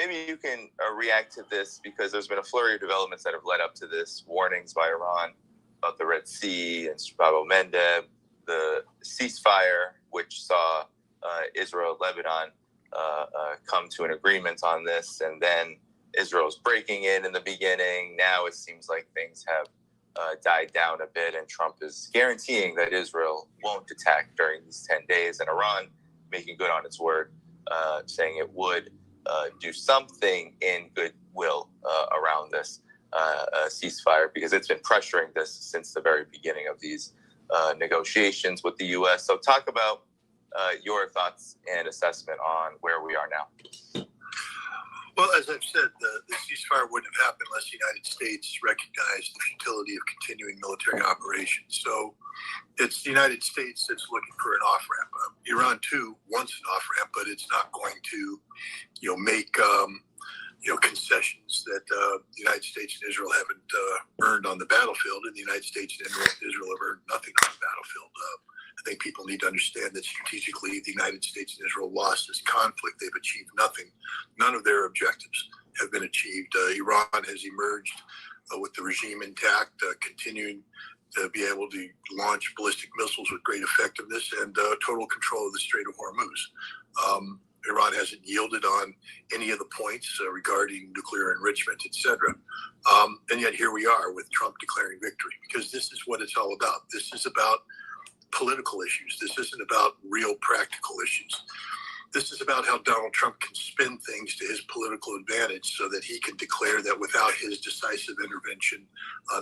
maybe you can react to this, because there's been a flurry of developments that have led up to this. Warnings by Iran about the Red Sea and Bab el-Mandeb, the ceasefire, which saw Israel, Lebanon come to an agreement on this, and then Israel's breaking in the beginning. Now it seems like things have died down a bit, and Trump is guaranteeing that Israel won't attack during these 10 days, and Iran making good on its word, saying it would do something in goodwill around this ceasefire, because it's been pressuring this since the very beginning of these negotiations with the U.S. So talk about your thoughts and assessment on where we are now. Well, as I've said, the ceasefire wouldn't have happened unless the United States recognized the futility of continuing military operations. So it's the United States that's looking for an off-ramp. Iran, too, wants an off-ramp, but it's not going to, make, concessions that the United States and Israel haven't earned on the battlefield, and the United States and Israel have earned nothing on the battlefield. I think people need to understand that strategically, the United States and Israel lost this conflict. They've achieved nothing. None of their objectives have been achieved. Iran has emerged with the regime intact, continuing to be able to launch ballistic missiles with great effectiveness and total control of the Strait of Hormuz. Iran hasn't yielded on any of the points regarding nuclear enrichment, etc. And yet here we are with Trump declaring victory, because this is what it's all about. This is about political issues. This isn't about real practical issues. This is about how Donald Trump can spin things to his political advantage so that he can declare that without his decisive intervention,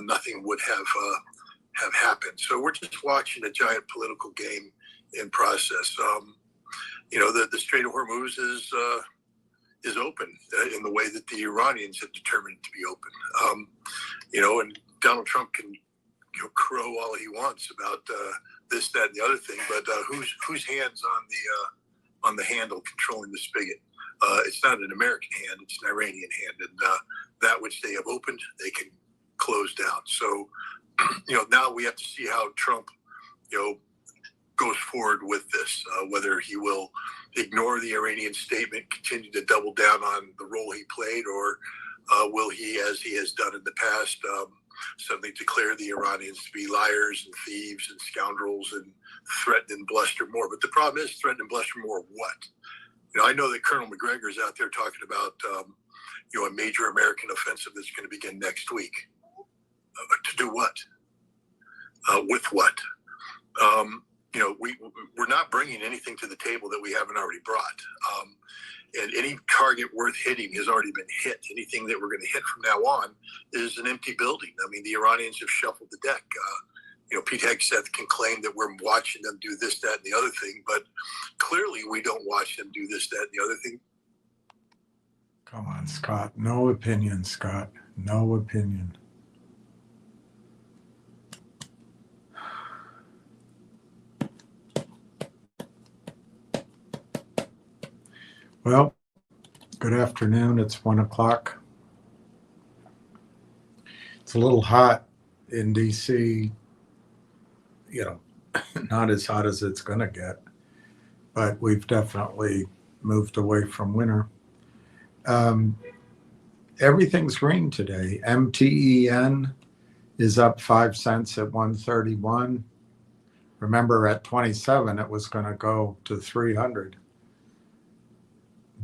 nothing would have happened. So we're just watching a giant political game in process. The Strait of Hormuz is open in the way that the Iranians have determined it to be open. And Donald Trump can crow all he wants about this, that, and the other thing, but whose hands on the handle controlling the spigot? It's not an American hand; it's an Iranian hand, and that which they have opened, they can close down. So, now we have to see how Trump, goes forward with this. Whether he will ignore the Iranian statement, continue to double down on the role he played, or will he, as he has done in the past, suddenly declare the Iranians to be liars and thieves and scoundrels and threaten and bluster more? But the problem is, threaten and bluster more what? I know that Colonel McGregor is out there talking about a major American offensive that's going to begin next week. To do what? With what? We're not bringing anything to the table that we haven't already brought. And any target worth hitting has already been hit. Anything that we're going to hit from now on is an empty building. I mean, the Iranians have shuffled the deck. Pete Hegseth can claim that we're watching them do this, that, and the other thing, but clearly we don't watch them do this, that, and the other thing. Come on, Scott. No opinion, Scott. No opinion. Well, good afternoon. It's 1 o'clock. It's a little hot in DC, not as hot as it's going to get, but we've definitely moved away from winter. Everything's green today. MTEN is up 5 cents at 131. Remember, at 27, it was going to go to 300.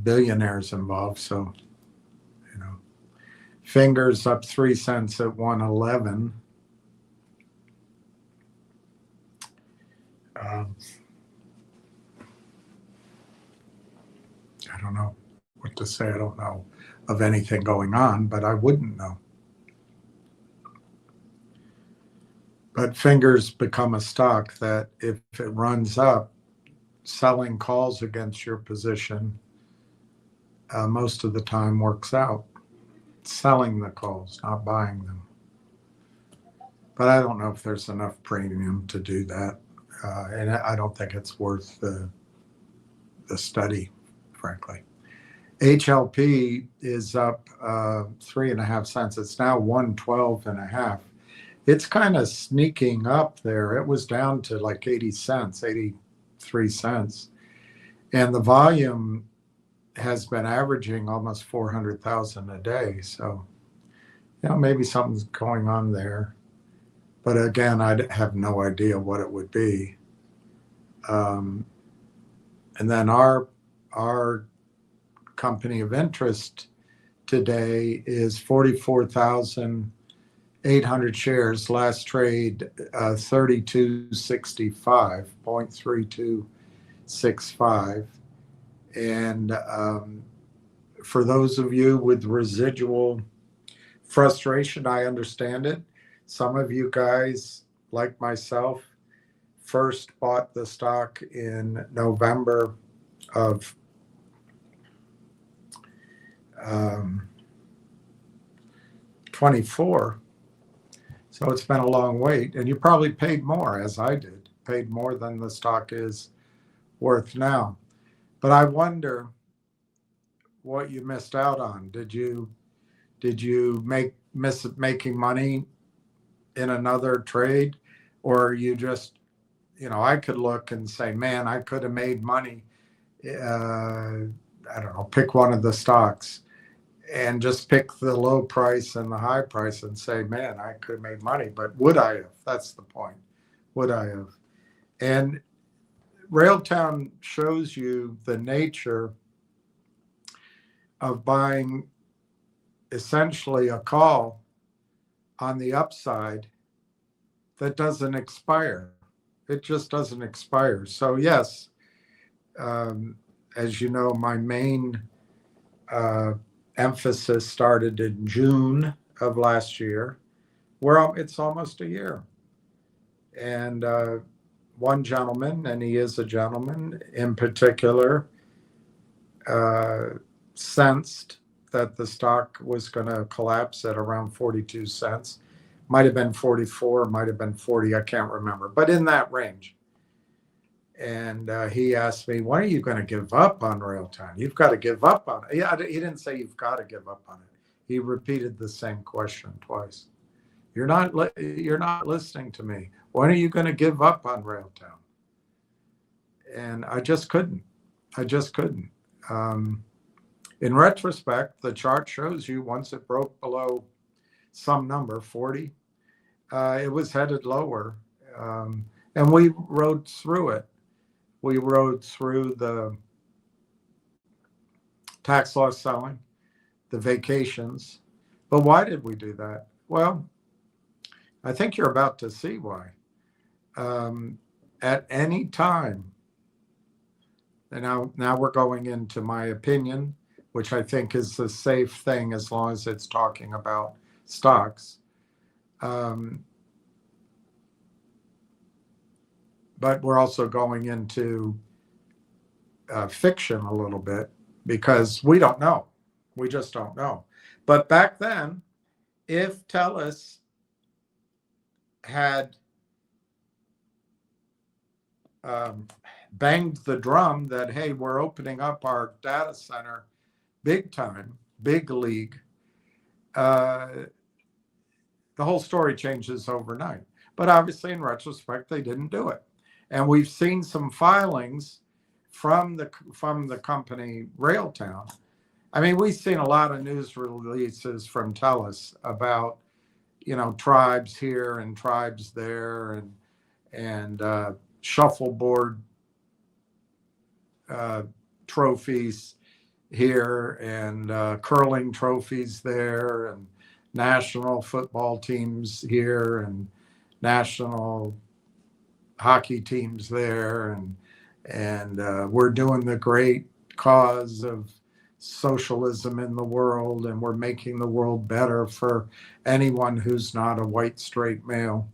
Billionaires involved, so Fingers up 3 cents at 111. I don't know what to say. I don't know of anything going on, but I wouldn't know. But Fingers become a stock that if it runs up, selling calls against your position most of the time works out. Selling the calls, not buying them. But I don't know if there's enough premium to do that. And I don't think it's worth the study, frankly. HLP is up 3.5 cents. It's now 112.5. It's kind of sneaking up there. It was down to like 80 cents, 83 cents. And the volume has been averaging almost 400,000 a day. So, maybe something's going on there. But again, I have no idea what it would be. And then our company of interest today is 44,800 shares. Last trade 3265, 0.3265. And for those of you with residual frustration, I understand it. Some of you guys, like myself, first bought the stock in November of 24. So it's been a long wait. And you probably paid more, as I did, paid more than the stock is worth now. But I wonder what you missed out on. Did you miss making money in another trade, or you just, I could look and say, man, I could have made money. I don't know, pick one of the stocks and just pick the low price and the high price and say, man, I could have made money. But would I have? That's the point. Would I have? And Railtown shows you the nature of buying essentially a call on the upside that doesn't expire. It just doesn't expire. So yes, as you know, my main emphasis started in June of last year. It's almost a year. And one gentleman, and he is a gentleman in particular, sensed that the stock was going to collapse at around 42 cents. Might have been 44, might have been 40, I can't remember, but in that range. And he asked me, when are you going to give up on Railtown? You've got to give up on it. Yeah, he didn't say you've got to give up on it. He repeated the same question twice. You're not listening to me. When are you going to give up on Railtown? And I just couldn't. In retrospect, the chart shows you once it broke below some number, 40, it was headed lower. And we rode through it. We rode through the tax loss selling, the vacations. But why did we do that? Well, I think you're about to see why. At any time, and now we're going into my opinion, which I think is the safe thing as long as it's talking about stocks. But we're also going into fiction a little bit because we don't know. We just don't know. But back then, if Telus had banged the drum that, hey, we're opening up our data center big time, big league, the whole story changes overnight. But obviously, in retrospect, they didn't do it. And we've seen some filings from the company Railtown. I mean, we've seen a lot of news releases from Telus about, tribes here and tribes there, and shuffleboard trophies here, and curling trophies there, and national football teams here, and national hockey teams there, and we're doing the great cause of socialism in the world, and we're making the world better for anyone who's not a white straight male.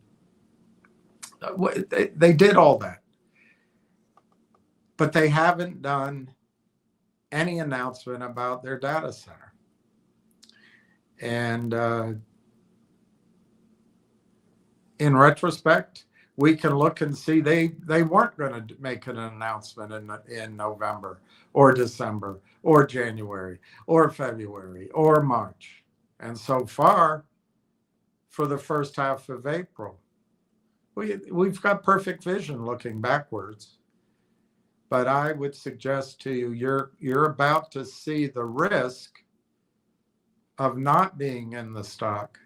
They did all that, but they haven't done any announcement about their data center. And in retrospect, we can look and see they weren't going to make an announcement in November or December or January or February or March. And so far, for the first half of April, we've got perfect vision looking backwards. But I would suggest to you, you're about to see the risk of not being in the stock.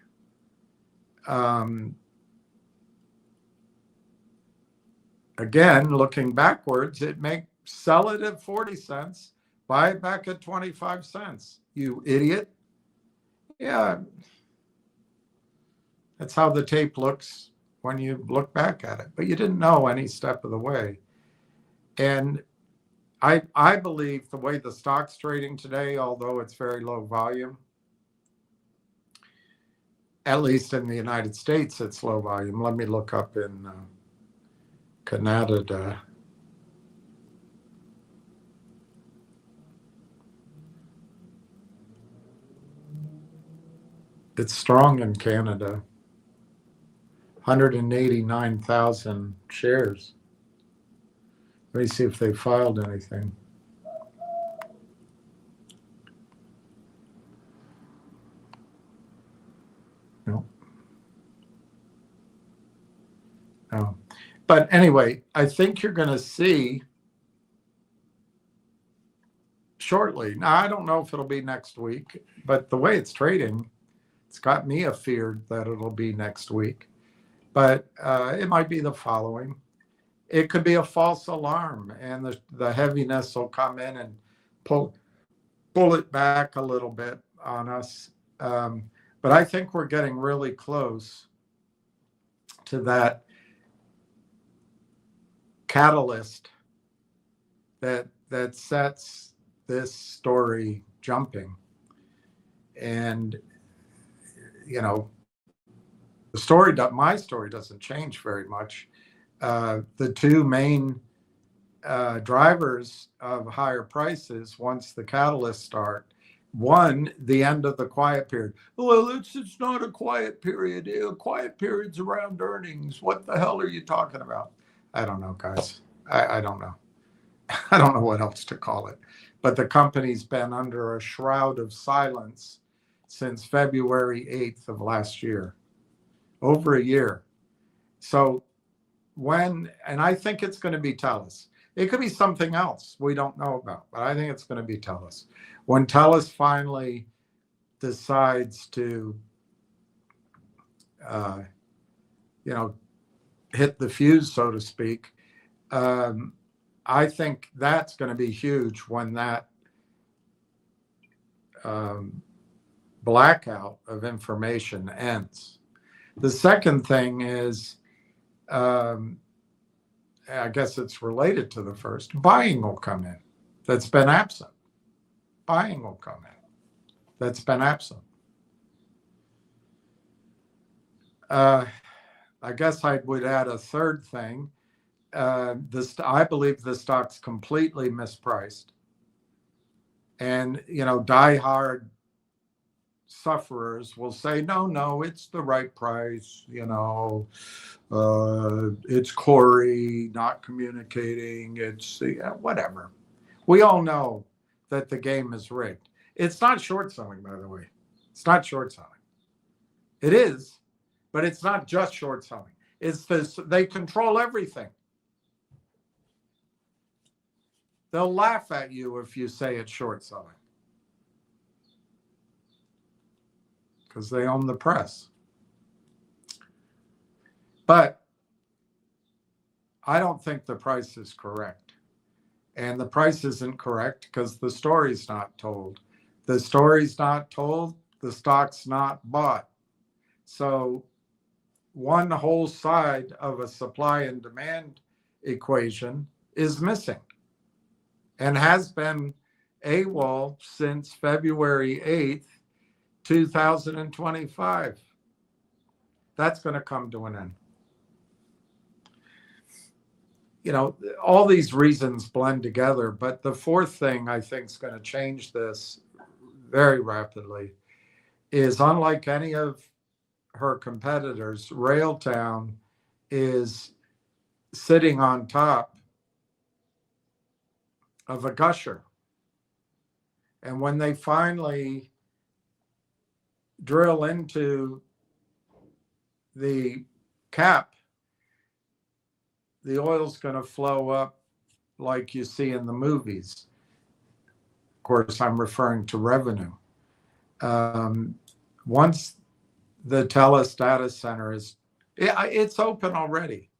Again, looking backwards, it may sell it at 40 cents, buy it back at 25 cents. You idiot. Yeah, that's how the tape looks when you look back at it. But you didn't know any step of the way. And I believe the way the stock's trading today, although it's very low volume, at least in the United States, it's low volume. Let me look up in Canada. It's strong in Canada. 189,000 shares. Let me see if they filed anything. No. No. But anyway, I think you're going to see shortly. Now, I don't know if it'll be next week, but the way it's trading, it's got me afeared that it'll be next week. But it might be the following. It could be a false alarm, and the heaviness will come in and pull it back a little bit on us. But I think we're getting really close to that catalyst that sets this story jumping. And my story doesn't change very much. The two main drivers of higher prices once the catalysts start. One, the end of the quiet period. Well, it's not a quiet period. Quiet period's around earnings. What the hell are you talking about? I don't know, guys. I don't know. I don't know what else to call it. But the company's been under a shroud of silence since February 8th of last year. Over a year. So and I think it's going to be Telus. It could be something else we don't know about, but I think it's going to be Telus. When Telus finally decides to, hit the fuse, so to speak, I think that's going to be huge when that blackout of information ends. The second thing is, I guess it's related to the first, buying will come in. That's been absent. Buying will come in. That's been absent. I guess I would add a third thing. I believe the stock's completely mispriced. And, diehard sufferers will say, no, it's the right price, it's Corey not communicating, it's whatever. We all know that the game is rigged. It's not short selling, by the way. It's not short selling. It is, but it's not just short selling. It's this, they control everything. They'll laugh at you if you say it's short selling. Because they own the press. But I don't think the price is correct. And the price isn't correct because the story's not told. The story's not told, the stock's not bought. So one whole side of a supply and demand equation is missing and has been AWOL since February 8th, 2025. That's going to come to an end. All these reasons blend together, but the fourth thing I think is going to change this very rapidly is, unlike any of her competitors, Railtown is sitting on top of a gusher. And when they finally drill into the cap, the oil's going to flow up like you see in the movies. Of course, I'm referring to revenue. Once the Telus data center it's open already,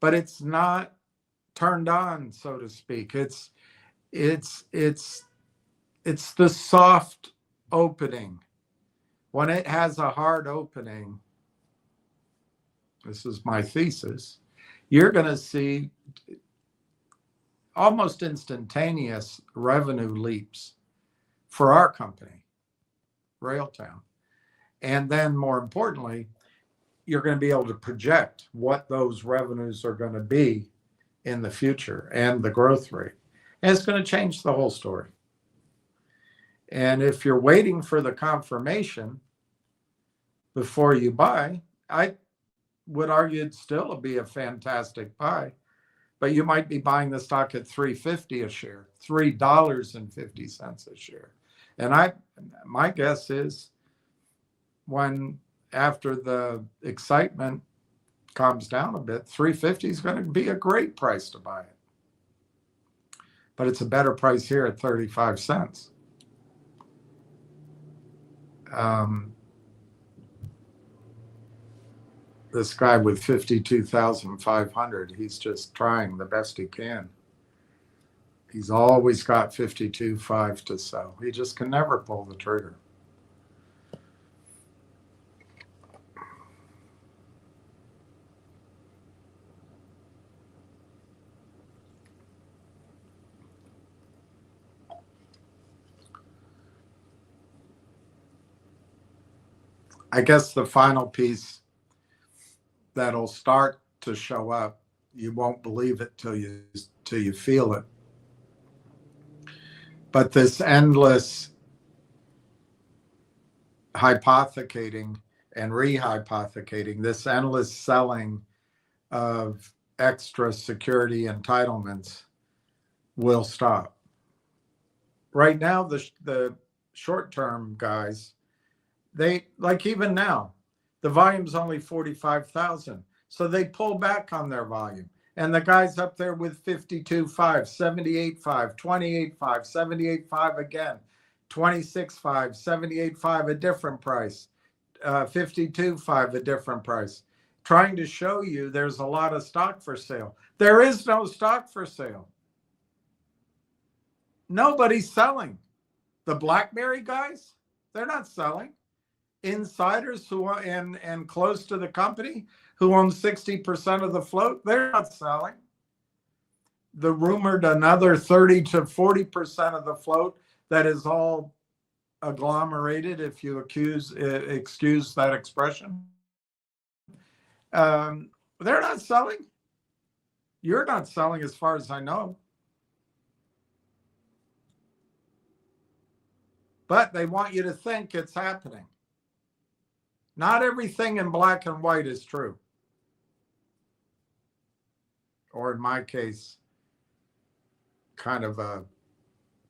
but it's not turned on, so to speak. It's the soft opening. When it has a hard opening, this is my thesis, you're going to see almost instantaneous revenue leaps for our company, Railtown. And then more importantly, you're going to be able to project what those revenues are going to be in the future and the growth rate. And it's going to change the whole story. And if you're waiting for the confirmation before you buy, I would argue it'd still be a fantastic buy, but you might be buying the stock at $3.50 a share, $3.50 a share. And my guess is when after the excitement calms down a bit, $3.50 is going to be a great price to buy it. But it's a better price here at 35 cents. This guy with 52,500, he's just trying the best he can. He's always got 52.5 to sell. He just can never pull the trigger. I guess the final piece that'll start to show up, you won't believe it till you feel it. But this endless hypothecating and rehypothecating, this endless selling of extra security entitlements will stop. Right now, the short-term guys, they, like even now, the volume's only 45,000. So they pull back on their volume. And the guys up there with 52.5, 78.5, 28.5, 78.5 again, 26.5, 78.5, a different price, 52.5, a different price. Trying to show you there's a lot of stock for sale. There is no stock for sale. Nobody's selling. The BlackBerry guys, they're not selling. Insiders who are and close to the company who own 60% of the float, they're not selling. The rumored another 30 to 40% of the float that is all agglomerated, if you excuse that expression. They're not selling. You're not selling as far as I know. But they want you to think it's happening. Not everything in black and white is true. Or in my case, kind of a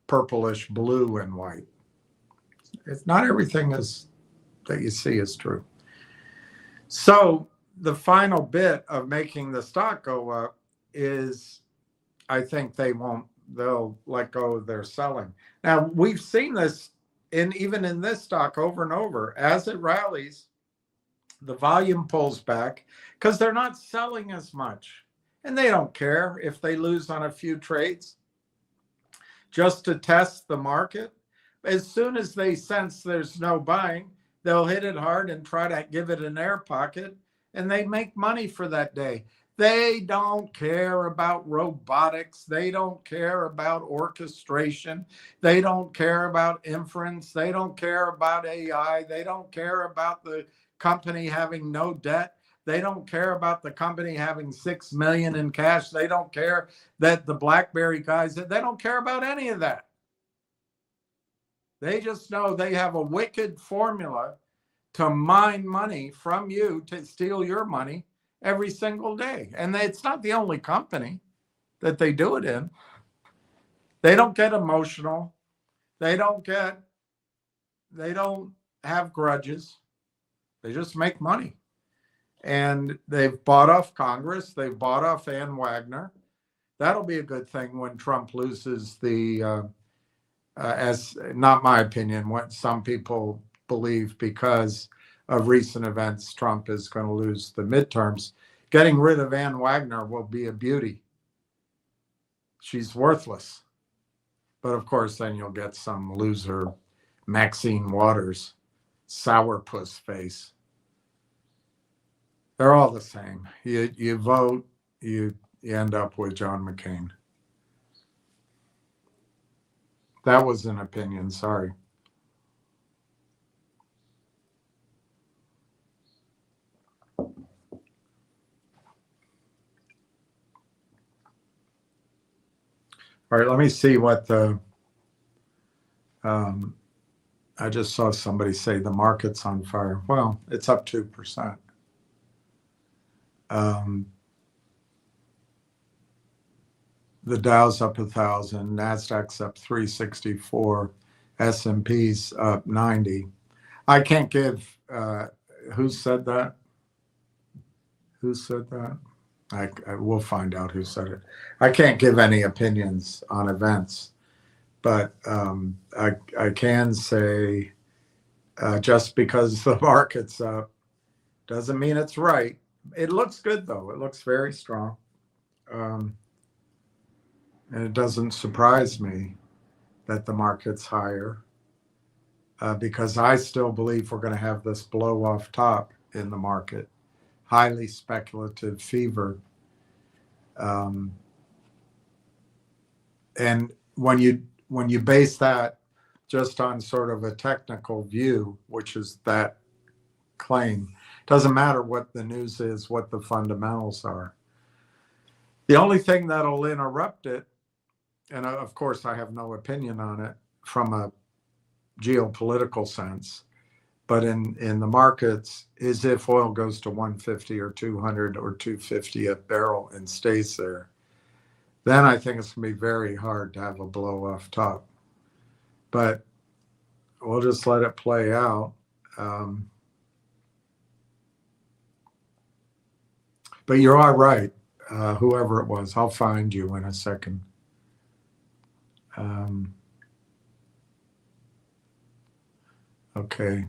purplish blue and white. It's not everything that you see is true. So the final bit of making the stock go up is, I think they'll let go of their selling. Now, we've seen this even in this stock over and over. As it rallies, the volume pulls back because they're not selling as much. And they don't care if they lose on a few trades just to test the market. As soon as they sense there's no buying, they'll hit it hard and try to give it an air pocket, and they make money for that day. They don't care about robotics. They don't care about orchestration. They don't care about inference. They don't care about AI. They don't care about the company having no debt. They don't care about the company having $6 million in cash. They don't care that the BlackBerry guys, they don't care about any of that. They just know they have a wicked formula to mine money from you, to steal your money every single day. And it's not the only company that they do it in. They don't get emotional. They don't have grudges. They just make money. And they've bought off Congress. They've bought off Ann Wagner. that'll be a good thing when Trump loses the, as not my opinion, what some people believe because of recent events, Trump is going to lose the midterms. Getting rid of Ann Wagner will be a beauty. She's worthless. But of course, then you'll get some loser, Maxine Waters, sourpuss face. They're all the same. You vote, you end up with John McCain. That was an opinion, sorry. All right, let me see what the, I just saw somebody say the market's on fire. Well, it's up 2%. The Dow's up 1,000, NASDAQ's up 364, S&P's up 90. I can't give, who said that? Who said that? I will find out who said it. I can't give any opinions on events, but I can say just because the market's up doesn't mean it's right. It looks good though. It looks very strong. And it doesn't surprise me that the market's higher because I still believe we're going to have this blow off top in the market. Highly speculative fever. And when you base that just on sort of a technical view, which is that claim, doesn't matter what the news is, what the fundamentals are. The only thing that'll interrupt it, and of course I have no opinion on it from a geopolitical sense, but in the markets is if oil goes to 150 or 200 or 250 a barrel and stays there. Then I think it's going to be very hard to have a blow off top. But we'll just let it play out. But you're all right, whoever it was. I'll find you in a second. Okay.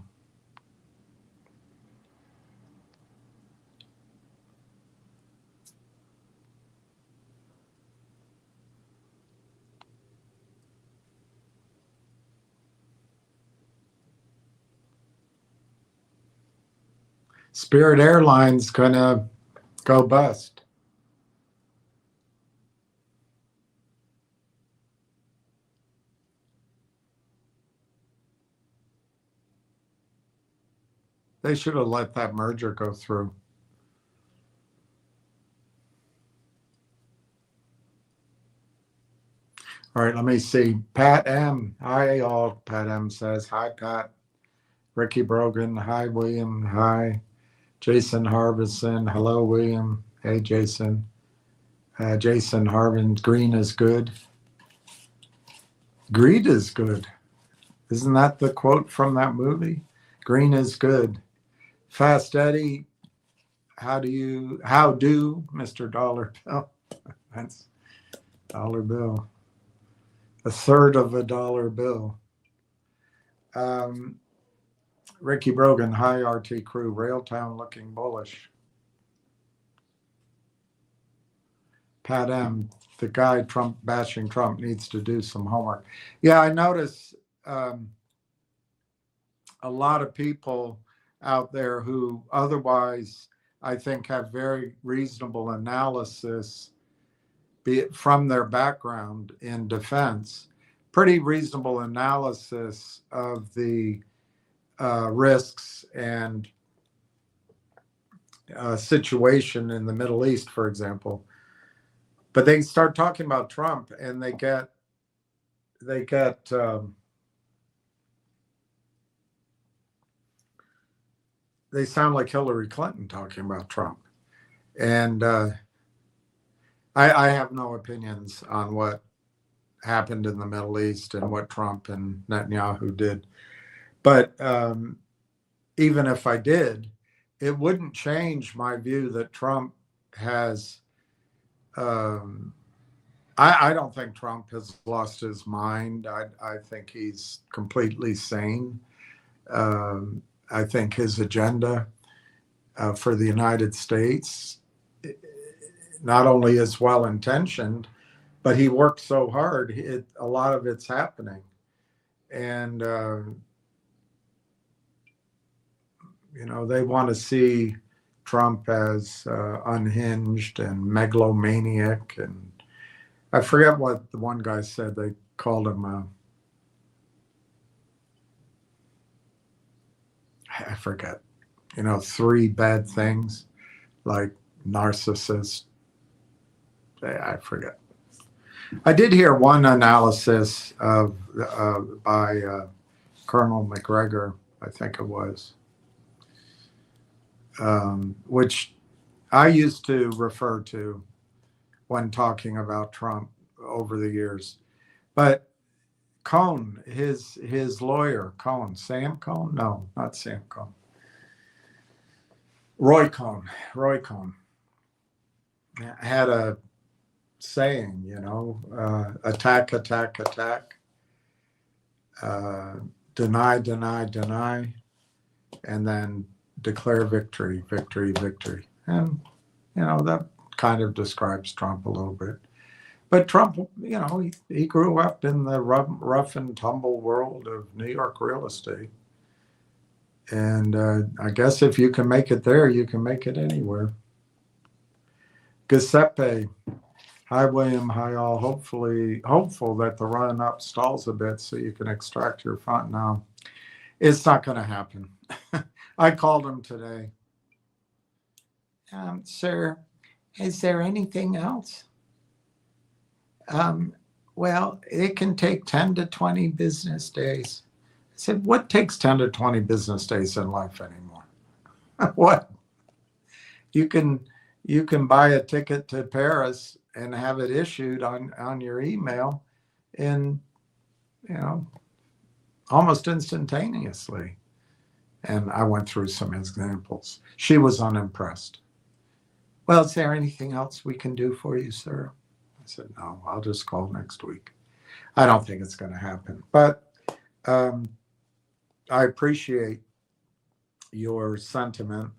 Spirit Airlines gonna go bust. They should have let that merger go through. All right, let me see. Pat M. Hi, all. Pat M says, hi, Pat. Ricky Brogan. Hi, William. Hi. Jason Harbison. Hello, William. Hey, Jason. Jason Harbin. Green is good. Greed is good. Isn't that the quote from that movie? Green is good. Fast Eddie. How do, Mr. Dollar Bill? That's dollar bill. A third of a dollar bill. Ricky Brogan, hi RT crew, Railtown looking bullish. Pat M, the guy Trump bashing Trump needs to do some homework. Yeah, I notice a lot of people out there who otherwise I think have very reasonable analysis, be it from their background in defense, pretty reasonable analysis of the risks and situation in the Middle East, for example. But they start talking about Trump and they sound like Hillary Clinton talking about Trump. And I have no opinions on what happened in the Middle East and what Trump and Netanyahu did. But even if I did, it wouldn't change my view that Trump has I don't think Trump has lost his mind. I think he's completely sane. I think his agenda for the United States not only is well intentioned, but he works so hard. A lot of it's happening, and they want to see Trump as unhinged and megalomaniac, and I forget what the one guy said. They called him I forget, three bad things like narcissist. I forget. I did hear one analysis of by Colonel McGregor, I think it was, which I used to refer to when talking about Trump over the years. But Cohn, his lawyer, Cohn, Sam Cohn? No, not Sam Cohn. Roy Cohn had a saying, attack, attack, attack, deny, deny, deny, and then declare victory, victory, victory. And, that kind of describes Trump a little bit. But Trump, he grew up in the rough and tumble world of New York real estate. And I guess if you can make it there, you can make it anywhere. Giuseppe, hi William, hi all. Hopeful that the run up stalls a bit so you can extract your fund. Now, it's not going to happen. I called him today. Sir, is there anything else? Well, it can take 10 to 20 business days. I said, what takes 10 to 20 business days in life anymore? What? You can buy a ticket to Paris and have it issued on your email in, almost instantaneously. And I went through some examples. She was unimpressed. Well, is there anything else we can do for you, sir? I said, no, I'll just call next week. I don't think it's going to happen. But I appreciate your sentiment.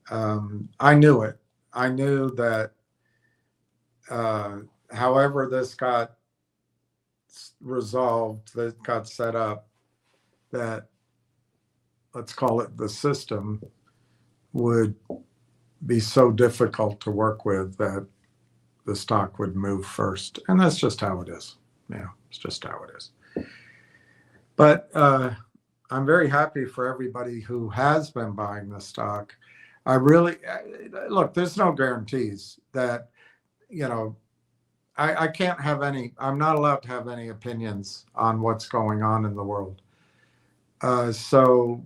I knew it. I knew that however this got resolved, that got set up, that, let's call it the system, would be so difficult to work with that the stock would move first. And that's just how it is. Yeah, it's just how it is. But I'm very happy for everybody who has been buying the stock. I really, look, there's no guarantees that, I can't have any, I'm not allowed to have any opinions on what's going on in the world. So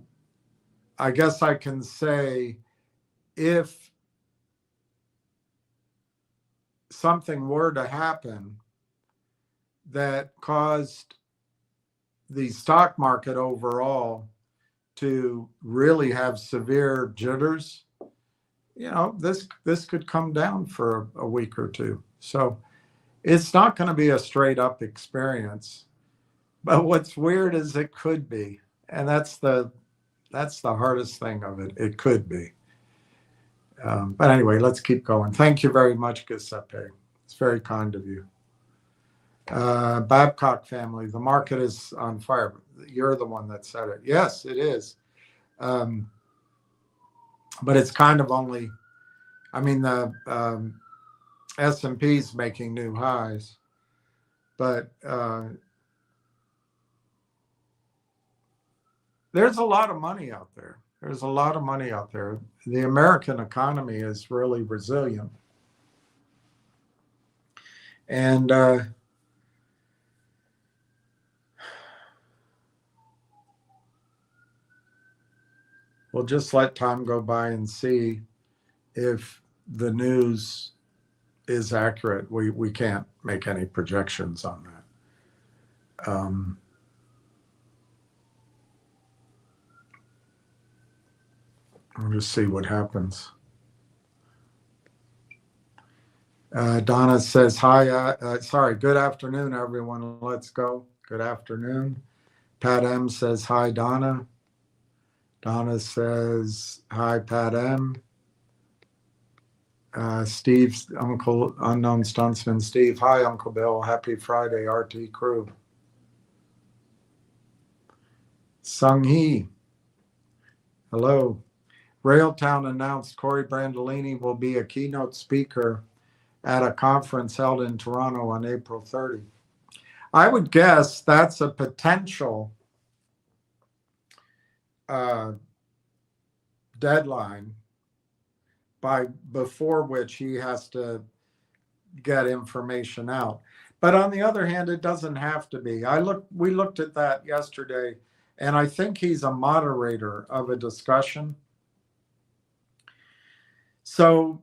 I guess I can say if something were to happen that caused the stock market overall to really have severe jitters, this could come down for a week or two. So it's not going to be a straight up experience. But what's weird is it could be. And that's the hardest thing of it. It could be. But anyway, let's keep going. Thank you very much, Giuseppe. It's very kind of you. Babcock family, the market is on fire. You're the one that said it. Yes, it is. But it's kind of only, the S&P's making new highs. But there's a lot of money out there. There's a lot of money out there. The American economy is really resilient. And we'll just let time go by and see if the news is accurate. We can't make any projections on that. We'll just see what happens. Donna says hi. Sorry, good afternoon, everyone. Let's go. Good afternoon. Pat M says hi, Donna. Donna says hi, Pat M. Steve's Uncle Unknown Stuntsman. Steve, hi, Uncle Bill. Happy Friday, RT crew. Sung Hee, hello. Railtown announced Corey Brandolini will be a keynote speaker at a conference held in Toronto on April 30. I would guess that's a potential deadline before which he has to get information out. But on the other hand, it doesn't have to be. We looked at that yesterday, and I think he's a moderator of a discussion. So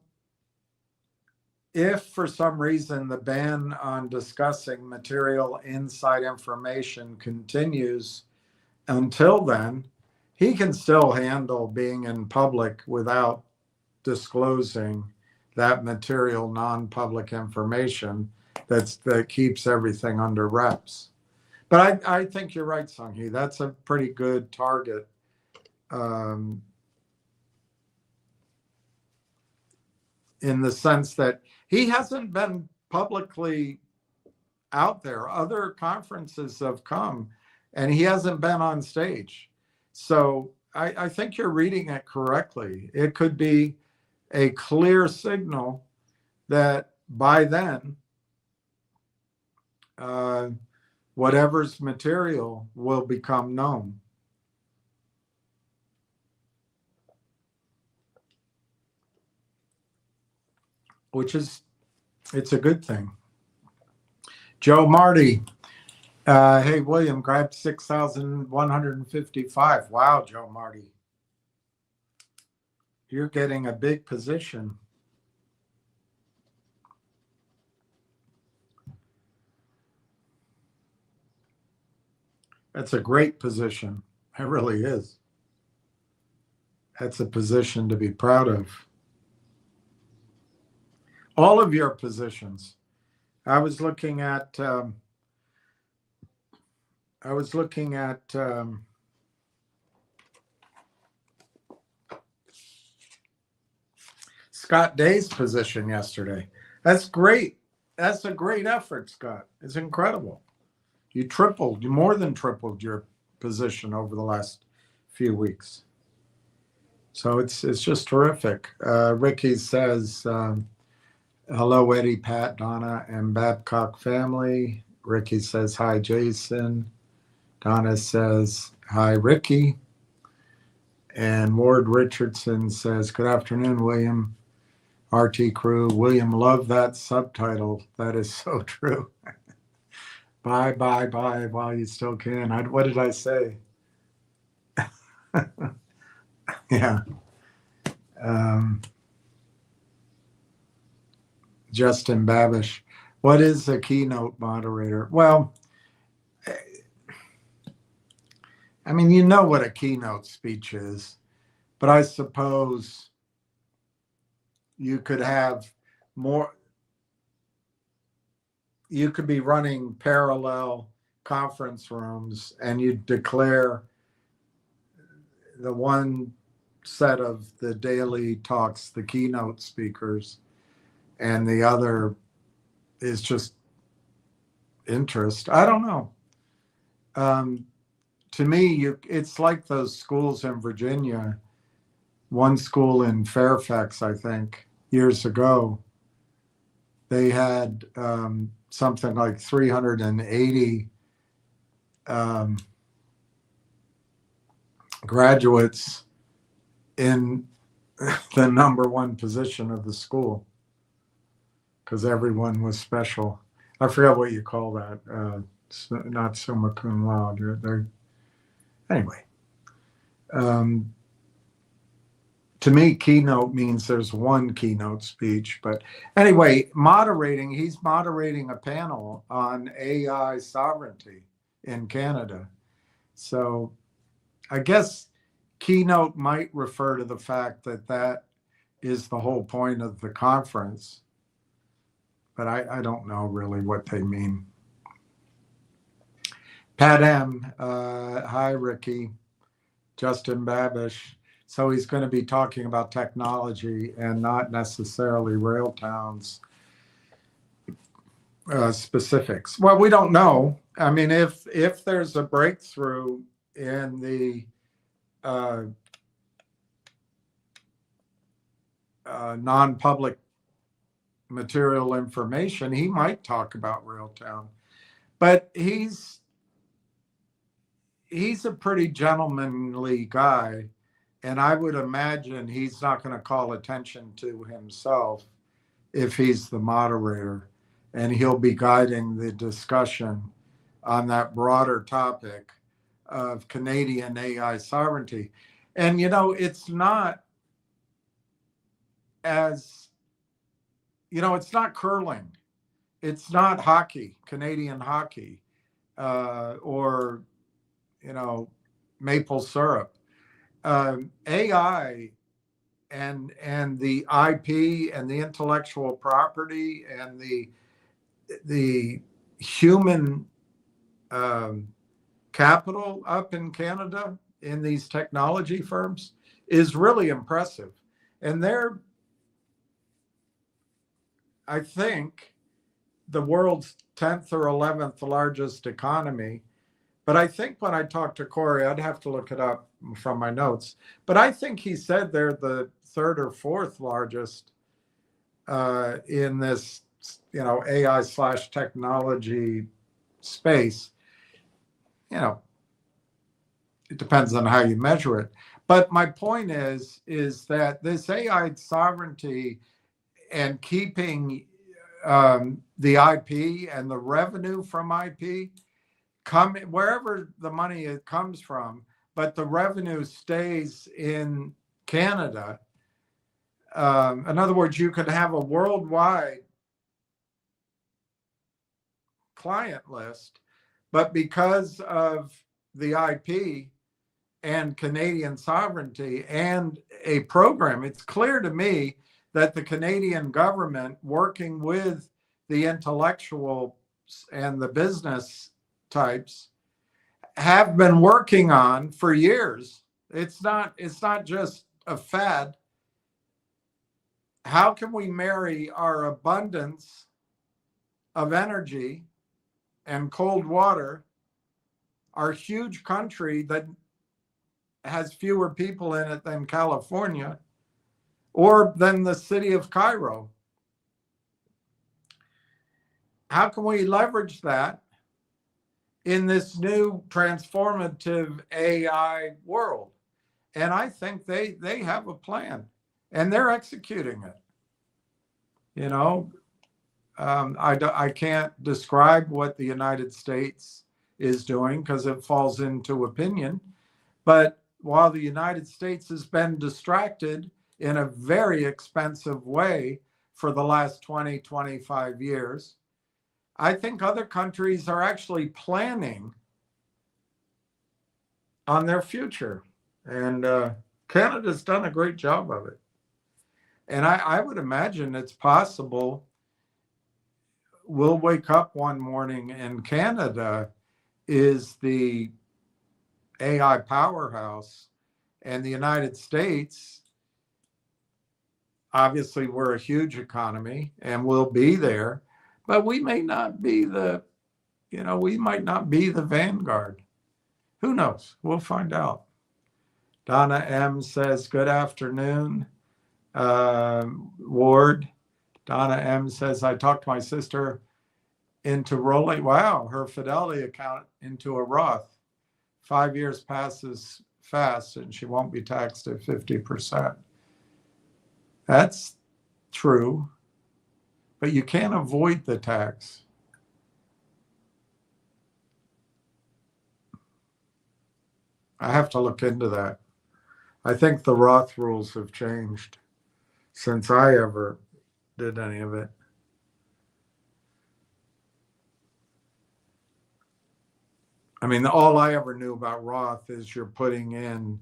if for some reason the ban on discussing material inside information continues until then, he can still handle being in public without disclosing that material non-public information that keeps everything under wraps. But I think you're right, Sung-hee. That's a pretty good target. In the sense that he hasn't been publicly out there. Other conferences have come and he hasn't been on stage. So I think you're reading it correctly. It could be a clear signal that by then, whatever's material will become known. It's a good thing. Joe Marty, hey, William, grab 6,155. Wow, Joe Marty. You're getting a big position. That's a great position. It really is. That's a position to be proud of. All of your positions. I was looking at Scott Day's position yesterday. That's great. That's a great effort, Scott. It's incredible. You more than tripled your position over the last few weeks. So it's just terrific. Ricky says, hello, Eddie, Pat, Donna, and Babcock family. Ricky says, hi, Jason. Donna says, hi, Ricky. And Ward Richardson says, good afternoon, William. RT crew. William, love that subtitle. That is so true. Bye, bye, bye, while you still can. What did I say? Yeah. Justin Babish. What is a keynote moderator? Well, I mean, you know what a keynote speech is, but I suppose you could have more. You could be running parallel conference rooms and you declare the one set of the daily talks, the keynote speakers, and the other is just interest. I don't know. To me, it's like those schools in Virginia. One school in Fairfax, I think, years ago, they had something like 380 graduates in the number one position of the school because everyone was special. I forgot what you call that. Not summa cum laude. Anyway. To me, keynote means there's one keynote speech. But anyway, he's moderating a panel on AI sovereignty in Canada. So I guess keynote might refer to the fact that is the whole point of the conference. but I don't know really what they mean. Pat M, hi Ricky, Justin Babish. So he's going to be talking about technology and not necessarily Railtown's specifics. Well, we don't know. I mean, if there's a breakthrough in the non-public material information, he might talk about Railtown. But he's a pretty gentlemanly guy, and I would imagine he's not going to call attention to himself if he's the moderator, and he'll be guiding the discussion on that broader topic of Canadian AI sovereignty. And, it's not it's not curling. It's not hockey, Canadian hockey, or, maple syrup. AI and the IP and the intellectual property and the human capital up in Canada in these technology firms is really impressive. And they're, I think, the world's 10th or 11th largest economy. But I think when I talked to Corey, I'd have to look it up from my notes, but I think he said they're the third or fourth largest in this, AI/technology space. It depends on how you measure it. But my point is that this AI sovereignty and keeping the IP and the revenue from IP come wherever the money comes from, but the revenue stays in Canada. In other words, you could have a worldwide client list, but because of the IP and Canadian sovereignty and a program, it's clear to me that the Canadian government, working with the intellectuals and the business types, have been working on for years. It's not just a fad. How can we marry our abundance of energy and cold water, our huge country that has fewer people in it than California or than the city of Cairo? How can we leverage that in this new transformative AI world? And I think they have a plan and they're executing it. I can't describe what the United States is doing because it falls into opinion. But while the United States has been distracted in a very expensive way for the last 20, 25 years, I think other countries are actually planning on their future. And Canada's done a great job of it. And I would imagine it's possible we'll wake up one morning and Canada is the AI powerhouse, and the United States, obviously we're a huge economy and we'll be there, but we may not be we might not be the vanguard. Who knows? We'll find out. Donna M says, good afternoon. Ward. Donna M says, I talked my sister into rolling, her Fidelity account into a Roth. 5 years passes fast and she won't be taxed at 50%. That's true, but you can't avoid the tax. I have to look into that. I think the Roth rules have changed since I ever did any of it. I mean, all I ever knew about Roth is you're putting in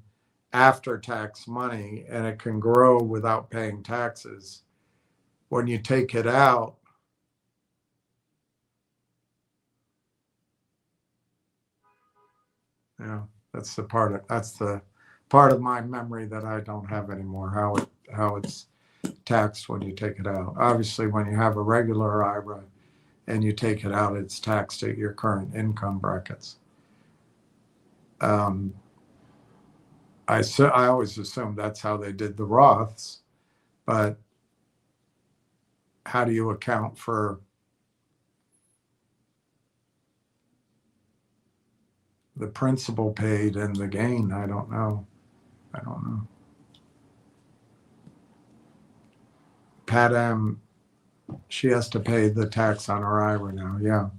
after-tax money and it can grow without paying taxes. When you take it out, Yeah, that's the part of my memory that I don't have anymore. How it's taxed when you take it out. Obviously, when you have a regular IRA and you take it out, it's taxed at your current income brackets. I always assumed that's how they did the Roths, but how do you account for the principal paid and the gain? I don't know. Pat M, she has to pay the tax on her IRA now. Yeah,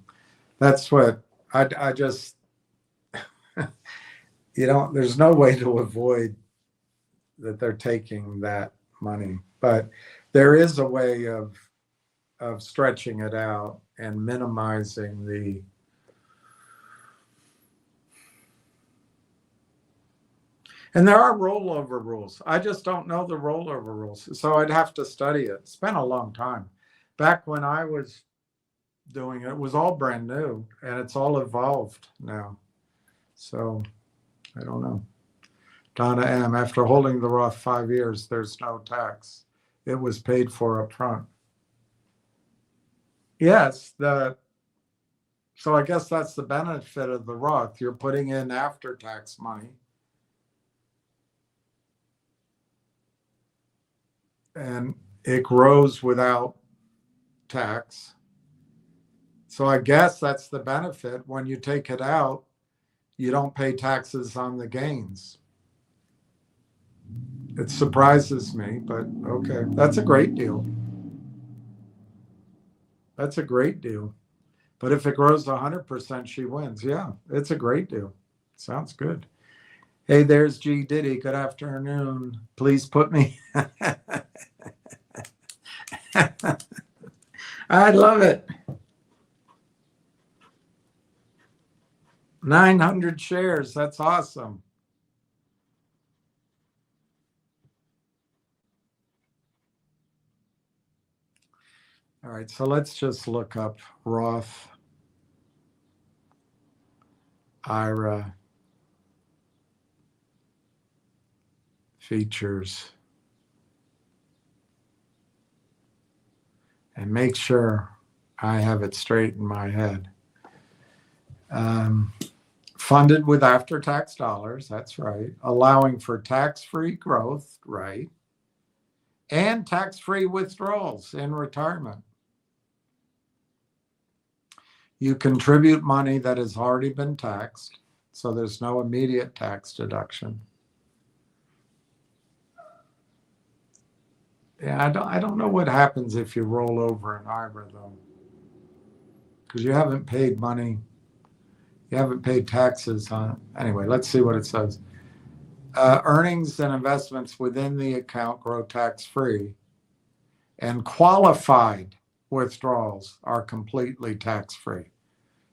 that's what I just, there's no way to avoid that they're taking that money, but there is a way of stretching it out and minimizing the and there are rollover rules. I just don't know the rollover rules, so I'd have to study it. It's been a long time. Back when I was doing it, it was all brand new, and it's all evolved now. So I don't know. Donna M, after holding the Roth 5 years, there's no tax. It was paid for up front. Yes, so I guess that's the benefit of the Roth. You're putting in after-tax money. And it grows without tax. So I guess that's the benefit. When you take it out, you don't pay taxes on the gains. It surprises me, but okay. That's a great deal. That's a great deal. But if it grows to 100%, she wins. Yeah, it's a great deal. Sounds good. Hey, there's G Diddy. Good afternoon. Please put me. I love it. 900 shares. That's awesome. All right, so let's just look up Roth IRA features and make sure I have it straight in my head. Funded with after-tax dollars, that's right. Allowing for tax-free growth, right. And tax-free withdrawals in retirement. You contribute money that has already been taxed, so there's no immediate tax deduction. Yeah, I don't know what happens if you roll over an IRA though, because you haven't paid money, you haven't paid taxes on it. Anyway, let's see what it says. Earnings and investments within the account grow tax-free, and qualified withdrawals are completely tax-free.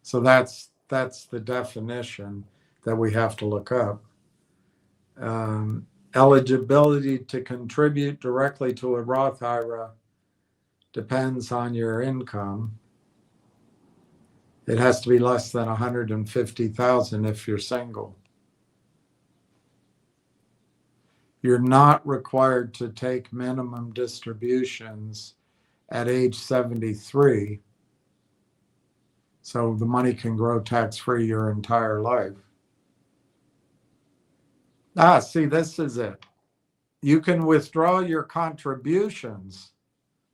So that's the definition that we have to look up. Eligibility to contribute directly to a Roth IRA depends on your income. It has to be less than 150,000 if you're single. You're not required to take minimum distributions at age 73. So the money can grow tax-free your entire life. See, this is it. You can withdraw your contributions,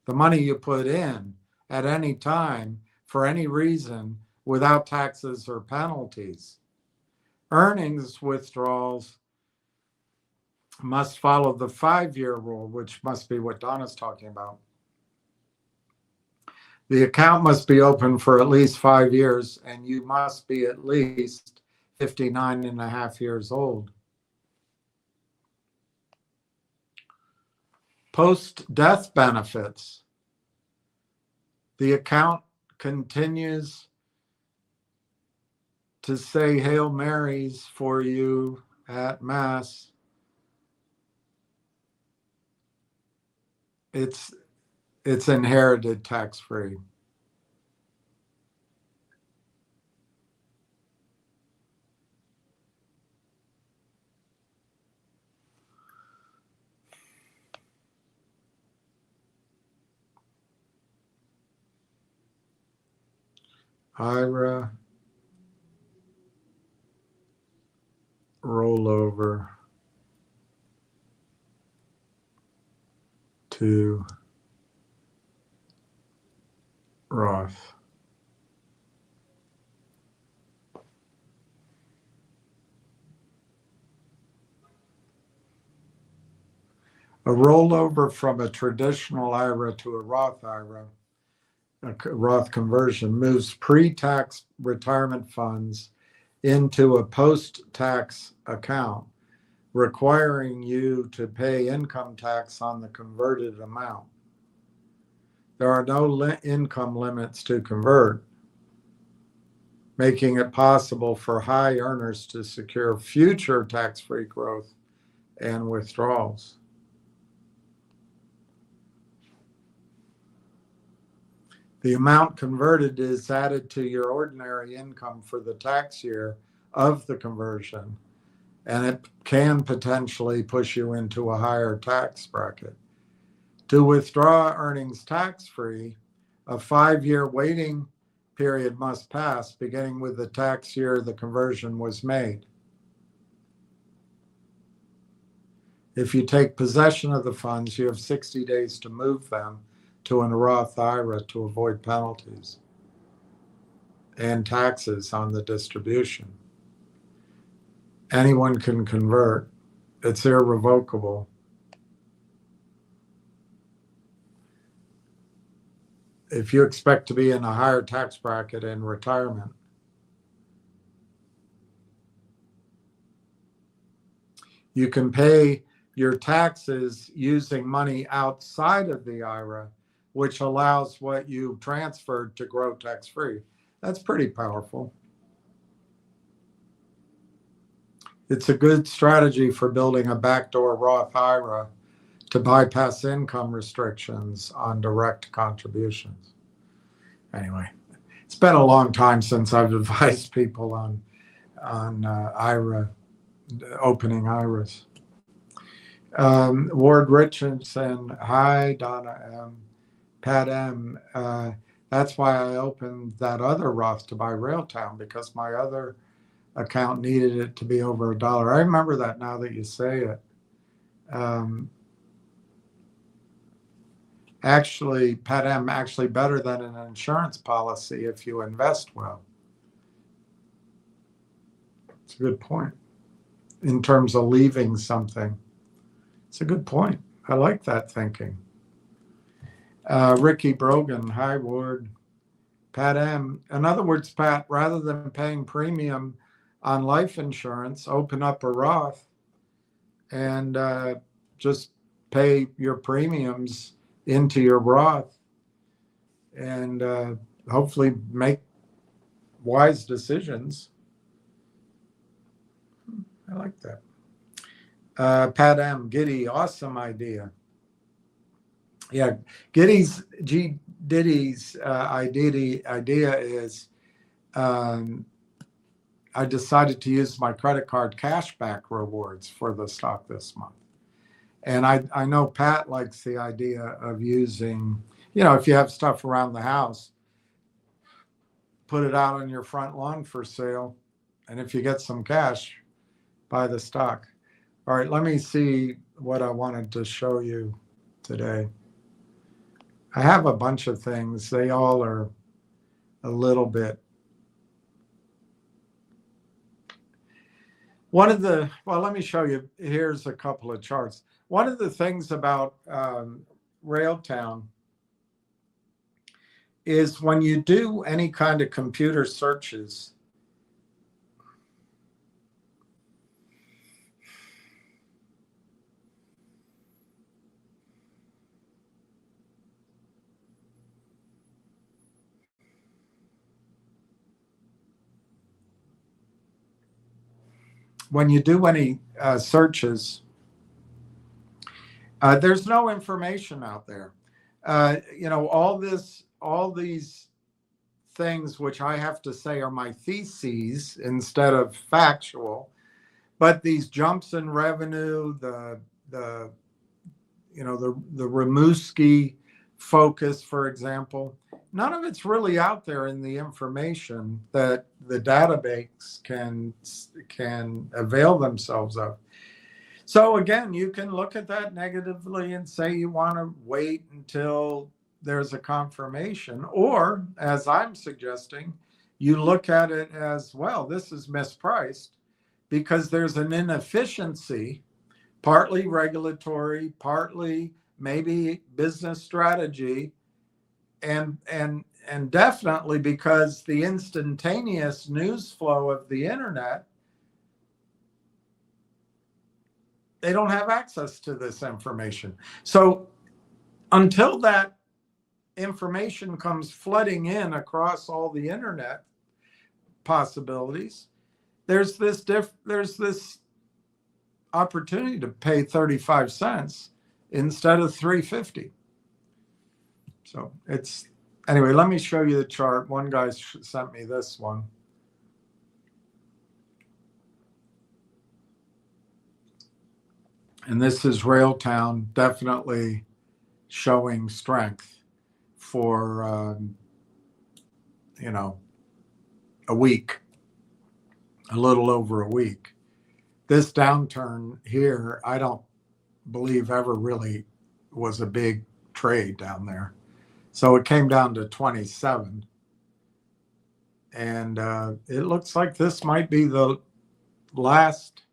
the money you put in, at any time for any reason without taxes or penalties. Earnings withdrawals must follow the 5-year rule, which must be what Donna's talking about. The account must be open for at least 5 years, and you must be at least 59 and a half years old. Post-death benefits. The account continues to say Hail Marys for you at Mass. It's inherited tax-free. IRA rollover to Roth. A rollover from a traditional IRA to a Roth IRA, a Roth conversion, moves pre-tax retirement funds into a post-tax account, requiring you to pay income tax on the converted amount. There are no income limits to convert, making it possible for high earners to secure future tax-free growth and withdrawals. The amount converted is added to your ordinary income for the tax year of the conversion, and it can potentially push you into a higher tax bracket. To withdraw earnings tax-free, a 5-year waiting period must pass, beginning with the tax year the conversion was made. If you take possession of the funds, you have 60 days to move them to a Roth IRA to avoid penalties and taxes on the distribution. Anyone can convert. It's irrevocable. If you expect to be in a higher tax bracket in retirement, you can pay your taxes using money outside of the IRA, which allows what you transferred to grow tax-free. That's pretty powerful. It's a good strategy for building a backdoor Roth IRA to bypass income restrictions on direct contributions. Anyway, it's been a long time since I've advised people on IRA, opening IRAs. Ward Richardson, hi, Donna M. Pat M. That's why I opened that other Roth to buy Railtown, because my other account needed it to be over $1. I remember that now that you say it. Actually, Pat M, actually better than an insurance policy if you invest well. It's a good point. In terms of leaving something, it's a good point. I like that thinking. Ricky Brogan, hi Ward. Pat M. In other words, Pat, rather than paying premium on life insurance, open up a Roth and just pay your premiums into your Roth and hopefully make wise decisions. I like that. Pat M. Giddy, awesome idea. Yeah, Diddy's idea is I decided to use my credit card cashback rewards for the stock this month. And I know Pat likes the idea of using, if you have stuff around the house, put it out on your front lawn for sale. And if you get some cash, buy the stock. All right, let me see what I wanted to show you today. I have a bunch of things. They all are a little bit. Let me show you. Here's a couple of charts. One of the things about Railtown is when you do any kind of computer searches, searches, there's no information out there. All these things, which I have to say are my theses instead of factual, but these jumps in revenue, the Rimouski focus, for example, none of it's really out there in the information that the database can avail themselves of. So again, you can look at that negatively and say you want to wait until there's a confirmation, or as I'm suggesting, you look at it as, well, this is mispriced because there's an inefficiency, partly regulatory, partly maybe business strategy, and definitely because the instantaneous news flow of the internet, they don't have access to this information. So until that information comes flooding in across all the internet possibilities, there's this opportunity to pay 35 cents instead of 3.50. So it's, anyway, let me show you the chart. One guy sent me this one. And this is Railtown, definitely showing strength for, a week, a little over a week. This downturn here, I don't believe ever really was a big trade down there. So it came down to 27. And it looks like this might be the last.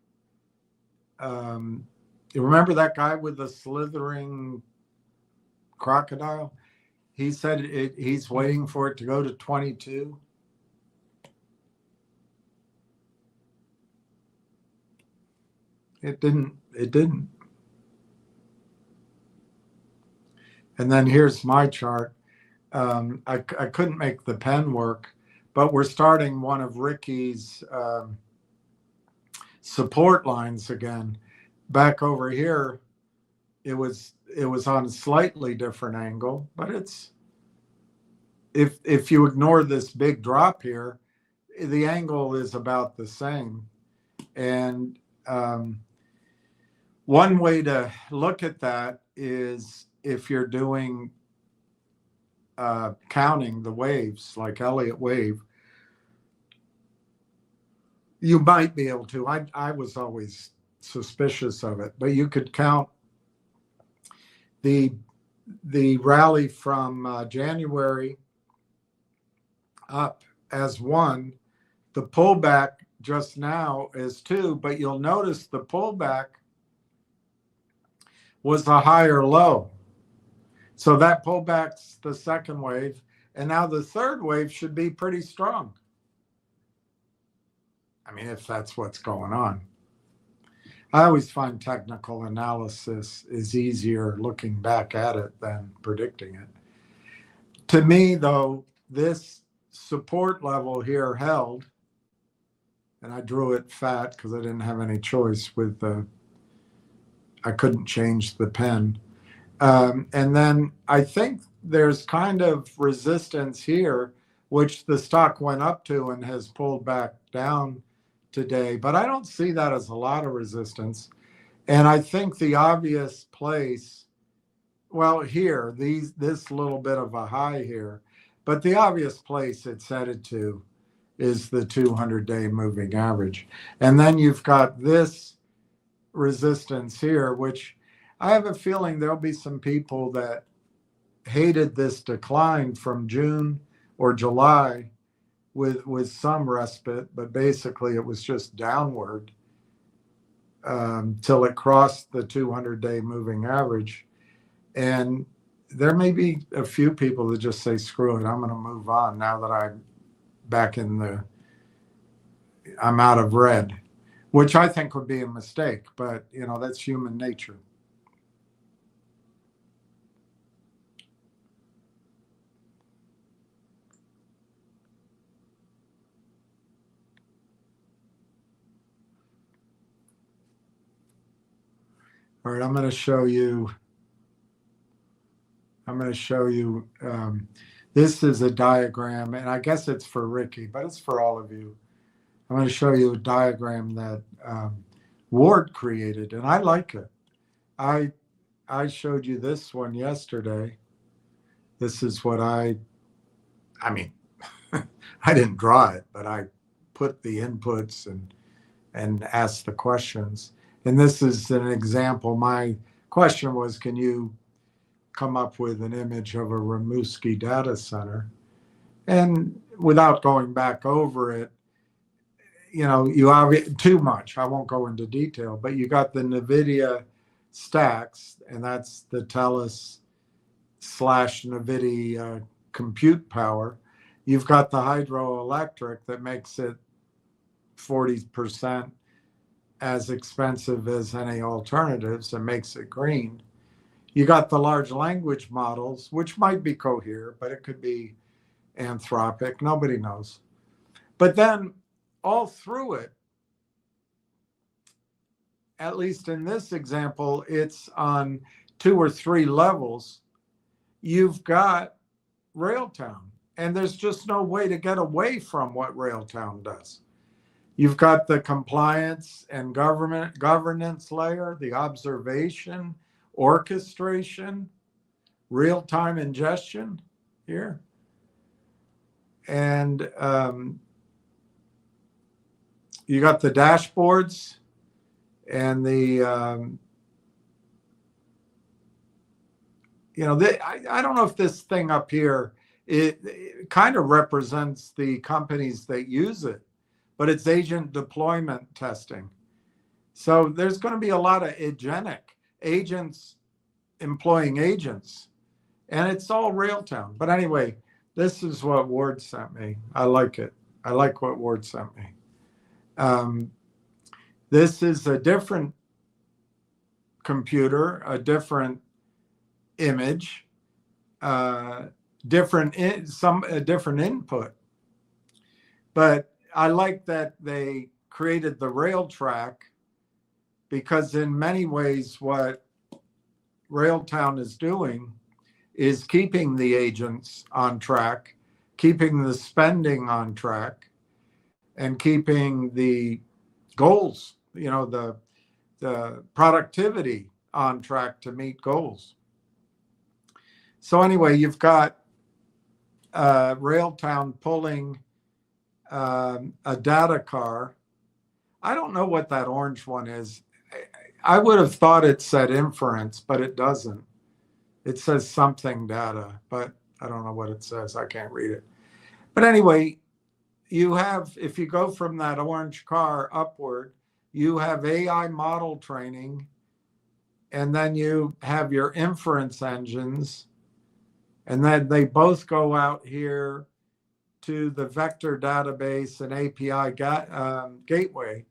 You remember that guy with the slithering crocodile? He said he's waiting for it to go to 22. It didn't. And then here's my chart. I couldn't make the pen work, but we're starting one of Ricky's support lines again. Back over here, it was on a slightly different angle, but it's, if you ignore this big drop here, the angle is about the same. And one way to look at that is if you're doing counting the waves, like Elliott wave, you might be able to. I was always suspicious of it, but you could count the rally from January up as 1, the pullback just now is 2, but you'll notice the pullback was a higher low. So that pullback's the second wave, and now the third wave should be pretty strong. I mean, if that's what's going on. I always find technical analysis is easier looking back at it than predicting it. To me, though, this support level here held, and I drew it fat because I didn't have any choice with I couldn't change the pen. And then I think there's kind of resistance here, which the stock went up to and has pulled back down today, but I don't see that as a lot of resistance. And I think the obvious place, well, here, this little bit of a high here, but the obvious place it's headed to is the 200-day moving average. And then you've got this resistance here, which I have a feeling there'll be some people that hated this decline from June or July with some respite, but basically it was just downward till it crossed the 200-day moving average. And there may be a few people that just say, screw it, I'm going to move on now that I'm back I'm out of red, which I think would be a mistake, but that's human nature. All right, I'm going to show you. This is a diagram, and I guess it's for Ricky, but it's for all of you. I'm going to show you a diagram that Ward created, and I like it. I showed you this one yesterday. This is what I I mean, I didn't draw it, but I put the inputs and asked the questions. And this is an example. My question was, can you come up with an image of a Rimouski data center? And without going back over it, you know, you have too much. I won't go into detail, but you got the NVIDIA stacks, and that's the Telus / NVIDIA compute power. You've got the hydroelectric that makes it 40% as expensive as any alternatives and makes it green. You got the large language models, which might be Cohere, but it could be Anthropic. Nobody knows. But then all through it, at least in this example, it's on 2 or 3 levels. You've got Railtown, and there's just no way to get away from what Railtown does. You've got the compliance and governance layer, the observation, orchestration, real-time ingestion here. And you got the dashboards and the, I don't know if this thing up here, it kind of represents the companies that use it, but it's agent deployment testing. So there's going to be a lot of agentic agents employing agents, and it's all Railtown. But anyway, this is what Ward sent me. I like it. I like what Ward sent me. This is a different computer, a different image, a different input. But I like that they created the rail track, because in many ways what Railtown is doing is keeping the agents on track, keeping the spending on track, and keeping the goals, the productivity on track to meet goals. So anyway, you've got Railtown pulling a data car. I don't know what that orange one is. I would have thought it said inference, but it doesn't. It says something data, but I don't know what it says. I can't read it. But anyway, you have, if you go from that orange car upward, you have AI model training, and then you have your inference engines, and then they both go out here to the vector database and API gateway.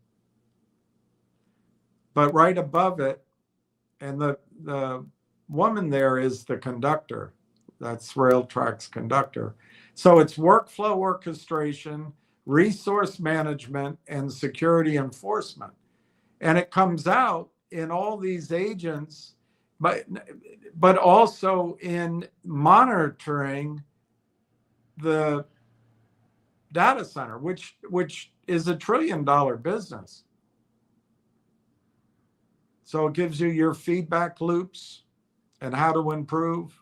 But right above it, and the woman there is the conductor. That's Railtrack's conductor. So it's workflow orchestration, resource management, and security enforcement. And it comes out in all these agents, but also in monitoring the data center, which is $1 trillion business. So it gives you your feedback loops and how to improve,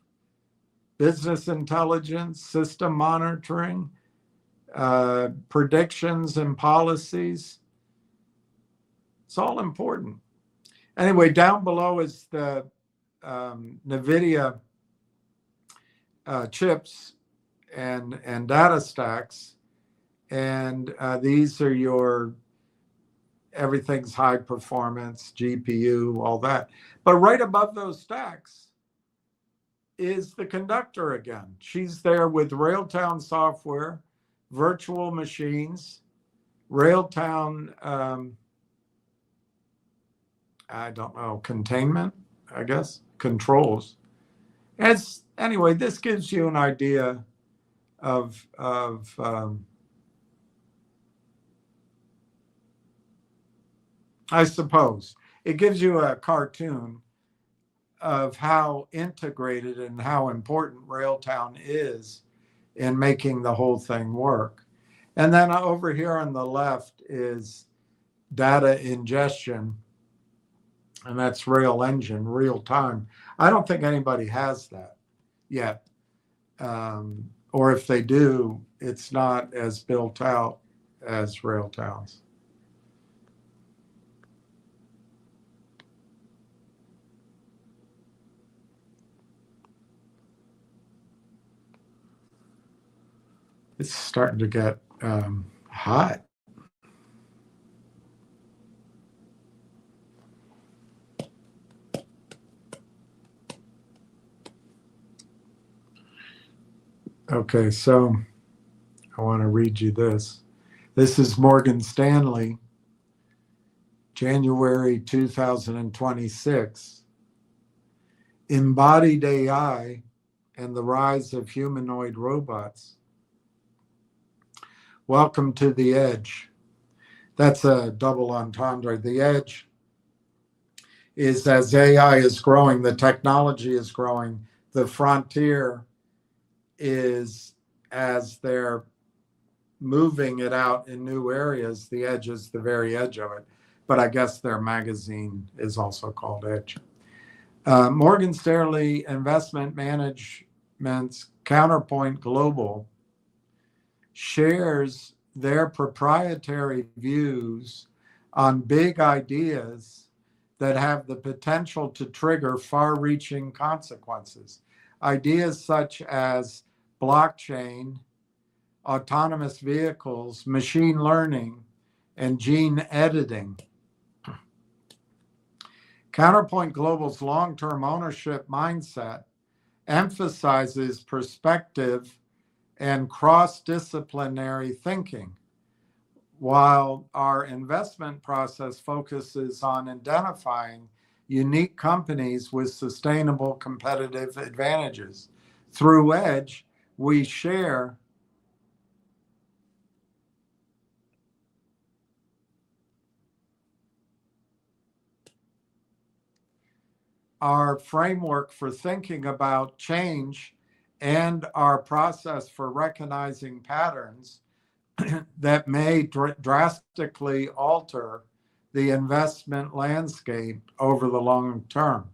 business intelligence, system monitoring, predictions and policies. It's all important. Anyway, down below is the NVIDIA chips and data stacks. And these are your, everything's high performance, GPU, all that. But right above those stacks is the conductor again. She's there with Railtown software, virtual machines, Railtown, I don't know, containment, I guess, controls. Anyway, this gives you an idea of I suppose it gives you a cartoon of how integrated and how important Railtown is in making the whole thing work. And then over here on the left is data ingestion, and that's Rail Engine, real time. I don't think anybody has that yet, or if they do, it's not as built out as Railtowns. It's starting to get hot. Okay, so I want to read you this. This is Morgan Stanley, January 2026. Embodied AI and the rise of humanoid robots. Welcome to the edge. That's a double entendre. The edge is as AI is growing, the technology is growing, the frontier is as they're moving it out in new areas, the edge is the very edge of it. But I guess their magazine is also called Edge. Morgan Stanley Investment Management's Counterpoint Global shares their proprietary views on big ideas that have the potential to trigger far-reaching consequences. Ideas such as blockchain, autonomous vehicles, machine learning, and gene editing. Counterpoint Global's long-term ownership mindset emphasizes perspective and cross-disciplinary thinking, while our investment process focuses on identifying unique companies with sustainable competitive advantages. Through Edge, we share our framework for thinking about change and our process for recognizing patterns that may drastically alter the investment landscape over the long term.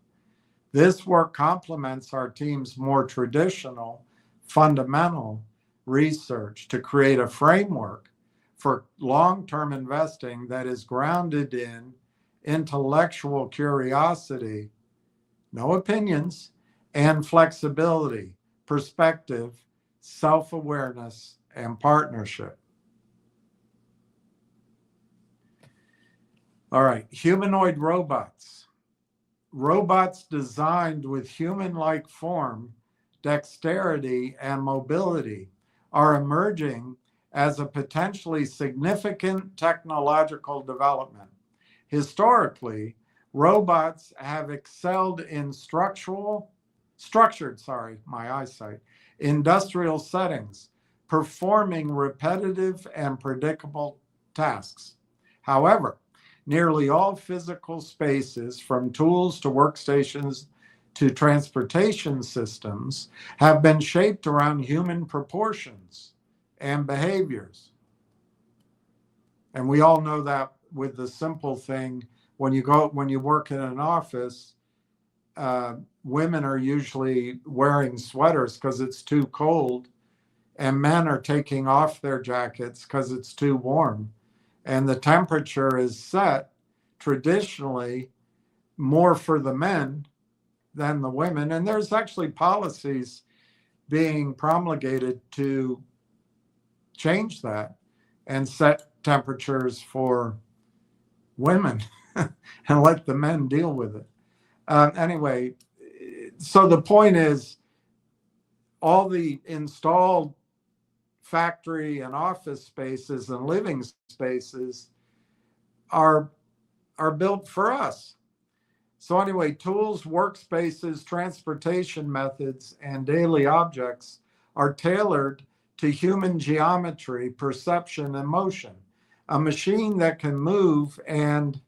This work complements our team's more traditional, fundamental research to create a framework for long-term investing that is grounded in intellectual curiosity, no opinions, and flexibility, perspective, self-awareness, and partnership. All right, humanoid robots. Robots designed with human-like form, dexterity, and mobility are emerging as a potentially significant technological development. Historically, robots have excelled in structured, industrial settings, performing repetitive and predictable tasks. However, nearly all physical spaces, from tools to workstations to transportation systems, have been shaped around human proportions and behaviors. And we all know that with the simple thing, when you work in an office, women are usually wearing sweaters because it's too cold, and men are taking off their jackets because it's too warm. And the temperature is set traditionally more for the men than the women. And there's actually policies being promulgated to change that and set temperatures for women and let the men deal with it. Anyway, so the point is, all the installed factory and office spaces and living spaces are built for us. So anyway, tools, workspaces, transportation methods, and daily objects are tailored to human geometry, perception, and motion. A machine that can move and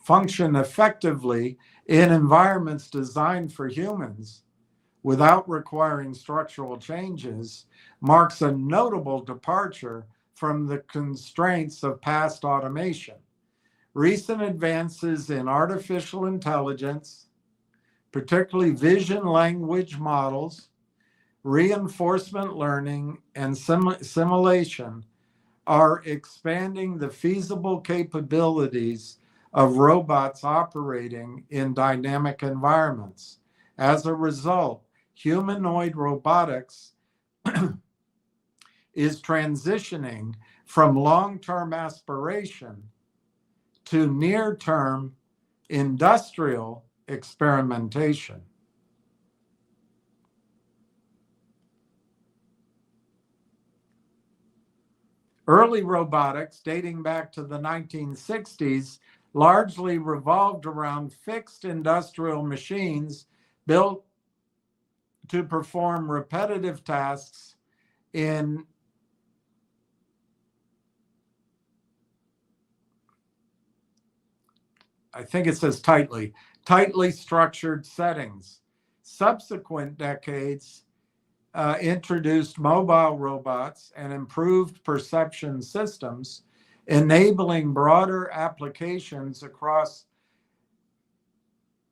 function effectively in environments designed for humans without requiring structural changes marks a notable departure from the constraints of past automation. Recent advances in artificial intelligence, particularly vision language models, reinforcement learning, and simulation, are expanding the feasible capabilities of robots operating in dynamic environments. As a result, humanoid robotics is transitioning from long-term aspiration to near-term industrial experimentation. Early robotics, dating back to the 1960s, largely revolved around fixed industrial machines built to perform repetitive tasks in I think it says tightly structured settings. Subsequent decades introduced mobile robots and improved perception systems, enabling broader applications across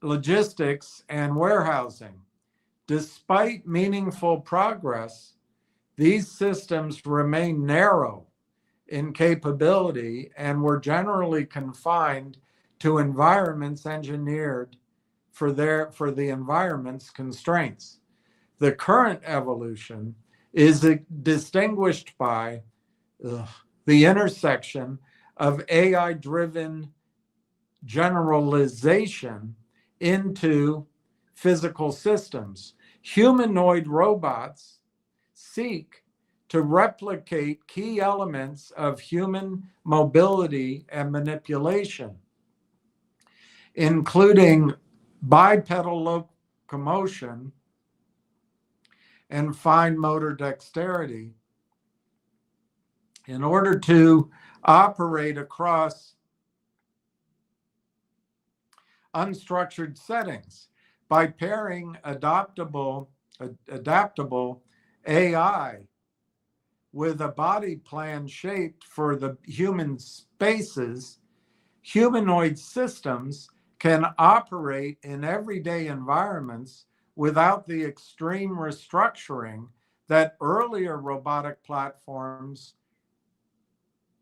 logistics and warehousing. Despite meaningful progress, these systems remain narrow in capability and were generally confined to environments engineered for the environment's constraints. The current evolution is distinguished by the intersection of AI-driven generalization into physical systems. Humanoid robots seek to replicate key elements of human mobility and manipulation, including bipedal locomotion and fine motor dexterity, in order to operate across unstructured settings. By pairing adaptable AI with a body plan shaped for the human spaces, humanoid systems can operate in everyday environments without the extreme restructuring that earlier robotic platforms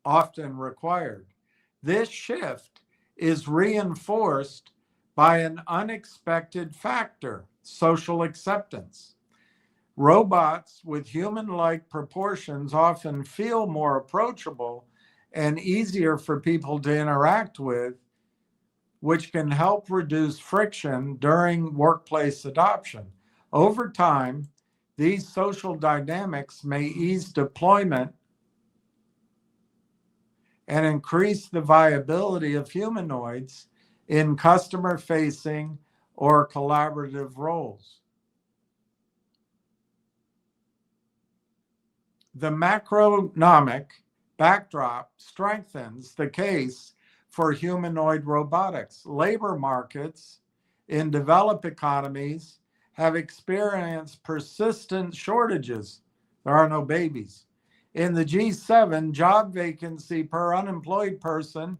often required. This shift is reinforced by an unexpected factor: social acceptance. Robots with human-like proportions often feel more approachable and easier for people to interact with, which can help reduce friction during workplace adoption. Over time, these social dynamics may ease deployment and increase the viability of humanoids in customer-facing or collaborative roles. The macroeconomic backdrop strengthens the case for humanoid robotics. Labor markets in developed economies have experienced persistent shortages. There are no babies. In the G7, job vacancy per unemployed person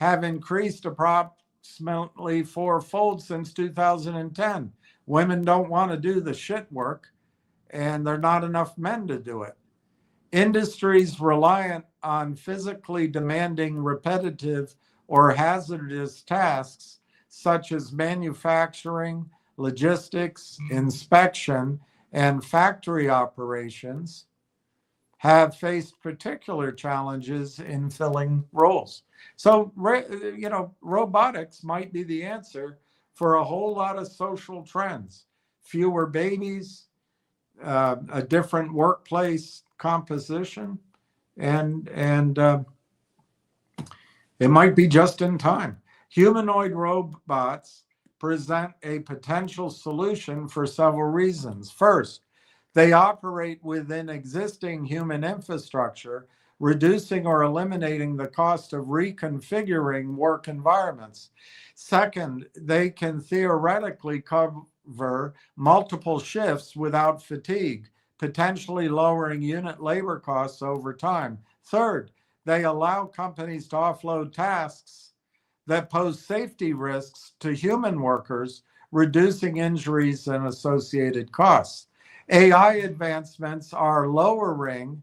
have increased approximately fourfold since 2010. Women don't want to do the shit work, and there are not enough men to do it. Industries reliant on physically demanding, repetitive, or hazardous tasks, such as manufacturing, logistics, inspection, and factory operations, have faced particular challenges in filling roles. So, robotics might be the answer for a whole lot of social trends. Fewer babies, a different workplace composition, and it might be just in time. Humanoid robots present a potential solution for several reasons. First, they operate within existing human infrastructure, reducing or eliminating the cost of reconfiguring work environments. Second, they can theoretically cover multiple shifts without fatigue, potentially lowering unit labor costs over time. Third, they allow companies to offload tasks that pose safety risks to human workers, reducing injuries and associated costs. AI advancements are lowering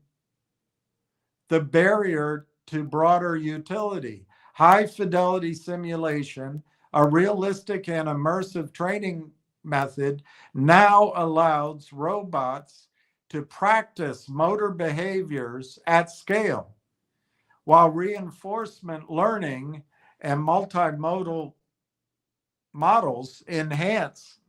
the barrier to broader utility. High fidelity simulation, a realistic and immersive training method, now allows robots to practice motor behaviors at scale, while reinforcement learning and multimodal models enhance,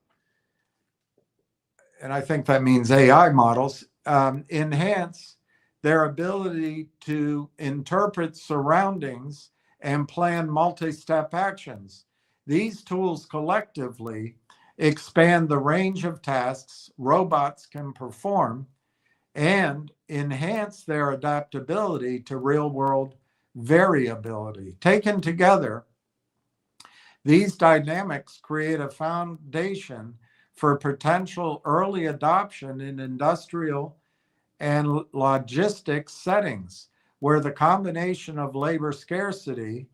and I think that means AI models, enhance their ability to interpret surroundings and plan multi-step actions. These tools collectively expand the range of tasks robots can perform and enhance their adaptability to real-world variability. Taken together, these dynamics create a foundation for potential early adoption in industrial and logistics settings, where the combination of labor scarcity,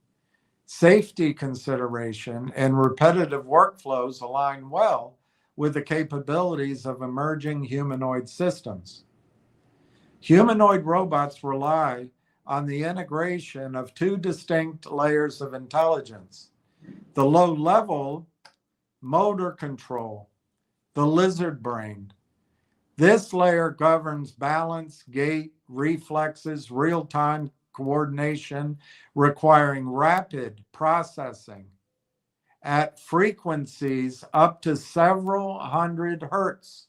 safety consideration, and repetitive workflows align well with the capabilities of emerging humanoid systems. Humanoid robots rely on the integration of two distinct layers of intelligence: the low-level motor control, the lizard brain. This layer governs balance, gait, reflexes, real-time coordination, requiring rapid processing at frequencies up to several hundred hertz.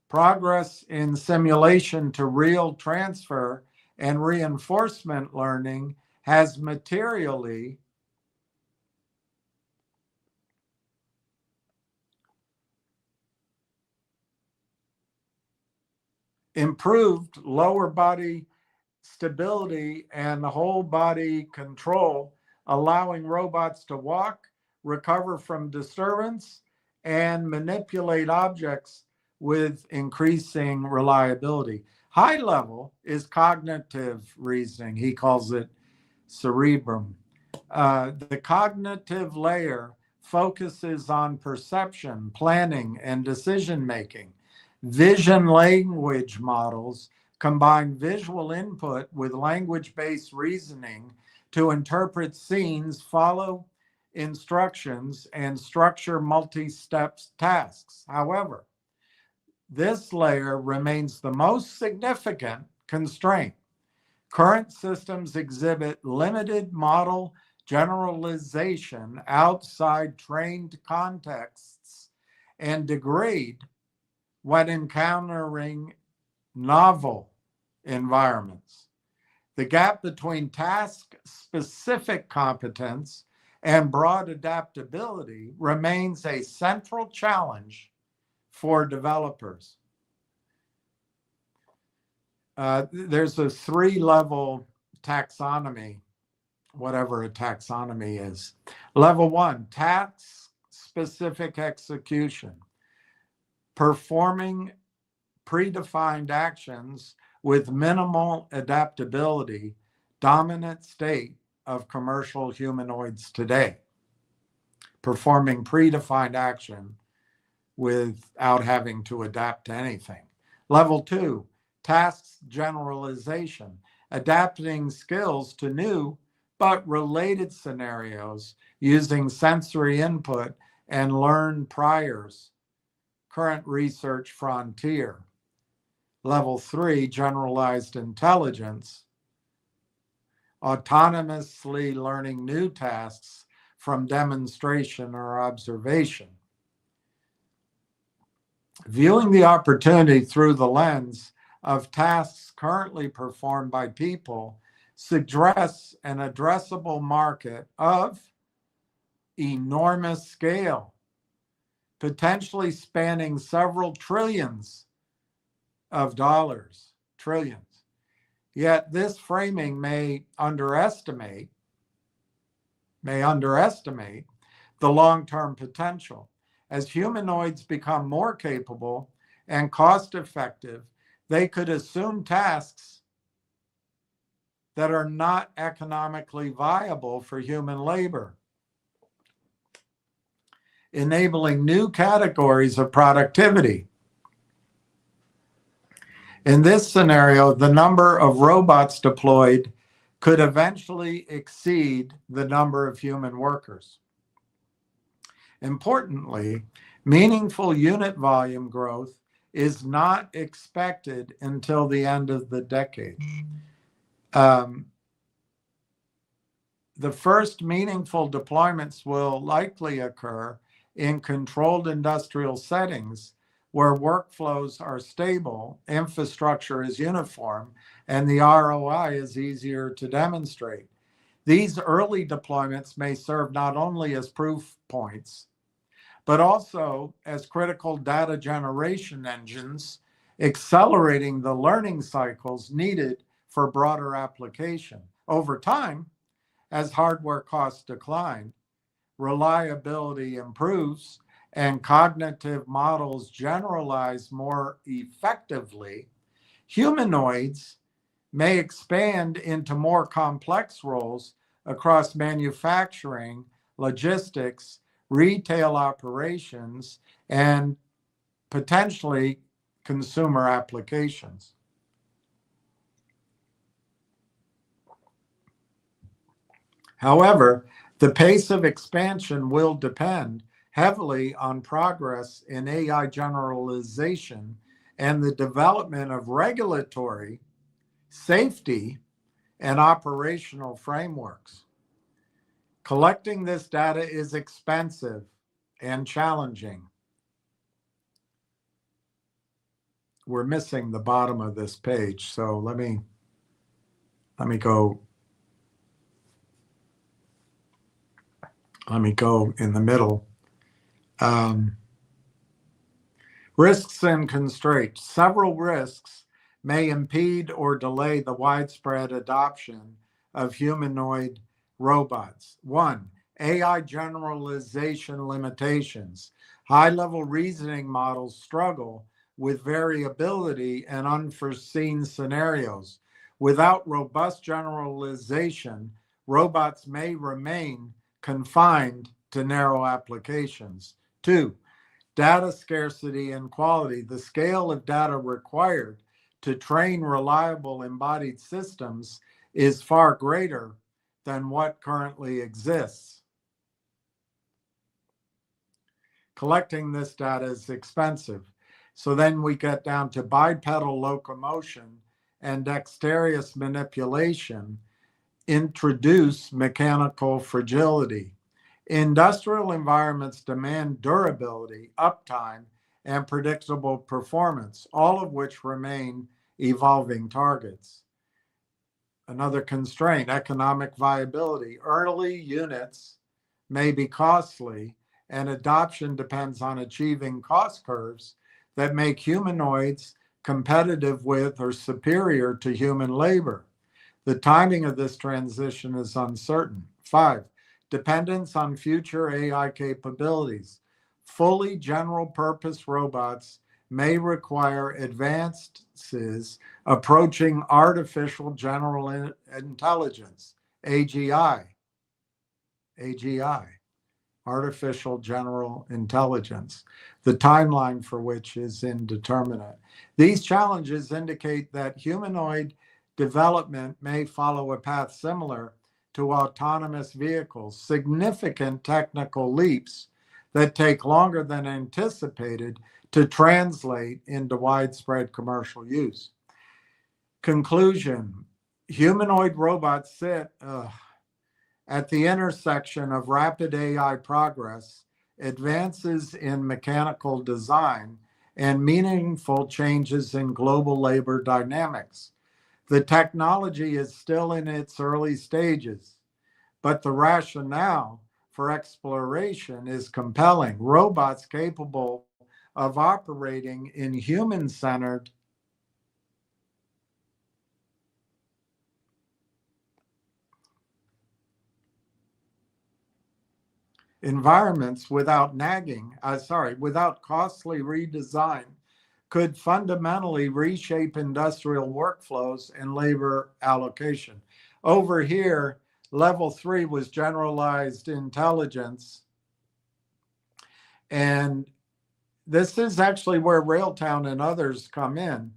Progress in simulation to real transfer and reinforcement learning has materially improved lower body stability and whole body control, allowing robots to walk, recover from disturbance, and manipulate objects with increasing reliability. High level is cognitive reasoning. He calls it cerebrum. The cognitive layer focuses on perception, planning, and decision making. Vision language models combine visual input with language-based reasoning to interpret scenes, follow instructions, and structure multi-step tasks. However, this layer remains the most significant constraint. Current systems exhibit limited model generalization outside trained contexts and degrade when encountering novel environments. The gap between task-specific competence and broad adaptability remains a central challenge for developers. There's a three-level taxonomy, whatever a taxonomy is. Level 1, task-specific execution. Performing predefined actions with minimal adaptability, dominant state of commercial humanoids today. Performing predefined action without having to adapt to anything. Level 2, tasks generalization, adapting skills to new but related scenarios using sensory input and learned priors. Current research frontier. Level 3, generalized intelligence, autonomously learning new tasks from demonstration or observation. Viewing the opportunity through the lens of tasks currently performed by people suggests an addressable market of enormous scale, potentially spanning several trillions of dollars, trillions. Yet this framing may underestimate the long-term potential. As humanoids become more capable and cost-effective, they could assume tasks that are not economically viable for human labor, enabling new categories of productivity. In this scenario, the number of robots deployed could eventually exceed the number of human workers. Importantly, meaningful unit volume growth is not expected until the end of the decade. The first meaningful deployments will likely occur in controlled industrial settings where workflows are stable, infrastructure is uniform, and the ROI is easier to demonstrate. These early deployments may serve not only as proof points, but also as critical data generation engines, accelerating the learning cycles needed for broader application. Over time, as hardware costs decline, reliability improves, and cognitive models generalize more effectively, humanoids may expand into more complex roles across manufacturing, logistics, retail operations, and potentially consumer applications. However, the pace of expansion will depend heavily on progress in AI generalization and the development of regulatory, safety, and operational frameworks. Collecting this data is expensive and challenging. We're missing the bottom of this page, so let me go in the middle. Risks and constraints. Several risks may impede or delay the widespread adoption of humanoid robots. One, AI generalization limitations. High-level reasoning models struggle with variability and unforeseen scenarios. Without robust generalization, robots may remain confined to narrow applications. Two, data scarcity and quality. The scale of data required to train reliable embodied systems is far greater than what currently exists. Collecting this data is expensive. So then we get down to bipedal locomotion and dexterous manipulation introduce mechanical fragility. Industrial environments demand durability, uptime, and predictable performance, all of which remain evolving targets. Another constraint, economic viability. Early units may be costly, and adoption depends on achieving cost curves that make humanoids competitive with or superior to human labor. The timing of this transition is uncertain. 5, dependence on future AI capabilities. Fully general purpose robots may require advances approaching artificial general intelligence, AGI, artificial general intelligence, the timeline for which is indeterminate. These challenges indicate that humanoid development may follow a path similar to autonomous vehicles, significant technical leaps that take longer than anticipated to translate into widespread commercial use. Conclusion, humanoid robots sit at the intersection of rapid AI progress, advances in mechanical design, and meaningful changes in global labor dynamics. The technology is still in its early stages, but the rationale for exploration is compelling. Robots capable of operating in human-centered environments without without costly redesign could fundamentally reshape industrial workflows and labor allocation. Over here, level 3 was generalized intelligence. And this is actually where Railtown and others come in.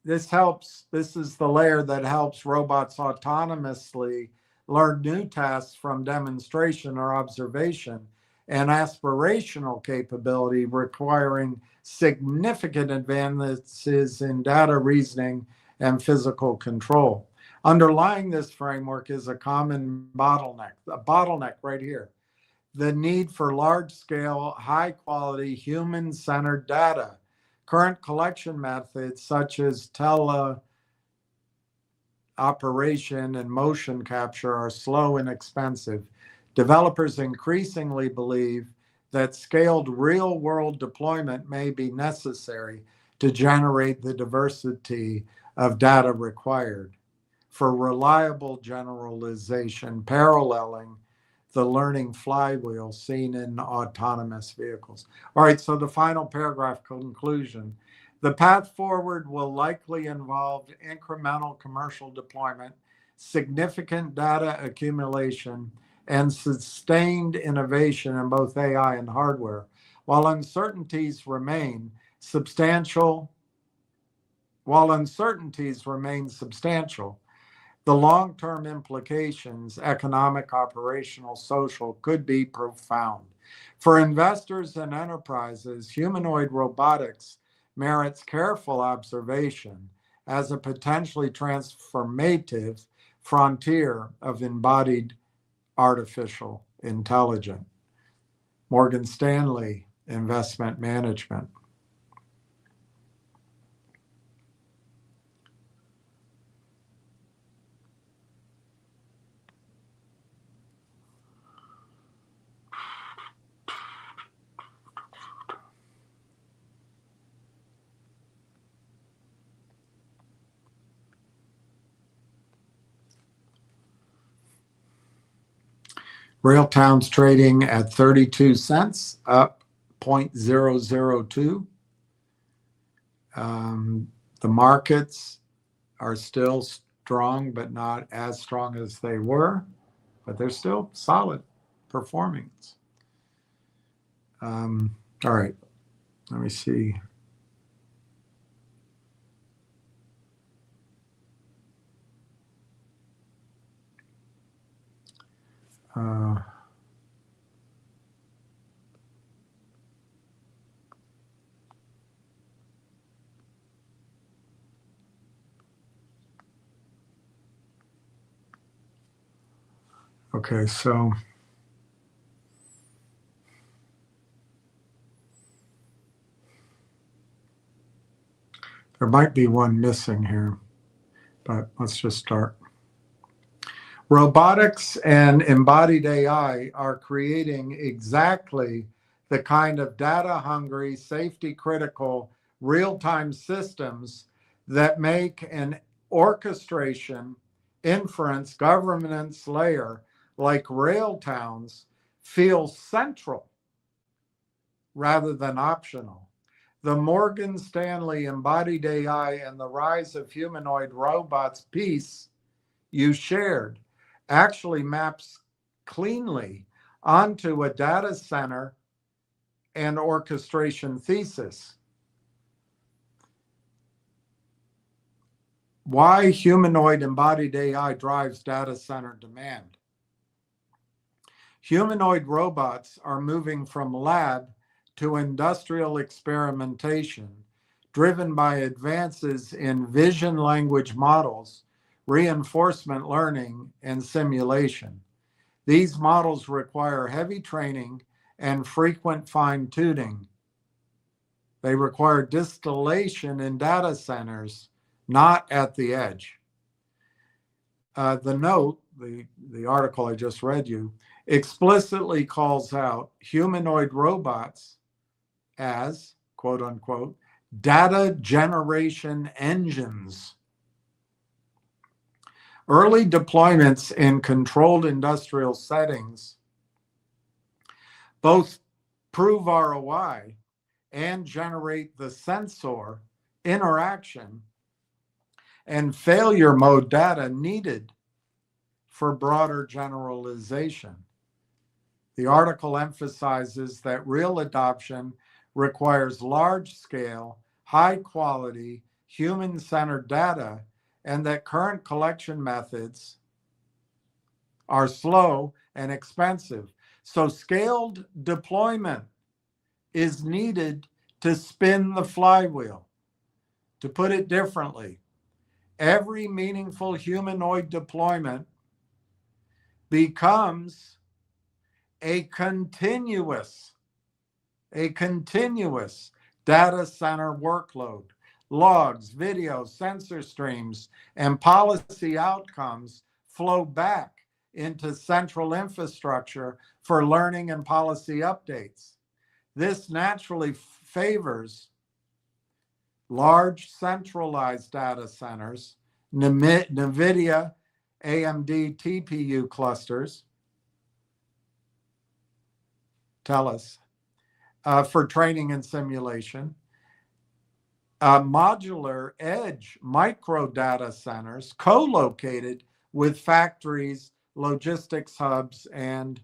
This is the layer that helps robots autonomously learn new tasks from demonstration or observation, and aspirational capability requiring significant advances in data reasoning and physical control. Underlying this framework is a common bottleneck, a bottleneck right here: the need for large-scale, high-quality, human-centered data. Current collection methods such as teleoperation and motion capture are slow and expensive. Developers increasingly believe that scaled real-world deployment may be necessary to generate the diversity of data required for reliable generalization, paralleling the learning flywheel seen in autonomous vehicles. All right, so the final paragraph conclusion. The path forward will likely involve incremental commercial deployment, significant data accumulation, and sustained innovation in both AI and hardware. While uncertainties remain substantial, the long-term implications, economic, operational, social, could be profound. For investors and enterprises, humanoid robotics merits careful observation as a potentially transformative frontier of embodied artificial intelligence. Morgan Stanley Investment Management. Railtown's trading at 32 cents, up 0.002. The markets are still strong, but not as strong as they were, but they're still solid performance. All right, let me see. Okay, so there might be one missing here, but let's just start. Robotics and embodied AI are creating exactly the kind of data-hungry, safety-critical, real-time systems that make an orchestration, inference, governance layer like Railtown's feel central rather than optional. The Morgan Stanley Embodied AI and the Rise of Humanoid Robots piece you shared actually maps cleanly onto a data center and orchestration thesis. Why humanoid embodied AI drives data center demand. Humanoid robots are moving from lab to industrial experimentation, driven by advances in vision language models, reinforcement learning, and simulation. These models require heavy training and frequent fine-tuning. They require distillation in data centers, not at the edge. The note, the article I just read you, explicitly calls out humanoid robots as, quote unquote, data generation engines. Early deployments in controlled industrial settings both prove ROI and generate the sensor interaction and failure mode data needed for broader generalization. The article emphasizes that real adoption requires large-scale, high-quality, human-centered data, and that current collection methods are slow and expensive. So scaled deployment is needed to spin the flywheel. To put it differently, every meaningful humanoid deployment becomes a continuous data center workload. Logs, videos, sensor streams, and policy outcomes flow back into central infrastructure for learning and policy updates. This naturally favors large centralized data centers, NVIDIA, AMD TPU clusters, Telus, for training and simulation, modular edge micro data centers co-located with factories, logistics hubs, and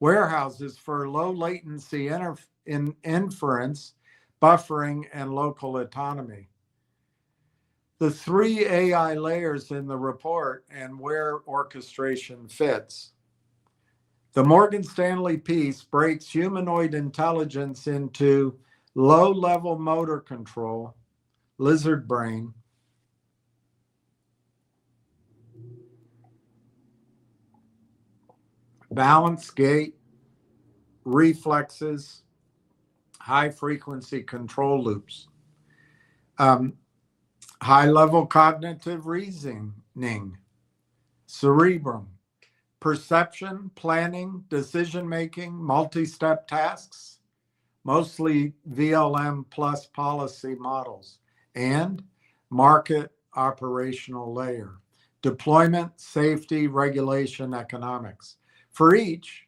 warehouses for low latency inference, buffering, and local autonomy. The 3 AI layers in the report and where orchestration fits. The Morgan Stanley piece breaks humanoid intelligence into low-level motor control, lizard brain, balance gait, reflexes, high-frequency control loops, high-level cognitive reasoning, cerebrum, perception, planning, decision-making, multi-step tasks, mostly VLM plus policy models, and market operational layer, deployment, safety, regulation, economics. For each,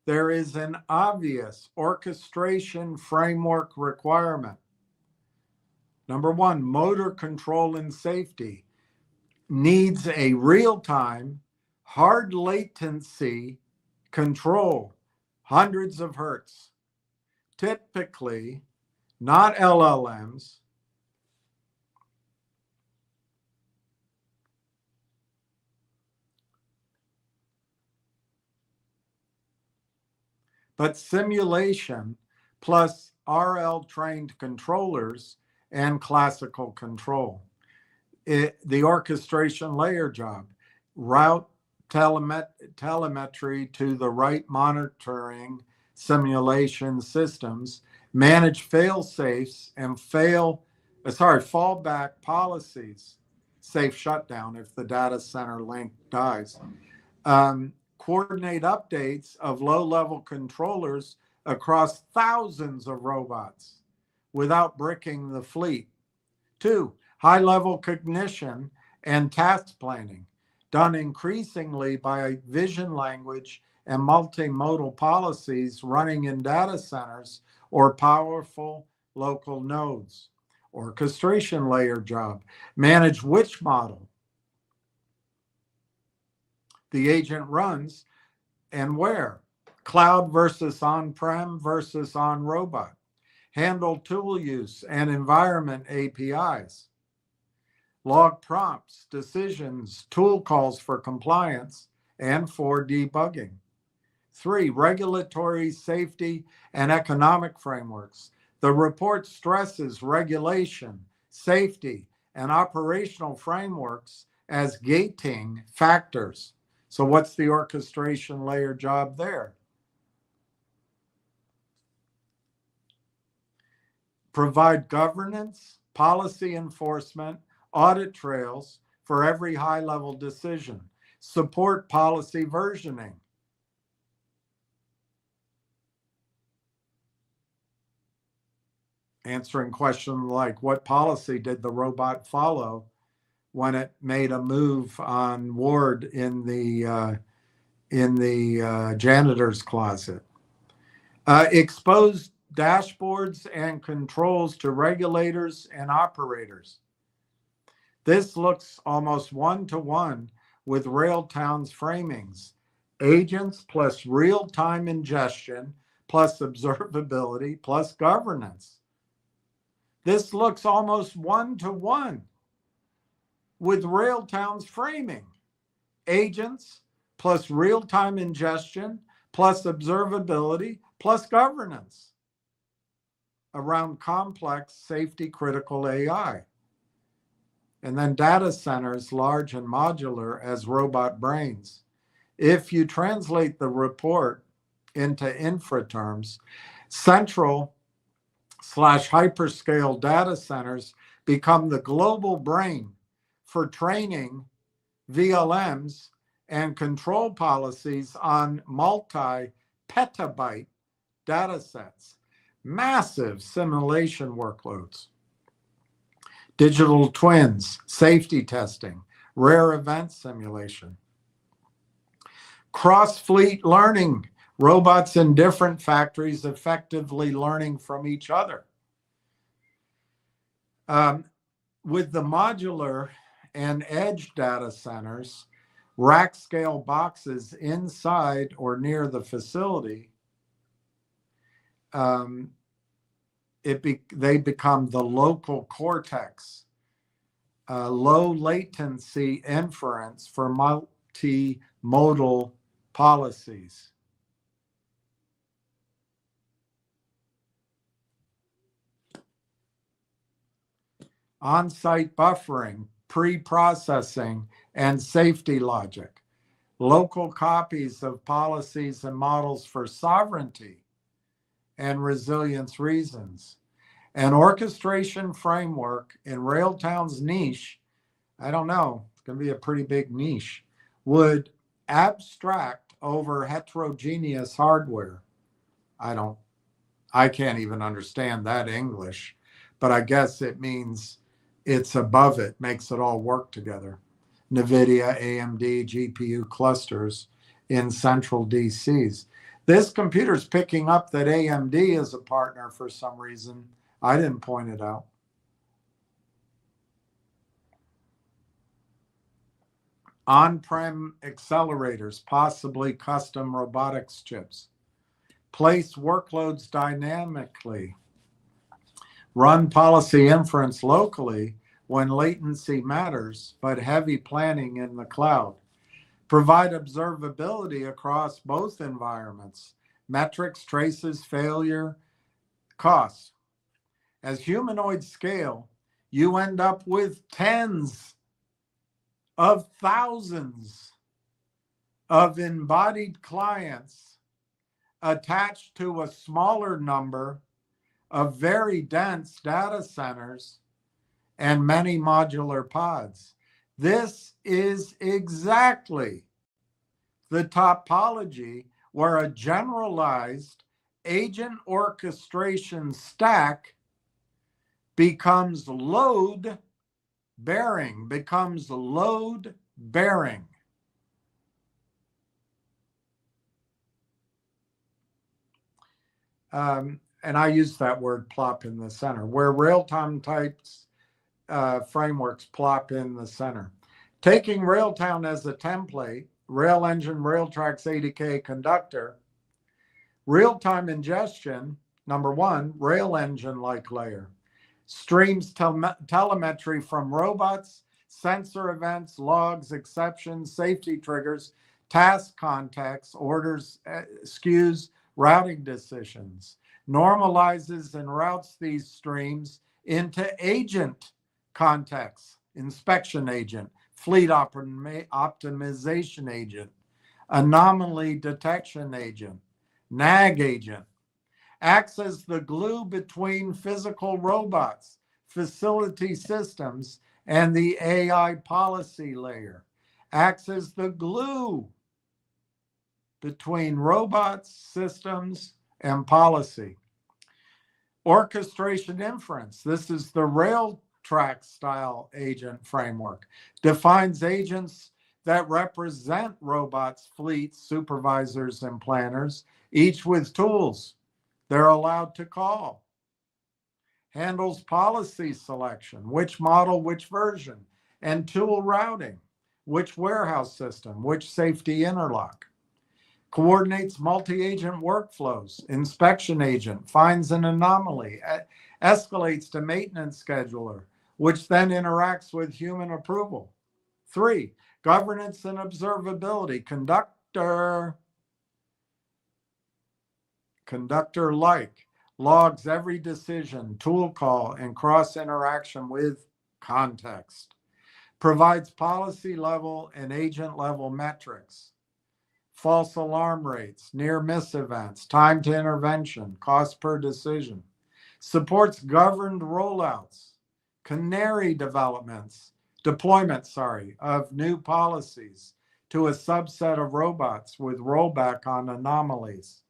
there is an obvious orchestration framework requirement. Number one, motor control and safety needs a real-time, hard latency control, hundreds of hertz. Typically, not LLMs, but simulation plus RL trained controllers and classical control. The orchestration layer job, route telemetry to the right monitoring simulation systems, manage fail safes and fallback policies, safe shutdown if the data center link dies. Coordinate updates of low-level controllers across thousands of robots without bricking the fleet. 2, high-level cognition and task planning, done increasingly by vision language and multimodal policies running in data centers or powerful local nodes. Orchestration layer job, manage which model the agent runs and where, cloud versus on-prem versus on-robot, handle tool use and environment APIs, log prompts, decisions, tool calls for compliance and for debugging. 3, regulatory, safety, and economic frameworks. The report stresses regulation, safety, and operational frameworks as gating factors. So what's the orchestration layer job there? Provide governance, policy enforcement, audit trails for every high-level decision. Support policy versioning. Answering questions like, what policy did the robot follow when it made a move on Ward in the janitor's closet. Exposed dashboards and controls to regulators and operators. This looks almost one-to-one with Railtown's framings. Agents plus real-time ingestion plus observability plus governance. This looks almost one-to-one with Railtown's framing. Agents plus real-time ingestion plus observability plus governance around complex safety critical AI. And then data centers, large and modular as robot brains. If you translate the report into infra terms, central/hyperscale data centers become the global brain for training VLMs and control policies on multi-petabyte data sets, massive simulation workloads. Digital twins, safety testing, rare event simulation. Cross-fleet learning, robots in different factories effectively learning from each other. With the modular and edge data centers, rack scale boxes inside or near the facility, they become the local cortex, low latency inference for multimodal policies. On-site buffering, pre-processing, and safety logic. Local copies of policies and models for sovereignty and resilience reasons. An orchestration framework in Railtown's niche, I don't know, it's going to be a pretty big niche, would abstract over heterogeneous hardware. I can't even understand that English, but I guess it means it's above it, makes it all work together. NVIDIA, AMD, GPU clusters in central DCs. This computer's picking up that AMD is a partner for some reason. I didn't point it out. On-prem accelerators, possibly custom robotics chips. Place workloads dynamically. Run policy inference locally when latency matters, but heavy planning in the cloud. Provide observability across both environments. Metrics, traces, failure, costs. As humanoids scale, you end up with tens of thousands of embodied clients attached to a smaller number of very dense data centers and many modular pods. This is exactly the topology where a generalized agent orchestration stack becomes load bearing. And I use that word plop in the center, where Railtown types frameworks plop in the center. Taking Railtown as a template, Rail Engine, Railtrax, ADK, Conductor, real-time ingestion, number one, Rail Engine-like layer. Streams telemetry from robots, sensor events, logs, exceptions, safety triggers, task contexts, orders, SKUs, routing decisions. Normalizes and routes these streams into agent contexts, inspection agent, fleet optimization agent, anomaly detection agent, NAG agent. Acts as the glue between physical robots, facility systems, and the AI policy layer. Acts as the glue between robots, systems, and policy. Orchestration inference. This is the contract style agent framework. Defines agents that represent robots, fleets, supervisors, and planners, each with tools they're allowed to call. Handles policy selection, which model, which version, and tool routing, which warehouse system, which safety interlock. Coordinates multi-agent workflows, inspection agent, finds an anomaly, escalates to maintenance scheduler, which then interacts with human approval. 3, governance and observability, conductor-like, logs every decision, tool call, and cross-interaction with context. Provides policy level and agent level metrics. False alarm rates, near miss events, time to intervention, cost per decision. Supports governed rollouts, canary deployments of new policies to a subset of robots with rollback on anomalies.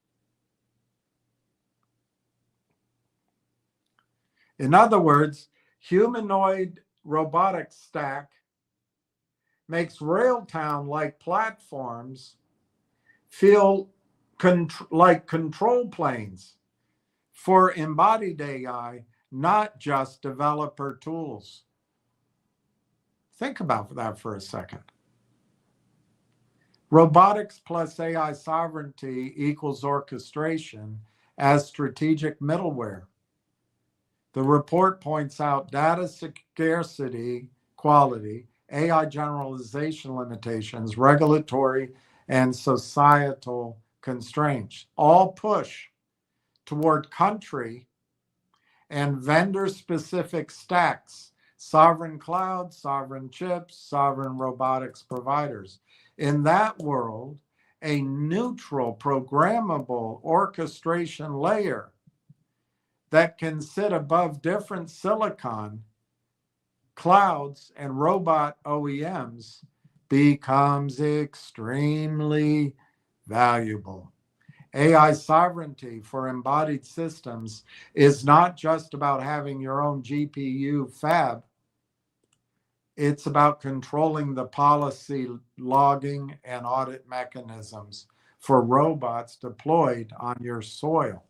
In other words, humanoid robotics stack makes Railtown-like platforms feel like control planes for embodied AI, not just developer tools. Think about that for a second. Robotics plus AI sovereignty equals orchestration as strategic middleware. The report points out data scarcity, quality, AI generalization limitations, regulatory and societal constraints, all push toward country and vendor-specific stacks, sovereign cloud, sovereign chips, sovereign robotics providers. In that world, a neutral, programmable orchestration layer that can sit above different silicon clouds and robot OEMs becomes extremely valuable. AI sovereignty for embodied systems is not just about having your own GPU fab. It's about controlling the policy, logging, and audit mechanisms for robots deployed on your soil.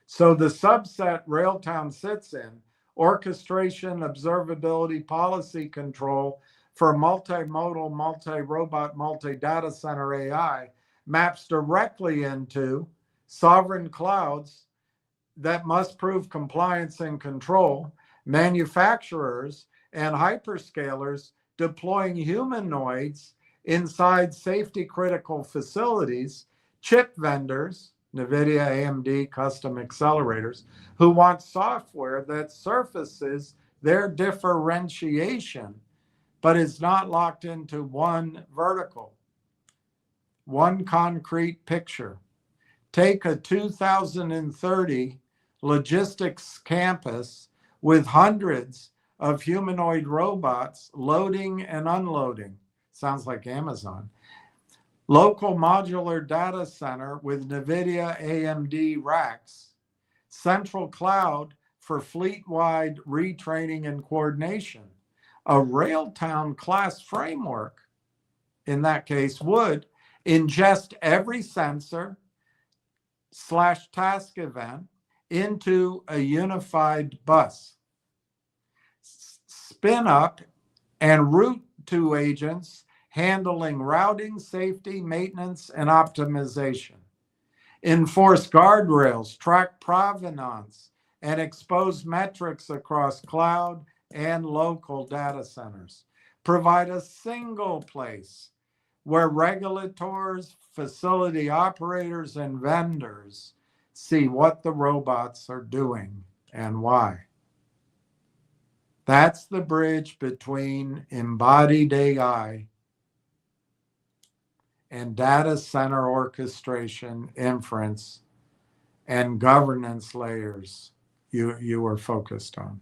So the subset Railtown sits in, orchestration, observability, policy control for multimodal, multi-robot, multi-data center AI, maps directly into sovereign clouds that must prove compliance and control, manufacturers and hyperscalers deploying humanoids inside safety critical facilities, chip vendors, NVIDIA, AMD, custom accelerators, who want software that surfaces their differentiation, but is not locked into one vertical, one concrete picture. Take a 2030 logistics campus with hundreds of humanoid robots loading and unloading. Sounds like Amazon. Local modular data center with NVIDIA AMD racks, central cloud for fleet-wide retraining and coordination. A Railtown class framework, in that case, would ingest every sensor / task event into a unified bus, spin up and route to agents handling routing, safety, maintenance, and optimization. Enforce guardrails, track provenance, and expose metrics across cloud and local data centers. Provide a single place where regulators, facility operators, and vendors see what the robots are doing and why. That's the bridge between embodied AI and data center orchestration, inference, and governance layers you were focused on.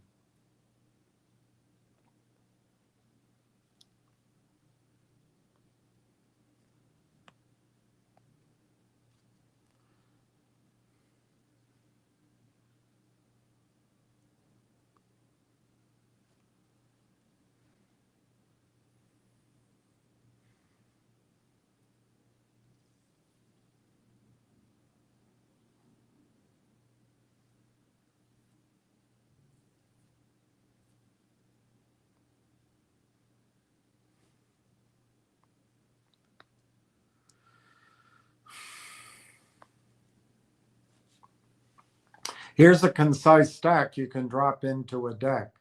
Here's a concise stack you can drop into a deck.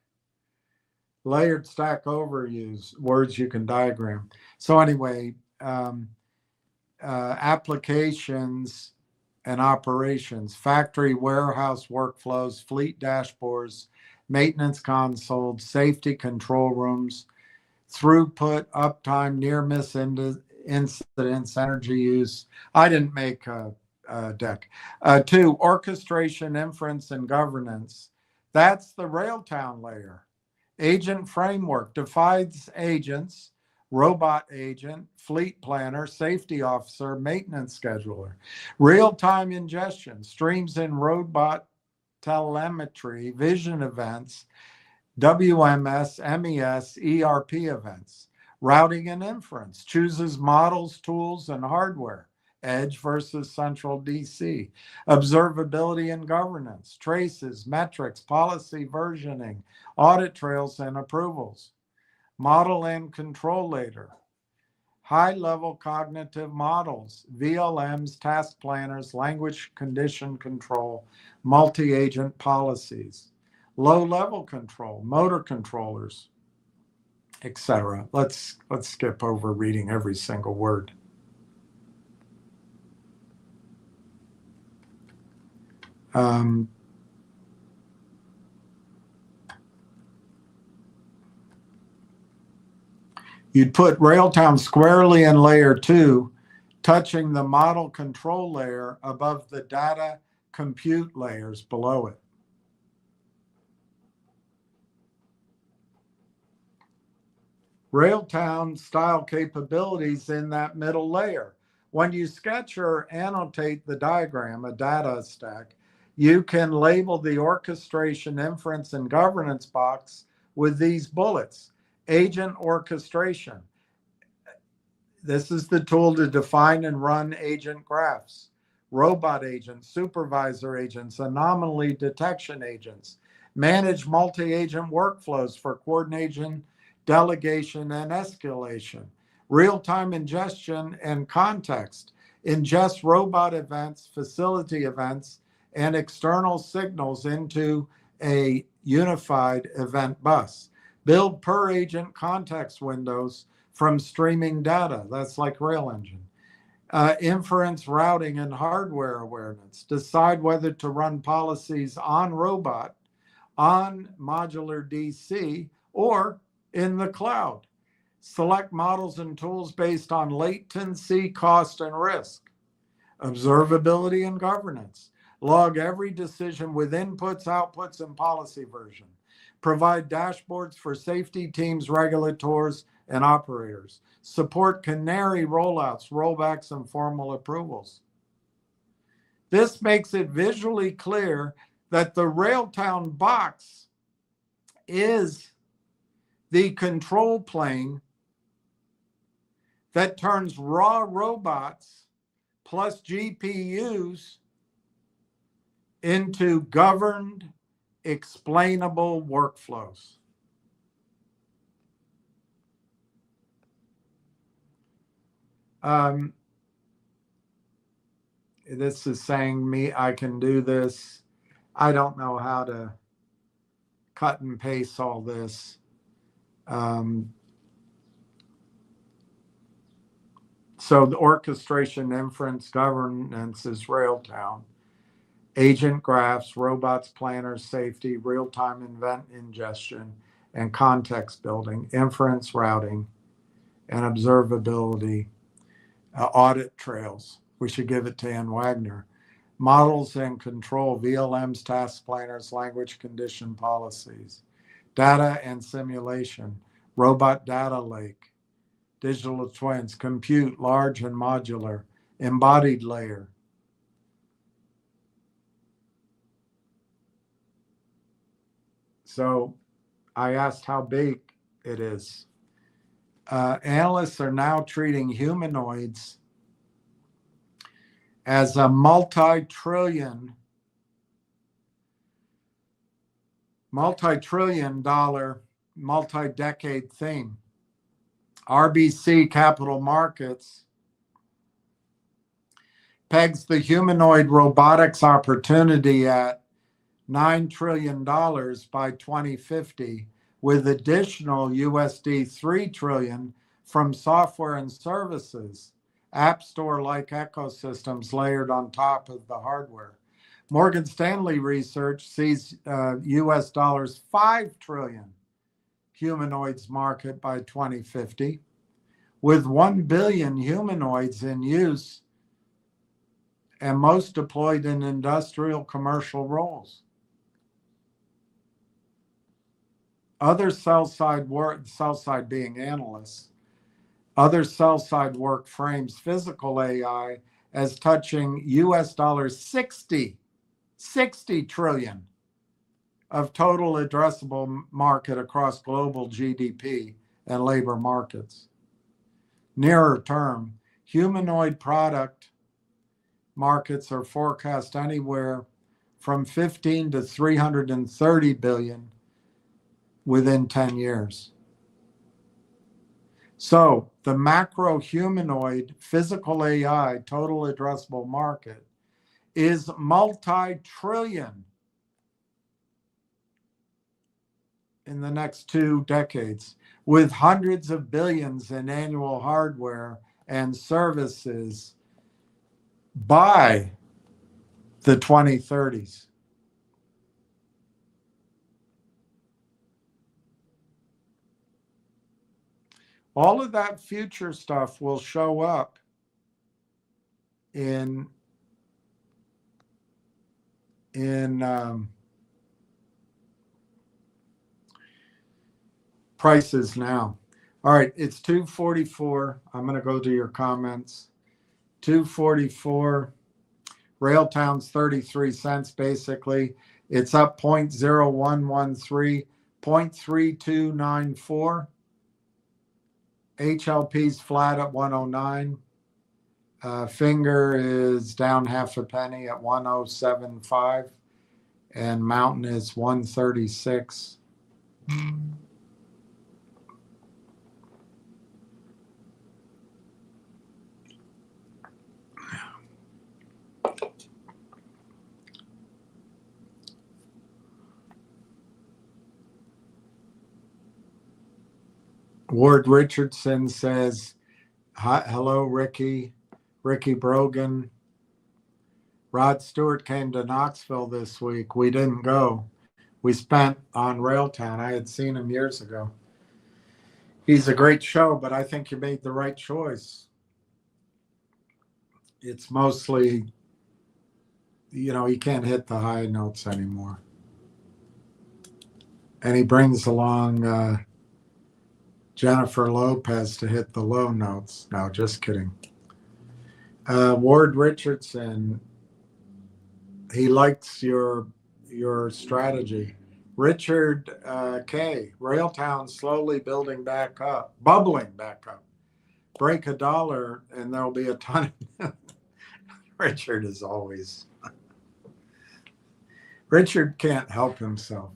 Layered stack overviews, words you can diagram. So anyway, applications and operations, factory warehouse workflows, fleet dashboards, maintenance consoles, safety control rooms, throughput, uptime, near miss incidents, energy use. I didn't make a deck. 2, orchestration, inference, and governance. That's the Railtown layer. Agent framework defines agents, robot agent, fleet planner, safety officer, maintenance scheduler. Real-time ingestion, streams in robot telemetry, vision events, WMS, MES, ERP events. Routing and inference, chooses models, tools, and hardware. Edge versus central DC. Observability and governance, traces, metrics, policy versioning, audit trails, and approvals. Model and control layer. High-level cognitive models, VLMs, task planners, language condition control, multi-agent policies. Low-level control, motor controllers, etc. Let's skip over reading every single word. You'd put Railtown squarely in layer 2, touching the model control layer above the data compute layers below it. Railtown style capabilities in that middle layer. When you sketch or annotate the diagram, a data stack, you can label the orchestration, inference, and governance box with these bullets. Agent orchestration. This is the tool to define and run agent graphs. Robot agents, supervisor agents, anomaly detection agents. Manage multi-agent workflows for coordination, delegation, and escalation. Real-time ingestion and context. Ingest robot events, facility events, and external signals into a unified event bus. Build per agent context windows from streaming data. That's like Rail Engine. Inference, routing, and hardware awareness. Decide whether to run policies on robot, on modular DC, or in the cloud. Select models and tools based on latency, cost, and risk. Observability and governance. Log every decision with inputs, outputs, and policy version. Provide dashboards for safety teams, regulators, and operators. Support canary rollouts, rollbacks, and formal approvals. This makes it visually clear that the Railtown box is the control plane that turns raw robots plus GPUs into governed, explainable workflows. This is saying me, I can do this. I don't know how to cut and paste all this. So the orchestration, inference, governance is Railtown. Agent graphs, robots, planners, safety, real-time event ingestion, and context building, inference, routing, and observability, audit trails. We should give it to Ann Wagner. Models and control, VLMs, task planners, language condition policies. Data and simulation, robot data lake, digital twins, compute, large and modular, embodied layer. So I asked how big it is. Analysts are now treating humanoids as a multi-trillion dollar, multi-decade theme. RBC Capital Markets pegs the humanoid robotics opportunity at $9 trillion by 2050, with additional USD 3 trillion from software and services, app store-like ecosystems layered on top of the hardware. Morgan Stanley research sees US dollars 5 trillion humanoids market by 2050, with 1 billion humanoids in use and most deployed in industrial commercial roles. Other sell-side being analysts, other sell-side work frames physical AI as touching US dollars 60 trillion of total addressable market across global GDP and labor markets. Nearer term, humanoid product markets are forecast anywhere from 15 to 330 billion within 10 years. So the macro humanoid physical AI total addressable market is multi-trillion in the next 2 decades, with hundreds of billions in annual hardware and services by the 2030s. All of that future stuff will show up in prices now. All right, it's 2:44. I'm going to go to your comments. 2:44. Railtown's 33 cents basically. It's up 0.0113, 0.3294. HLP's flat at 109. Finger is down half a penny at 1075. And Mountain is 136. Ward Richardson says, hi, hello, Ricky Brogan. Rod Stewart came to Knoxville this week. We didn't go. We spent on Railtown. I had seen him years ago. He's a great show, but I think you made the right choice. It's mostly, you can't hit the high notes anymore. And he brings along Jennifer Lopez to hit the low notes. No, just kidding. Ward Richardson, he likes your strategy. Richard K. Railtown slowly bubbling back up. Break $1 and there'll be a ton of Richard is always Richard can't help himself.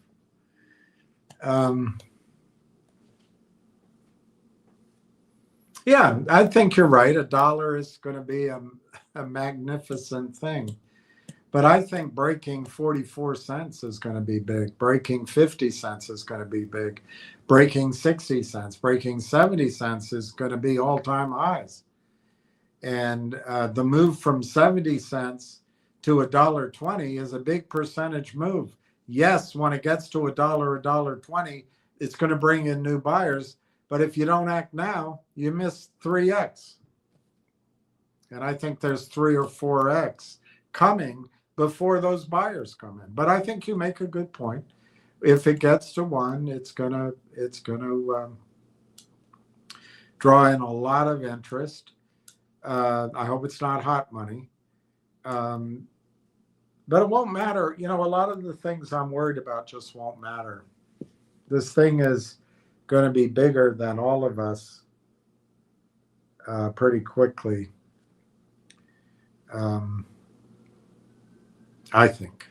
Yeah, I think you're right. $1 is going to be a magnificent thing. But I think breaking 44 cents is going to be big. Breaking 50 cents is going to be big. Breaking 60 cents, breaking 70 cents is going to be all-time highs. And the move from 70 cents to $1.20 is a big percentage move. Yes, when it gets to $1, $1.20, it's going to bring in new buyers. But if you don't act now, you miss 3x. And I think there's 3 or 4x coming before those buyers come in. But I think you make a good point. If it gets to 1, it's gonna draw in a lot of interest. I hope it's not hot money. But it won't matter. A lot of the things I'm worried about just won't matter. This thing is going to be bigger than all of us pretty quickly. I think.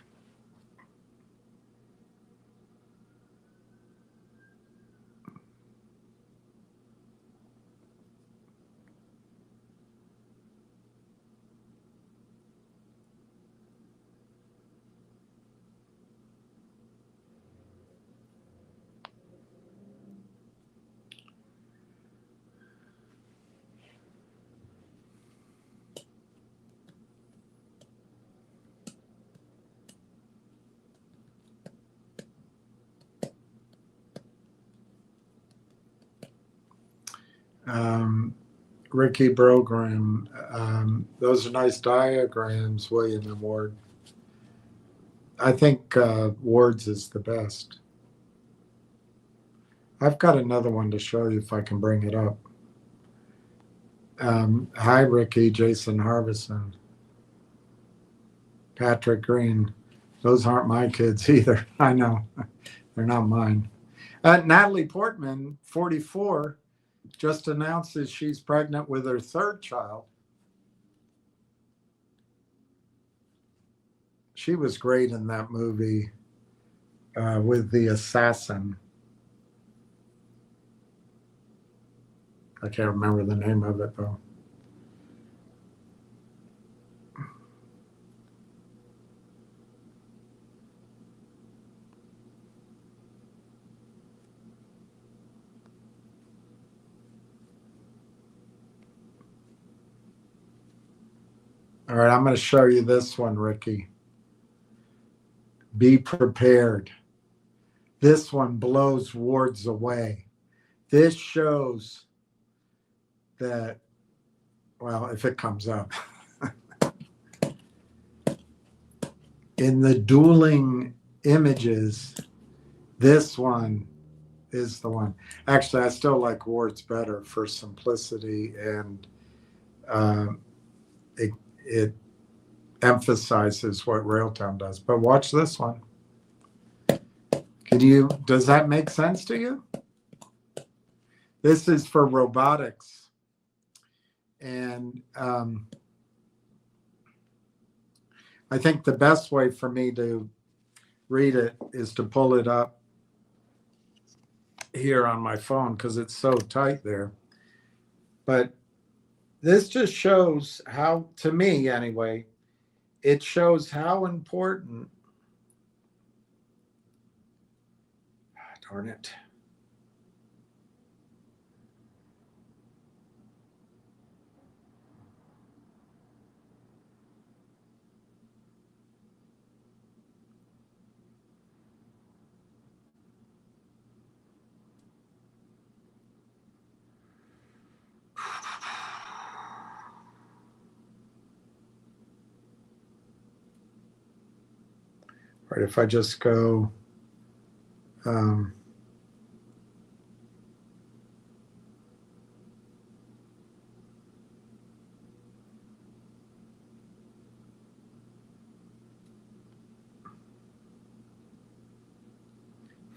Ricky Brogram. Those are nice diagrams, William and Ward. I think Ward's is the best. I've got another one to show you if I can bring it up. Hi, Ricky, Jason Harbison, Patrick Green. Those aren't my kids either. I know. They're not mine. Natalie Portman, 44, just announces she's pregnant with her third child. She was great in that movie with the assassin. I can't remember the name of it, though. All right, I'm going to show you this one, Ricky. Be prepared. This one blows Ward's away. This shows that, well, if it comes up, in the dueling images, this one is the one. Actually, I still like Ward's better for simplicity, and it emphasizes what Railtown does. But watch this one. Does that make sense to you? This is for robotics. And I think the best way for me to read it is to pull it up here on my phone because it's so tight there. But this just shows how, to me anyway, it shows how important, darn it. Right, if I just go,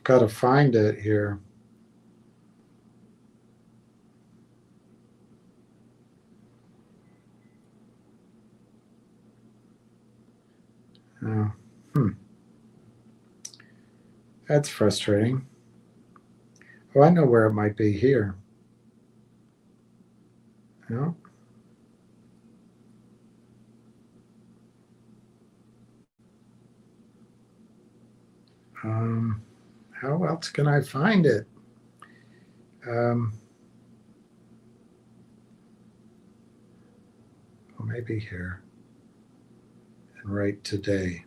got to find it here. Oh, That's frustrating. Oh, I know where it might be here. No. How else can I find it? Well, maybe here. And write today.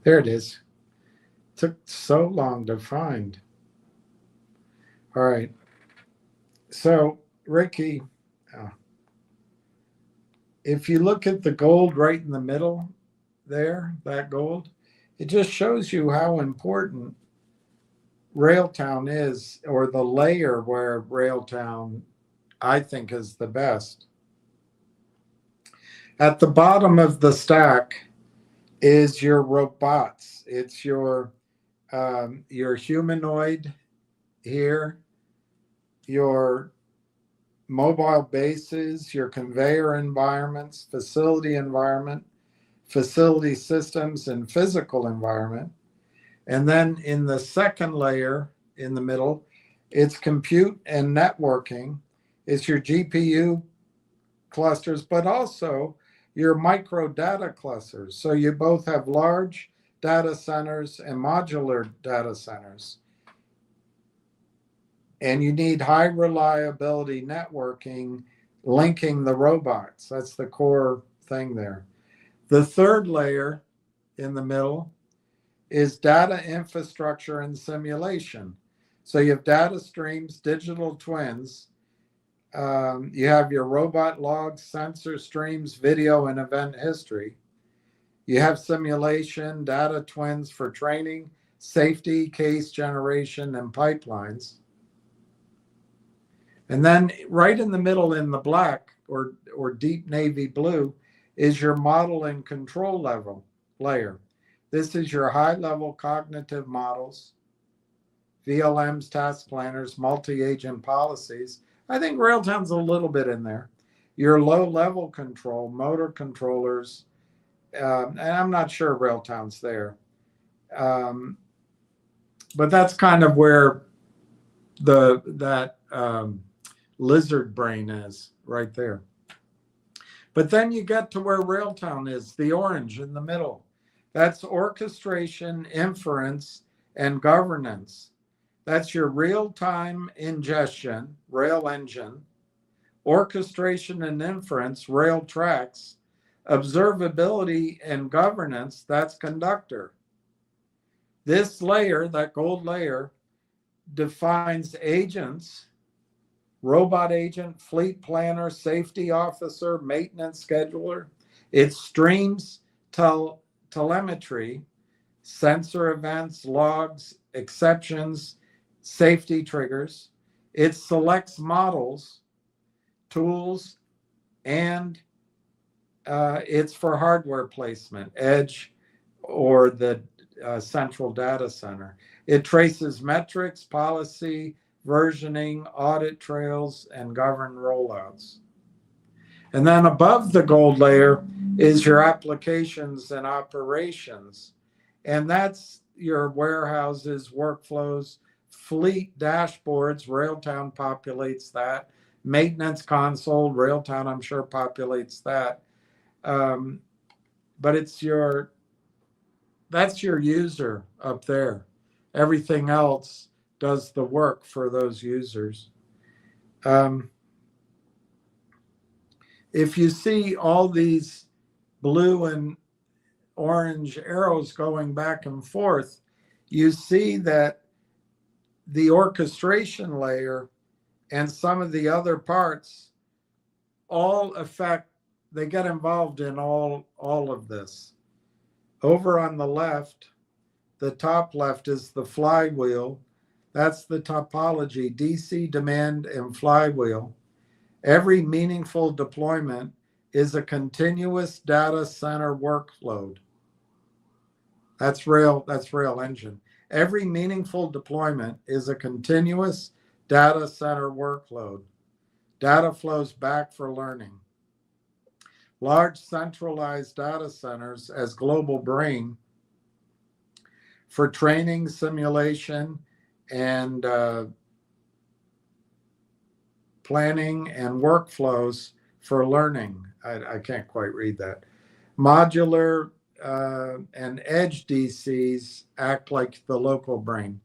There it is. Took so long to find. All right. So, Ricky, if you look at the gold right in the middle there, that gold, it just shows you how important Railtown is, or the layer where Railtown, I think, is the best. At the bottom of the stack is your robots. It's your humanoid here, your mobile bases, your conveyor environments, facility environment, facility systems, and physical environment. And then in the second layer in the middle, it's compute and networking. It's your GPU clusters, but also your micro data clusters. So you both have large data centers and modular data centers. And you need high reliability networking linking the robots. That's the core thing there. The third layer in the middle is data infrastructure and simulation. So you have data streams, digital twins. You have your robot logs, sensor streams, video, and event history. You have simulation, data twins for training, safety, case generation, and pipelines. And then right in the middle in the black or deep navy blue is your model and control level layer. This is your high-level cognitive models, VLMs, task planners, multi-agent policies. I think Railtown's a little bit in there. Your low-level control, motor controllers, and I'm not sure Railtown's there. But that's kind of where that lizard brain is right there. But then you get to where Railtown is, the orange in the middle. That's orchestration, inference, and governance. That's your real-time ingestion, rail engine, orchestration and inference, rail tracks, observability and governance, that's conductor. This layer, that gold layer, defines agents, robot agent, fleet planner, safety officer, maintenance scheduler. It streams telemetry, sensor events, logs, exceptions, safety triggers. It selects models, tools, and it's for hardware placement, edge or the central data center. It traces metrics, policy, versioning, audit trails, and govern rollouts. And then above the gold layer is your applications and operations. And that's your warehouses, workflows, fleet dashboards. Railtown populates that. Maintenance console, Railtown, I'm sure, populates that. But that's your user up there. Everything else does the work for those users. If you see all these blue and orange arrows going back and forth, you see that the orchestration layer and some of the other parts all affect, they get involved in all of this. Over on the left, the top left is the flywheel. That's the topology, DC demand and flywheel. Every meaningful deployment is a continuous data center workload. That's rail engine. Every meaningful deployment is a continuous data center workload. Data flows back for learning. Large centralized data centers as global brain for training, simulation, and planning and workflows for learning. I can't quite read that. Modular and edge DCs act like the local brain.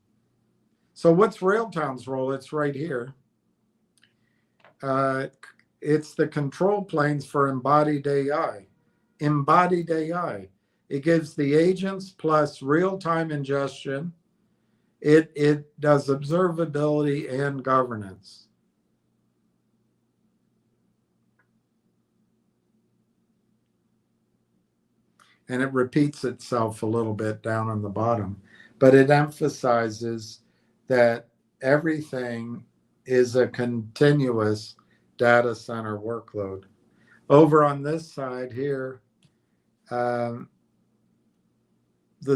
So what's Railtown's role? It's right here. It's the control planes for embodied AI. Embodied AI. It gives the agents plus real-time ingestion. It does observability and governance. And it repeats itself a little bit down on the bottom, but it emphasizes that everything is a continuous data center workload. Over on this side here, the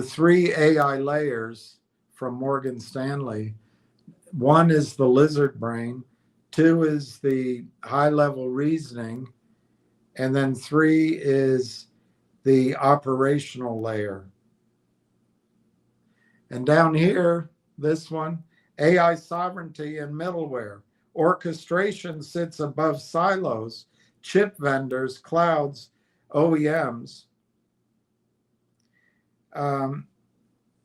3 AI layers from Morgan Stanley. 1 is the lizard brain, 2 is the high-level reasoning, and then 3 is the operational layer. And down here, this one, AI sovereignty and middleware. Orchestration sits above silos, chip vendors, clouds, OEMs.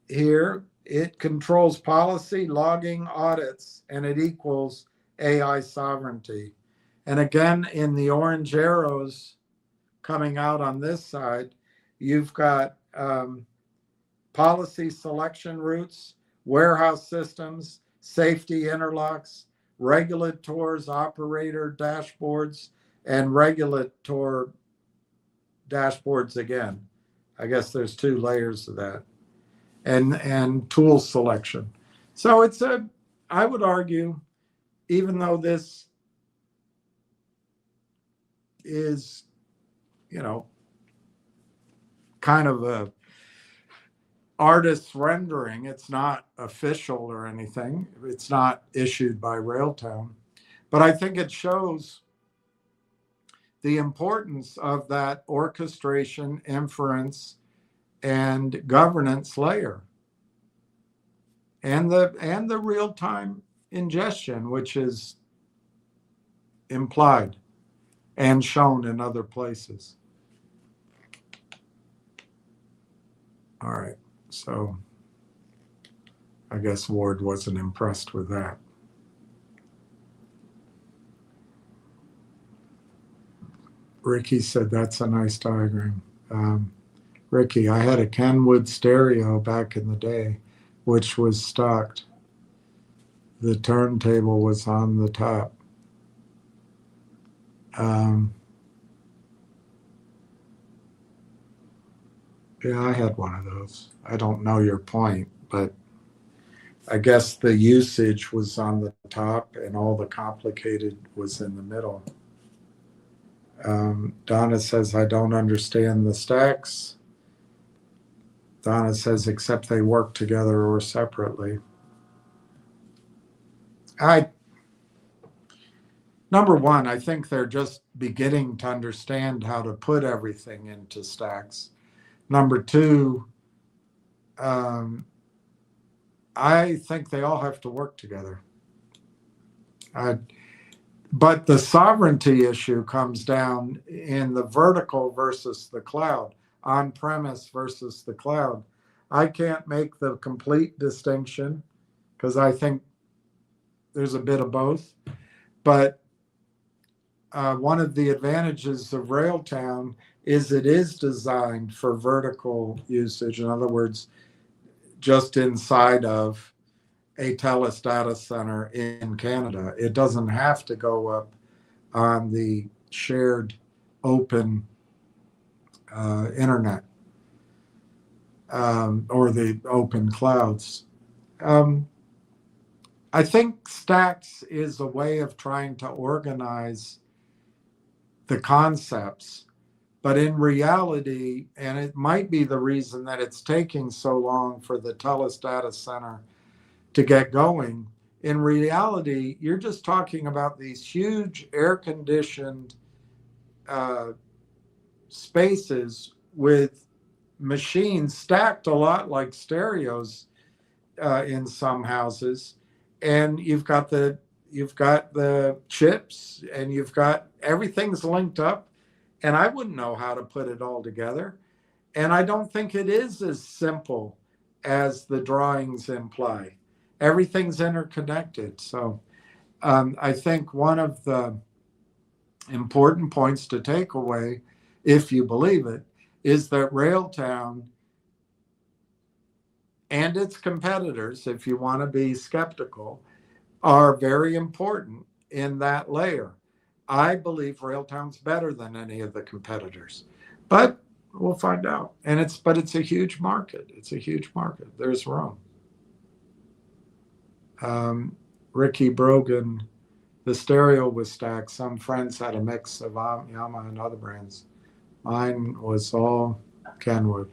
here, it controls policy, logging, audits, and it equals AI sovereignty. And again, in the orange arrows coming out on this side, you've got policy selection routes, warehouse systems, safety interlocks, regulators, operator dashboards, and regulator dashboards again. I guess there's two layers of that. And tool selection. So it's I would argue, even though this is, kind of a artist's rendering, it's not official or anything. It's not issued by Railtown. But I think it shows the importance of that orchestration, inference, and governance layer. And the real-time ingestion, which is implied and shown in other places. All right, so I guess Ward wasn't impressed with that. Ricky said that's a nice diagram. Ricky, I had a Kenwood stereo back in the day, which was stocked. The turntable was on the top. Yeah, I had one of those. I don't know your point, but I guess the usage was on the top and all the complicated was in the middle. Donna says, I don't understand the stacks. Donna says, except they work together or separately. Number one, I think they're just beginning to understand how to put everything into stacks. Number two, I think they all have to work together. But the sovereignty issue comes down in the vertical versus the cloud, on-premise versus the cloud. I can't make the complete distinction because I think there's a bit of both. But one of the advantages of Railtown is it is designed for vertical usage. In other words, just inside of a Telus data center in Canada. It doesn't have to go up on the shared open internet or the open clouds. I think stacks is a way of trying to organize the concepts, but in reality, and it might be the reason that it's taking so long for the Telus data center to get going, in reality, you're just talking about these huge air-conditioned spaces with machines stacked a lot like stereos in some houses, and you've got the chips, and you've got everything's linked up, and I wouldn't know how to put it all together, and I don't think it is as simple as the drawings imply. Everything's interconnected. So I think one of the important points to take away, if you believe it, is that Railtown and its competitors, if you want to be skeptical, are very important in that layer. I believe Railtown's better than any of the competitors, but we'll find out. And it's a huge market. It's a huge market. There's room. Ricky Brogan, the stereo was stacked. Some friends had a mix of Yamaha and other brands. Mine was all Kenwood.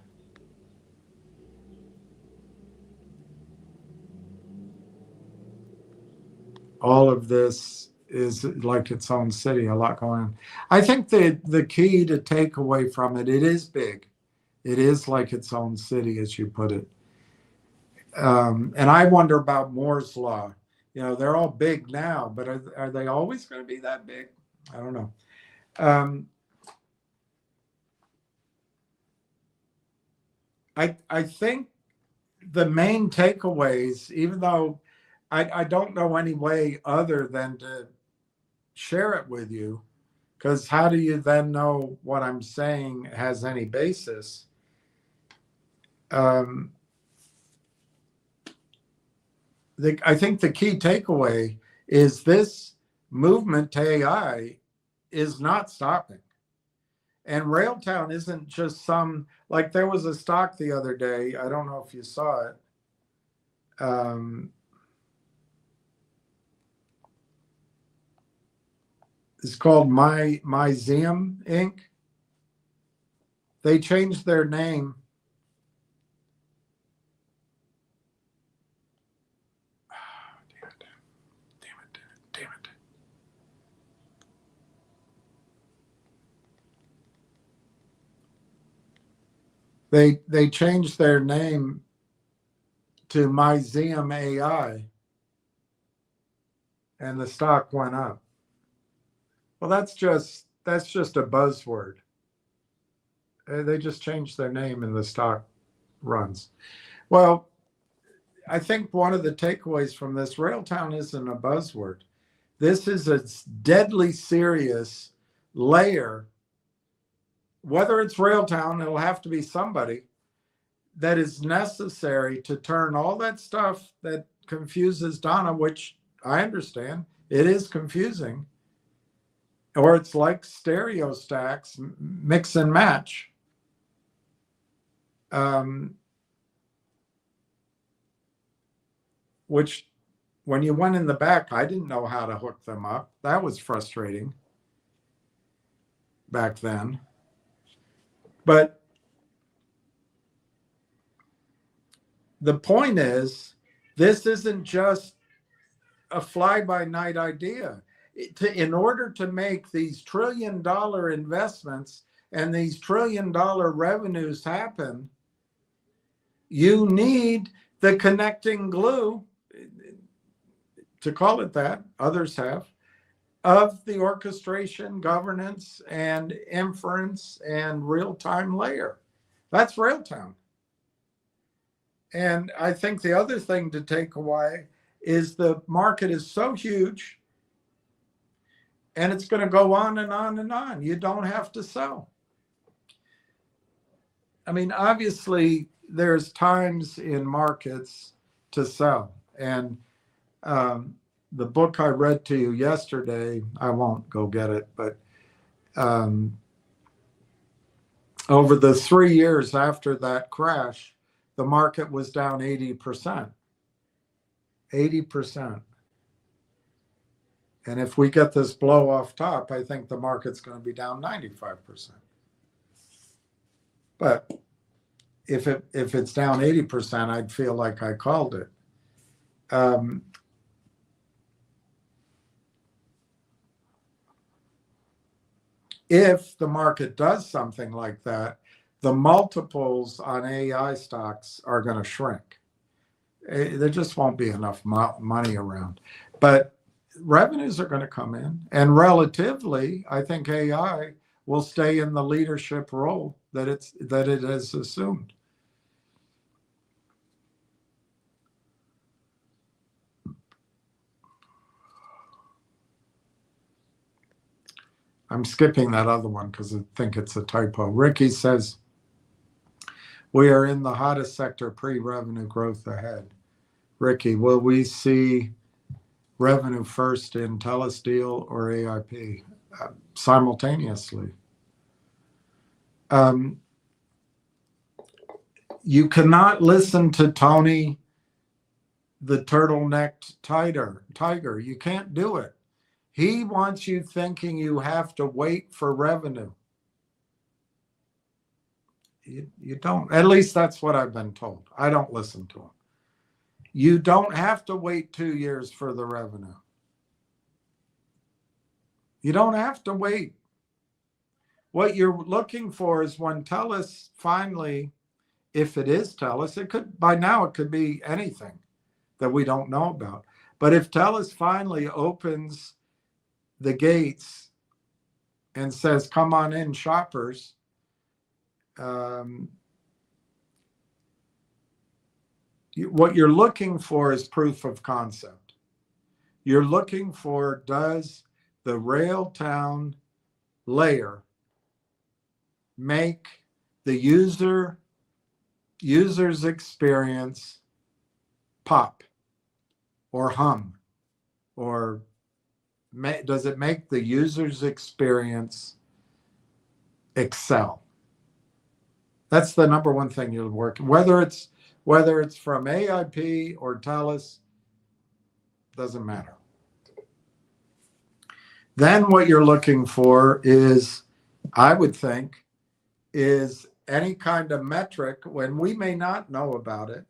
All of this is like its own city, a lot going on. I think the key to take away from it, it is big. It is like its own city, as you put it. And I wonder about Moore's Law. They're all big now, but are they always going to be that big? I don't know. I think the main takeaways, even though I don't know any way other than to share it with you, because how do you then know what I'm saying has any basis? I think the key takeaway is this movement to AI is not stopping. And Railtown isn't just some, like there was a stock the other day, I don't know if you saw it. It's called Myzeum Inc. They changed their name. Damn it. They changed their name to Myzeum AI, and the stock went up. Well, that's just a buzzword. They just changed their name and the stock runs. Well, I think one of the takeaways from this, Railtown isn't a buzzword. This is a deadly serious layer. Whether it's Railtown, it'll have to be somebody that is necessary to turn all that stuff that confuses Donna, which I understand, it is confusing, or it's like stereo stacks, mix and match. Which when you went in the back, I didn't know how to hook them up. That was frustrating back then. But the point is, this isn't just a fly-by-night idea. In order to make these trillion-dollar investments and these trillion-dollar revenues happen, you need the connecting glue, to call it that, others have, of the orchestration, governance, and inference and real-time layer. That's Railtown. And I think the other thing to take away is the market is so huge and it's going to go on and on and on. You don't have to sell. I mean, obviously, there's times in markets to sell. And the book I read to you yesterday, I won't go get it, but over the 3 years after that crash, the market was down 80%. 80%. And if we get this blow off top, I think the market's going to be down 95%. But if it's down 80%, I'd feel like I called it. If the market does something like that, the multiples on AI stocks are going to shrink. There just won't be enough money around. But revenues are going to come in. And relatively, I think AI will stay in the leadership role that it has assumed. I'm skipping that other one because I think it's a typo. Ricky says, we are in the hottest sector pre-revenue growth ahead. Ricky, will we see revenue first in Telus deal or AIP simultaneously? You cannot listen to Tony, the turtlenecked tiger. You can't do it. He wants you thinking you have to wait for revenue. You don't. At least that's what I've been told. I don't listen to him. You don't have to wait 2 years for the revenue. You don't have to wait. What you're looking for is when Telus finally, if it is Telus, it could, by now it could be anything that we don't know about. But if Telus finally opens the gates and says, come on in, shoppers, what you're looking for is proof of concept. You're looking for, does the Railtown layer make the user's experience pop or hum, or does it make the user's experience excel? That's the number one thing you'll work. Whether it's from AIP or Telus, doesn't matter. Then what you're looking for is, I would think, is any kind of metric, when we may not know about it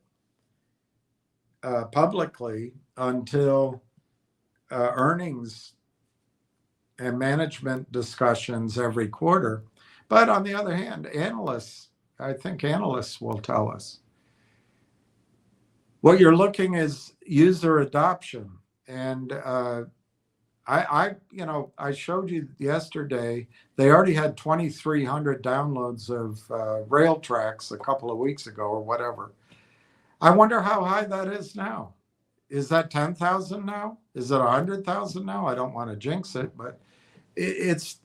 publicly until earnings and management discussions every quarter. But on the other hand, I think analysts will tell us. What you're looking is user adoption. And I showed you yesterday, they already had 2,300 downloads of rail tracks a couple of weeks ago or whatever. I wonder how high that is now. Is that 10,000 now? Is it 100,000 now? I don't want to jinx it, but it's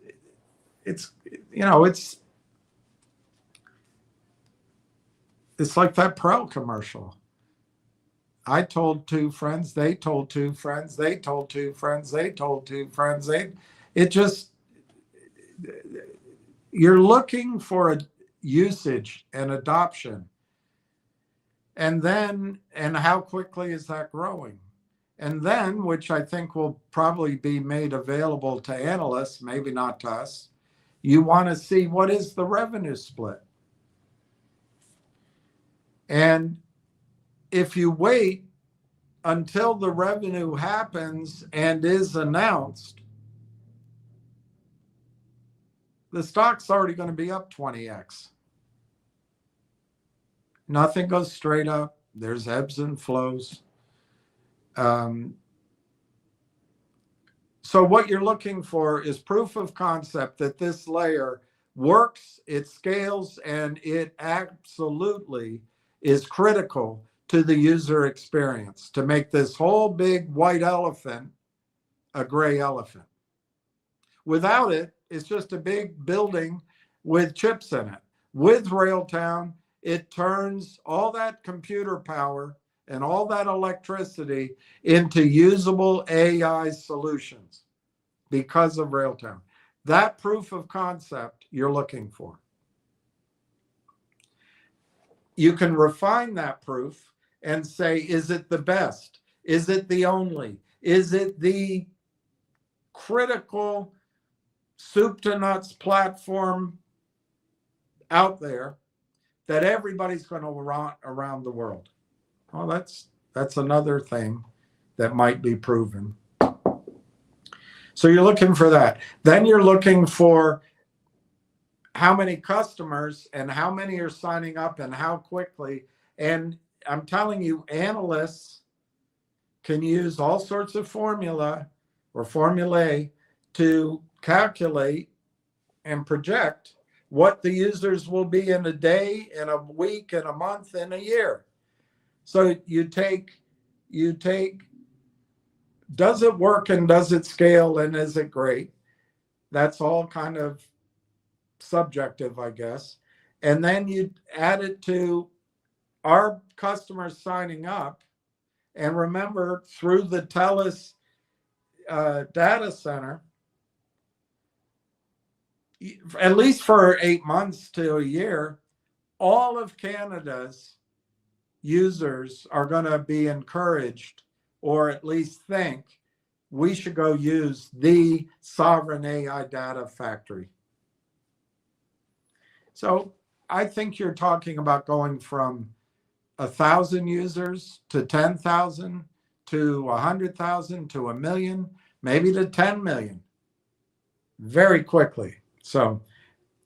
like that Pearl commercial. I told two friends, they told two friends, they told two friends, they told two friends. You're looking for a usage and adoption. And how quickly is that growing? And then, which I think will probably be made available to analysts, maybe not to us, you want to see what is the revenue split. And if you wait until the revenue happens and is announced, the stock's already going to be up 20x. Nothing goes straight up. There's ebbs and flows. So what you're looking for is proof of concept that this layer works, it scales, and it absolutely is critical to the user experience to make this whole big white elephant a gray elephant. Without it, it's just a big building with chips in it. With Railtown, it turns all that computer power and all that electricity into usable AI solutions because of Railtown. That proof of concept you're looking for. You can refine that proof and say, is it the best? Is it the only? Is it the critical soup to nuts platform out there that everybody's going to run around the world? Well, that's another thing that might be proven. So you're looking for that. Then you're looking for how many customers and how many are signing up and how quickly. And I'm telling you, analysts can use all sorts of formulae to calculate and project what the users will be in a day, in a week, in a month, in a year. So you take, does it work and does it scale and is it great? That's all kind of subjective, I guess. And then you add it to our customers signing up. And remember, through the Telus data center, at least for 8 months to a year, all of Canada's users are going to be encouraged, or at least think, we should go use the sovereign AI data factory. So I think you're talking about going from 1,000 users to 10,000 to 100,000 to 1 million, maybe to 10 million very quickly. So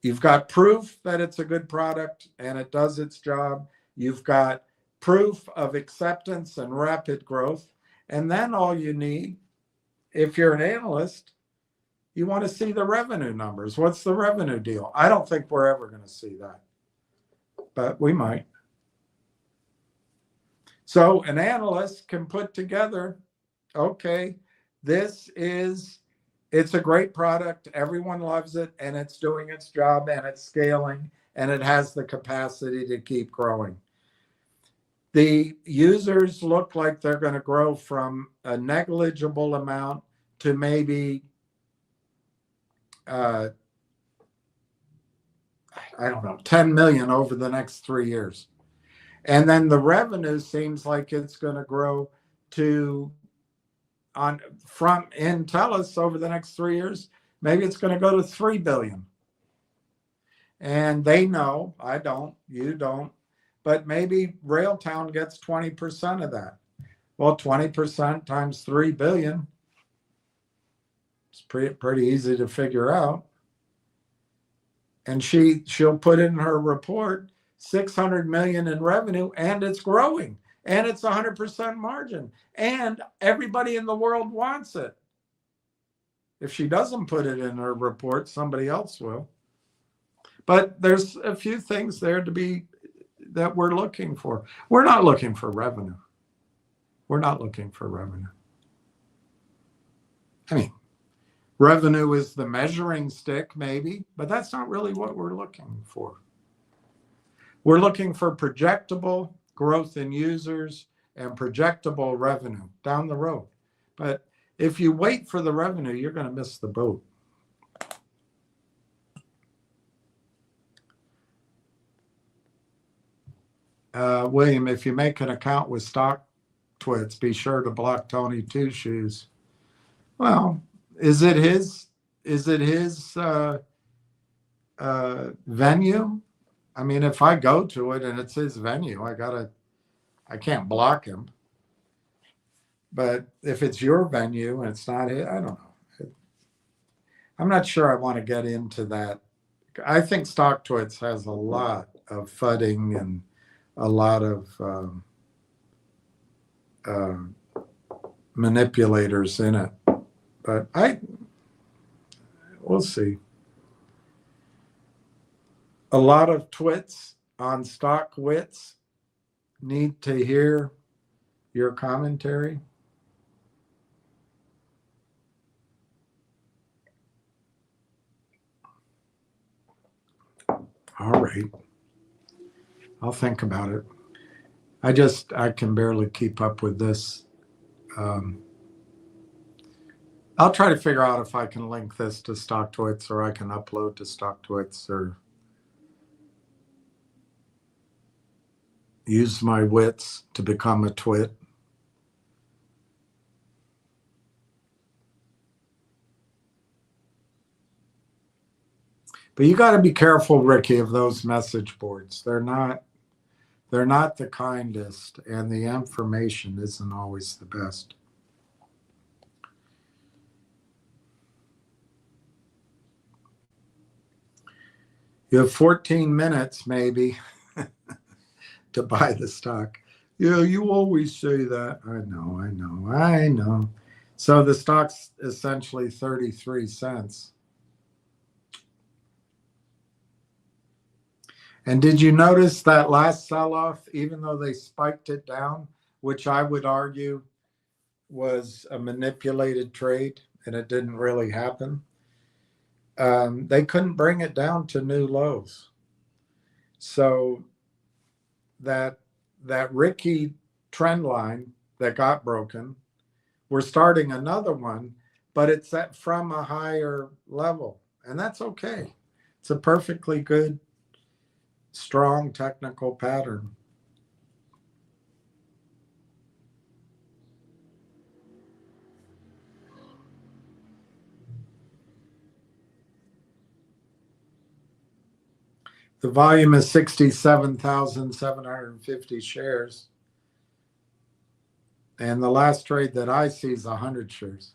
you've got proof that it's a good product and it does its job. You've got proof of acceptance and rapid growth. And then all you need, if you're an analyst, you want to see the revenue numbers. What's the revenue deal? I don't think we're ever going to see that, but we might. So an analyst can put together, okay, it's a great product. Everyone loves it and it's doing its job and it's scaling and it has the capacity to keep growing. The users look like they're going to grow from a negligible amount to maybe, I don't know, 10 million over the next 3 years. And then the revenue seems like it's going to grow to from in Telus over the next 3 years. Maybe it's going to go to 3 billion. And they know, I don't, you don't, but maybe Railtown gets 20% of that. Well, 20% times 3 billion. It's pretty easy to figure out. And she'll put in her report 600 million in revenue, and it's growing, and it's 100% margin, and everybody in the world wants it. If she doesn't put it in her report, somebody else will. But there's a few things there that we're looking for. We're not looking for revenue. We're not looking for revenue. I mean, revenue is the measuring stick, maybe, but that's not really what we're looking for. We're looking for projectable growth in users and projectable revenue down the road. But if you wait for the revenue, you're going to miss the boat. William, if you make an account with StockTwits, be sure to block Tony Two Shoes. Well, is it his venue? I mean, if I go to it and it's his venue, I can't block him. But if it's your venue and it's not his, I don't know. I'm not sure I want to get into that. I think StockTwits has a lot of fudding and a lot of manipulators in it. But we'll see. A lot of twits on StockWits need to hear your commentary. All right. I'll think about it. I can barely keep up with this. I'll try to figure out if I can link this to StockTwits or I can upload to StockTwits or use my wits to become a twit. But you got to be careful, Ricky, of those message boards. They're not the kindest, and the information isn't always the best. You have 14 minutes, maybe, to buy the stock. Yeah, you always say that. I know. So the stock's essentially 33 cents. And did you notice that last sell-off, even though they spiked it down, which I would argue was a manipulated trade and it didn't really happen? They couldn't bring it down to new lows. So that Ricky trend line that got broken, we're starting another one, but it's from a higher level. And that's okay. It's a perfectly good, strong technical pattern. The volume is 67,750 shares. And the last trade that I see is 100 shares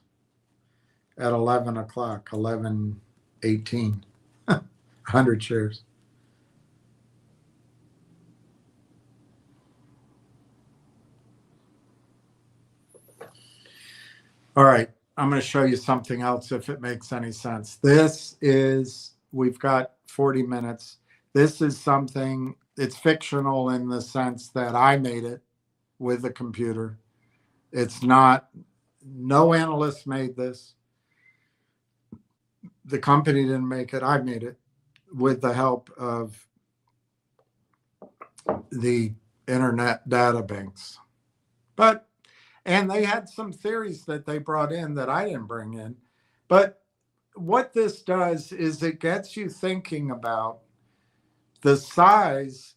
at 11 o'clock, 11:18. 100 shares. All right, I'm going to show you something else if it makes any sense. We've got 40 minutes. This is something, it's fictional in the sense that I made it with the computer. It's not, no analyst made this. The company didn't make it. I made it with the help of the internet data banks. And they had some theories that they brought in that I didn't bring in. But what this does is it gets you thinking about the size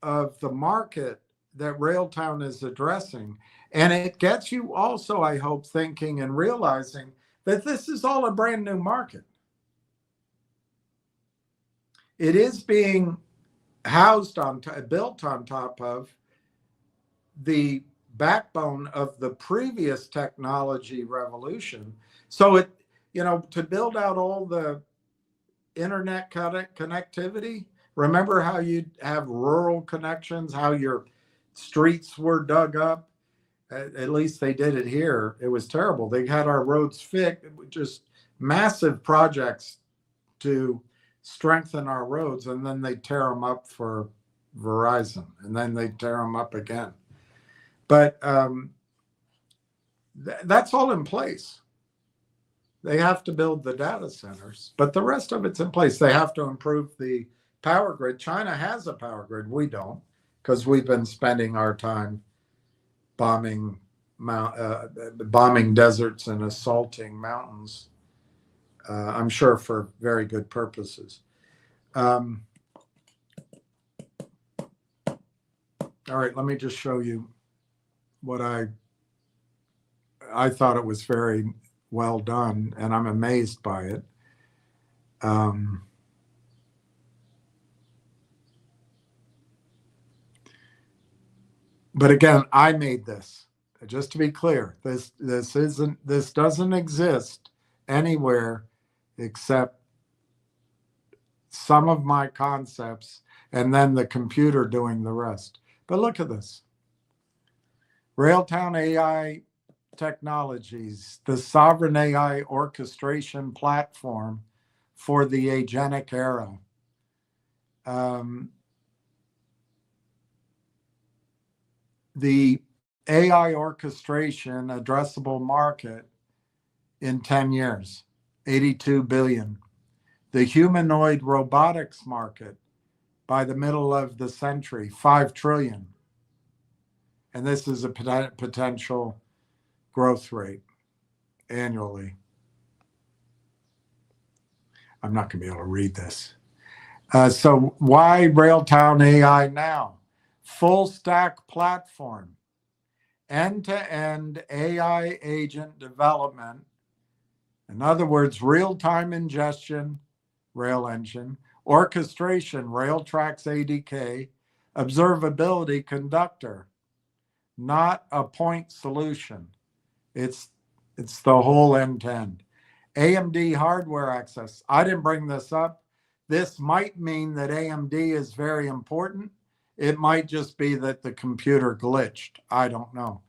of the market that Railtown is addressing. And it gets you also, I hope, thinking and realizing that this is all a brand new market. It is being housed on, built on top of the backbone of the previous technology revolution. So it, to build out all the internet connectivity, remember how you'd have rural connections, how your streets were dug up? At least they did it here. It was terrible. They had our roads fixed, just massive projects to strengthen our roads, and then they tear them up for Verizon, and then they tear them up again. But that's all in place. They have to build the data centers, but the rest of it's in place. They have to improve the power grid. China has a power grid. We don't, because we've been spending our time bombing deserts and assaulting mountains. I'm sure for very good purposes. All right, let me just show you what I thought it was very well done, and I'm amazed by it. But again, I made this. Just to be clear, this doesn't exist anywhere except some of my concepts and then the computer doing the rest. But look at this. Railtown AI Technologies, the sovereign AI orchestration platform for the agentic era. The AI orchestration addressable market in 10 years, 82 billion. The humanoid robotics market by the middle of the century, 5 trillion. And this is a potential growth rate annually. I'm not going to be able to read this. So why Railtown AI now? Full stack platform, end-to-end AI agent development. In other words, real-time ingestion, Rail Engine, orchestration, Railtrax ADK, observability, Conductor, not a point solution. It's the whole end-to-end. AMD hardware access. I didn't bring this up. This might mean that AMD is very important. It might just be that the computer glitched. I don't know.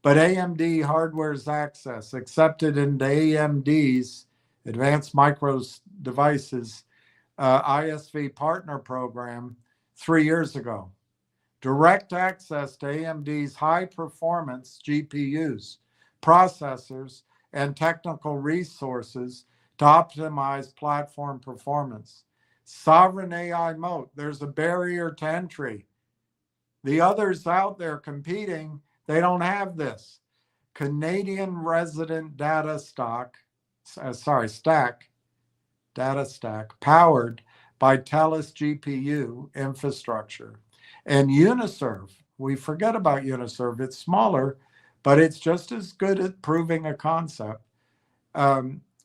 But AMD hardware's access accepted into AMD's Advanced Micro Devices ISV partner program 3 years ago. Direct access to AMD's high performance GPUs, processors, and technical resources to optimize platform performance. Sovereign AI moat. There's a barrier to entry. The others out there competing, they don't have this. Canadian resident data stack, data stack, powered by Telus GPU infrastructure. And Uniserve, we forget about Uniserve. It's smaller, but it's just as good at proving a concept.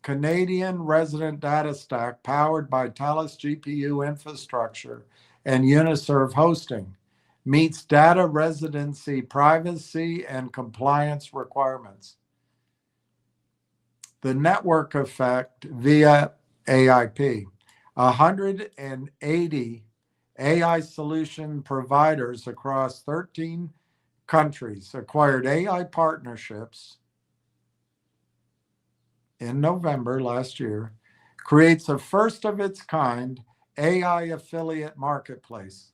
Canadian resident data stack powered by Telus GPU infrastructure and Uniserve hosting. Meets data residency, privacy, and compliance requirements. The network effect via AIP. 180 AI solution providers across 13 countries acquired AI partnerships in November last year, creates a first of its kind AI affiliate marketplace.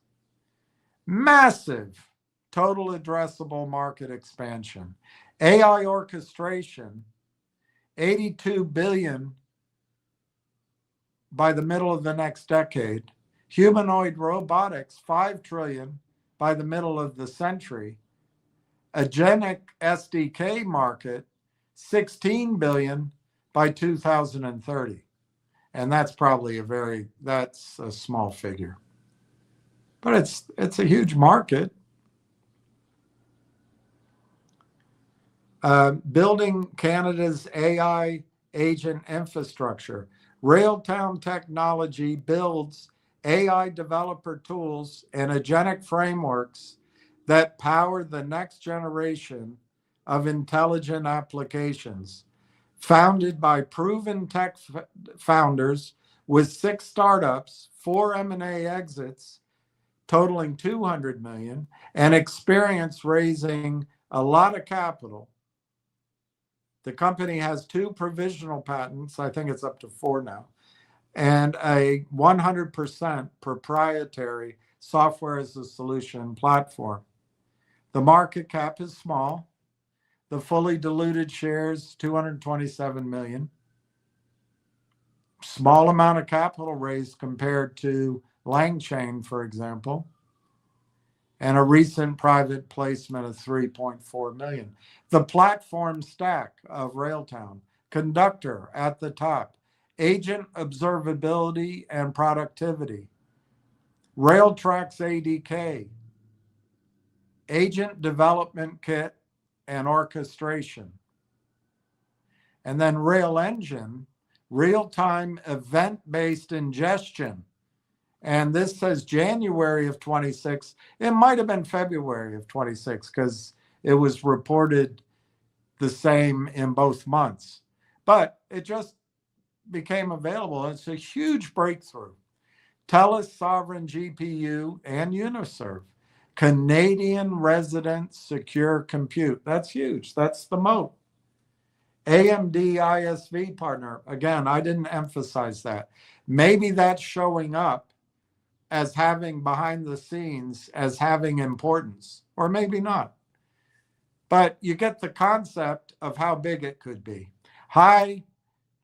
Massive total addressable market expansion. AI orchestration, 82 billion by the middle of the next decade. Humanoid robotics, 5 trillion by the middle of the century. Agentic SDK market, 16 billion by 2030. And that's probably that's a small figure. But it's a huge market. Building Canada's AI agent infrastructure. Railtown Technology builds AI developer tools and agentic frameworks that power the next generation of intelligent applications. Founded by proven tech founders with 6 startups, 4 M&A exits totaling 200 million, and experience raising a lot of capital. The company has 2 provisional patents, I think it's up to 4 now, and a 100% proprietary software as a solution platform. The market cap is small. The fully diluted shares, 227 million. Small amount of capital raised compared to Langchain, for example, and a recent private placement of 3.4 million. The platform stack of Railtown, Conductor at the top, agent observability and productivity, Railtrax ADK, agent development kit and orchestration. And then Rail Engine, real-time event-based ingestion. And this says January of 26. It might have been February of 26 because it was reported the same in both months. But it just became available. It's a huge breakthrough. Telus Sovereign GPU and Uniserve. Canadian resident secure compute. That's huge. That's the moat. AMD ISV partner. Again, I didn't emphasize that. Maybe that's showing up as having behind the scenes, as having importance, or maybe not. But you get the concept of how big it could be. High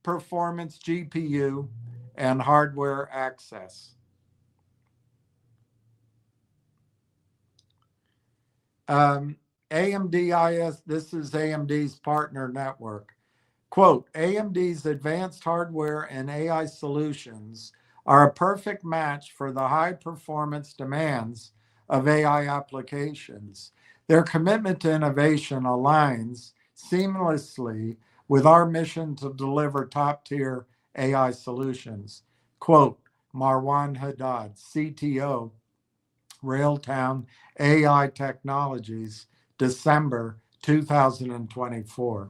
performance GPU and hardware access. AMD this is AMD's partner network. Quote, AMD's advanced hardware and AI solutions are a perfect match for the high performance demands of AI applications. Their commitment to innovation aligns seamlessly with our mission to deliver top tier AI solutions. Quote, Marwan Haddad, CTO, Railtown AI Technologies, December 2024.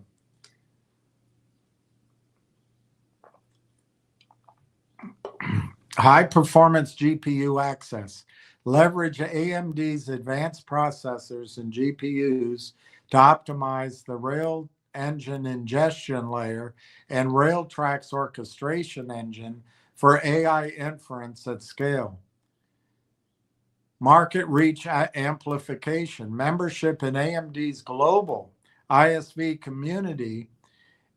High performance GPU access. Leverage AMD's advanced processors and GPUs to optimize the Rail Engine ingestion layer and Railtrax orchestration engine for AI inference at scale. Market reach amplification. Membership in AMD's global ISV community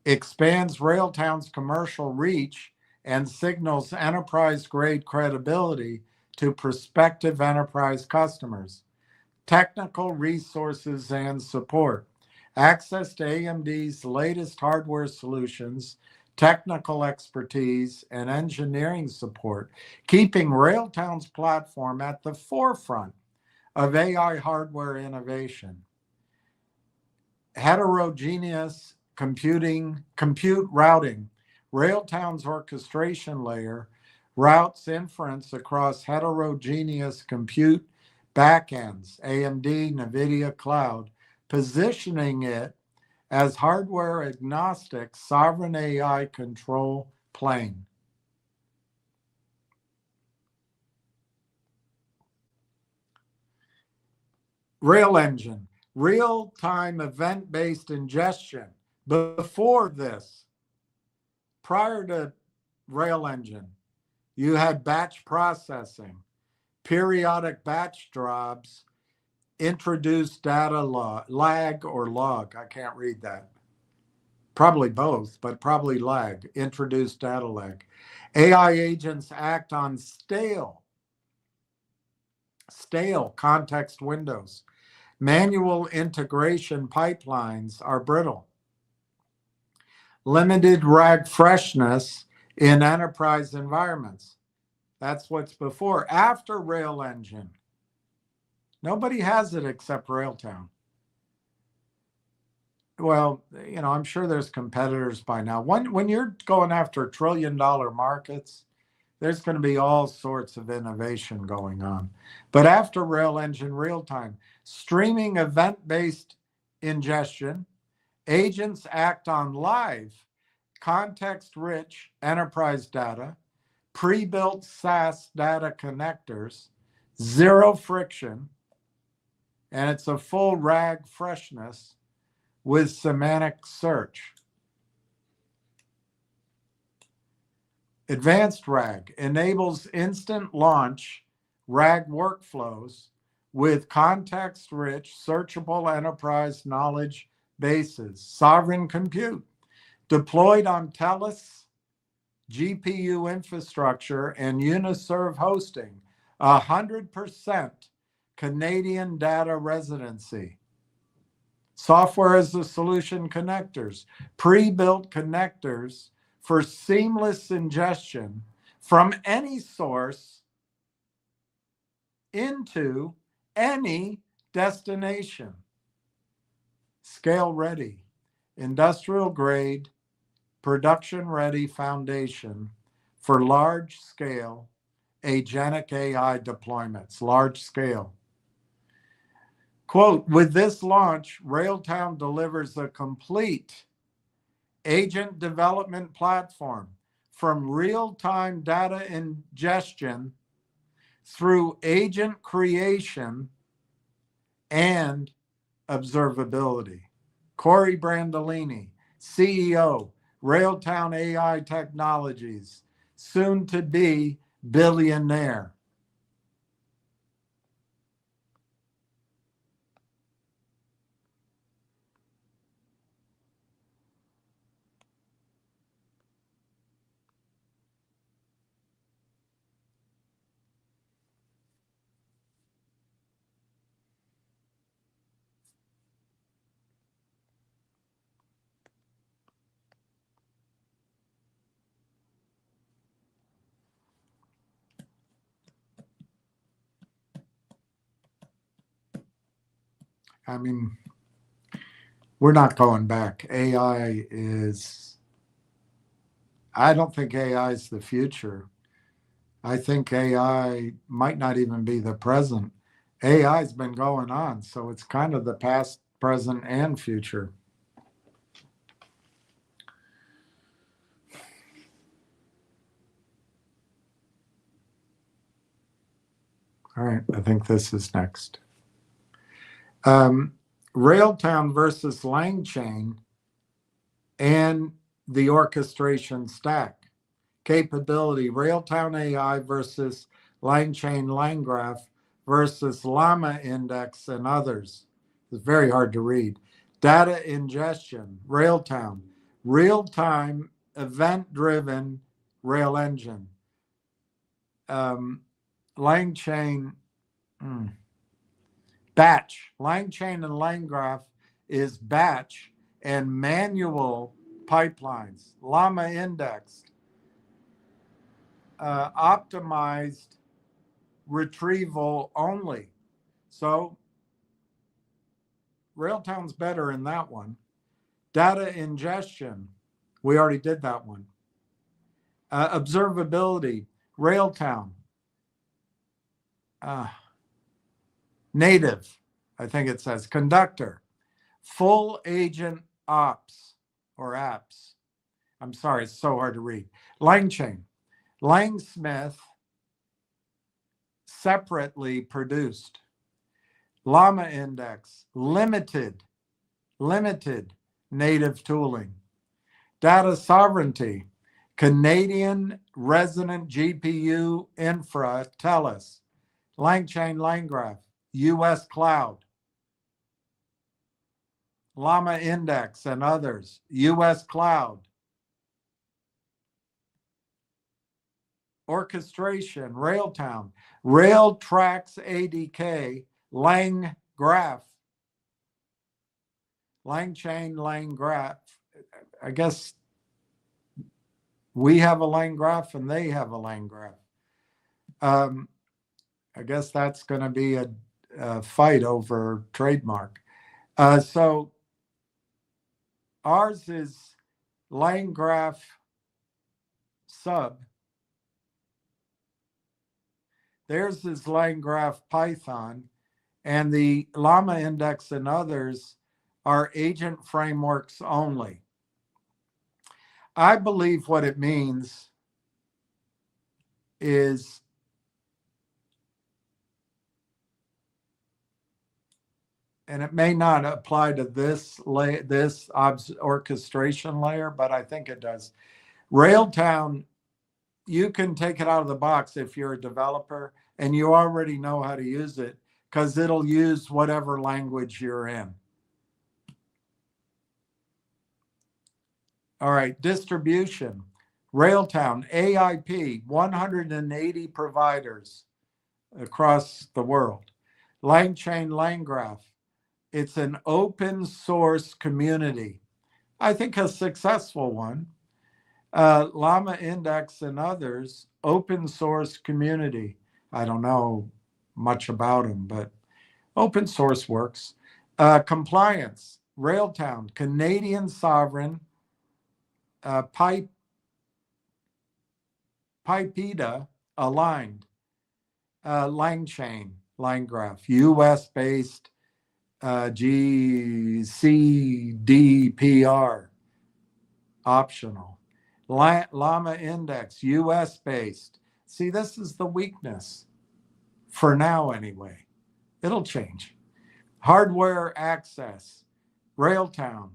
expands Railtown's commercial reach and signals enterprise-grade credibility to prospective enterprise customers. Technical resources and support. Access to AMD's latest hardware solutions, technical expertise, and engineering support, keeping Railtown's platform at the forefront of AI hardware innovation. Heterogeneous compute routing. Railtown's orchestration layer routes inference across heterogeneous compute backends, AMD, NVIDIA Cloud, positioning it as hardware agnostic sovereign AI control plane. Rail Engine, real-time event-based ingestion. Before this, prior to Rail Engine, you had batch processing, periodic batch drops introduced data lag or log. I can't read that. Probably both, but probably lag, introduced data lag. AI agents act on stale context windows. Manual integration pipelines are brittle. Limited RAG freshness in enterprise environments. That's what's before. After Rail Engine, nobody has it except Railtown. Well, I'm sure there's competitors by now. When you're going after $1 trillion markets, there's going to be all sorts of innovation going on. But after Rail Engine real time, streaming event-based ingestion, agents act on live, context-rich enterprise data, pre-built SaaS data connectors, zero friction, and it's a full RAG freshness with semantic search. Advanced RAG enables instant launch RAG workflows with context-rich, searchable enterprise knowledge bases, sovereign compute, deployed on Telus, GPU infrastructure, and Uniserve hosting, 100% Canadian data residency. Software as a solution connectors, pre-built connectors for seamless ingestion from any source into any destination. Scale ready, industrial grade, production ready foundation for large scale agentic AI deployments, large scale. Quote, with this launch, Railtown delivers a complete agent development platform from real-time data ingestion through agent creation and observability. Corey Brandolini, CEO, Railtown AI Technologies, soon to be billionaire. I mean, we're not going back. I don't think AI is the future. I think AI might not even be the present. AI's been going on, so it's kind of the past, present, and future. All right, I think this is next. Railtown versus LangChain and the orchestration stack. Capability, Railtown AI versus LangChain LangGraph versus Llama Index and others. It's very hard to read. Data ingestion, Railtown, real-time event-driven Rail Engine. LangChain, batch. LangChain and LangGraph is batch and manual pipelines. Llama Index, optimized retrieval only. So Railtown's better in that one. Data ingestion, we already did that one. Observability, Railtown. Native, I think it says, conductor. Full agent ops or apps. I'm sorry, it's so hard to read. LangChain, Langsmith, separately produced. Llama Index, limited native tooling. Data sovereignty, Canadian resident GPU infra, Telus. LangChain LangGraph, US cloud. Llama Index and others, US Cloud, Orchestration, Railtown, Rail Tracks ADK, Lang Graph, Lang Chain, Lang Graph. I guess we have a Lang Graph and they have a Lang Graph. I guess that's going to be a fight over trademark. So ours is Lang Graph Sub. Theirs is Lang Graph Python. And the Llama Index and others are agent frameworks only. I believe what it means is and it may not apply to this orchestration layer, but I think it does. Railtown, you can take it out of the box if you're a developer and you already know how to use it because it'll use whatever language you're in. All right, distribution. Railtown, AIP, 180 providers across the world. LangChain, LangGraph, it's an open source community. I think a successful one. Llama Index and others, open source community. I don't know much about them, but open source works. Compliance, Railtown, Canadian sovereign, Pipeda aligned, LangChain, LangGraph, US-based GCDPR, optional. Llama Index, US-based. See, this is the weakness, for now anyway. It'll change. Hardware access, Railtown,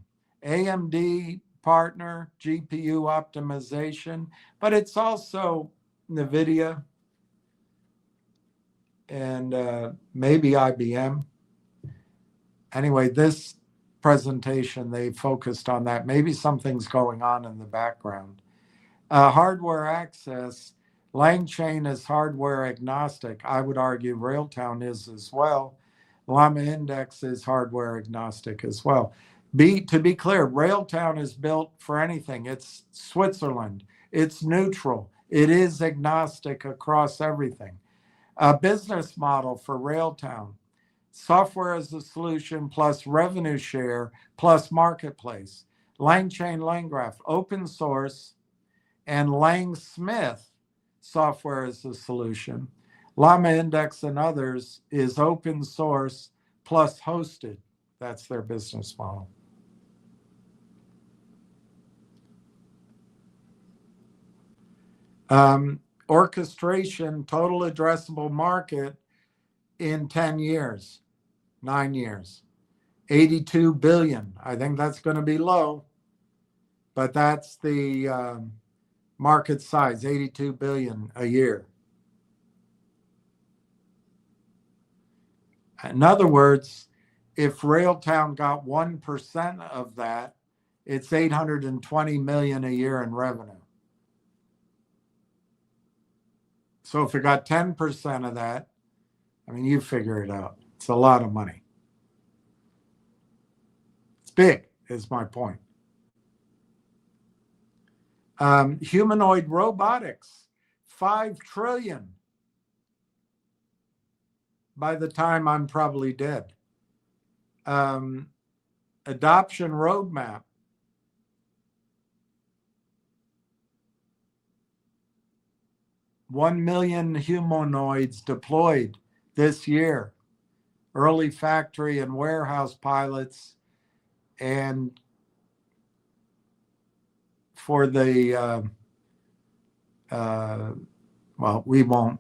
AMD partner, GPU optimization, but it's also NVIDIA and maybe IBM. Anyway, this presentation, they focused on that. Maybe something's going on in the background. Hardware access, LangChain is hardware agnostic. I would argue Railtown is as well. Llama Index is hardware agnostic as well. To be clear, Railtown is built for anything. It's Switzerland. It's neutral. It is agnostic across everything. A business model for Railtown, software as a solution plus revenue share plus marketplace. LangChain, LangGraph, open source, and Langsmith, software as a solution. Llama Index and others is open source plus hosted. That's their business model. Orchestration, total addressable market in 10 years, 9 years, 82 billion. I think that's going to be low, but that's the market size, 82 billion a year. In other words, if Railtown got 1% of that, it's 820 million a year in revenue. So if it got 10% of that, I mean, you figure it out. It's a lot of money. It's big, is my point. Humanoid robotics, 5 trillion by the time I'm probably dead. Adoption roadmap. $1 million humanoids deployed this year. Early factory and warehouse pilots, and for the well,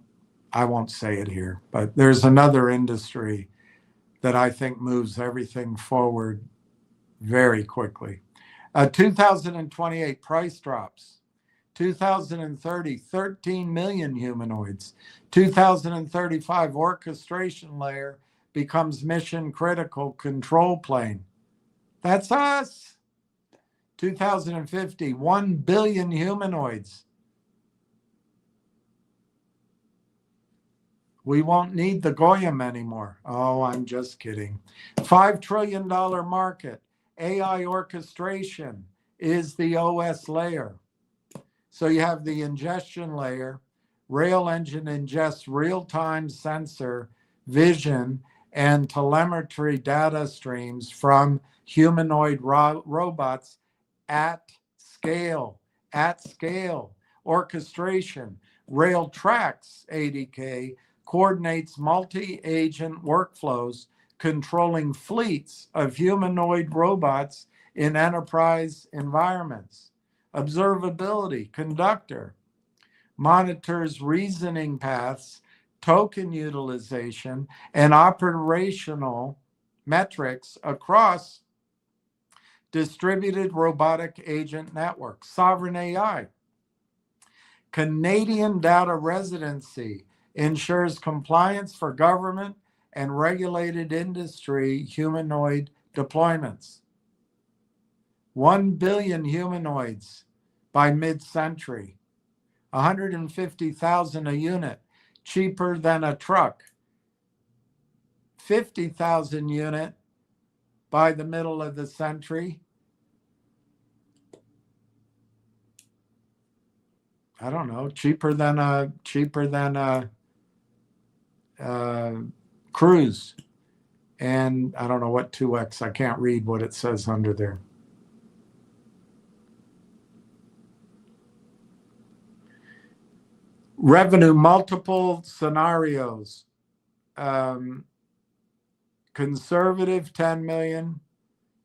I won't say it here, but there's another industry that I think moves everything forward very quickly. 2028 price drops. 2030, 13 million humanoids. 2035 orchestration layer becomes mission critical control plane. That's us. 2050, 1 billion humanoids. We won't need the Goyim anymore. Oh, I'm just kidding. $5 trillion market. AI orchestration is the OS layer. So you have the ingestion layer. Rail engine ingests real-time sensor, vision, and telemetry data streams from humanoid robots at scale. At scale. Orchestration. Rail tracks ADK coordinates multi-agent workflows controlling fleets of humanoid robots in enterprise environments. Observability, conductor, monitors reasoning paths, token utilization, and operational metrics across distributed robotic agent networks. Sovereign AI, Canadian data residency ensures compliance for government and regulated industry humanoid deployments. 1 billion humanoids by mid-century, 150,000 a unit, cheaper than a truck, 50,000 unit by the middle of the century. I don't know, cheaper than a cruise. And I don't know what 2x, I can't read what it says under there. Revenue multiple scenarios. Conservative 10 million,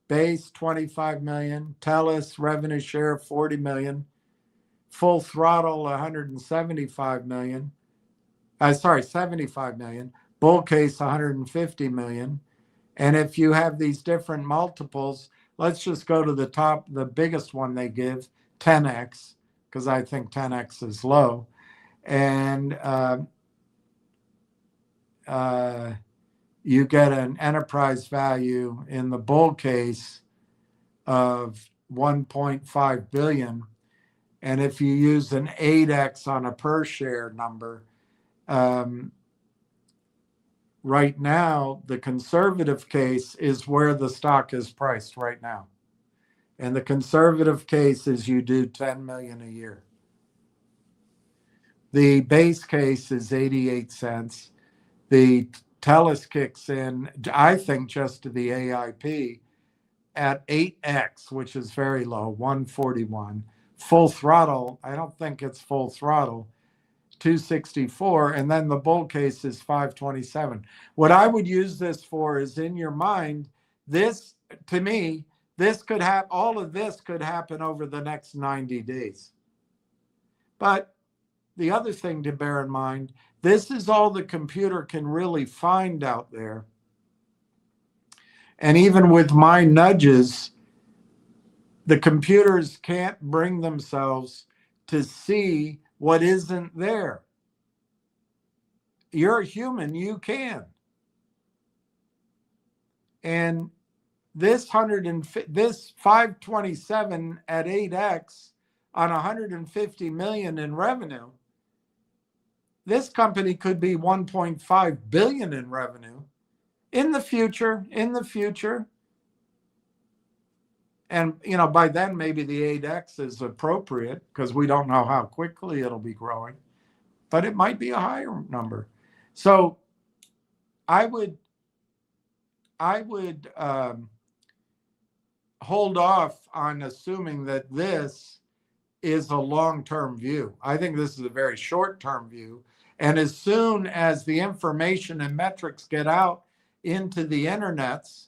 base 25 million, Telus revenue share 40 million, full throttle 175 million. 75 million, bull case 150 million. And if you have these different multiples, let's just go to the top, the biggest one they give, 10x, because I think 10x is low. And you get an enterprise value in the bull case of 1.5 billion. And if you use an 8x on a per share number, right now, the conservative case is where the stock is priced right now. And the conservative case is you do 10 million a year. The base case is 88 cents. The Telus kicks in, I think, just to the AIP at 8x, which is very low, 141. Full throttle, I don't think it's full throttle, 264, and then the bull case is 527. What I would use this for is, in your mind, this, to me, this could happen, all of this could happen over the next 90 days. But the other thing to bear in mind, this is all the computer can really find out there. And even with my nudges, the computers can't bring themselves to see what isn't there. You're a human, you can. And this 527 at 8x on 150 million in revenue, this company could be 1.5 billion in revenue in the future. And, you know, by then, maybe the 8x is appropriate because we don't know how quickly it'll be growing, but it might be a higher number. So I would hold off on assuming that this is a long-term view. I think this is a very short-term view. And as soon as the information and metrics get out into the internets,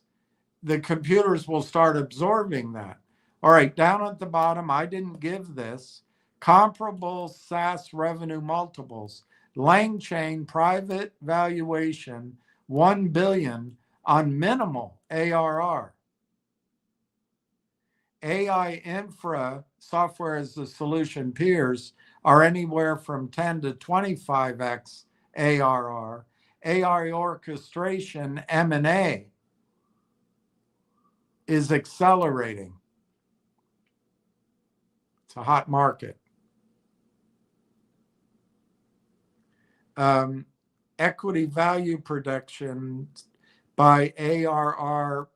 the computers will start absorbing that. All right, down at the bottom, I didn't give this. Comparable SaaS revenue multiples. Langchain private valuation, 1 billion on minimal ARR. AI infra, software as a solution peers, are anywhere from 10 to 25x ARR. AI orchestration, M&A, is accelerating. It's a hot market. Equity value prediction by ARR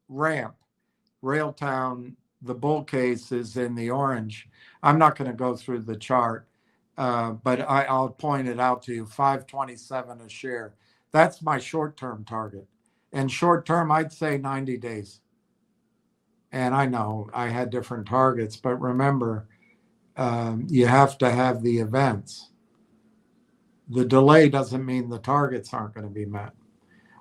ramp. Railtown, the bull case is in the orange. I'm not going to go through the chart, but I'll point it out to you. 527 a share. That's my short-term target. And short-term, I'd say 90 days. And I know I had different targets, but remember, you have to have the events. The delay doesn't mean the targets aren't going to be met.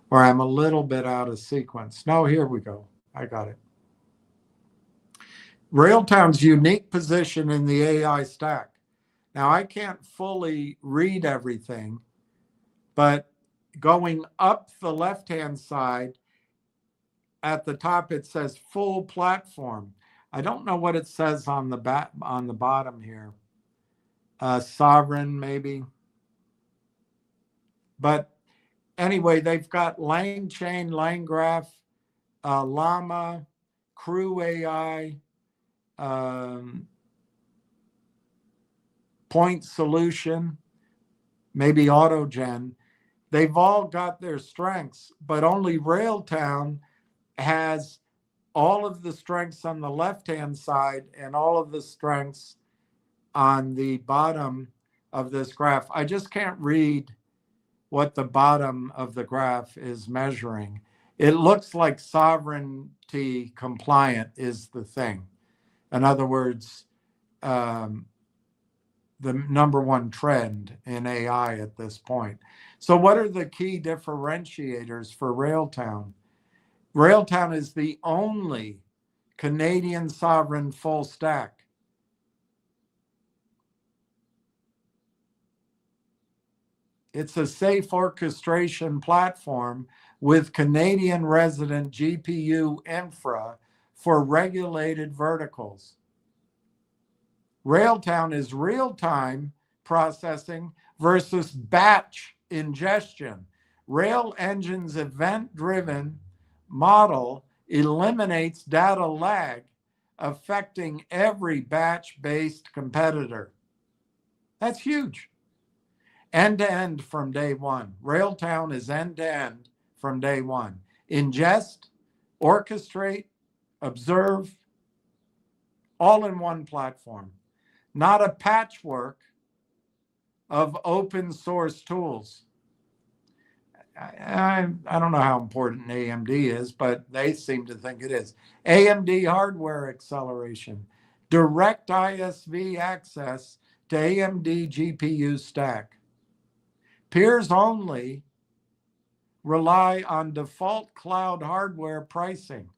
Or I'm a little bit out of sequence. No, here we go. I got it. Railtown's unique position in the AI stack. Now, I can't fully read everything, but going up the left-hand side, at the top it says full platform. I don't know what it says on the bottom here. Sovereign, maybe. But anyway, they've got Lang Chain, Lang Graph, Llama, Crew AI, Point Solution, maybe AutoGen. They've all got their strengths, but only Railtown has all of the strengths on the left-hand side and all of the strengths on the bottom of this graph. I just can't read what the bottom of the graph is measuring. It looks like sovereignty compliant is the thing. In other words, the number one trend in AI at this point. So what are the key differentiators for Railtown? Railtown is the only Canadian sovereign full stack. It's a safe orchestration platform with Canadian resident GPU infra for regulated verticals. Railtown is real-time processing versus batch ingestion. Rail Engine's event-driven model eliminates data lag, affecting every batch-based competitor. That's huge. End-to-end from day one. Railtown is end-to-end from day one. Ingest, orchestrate, observe, all in one platform. Not a patchwork of open source tools. I don't know how important AMD is, but they seem to think it is. AMD hardware acceleration, direct ISV access to AMD GPU stack. Peers only rely on default cloud hardware pricing.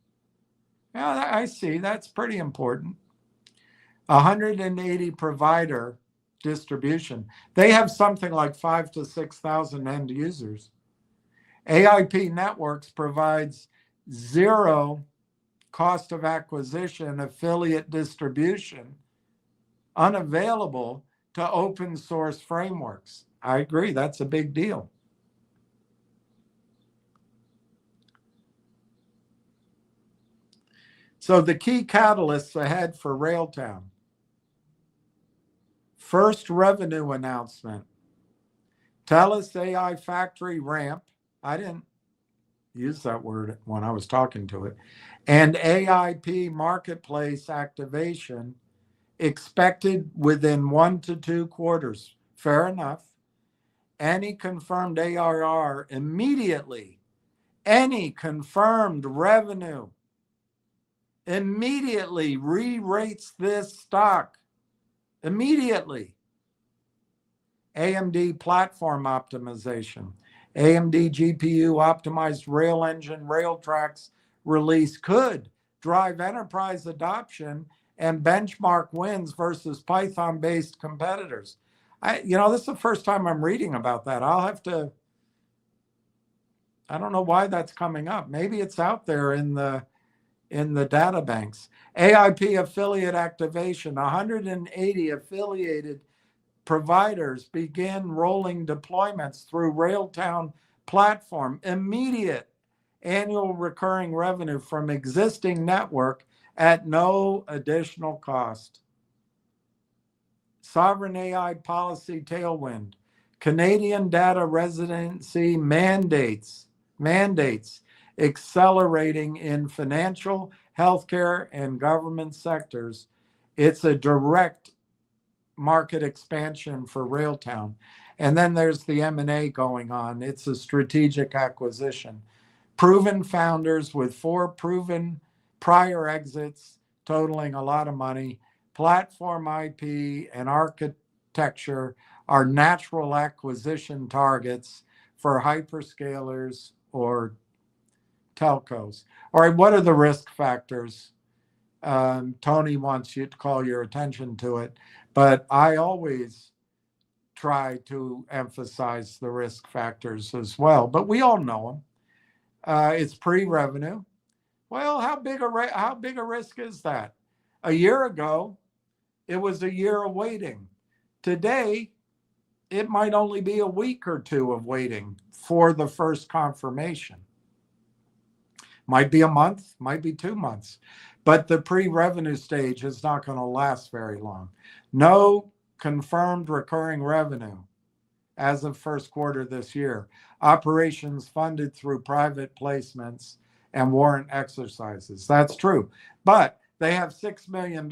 Yeah, I see, that's pretty important. 180 provider distribution. They have something like 5,000 to 6,000 end users. AIP Networks provides zero cost of acquisition affiliate distribution, unavailable to open source frameworks. I agree, that's a big deal. So the key catalysts ahead for Railtown. First revenue announcement. Telus AI Factory ramp. I didn't use that word when I was talking to it. And AIP marketplace activation expected within 1 to 2 quarters. Fair enough. Any confirmed ARR immediately. Any confirmed revenue immediately re-rates this stock. Immediately. AMD platform optimization. AMD GPU optimized rail engine rail tracks release could drive enterprise adoption and benchmark wins versus Python-based competitors. This is the first time I'm reading about that. I don't know why that's coming up. Maybe it's out there in the data banks. AIP affiliate activation, 180 affiliated providers begin rolling deployments through Railtown platform. Immediate annual recurring revenue from existing network at no additional cost. Sovereign AI policy tailwind. Canadian data residency mandates accelerating in financial, healthcare, and government sectors. It's a direct market expansion for Railtown. And then there's the M&A going on. It's a strategic acquisition. Proven founders with 4 proven prior exits totaling a lot of money. Platform IP and architecture are natural acquisition targets for hyperscalers or telcos. All right, what are the risk factors? Tony wants you to call your attention to it, but I always try to emphasize the risk factors as well, but we all know them. It's pre-revenue. Well, how big a risk is that? A year ago, it was a year of waiting. Today, it might only be a week or 2 of waiting for the first confirmation. Might be a month, might be 2 months, but the pre-revenue stage is not going to last very long. No confirmed recurring revenue as of first quarter this year. Operations funded through private placements and warrant exercises. That's true. But they have $6 million,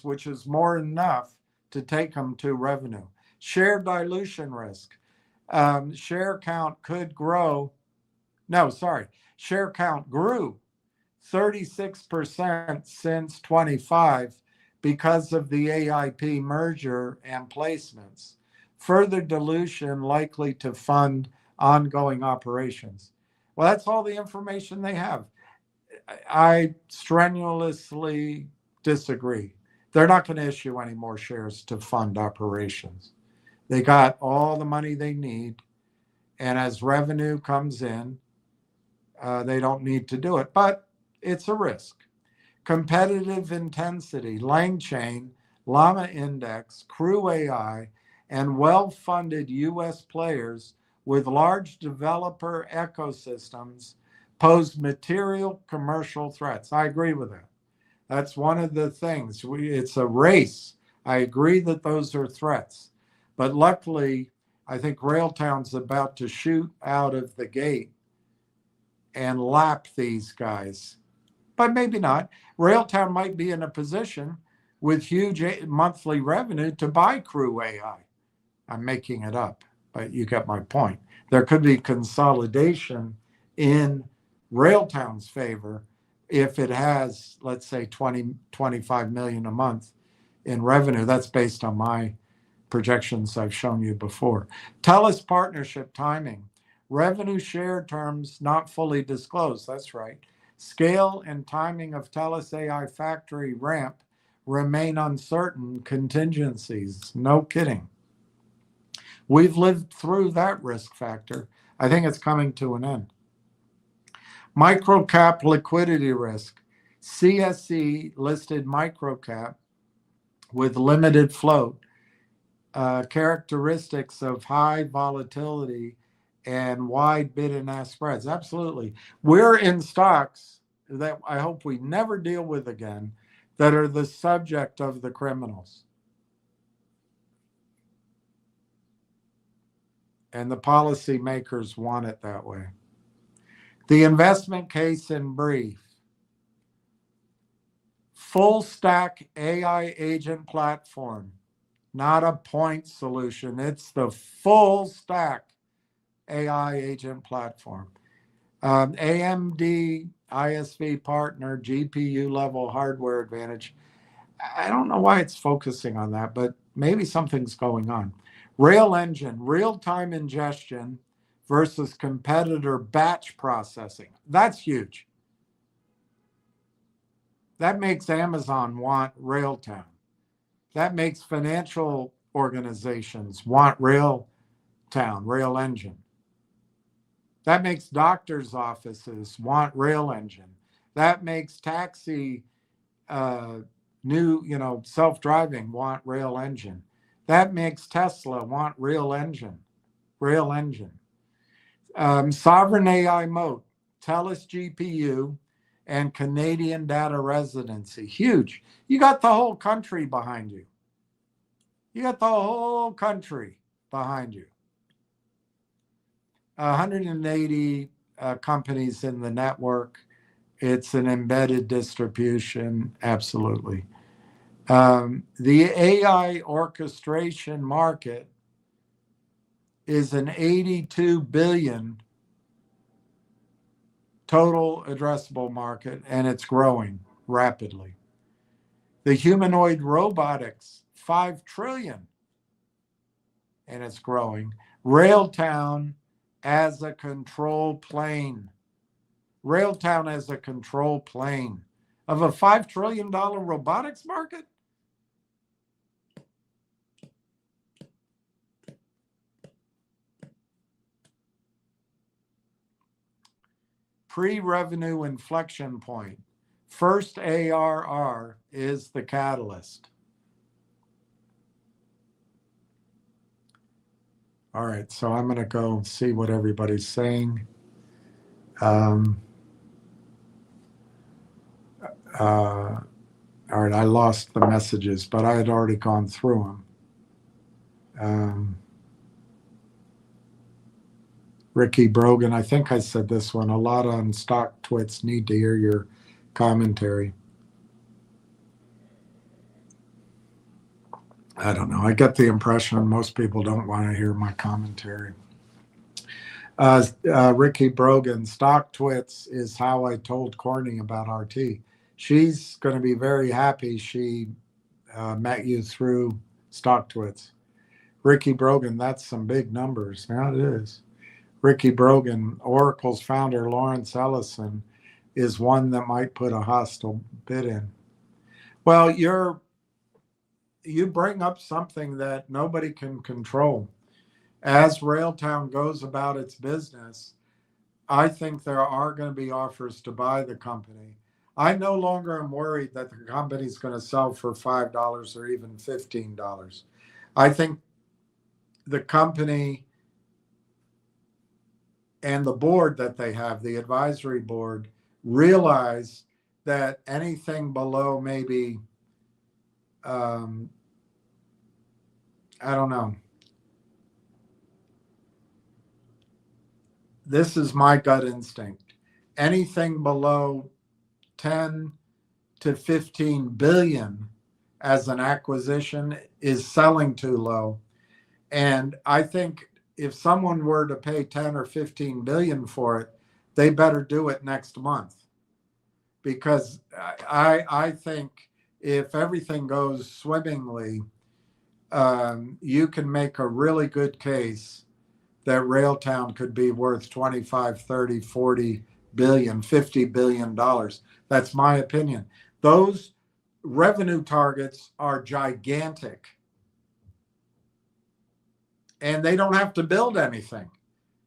which is more than enough to take them to revenue. Share dilution risk. Share count could grow. No, sorry. Share count grew 36% since 25 because of the AIP merger and placements. Further dilution likely to fund ongoing operations. Well, that's all the information they have. I strenuously disagree. They're not going to issue any more shares to fund operations. They got all the money they need, and as revenue comes in, they don't need to do it, but it's a risk. Competitive intensity, LangChain, Llama Index, Crew AI, and well-funded US players with large developer ecosystems pose material commercial threats. I agree with that. That's one of the things. It's a race. I agree that those are threats. But luckily, I think Railtown's about to shoot out of the gate and lap these guys. But maybe not. Railtown might be in a position with huge monthly revenue to buy Crew AI. I'm making it up, but you get my point. There could be consolidation in Railtown's favor if it has, let's say, 20, 25 million a month in revenue. That's based on my projections I've shown you before. Telus partnership timing. Revenue share terms not fully disclosed. That's right. Scale and timing of Telus AI factory ramp remain uncertain contingencies. No kidding. We've lived through that risk factor. I think it's coming to an end. Microcap liquidity risk. CSE listed microcap with limited float, characteristics of high volatility and wide bid and ask spreads. Absolutely. We're in stocks that I hope we never deal with again that are the subject of the criminals. And the policymakers want it that way. The investment case in brief. Full stack AI agent platform, not a point solution. It's the full stack AI agent platform. AMD ISV partner, GPU level hardware advantage. I don't know why it's focusing on that, but maybe something's going on. Rail engine, real-time ingestion versus competitor batch processing. That's huge. That makes Amazon want Railtown. That makes financial organizations want Railtown, Rail Engine. That makes doctors' offices want Rail Engine. That makes taxi, self-driving want Rail Engine. That makes Tesla want Rail Engine. Sovereign AI moat. Telus GPU, and Canadian data residency. Huge. You got the whole country behind you. You got the whole country behind you. 180 companies in the network. It's an embedded distribution, absolutely. The AI orchestration market is an 82 billion total addressable market, and it's growing rapidly. The humanoid robotics, 5 trillion, and it's growing. Railtown as a control plane. Railtown as a control plane of a $5 trillion robotics market? Pre-revenue inflection point. First ARR is the catalyst. All right, so I'm going to go see what everybody's saying. All right, I lost the messages, but I had already gone through them. Ricky Brogan, I think I said this one. A lot on stock twits. Need to hear your commentary. I don't know. I get the impression most people don't want to hear my commentary. Ricky Brogan, stock twits is how I told Courtney about RT. She's going to be very happy she met you through stock twits. Ricky Brogan, that's some big numbers. Yeah, it is. Ricky Brogan, Oracle's founder, Lawrence Ellison, is one that might put a hostile bid in. Well, you bring up something that nobody can control. As Railtown goes about its business, I think there are going to be offers to buy the company. I no longer am worried that the company's going to sell for $5 or even $15. I think the company and the board that they have, the advisory board, realize that anything below maybe, I don't know. This is my gut instinct. Anything below 10 to 15 billion as an acquisition is selling too low. And I think if someone were to pay 10 or 15 billion for it, they better do it next month. Because I think if everything goes swimmingly, you can make a really good case that Railtown could be worth 25, 30, 40 billion, $50 billion. That's my opinion. Those revenue targets are gigantic. And they don't have to build anything.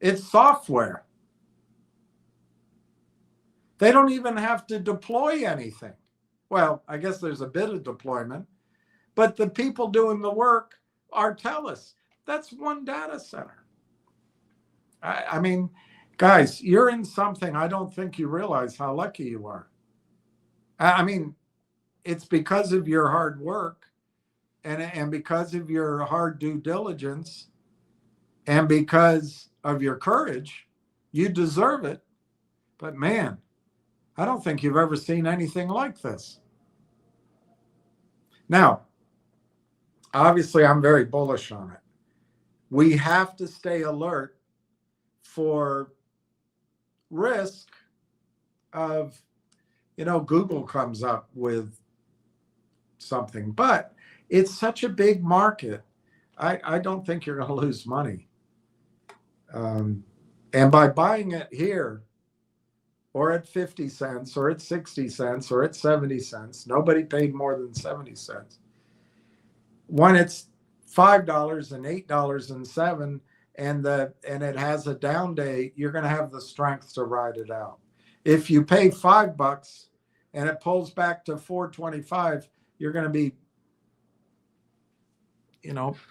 It's software. They don't even have to deploy anything. Well, I guess there's a bit of deployment, but the people doing the work are Telus. That's one data center. I mean, guys, you're in something I don't think you realize how lucky you are. I mean, it's because of your hard work and because of your hard due diligence and because of your courage. You deserve it. But man, I don't think you've ever seen anything like this. Now, obviously, I'm very bullish on it. We have to stay alert for risk of, Google comes up with something, but it's such a big market. I don't think you're going to lose money. And by buying it here or at 50 cents or at 60 cents or at 70 cents, nobody paid more than 70 cents. When it's $5 and $8 and $7 and it has a down day, you're going to have the strength to ride it out. If you pay $5 and it pulls back to $4.25, you're going to be,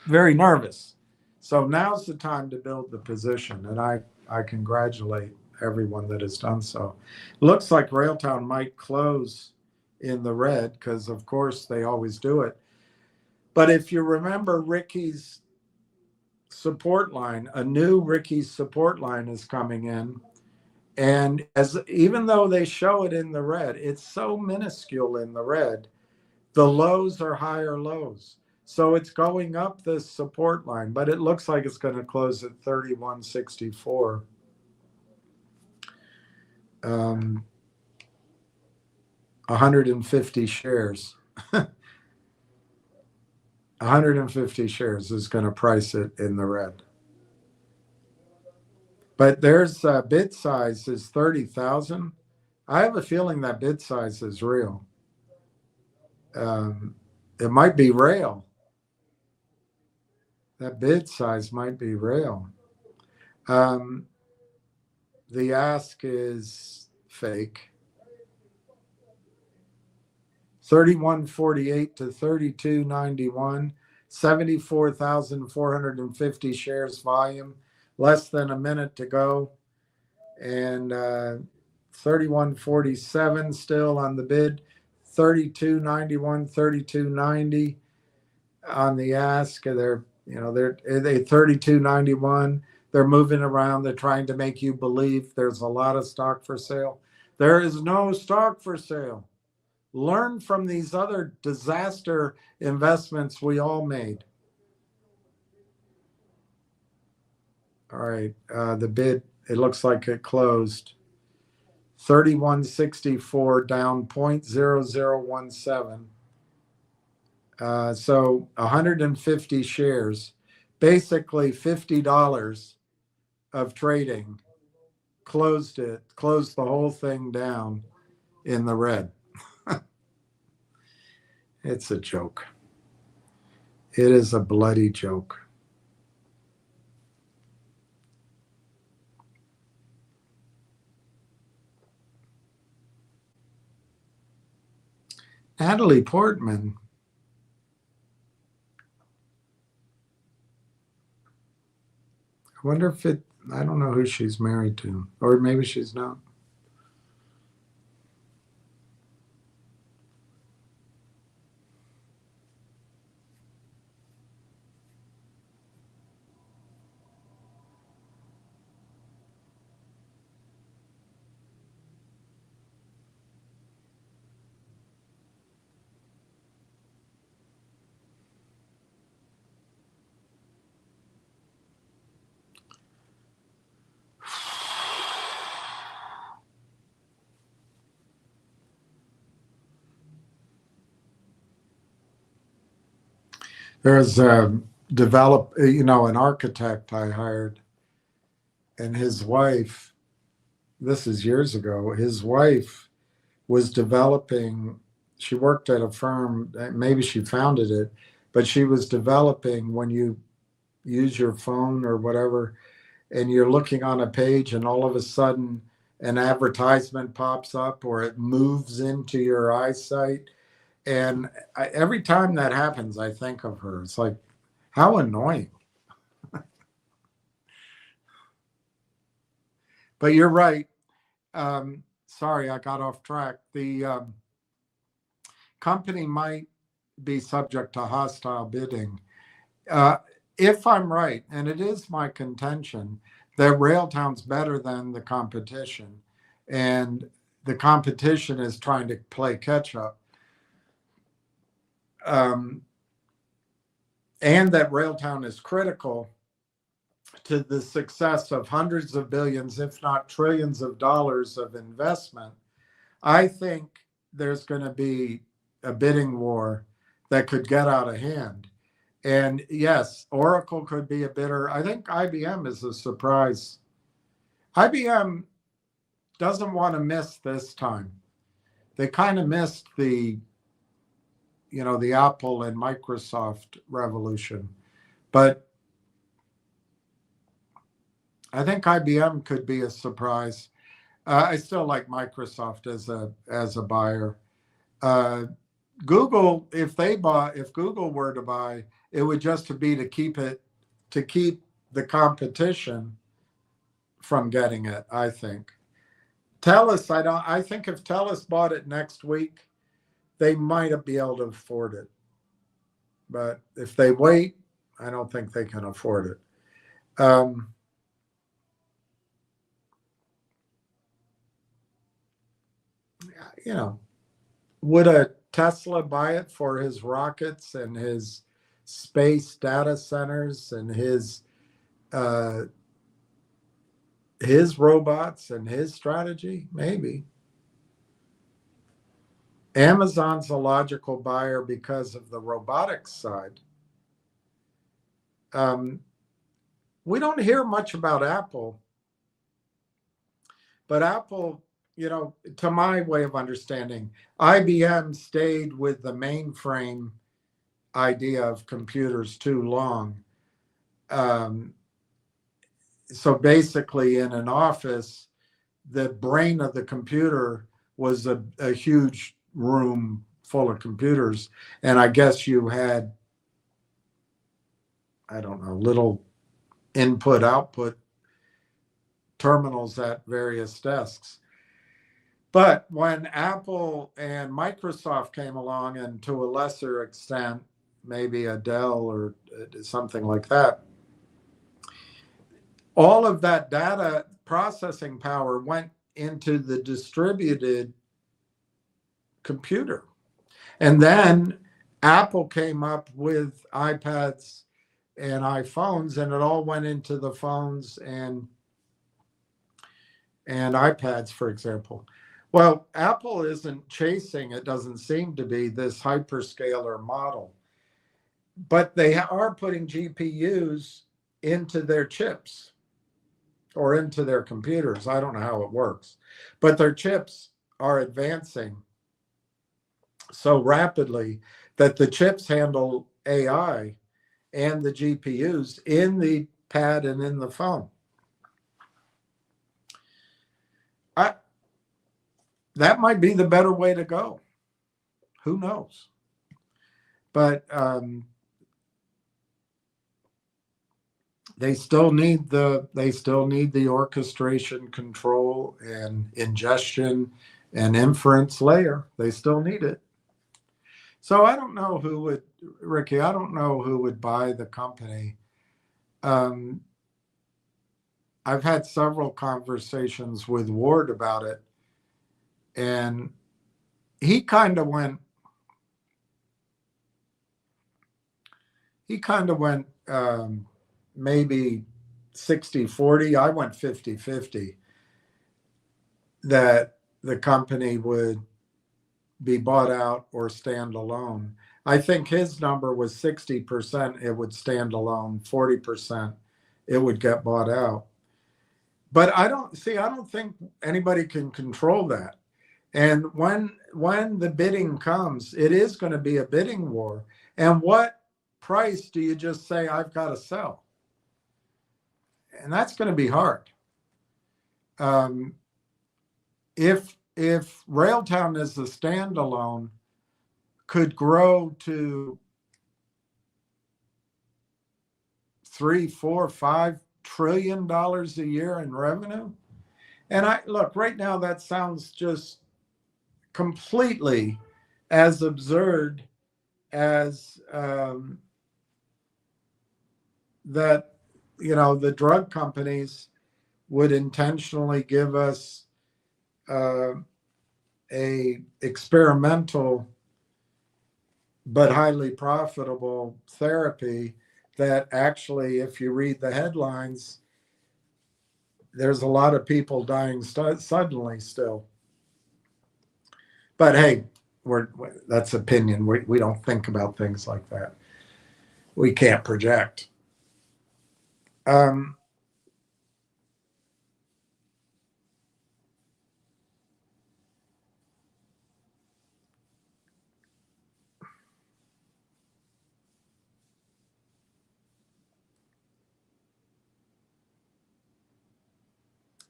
very nervous. So now's the time to build the position, and I congratulate everyone that has done so. Looks like Railtown might close in the red because, of course, they always do it. But if you remember Ricky's support line, a new Ricky's support line is coming in. And even though they show it in the red, it's so minuscule in the red. The lows are higher lows. So it's going up this support line, but it looks like it's going to close at 31.64. 150 shares. 150 shares is going to price it in the red. But there's bid size is 30,000. I have a feeling that bid size is real. It might be real. That bid size might be real. The ask is fake. 31.48 to 32.91, 74,450 shares volume, less than a minute to go, and 31.47 still on the bid, 32.91, 32.90 on the ask. They're 32.91. They're moving around. They're trying to make you believe there's a lot of stock for sale. There is no stock for sale. Learn from these other disaster investments we all made. All right, the bid, it looks like it closed 31.64, down 0.0017. So 150 shares, basically $50 of trading, closed the whole thing down in the red. It's a joke. It is a bloody joke. Natalie Portman. I wonder if I don't know who she's married to, or maybe she's not. There's an architect I hired, and his wife, this is years ago, his wife was developing, she worked at a firm, maybe she founded it, but she was developing when you use your phone or whatever, and you're looking on a page and all of a sudden an advertisement pops up or it moves into your eyesight. And every time that happens, I think of her. It's like, how annoying. But you're right. Sorry, I got off track. The company might be subject to hostile bidding. If I'm right, and it is my contention, that Railtown's better than the competition, and the competition is trying to play catch up. And that Railtown is critical to the success of hundreds of billions, if not trillions of dollars of investment, I think there's going to be a bidding war that could get out of hand. And yes, Oracle could be a bidder. I think IBM is a surprise. IBM doesn't want to miss this time. They kind of missed the Apple and Microsoft revolution. But I think IBM could be a surprise. I still like Microsoft as a buyer. Google, if Google were to buy, it would just be to keep the competition from getting it, I think. Telus, I think if Telus bought it next week, they might be able to afford it. But if they wait, I don't think they can afford it. You know, would a Tesla buy it for his rockets and his space data centers and his robots and his strategy? Maybe. Amazon's a logical buyer because of the robotics side. We don't hear much about Apple, but Apple, you know, to my way of understanding, IBM stayed with the mainframe idea of computers too long. So basically, in an office, the brain of the computer was a huge room full of computers. And I guess you had, I don't know, little input output terminals at various desks. But when Apple and Microsoft came along, and to a lesser extent, maybe a Dell or something like that, all of that data processing power went into the distributed computer. And then Apple came up with iPads and iPhones, and it all went into the phones and iPads, for example. Well, Apple isn't chasing, it doesn't seem to be, this hyperscaler model, but they are putting GPUs into their chips or into their computers. I don't know how it works, but their chips are advancing so rapidly that the chips handle AI and the GPUs in the pad and in the phone. That might be the better way to go. Who knows? But they still need the orchestration, control, and ingestion and inference layer. They still need it. So I don't know who would, Ricky, I don't know who would buy the company. I've had several conversations with Ward about it, and he kind of went maybe 60-40. I went 50-50 that the company would be bought out or stand alone. I think his number was 60% it would stand alone, 40% it would get bought out. But I don't think anybody can control that. And when the bidding comes, it is going to be a bidding war. And what price do you just say, I've got to sell? And that's going to be hard. If Railtown as a standalone could grow to $3, $4, $5 trillion a year in revenue, and I look right now, that sounds just completely as absurd as that, you know, the drug companies would intentionally give us a experimental but highly profitable therapy that actually, if you read the headlines, there's a lot of people dying suddenly still. But hey, that's opinion. We don't think about things like that. We can't project.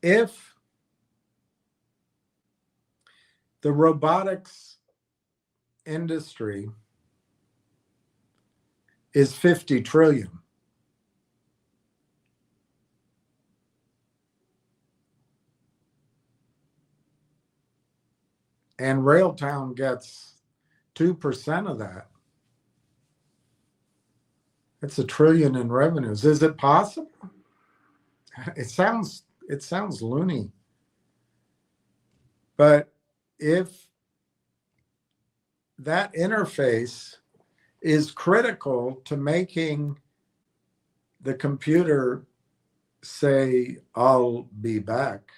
If the robotics industry is 50 trillion, and Railtown gets 2% of that. It's $1 trillion in revenues. Is it possible? It sounds loony. But if that interface is critical to making the computer say, I'll be back,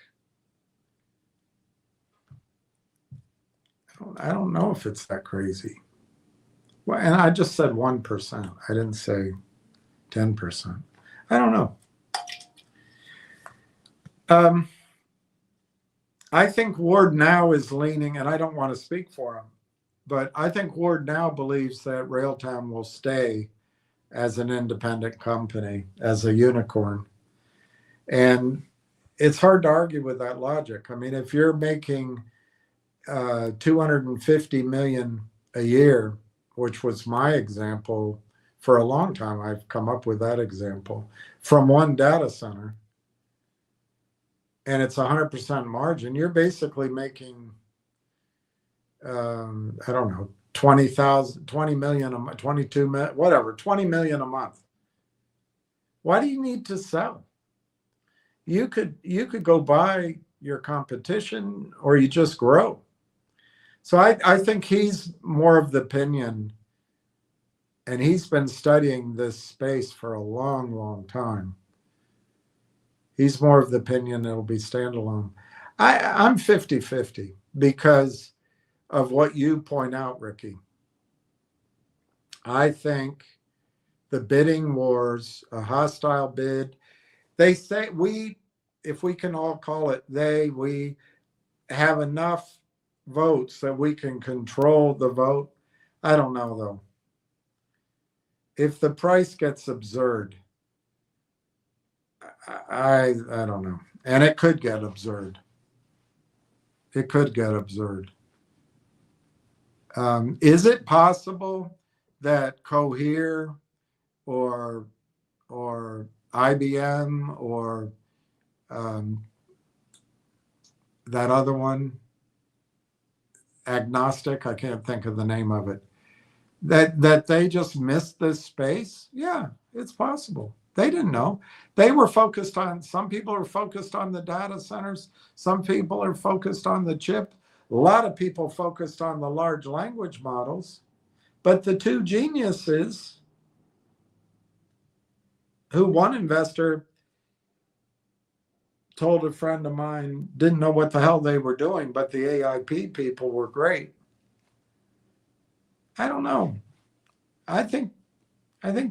I don't know if it's that crazy. Well, and I just said 1%. I didn't say 10%. I don't know. I think Ward now is leaning, and I don't want to speak for him, but I think Ward now believes that Railtown will stay as an independent company, as a unicorn. And it's hard to argue with that logic. I mean, if you're making 250 million a year, which was my example for a long time, I've come up with that example, from one data center, and it's 100% margin, you're basically making, I don't know, 20 million, 22 million, whatever, 20 million a month. Why do you need to sell? You could go buy your competition, or you just grow. So I think he's more of the opinion, and he's been studying this space for a long, long time. He's more of the opinion it'll be standalone. I'm 50-50 because of what you point out, Ricky. I think the bidding wars, a hostile bid, they say if we can all call it we have enough votes that we can control the vote. I don't know, though. If the price gets absurd, I don't know. And it could get absurd. It could get absurd. Is it possible that Cohere or IBM or that other one, agnostic, I can't think of the name of it, that they just missed this space? Yeah, it's possible. They didn't know. They were focused on, some people are focused on the data centers. Some people are focused on the chip. A lot of people focused on the large language models. But the two geniuses, who one investor told a friend of mine didn't know what the hell they were doing, but the AIP people were great. I don't know. I think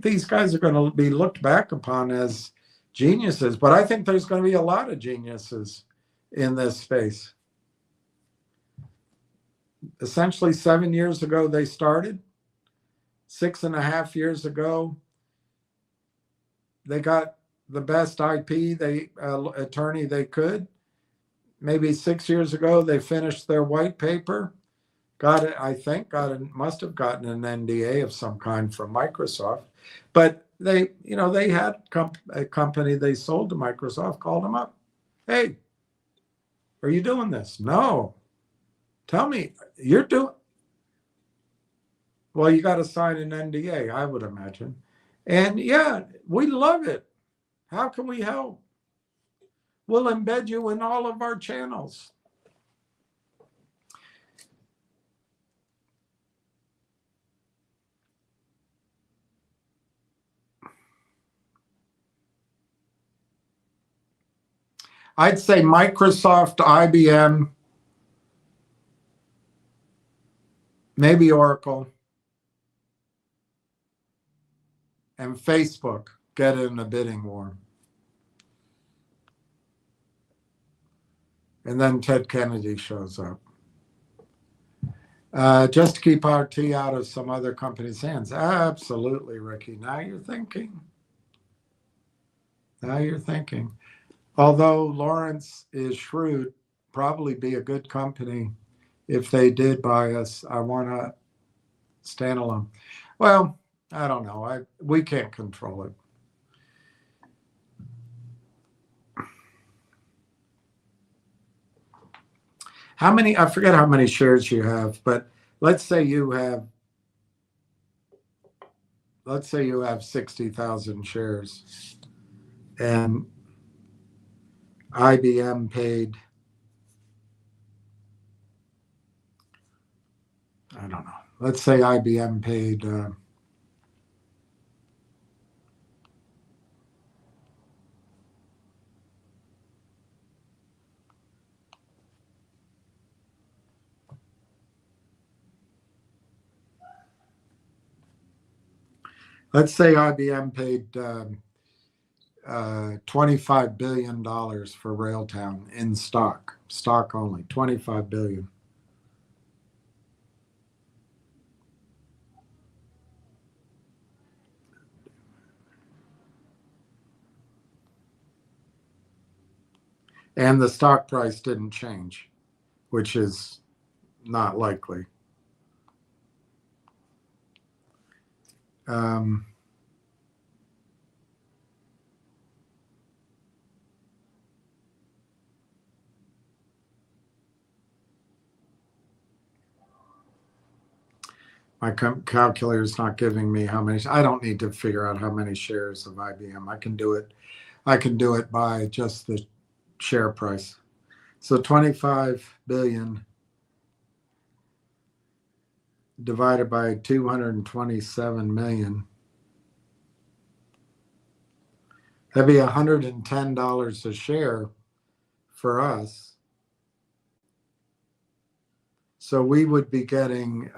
these guys are going to be looked back upon as geniuses, but I think there's going to be a lot of geniuses in this space. Essentially, 7 years ago, they started. 6.5 years ago, they got the best IP attorney they could. Maybe 6 years ago, they finished their white paper. Must have gotten an NDA of some kind from Microsoft. But they had a company they sold to Microsoft, called them up. Hey, are you doing this? No. Tell me, you're doing. Well, you got to sign an NDA, I would imagine. And yeah, we love it. How can we help? We'll embed you in all of our channels. I'd say Microsoft, IBM, maybe Oracle, and Facebook get in a bidding war. And then Ted Kennedy shows up. Just to keep our tea out of some other company's hands. Absolutely, Ricky. Now you're thinking. Although Lawrence is shrewd, probably be a good company if they did buy us. I want to stand alone. Well, I don't know. We can't control it. How many, I forget how many shares you have, but let's say you have 60,000 shares and IBM paid, I don't know, let's say IBM paid let's say IBM paid $25 billion for Railtown in stock only, $25 billion. And the stock price didn't change, which is not likely. My calculator is not giving me how many. I don't need to figure out how many shares of IBM. I can do it. I can do it by just the share price. So 25 billion divided by 227 million. That'd be $110 a share for us. So we would be getting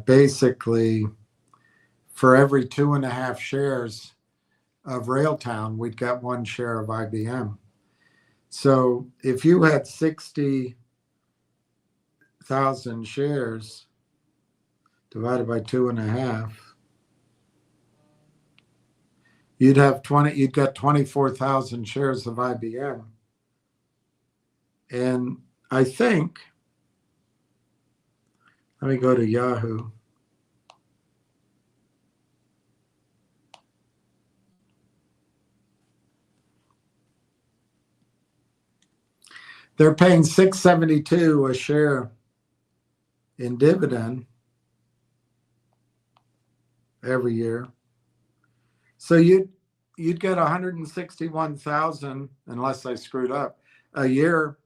basically for every 2.5 shares of Railtown, we'd get 1 share of IBM. So if you had 60,000 shares divided by 2.5, you'd get 24,000 shares of IBM. And I think, let me go to Yahoo. They're paying $6.72 a share in dividend every year. So you'd get 161,000, unless I screwed up, a year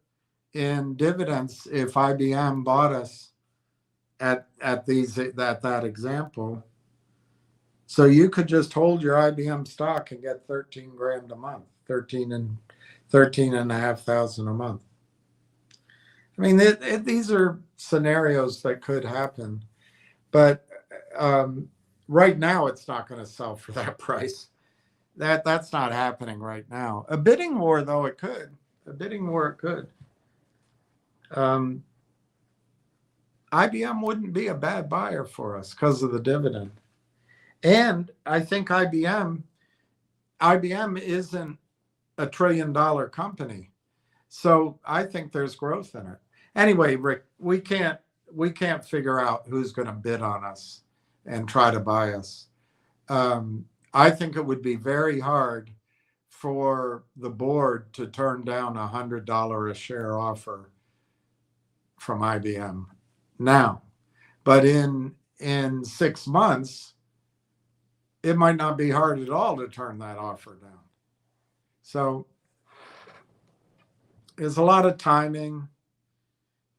in dividends if IBM bought us at that example. So you could just hold your IBM stock and get 13 grand a month, 13,500 a month. I mean, these are scenarios that could happen, but right now it's not going to sell for that price. That's not happening right now. A bidding war, though, it could. A bidding war, it could. IBM wouldn't be a bad buyer for us because of the dividend. And I think IBM isn't a $1 trillion company. So I think there's growth in it. Anyway, Rick, we can't figure out who's going to bid on us and try to buy us. I think it would be very hard for the board to turn down a $100 a share offer from IBM now. But in 6 months, it might not be hard at all to turn that offer down. So there's a lot of timing,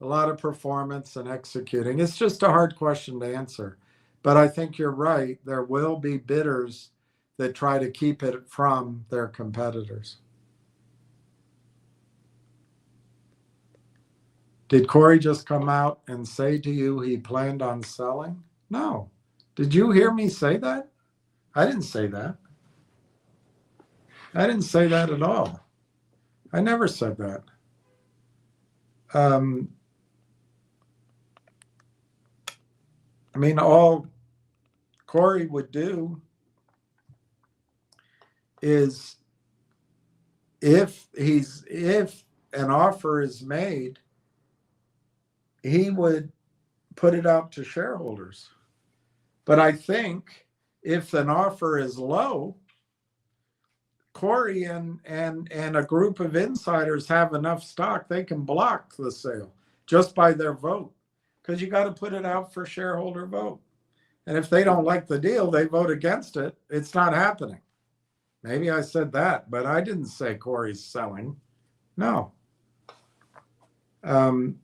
a lot of performance and executing. It's just a hard question to answer. But I think you're right. There will be bidders that try to keep it from their competitors. Did Corey just come out and say to you he planned on selling? No. Did you hear me say that? I didn't say that. I didn't say that at all. I never said that. I mean, all Corey would do is if an offer is made, he would put it out to shareholders. But I think if an offer is low, Corey and a group of insiders have enough stock, they can block the sale just by their vote, because you got to put it out for shareholder vote. And if they don't like the deal, they vote against it. It's not happening. Maybe I said that, but I didn't say Corey's selling. No. You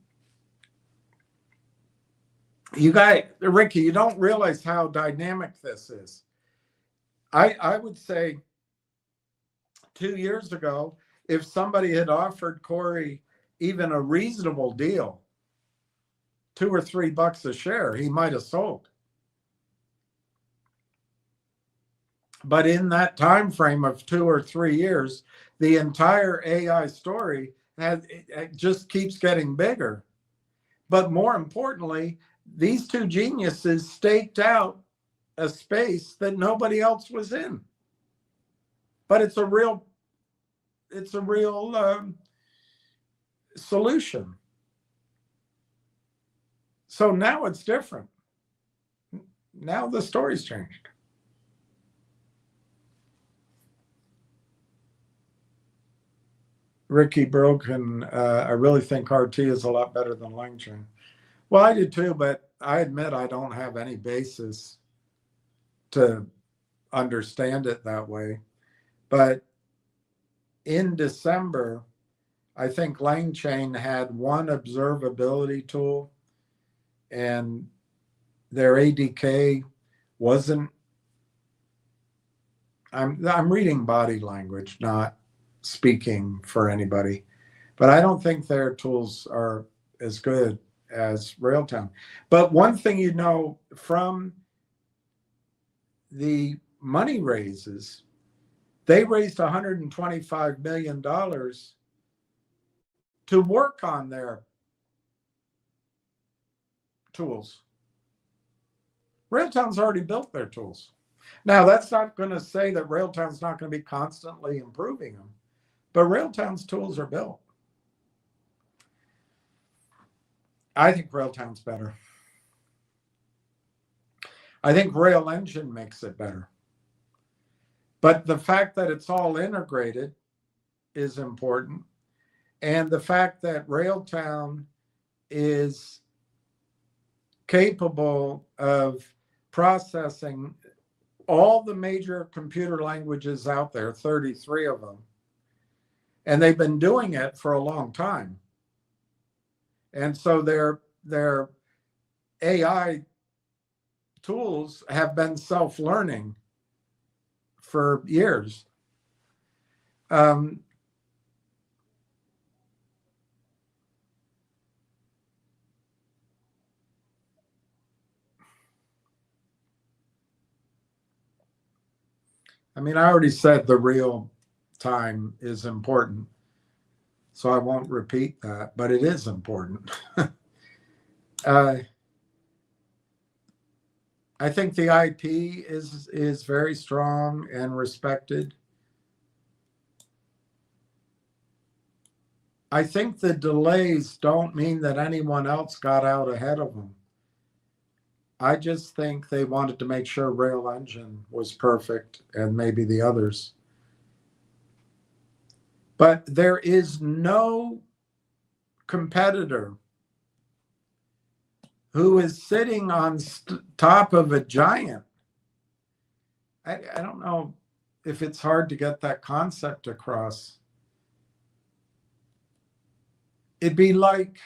guys, Ricky, you don't realize how dynamic this is. I would say 2 years ago, if somebody had offered Corey even a reasonable deal, $2 or $3 a share, he might have sold. But in that time frame of 2 or 3 years, the entire AI story it just keeps getting bigger. But more importantly, these two geniuses staked out a space that nobody else was in. But it's a real solution. So now it's different. Now the story's changed. Ricky Broken, I really think RT is a lot better than LangChain. Well, I do too, but I admit I don't have any basis to understand it that way. But in December, I think LangChain had one observability tool, and their ADK wasn't. I'm reading body language, not speaking for anybody, but I don't think their tools are as good as Railtown. But one thing you know from the money raises, they raised $125 million to work on their tools. Railtown's already built their tools. Now, that's not going to say that Railtown's not going to be constantly improving them, but Railtown's tools are built. I think Railtown's better. I think Rail Engine makes it better. But the fact that it's all integrated is important. And the fact that Railtown is capable of processing all the major computer languages out there, 33 of them. And they've been doing it for a long time. And so their AI tools have been self-learning for years. I mean, I already said the real time is important, so I won't repeat that, but it is important. I think the IP is very strong and respected. I think the delays don't mean that anyone else got out ahead of them. I just think they wanted to make sure Rail Engine was perfect, and maybe the others. But there is no competitor who is sitting on top of a giant. I don't know if it's hard to get that concept across. It'd be like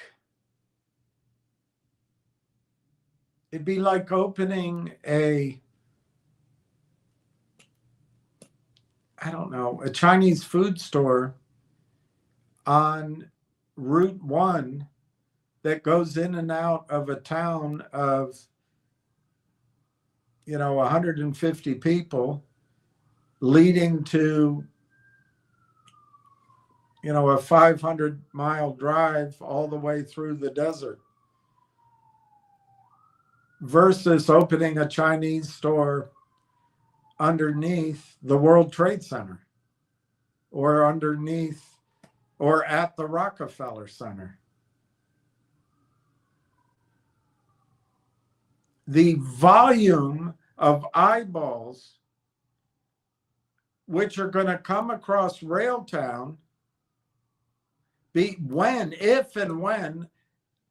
opening a Chinese food store on Route 1 that goes in and out of a town of 150 people, leading to a 500-mile drive all the way through the desert, versus opening a Chinese store underneath the World Trade Center or underneath or at the Rockefeller Center. The volume of eyeballs which are going to come across Railtown if and when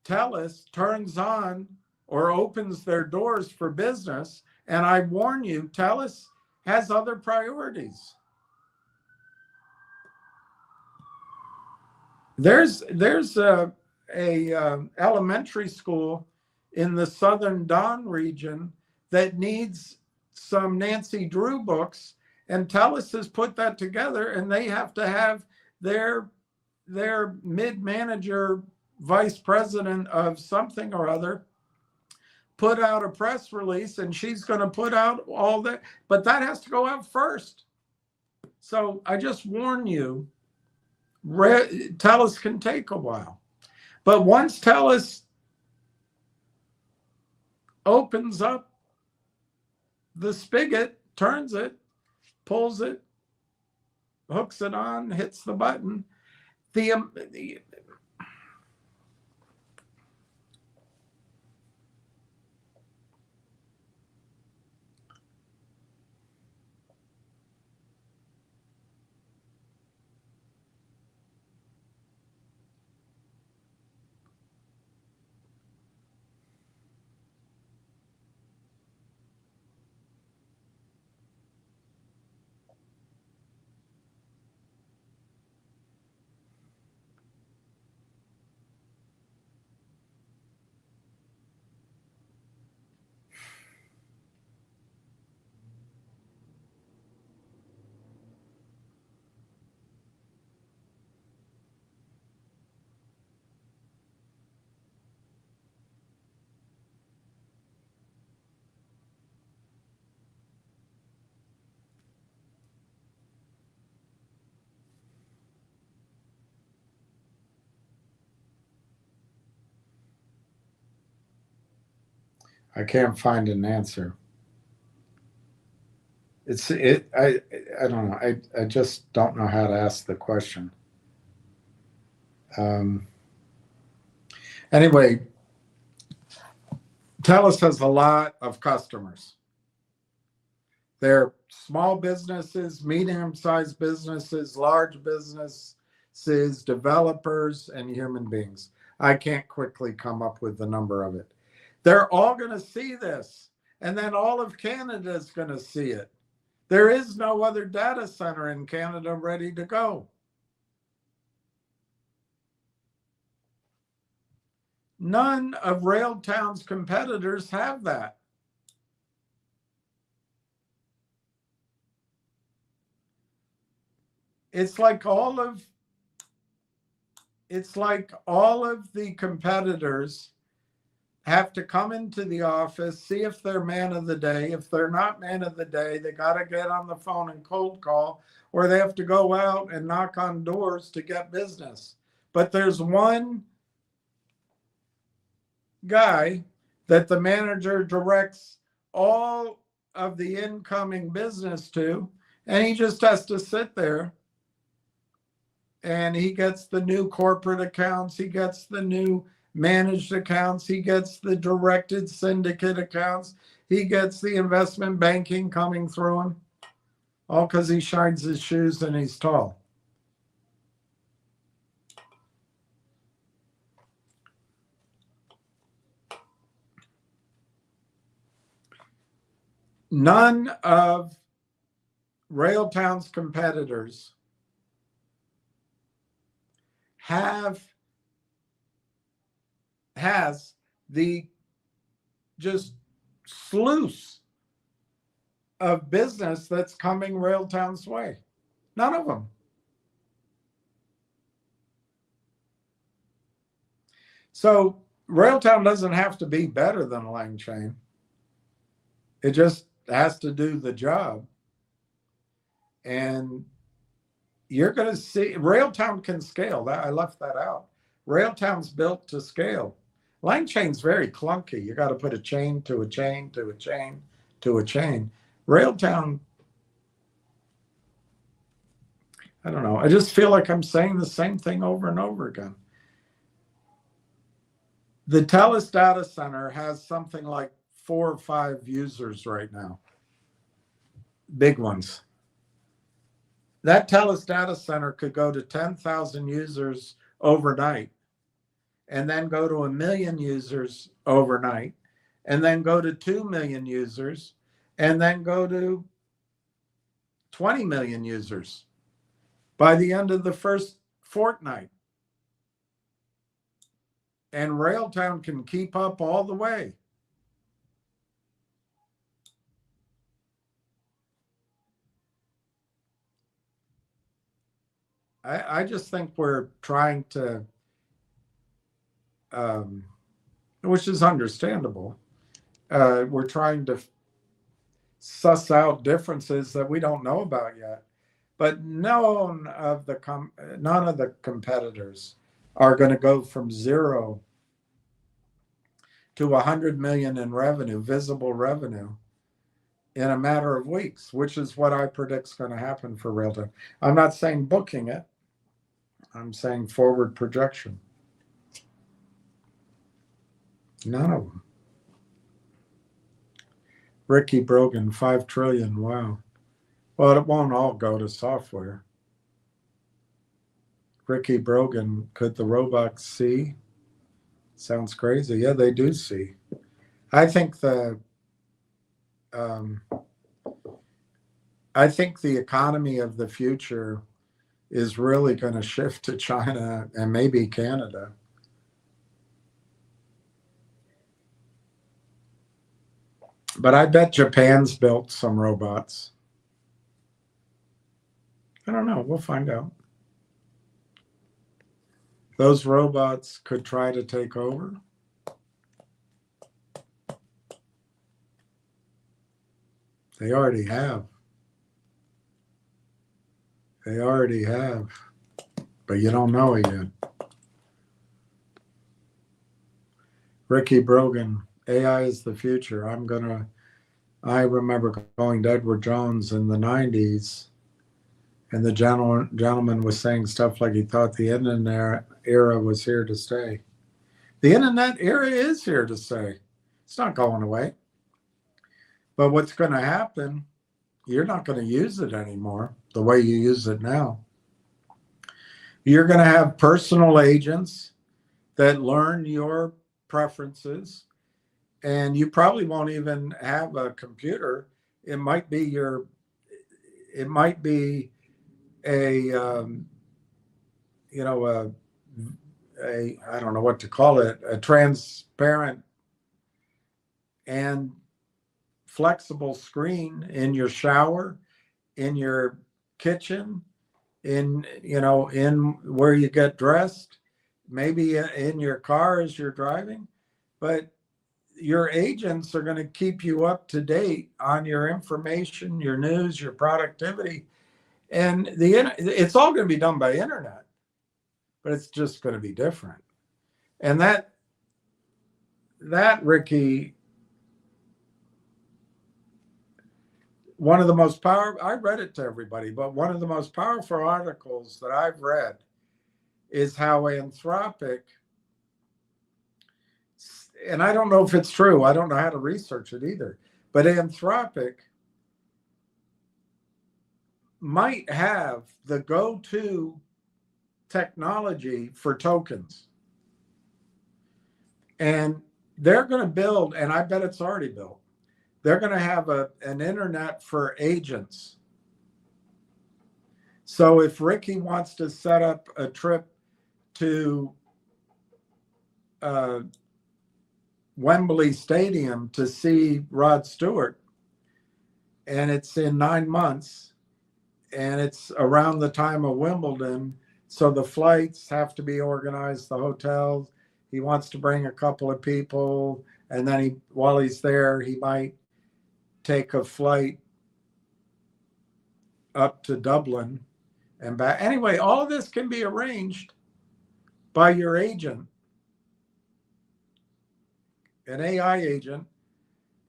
Telus turns on or opens their doors for business. And I warn you, Telus has other priorities. There's a elementary school in the Southern Don region that needs some Nancy Drew books, and Telus has put that together, and they have to have their mid-manager vice president of something or other put out a press release, and she's going to put out all that, but that has to go out first. So I just warn you, Telus can take a while. But once Telus opens up the spigot, turns it, pulls it, hooks it on, hits the button, I can't find an answer. I don't know. I just don't know how to ask the question. Anyway, Telus has a lot of customers. They're small businesses, medium-sized businesses, large businesses, developers, and human beings. I can't quickly come up with the number of it. They're all going to see this, and then all of Canada is going to see it. There is no other data center in Canada ready to go. None of Railtown's competitors have that. It's like all of the competitors have to come into the office, see if they're man of the day. If they're not man of the day, they got to get on the phone and cold call, or they have to go out and knock on doors to get business. But there's one guy that the manager directs all of the incoming business to, and he just has to sit there, and he gets the new corporate accounts, he gets the new managed accounts, he gets the directed syndicate accounts, he gets the investment banking coming through him, all because he shines his shoes and he's tall. None of Railtown's competitors has the just sluice of business that's coming Railtown's way. None of them. So Railtown doesn't have to be better than Langchain. It just has to do the job. And you're going to see Railtown can scale. I left that out. Railtown's built to scale. Langchain's very clunky. You got to put a chain to a chain to a chain to a chain. Railtown, I don't know. I just feel like I'm saying the same thing over and over again. The Telus data center has something like 4 or 5 users right now. Big ones. That Telus data center could go to 10,000 users overnight, and then go to 1 million users overnight, and then go to 2 million users, and then go to 20 million users by the end of the first fortnight. And Railtown can keep up all the way. I just think we're trying to, which is understandable, we're trying to suss out differences that we don't know about yet. But none of the competitors are going to go from 0 to 100 million in revenue, visible revenue, in a matter of weeks, which is what I predict is going to happen for Railtown. I'm not saying booking it. I'm saying forward projection. None of them. Ricky Brogan, 5 trillion. Wow. Well, it won't all go to software. Ricky Brogan, could the robots see? Sounds crazy. Yeah, they do see. I think the economy of the future is really going to shift to China and maybe Canada. But I bet Japan's built some robots. I don't know. We'll find out. Those robots could try to take over. They already have. They already have. But you don't know it yet. Ricky Brogan, AI is the future. I remember going to Edward Jones in the 90s, and the gentleman was saying stuff like he thought the internet era was here to stay. The internet era is here to stay. It's not going away. But what's going to happen, you're not going to use it anymore the way you use it now. You're going to have personal agents that learn your preferences, and you probably won't even have a computer. It might be a I don't know what to call it, a transparent and flexible screen in your shower, in your kitchen, in where you get dressed, maybe in your car as you're driving. But your agents are going to keep you up to date on your information, your news, your productivity. And it's all going to be done by internet, but it's just going to be different. And that Ricky, one of the most powerful, I read it to everybody, but one of the most powerful articles that I've read is how Anthropic, and I don't know if it's true, I don't know how to research it either, but Anthropic might have the go-to technology for tokens. And they're going to build, and I bet it's already built, they're going to have an internet for agents. So if Ricky wants to set up a trip to Wembley Stadium to see Rod Stewart, and it's in 9 months, and it's around the time of Wimbledon, so the flights have to be organized, the hotels. He wants to bring a couple of people, and then while he's there, he might take a flight up to Dublin and back. Anyway, all of this can be arranged by your agent, an AI agent,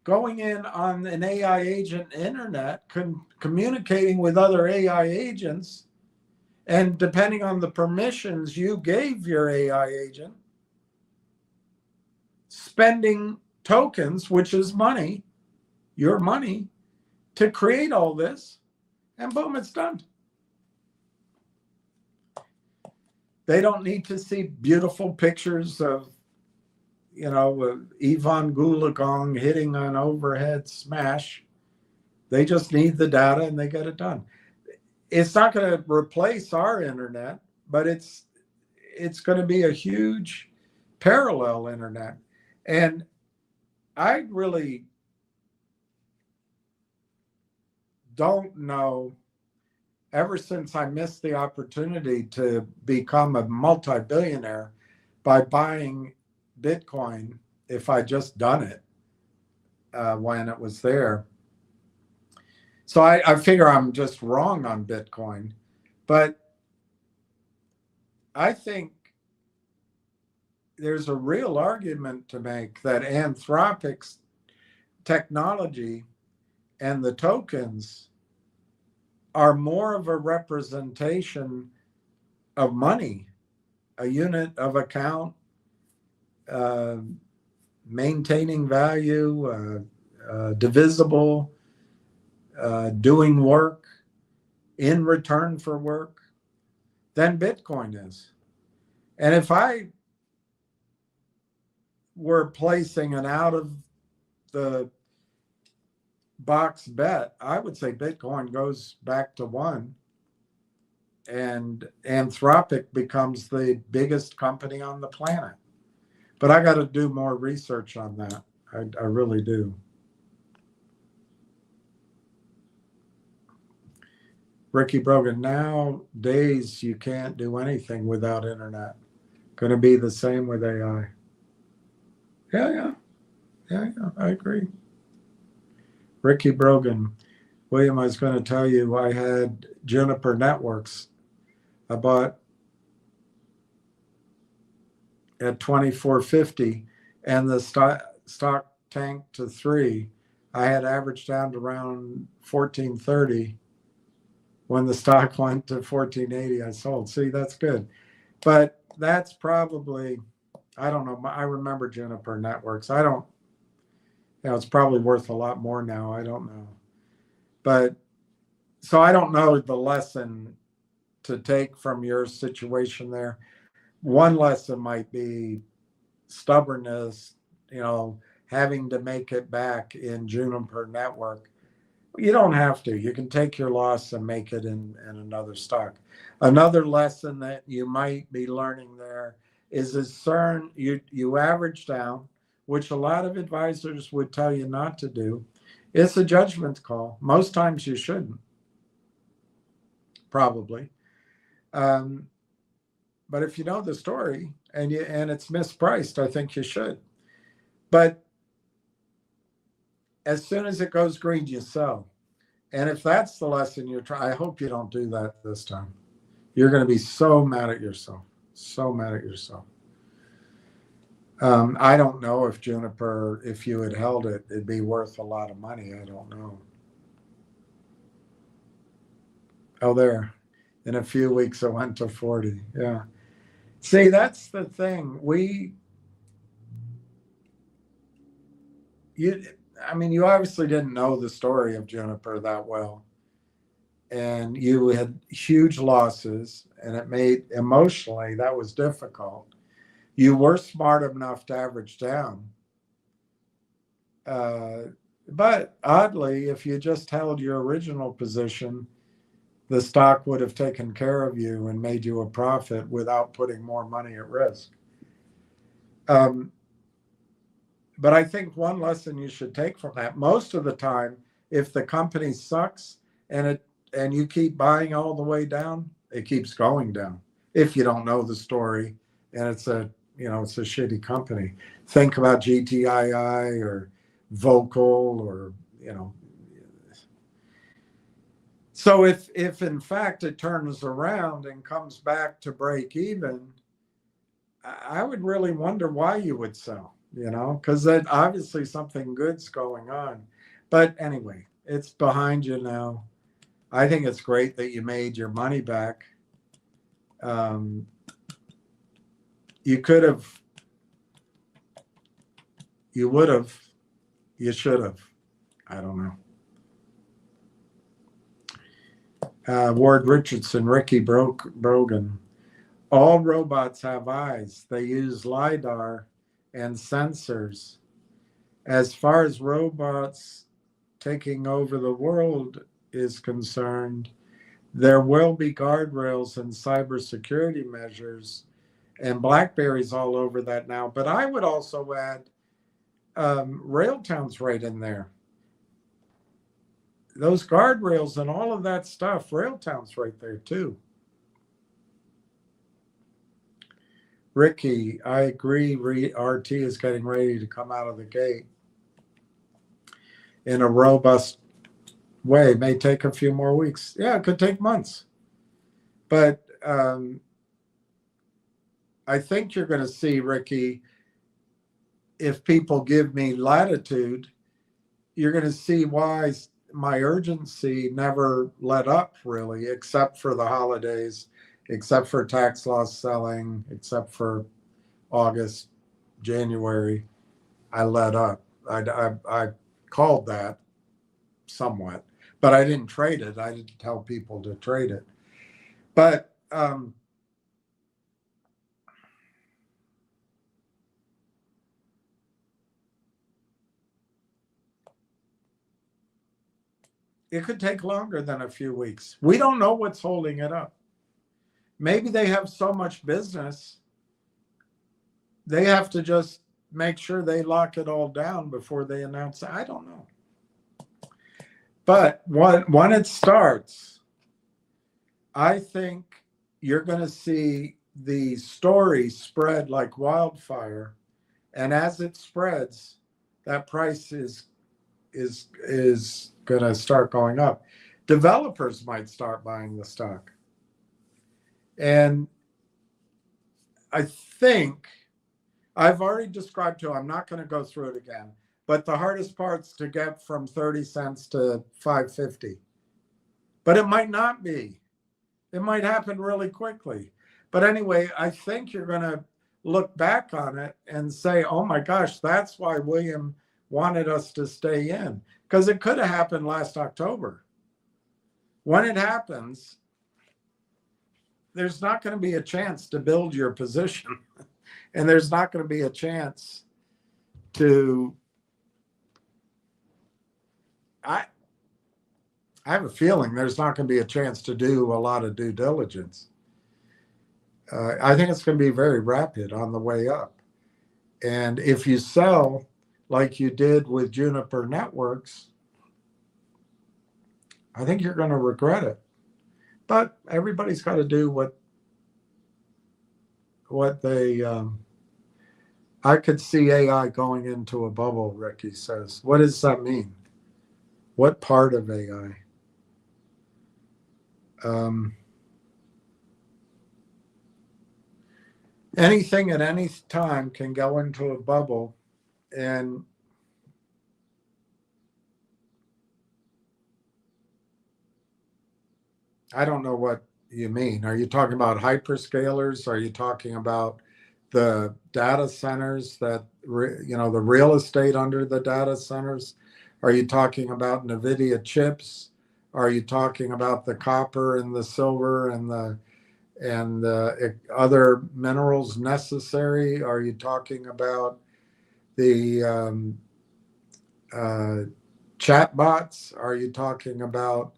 going in on an AI agent internet, communicating with other AI agents, and depending on the permissions you gave your AI agent, spending tokens, which is money, your money, to create all this, and boom, it's done. They don't need to see beautiful pictures of, Ivan Gulagong hitting an overhead smash. They just need the data and they get it done. It's not going to replace our internet, but it's going to be a huge parallel internet. And I really don't know, ever since I missed the opportunity to become a multi-billionaire by buying Bitcoin, if I just done it when it was there. So I figure I'm just wrong on Bitcoin, but I think there's a real argument to make that Anthropic's technology and the tokens are more of a representation of money, a unit of account, maintaining value, divisible, doing work in return for work, than Bitcoin is. And if I were placing an out of the box bet, I would say Bitcoin goes back to 1 and Anthropic becomes the biggest company on the planet. But I got to do more research on that. I really do. Ricky Brogan, nowadays you can't do anything without internet. Going to be the same with AI. Yeah, I agree. Ricky Brogan, William, I was going to tell you I had Juniper Networks. I bought at 24.50 and the stock tanked to 3. I had averaged down to around 14.30. When the stock went to 14.80, I sold. See, that's good. But that's probably, I don't know. I remember Juniper Networks. I don't, it's probably worth a lot more now. I don't know. But so I don't know the lesson to take from your situation there. One lesson might be stubbornness, having to make it back in Juniper Network. You don't have to. You can take your loss and make it in another stock. Another lesson that you might be learning there is you average down, which a lot of advisors would tell you not to do. It's a judgment call. Most times you shouldn't, probably. But if you know the story and it's mispriced, I think you should. But as soon as it goes green, you sell. And if that's the lesson you're trying, I hope you don't do that this time. You're going to be so mad at yourself. So mad at yourself. I don't know if Juniper, if you had held it, it'd be worth a lot of money. I don't know. Oh, there. In a few weeks, it went to 40. Yeah. See, that's the thing. You obviously didn't know the story of Juniper that well. And you had huge losses, and it made, emotionally, that was difficult. You were smart enough to average down. But oddly, if you just held your original position, the stock would have taken care of you and made you a profit without putting more money at risk. But I think one lesson you should take from that, most of the time, if the company sucks and you keep buying all the way down, it keeps going down. If you don't know the story and it's a shitty company. Think about GTII or Vocal or, So if in fact it turns around and comes back to break even, I would really wonder why you would sell, because that obviously something good's going on. But anyway, it's behind you now. I think it's great that you made your money back. You could have, you would have, you should have. I don't know. Ward Richardson, Ricky Brogan. All robots have eyes. They use LiDAR and sensors. As far as robots taking over the world is concerned, there will be guardrails and cybersecurity measures, and BlackBerry's all over that now. But I would also add Railtown's right in there. Those guardrails and all of that stuff, Railtown's right there too. Ricky, I agree. RT is getting ready to come out of the gate in a robust way. It may take a few more weeks. Yeah, it could take months. But I think you're going to see, Ricky, if people give me latitude, you're going to see why my urgency never let up, really, except for the holidays, except for tax loss selling, except for August, January. I let up. I called that somewhat, but I didn't trade it. I didn't tell people to trade it. But it could take longer than a few weeks. We don't know what's holding it up. Maybe they have so much business, they have to just make sure they lock it all down before they announce it. I don't know. But when it starts, I think you're going to see the story spread like wildfire. And as it spreads, that price is going to start going up. Developers might start buying the stock. And I think I've already described to, I'm not going to go through it again, but the hardest part's to get from 30 cents to 5.50. But it might not be. It might happen really quickly. But anyway, I think you're going to look back on it and say, oh my gosh, that's why William wanted us to stay in. Because it could have happened last October. When it happens, there's not going to be a chance to build your position. And there's not going to be a chance to, I have a feeling there's not going to be a chance to do a lot of due diligence. I think it's going to be very rapid on the way up. And if you sell like you did with Juniper Networks, I think you're going to regret it. But everybody's got to do what they, I could see AI going into a bubble, Ricky says. What does that mean? What part of AI? Anything at any time can go into a bubble, and I don't know what you mean. Are you talking about hyperscalers? Are you talking about the data centers that, the real estate under the data centers? Are you talking about NVIDIA chips? Are you talking about the copper and the silver and the other minerals necessary? Are you talking about the chatbots? Are you talking about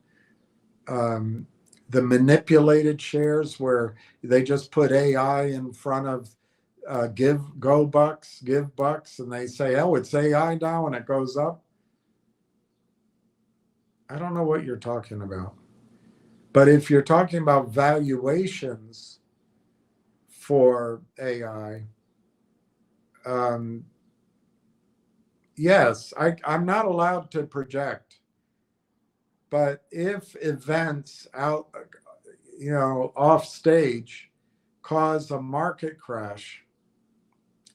the manipulated shares where they just put AI in front of give bucks, and they say, oh, it's AI now, and it goes up? I don't know what you're talking about. But if you're talking about valuations for AI, yes, I'm not allowed to project. But if events out, off stage cause a market crash,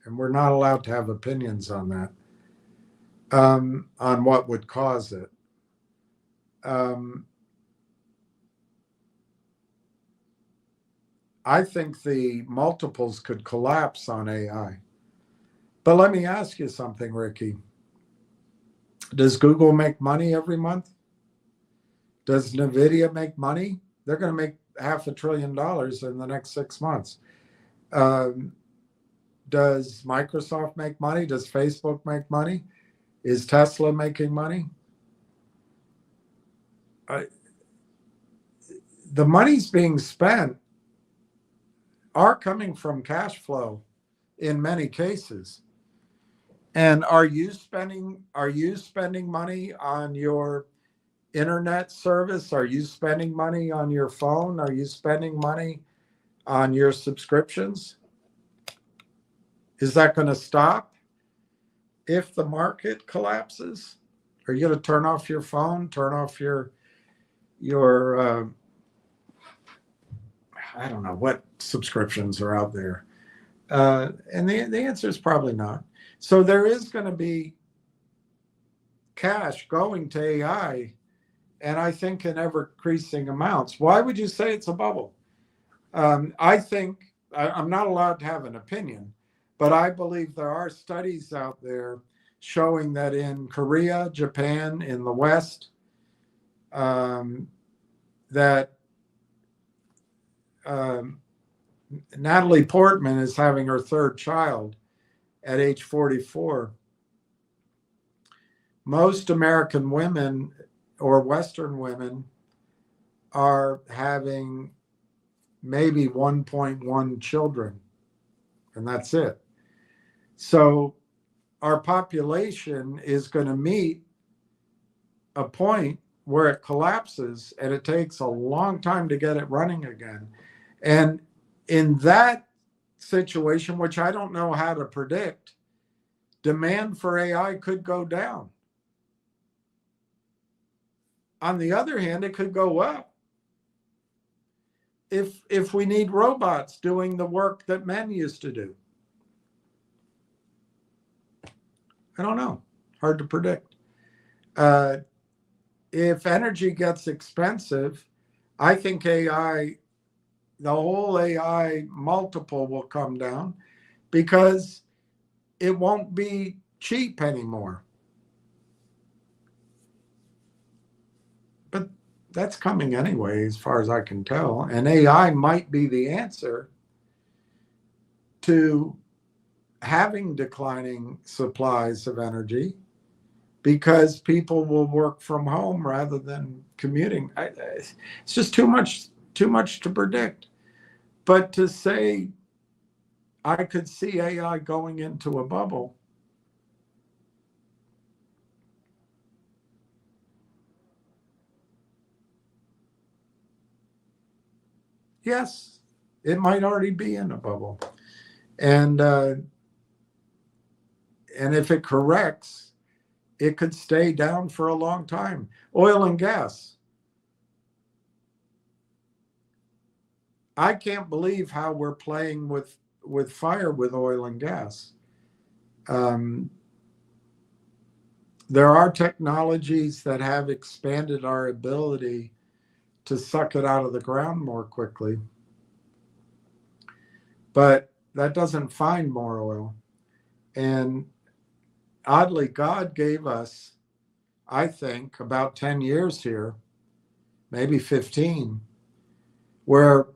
and we're not allowed to have opinions on that, on what would cause it. I think the multiples could collapse on AI. But let me ask you something, Ricky. Does Google make money every month? Does NVIDIA make money? They're going to make $500 billion in the next 6 months. Does Microsoft make money? Does Facebook make money? Is Tesla making money? The money's being spent are coming from cash flow in many cases. And are you spending money on your internet service? Are you spending money on your phone? Are you spending money on your subscriptions? Is that going to stop if the market collapses? Are you going to turn off your phone, turn off your I don't know what subscriptions are out there? And the answer is probably not. So there is going to be cash going to AI, and I think in ever increasing amounts. Why would you say it's a bubble? I think I'm not allowed to have an opinion, but I believe there are studies out there showing that in Korea, Japan, in the West, that Natalie Portman is having her third child at age 44. Most American women or Western women are having maybe 1.1 children, and that's it. So our population is going to meet a point where it collapses, and it takes a long time to get it running again. And in that situation, which I don't know how to predict, demand for AI could go down. On the other hand, it could go up. If we need robots doing the work that men used to do. I don't know. Hard to predict. If energy gets expensive, I think AI, the whole AI multiple will come down because it won't be cheap anymore. But that's coming anyway, as far as I can tell. And AI might be the answer to having declining supplies of energy because people will work from home rather than commuting. It's just too much to predict. But to say I could see AI going into a bubble, yes, it might already be in a bubble. And if it corrects, it could stay down for a long time. Oil and gas. I can't believe how we're playing with fire with oil and gas. There are technologies that have expanded our ability to suck it out of the ground more quickly. But that doesn't find more oil. And oddly, God gave us, I think, about 10 years here, maybe 15, where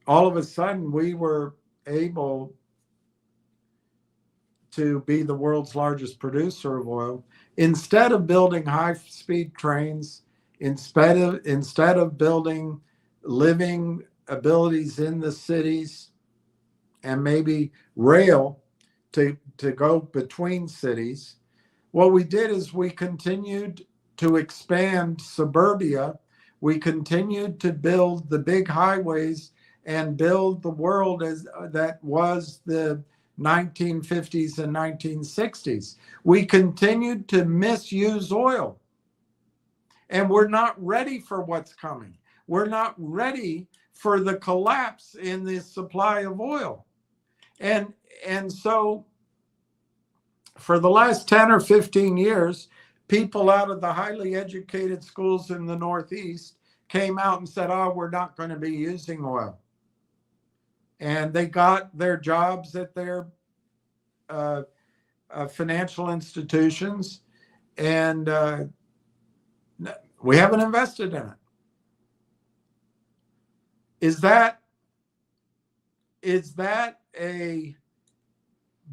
all of a sudden we were able to be the world's largest producer of oil. Instead of building high-speed trains, instead of building living abilities in the cities and maybe rail to go between cities, what we did is we continued to expand suburbia. We continued to build the big highways and build the world as that was the 1950s and 1960s. We continued to misuse oil. And we're not ready for what's coming. We're not ready for the collapse in the supply of oil. And so for the last 10 or 15 years, people out of the highly educated schools in the Northeast came out and said, oh, we're not going to be using oil. And they got their jobs at their financial institutions, and we haven't invested in it. Is that a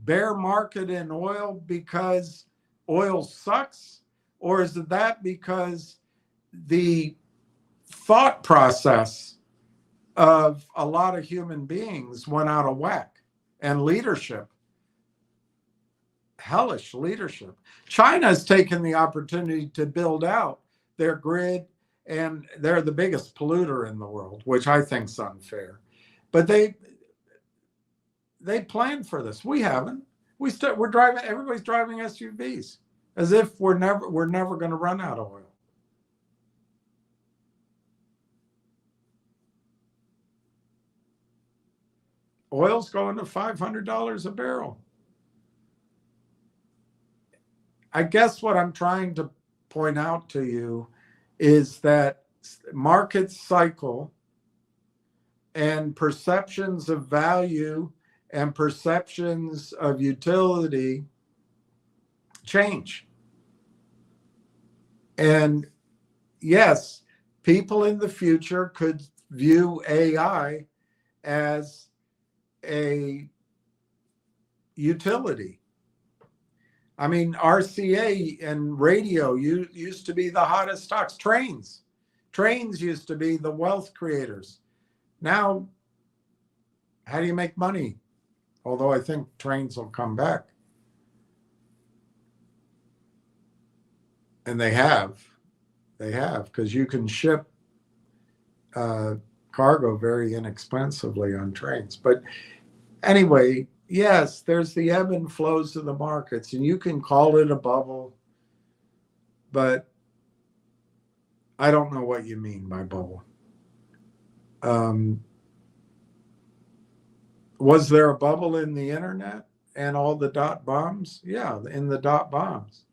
bear market in oil because oil sucks? Or is it that because the thought process of a lot of human beings went out of whack, and leadership, hellish leadership? China's taken the opportunity to build out their grid, and they're the biggest polluter in the world, which I think is unfair. But they planned for this. We haven't. We're driving. Everybody's driving SUVs as if we're never going to run out of oil. Oil's going to $500 a barrel. I guess what I'm trying to point out to you is that markets cycle, and perceptions of value and perceptions of utility change. And yes, people in the future could view AI as a utility. I mean, RCA and radio used to be the hottest stocks. Trains used to be the wealth creators. Now, how do you make money? Although I think trains will come back. And they have, because you can ship cargo very inexpensively on trains. But anyway, yes, there's the ebb and flows of the markets, and you can call it a bubble, but I don't know what you mean by bubble. Was there a bubble in the internet and all the dot bombs? Yeah, in the dot bombs.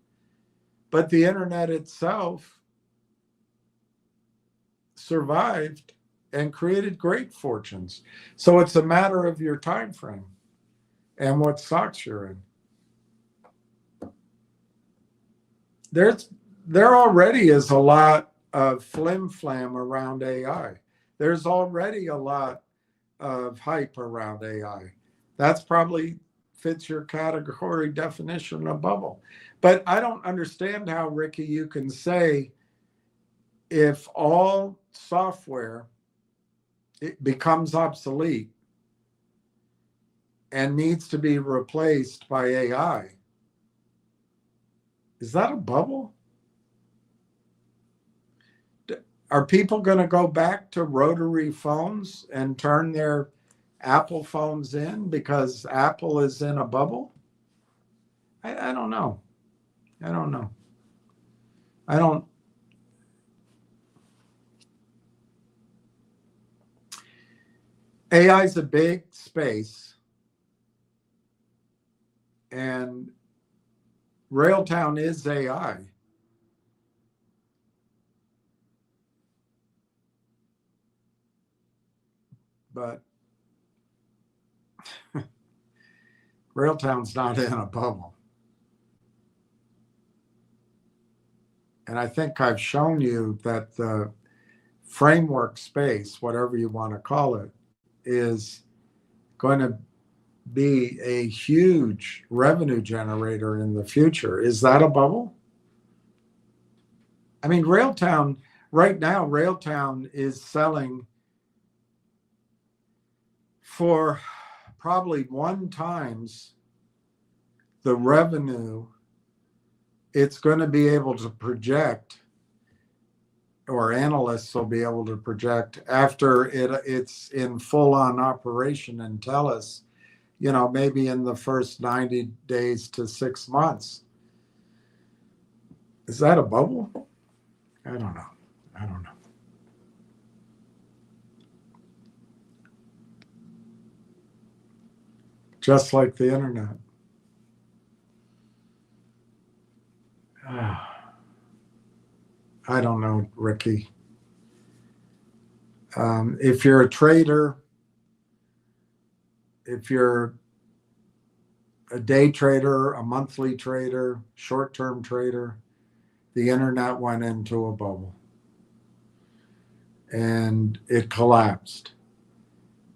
But the internet itself survived and created great fortunes. So it's a matter of your time frame and what stocks you're in. There already is a lot of flim-flam around AI. There's already a lot of hype around AI. That's probably fits your category definition of bubble. But I don't understand how, Ricky, you can say if all software it becomes obsolete and needs to be replaced by AI. Is that a bubble? Are people going to go back to rotary phones and turn their Apple phones in because Apple is in a bubble? I don't know. AI is a big space, and Railtown is AI. But Railtown's not in a bubble. And I think I've shown you that the framework space, whatever you want to call it, is going to be a huge revenue generator in the future. Is that a bubble? I mean, Railtown, right now, Railtown is selling for probably 1 times the revenue it's going to be able to project, or analysts will be able to project after it's in full-on operation in Telus, maybe in the first 90 days to 6 months. Is that a bubble? I don't know. Just like the internet. I don't know, Ricky. If you're a trader, if you're a day trader, a monthly trader, short-term trader, the internet went into a bubble and it collapsed.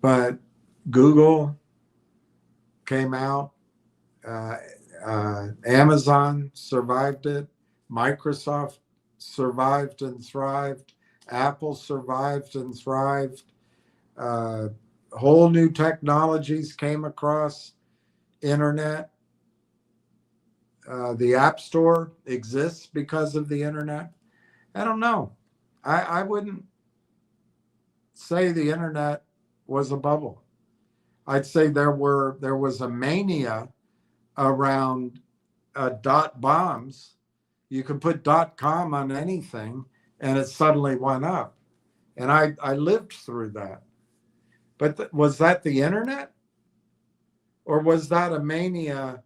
But Google came out, Amazon survived it, Microsoft survived and thrived, Apple survived and thrived. Whole new technologies came across internet. The App Store exists because of the internet. I don't know. I wouldn't say the internet was a bubble. I'd say there was a mania around dot bombs. You could put .com on anything and it suddenly went up. And I lived through that. But was that the internet? Or was that a mania,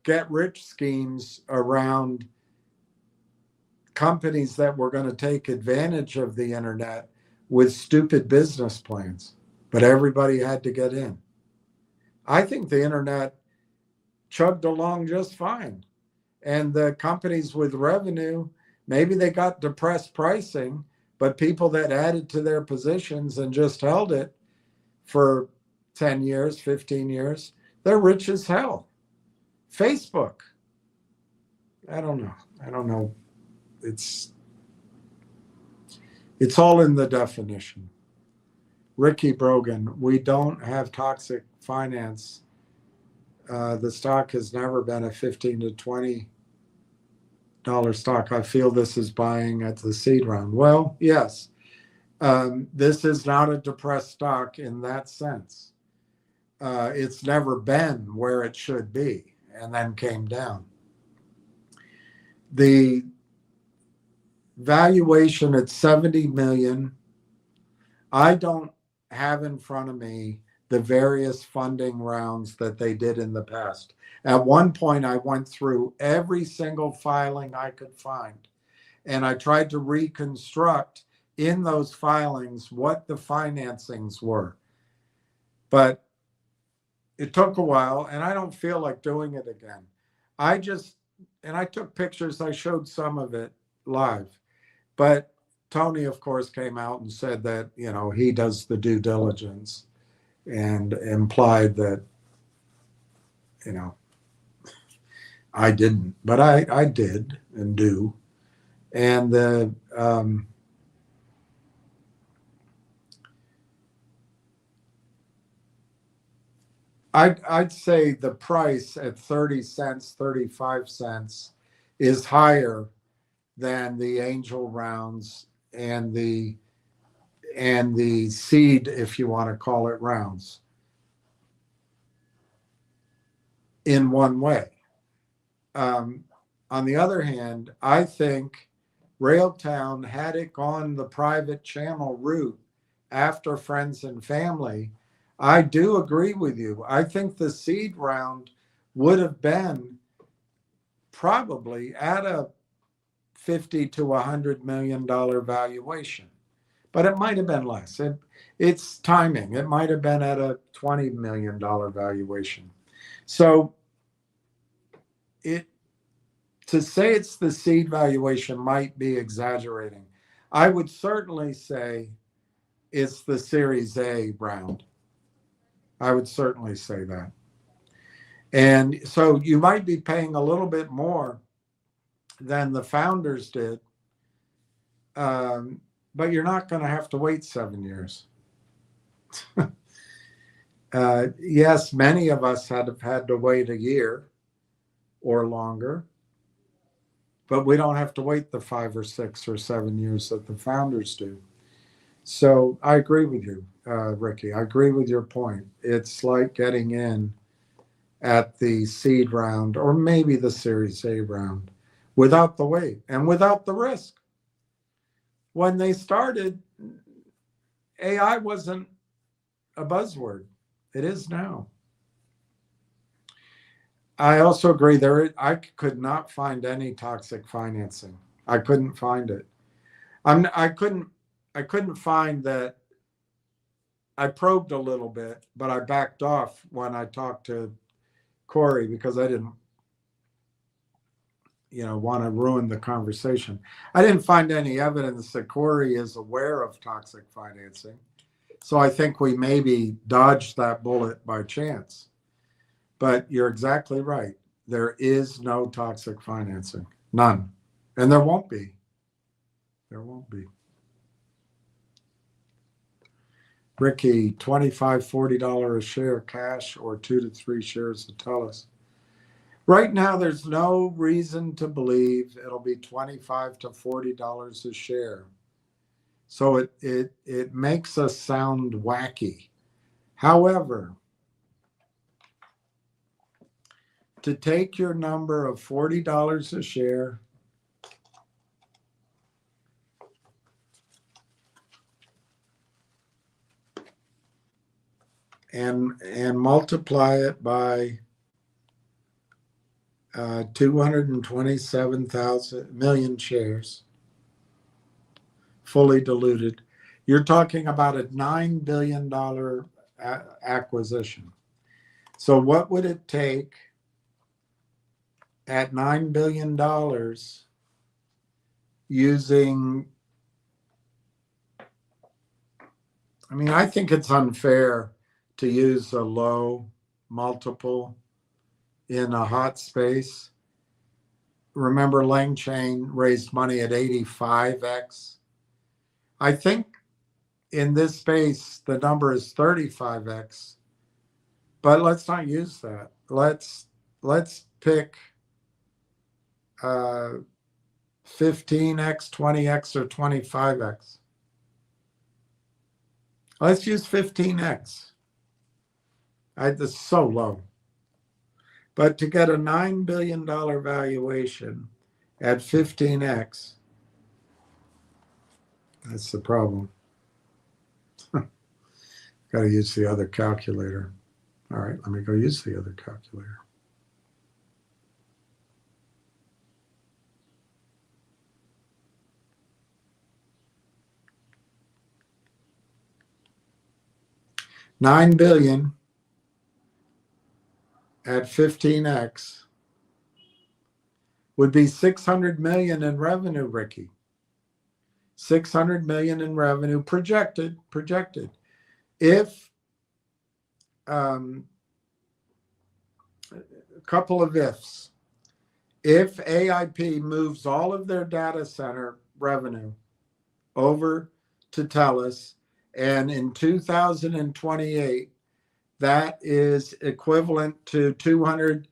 get rich schemes around companies that were going to take advantage of the internet with stupid business plans? But everybody had to get in. I think the internet chugged along just fine. And the companies with revenue, maybe they got depressed pricing, but people that added to their positions and just held it for 10 years, 15 years, they're rich as hell. Facebook, I don't know. It's all in the definition. Ricky Brogan, we don't have toxic finance. The stock has never been a $15 to $20 stock. I feel this is buying at the seed round. Well, yes, this is not a depressed stock in that sense. It's never been where it should be and then came down. The valuation at 70 million, I don't have in front of me the various funding rounds that they did in the past. At one point, I went through every single filing I could find, and I tried to reconstruct in those filings what the financings were. But it took a while, and I don't feel like doing it again. I took pictures, I showed some of it live. But Tony, of course, came out and said that, he does the due diligence and implied that, I didn't, but I did and do. And I'd say the price at 30 cents, 35 cents is higher than the angel rounds and the seed, if you want to call it rounds, in one way. On the other hand, I think Railtown, had it gone the private channel route after friends and family, I do agree with you. I think the seed round would have been probably at a $50 to $100 million valuation, but it might have been less. It's timing. It might have been at a $20 million valuation. So to say it's the seed valuation might be exaggerating. I would certainly say it's the Series A round. I would certainly say that. And so you might be paying a little bit more than the founders did, but you're not going to have to wait 7 years. Yes, many of us have had to wait a year or longer, but we don't have to wait the 5 or 6 or 7 years that the founders do. So I agree with you, Ricky. I agree with your point. It's like getting in at the seed round or maybe the Series A round without the wait and without the risk. When they started, AI wasn't a buzzword. It is now. I also agree I could not find any toxic financing. I couldn't find it. I couldn't find that. I probed a little bit, but I backed off when I talked to Corey because I didn't, want to ruin the conversation. I didn't find any evidence that Corey is aware of toxic financing. So I think we maybe dodged that bullet by chance. But you're exactly right. There is no toxic financing. None. And there won't be. There won't be. Ricky, $25, $40 a share cash or 2 to 3 shares of Telus. Right now, there's no reason to believe it'll be $25 to $40 a share. So it makes us sound wacky. However, to take your number of $40 a share and multiply it by 227 million shares, fully diluted, you're talking about a $9 billion acquisition. So what would it take at $9 billion using, I mean, I think it's unfair to use a low multiple in a hot space. Remember, Lang Chain raised money at 85x. I think in this space, the number is 35x, but let's not use that. Let's pick 15x, 20x, or 25x. Let's use 15x. That's so low. But to get a $9 billion valuation at 15x, that's the problem. Got to use the other calculator. All right, let me go use the other calculator. $9 billion at 15x would be 600 million in revenue, Ricky. 600 million in revenue projected. If a couple of ifs. If AIP moves all of their data center revenue over to Telus, and in 2028, that is equivalent to $250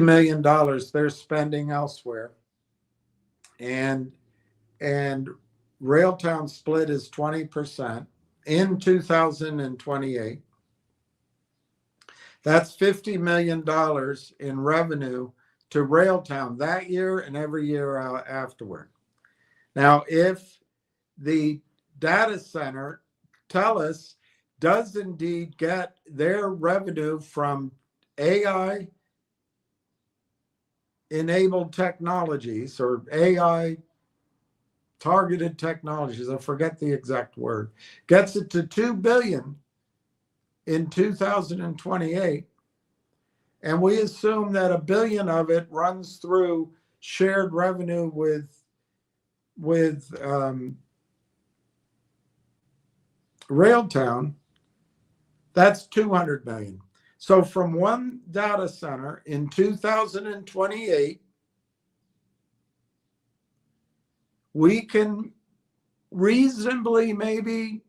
million they're spending elsewhere. And Railtown split is 20% in 2028. That's $50 million in revenue to Railtown that year and every year afterward. Now, if the data center, Telus, does indeed get their revenue from AI enabled technologies or AI targeted technologies, I forget the exact word, gets it to 2 billion in 2028, and we assume that $1 billion of it runs through shared revenue with Railtown, that's 200 million. So from one data center in 2028, we can reasonably, maybe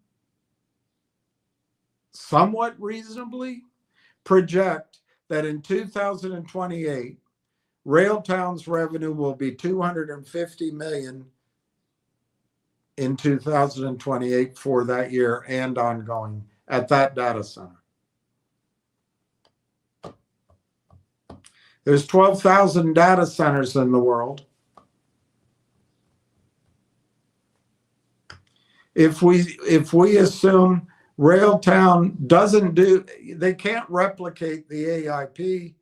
somewhat reasonably, project that in 2028, Railtown's revenue will be 250 million in 2028 for that year and ongoing at that data center. There's 12,000 data centers in the world. If we assume Railtown doesn't do, they can't replicate the AIP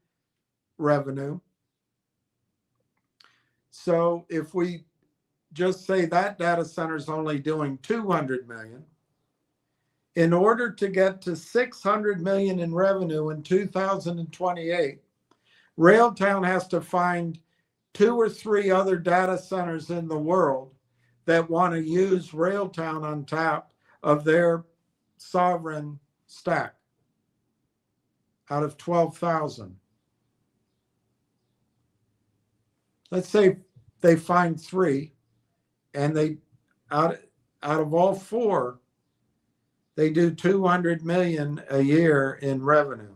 revenue. So if we just say that data center is only doing 200 million, in order to get to 600 million in revenue in 2028, Railtown has to find 2 or 3 other data centers in the world that want to use Railtown on top of their sovereign stack out of 12,000. Let's say they find 3, and they out of all 4, they do 200 million a year in revenue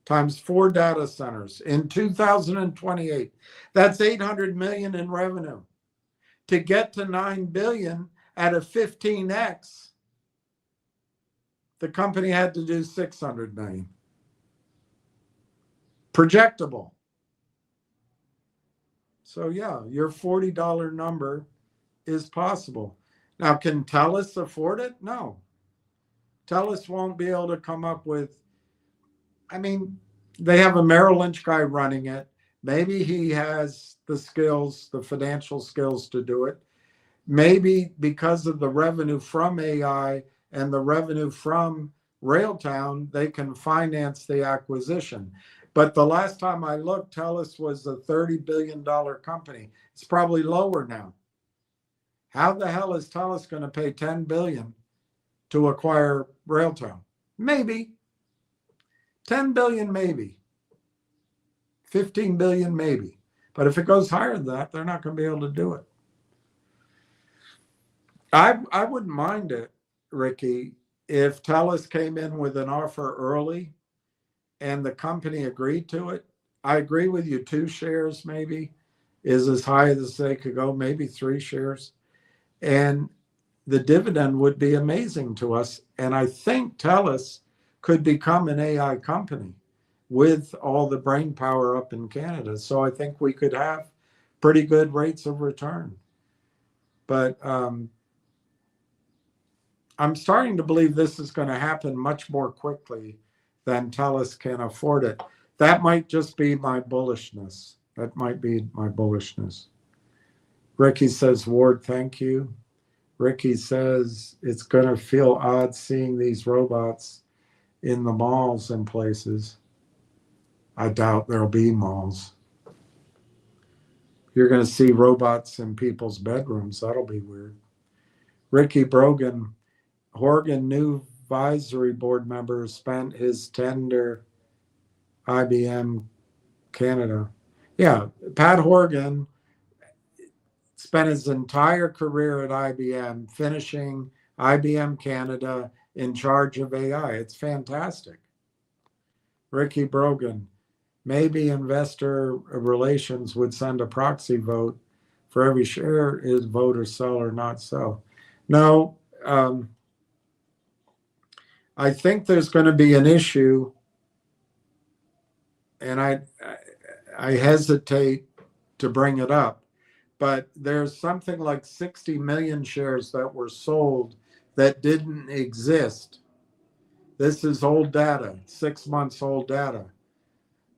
times 4 data centers in 2028. That's 800 million in revenue. To get to 9 billion at a 15x, the company had to do 600 million. Projectable. So yeah, your $40 number is possible. Now, can Telus afford it? No. Telus won't be able to come up with, I mean, they have a Merrill Lynch guy running it. Maybe he has the skills, the financial skills to do it. Maybe because of the revenue from AI and the revenue from Railtown, they can finance the acquisition. But the last time I looked, Telus was a $30 billion company. It's probably lower now. How the hell is Telus going to pay $10 billion to acquire Railtown? Maybe. 10 billion, maybe. 15 billion, maybe. But if it goes higher than that, they're not going to be able to do it. I wouldn't mind it, Ricky, if Telus came in with an offer early and the company agreed to it. I agree with you, 2 shares maybe is as high as they could go, maybe 3 shares. And the dividend would be amazing to us. And I think Telus could become an AI company with all the brain power up in Canada. So I think we could have pretty good rates of return. But I'm starting to believe this is going to happen much more quickly than Telus can afford it. That might just be my bullishness. That might be my bullishness. Ricky says, Ward, thank you. Ricky says, it's going to feel odd seeing these robots in the malls and places. I doubt there'll be malls. You're going to see robots in people's bedrooms. That'll be weird. Ricky Brogan, Horgan, new advisory board member, spent his tender IBM Canada. Yeah, Pat Horgan spent his entire career at IBM, finishing IBM Canada in charge of AI. It's fantastic. Ricky Brogan, maybe investor relations would send a proxy vote for every share is vote or sell or not sell. No, I think there's going to be an issue, and I hesitate to bring it up, but there's something like 60 million shares that were sold that didn't exist. This is old data, 6 months old data.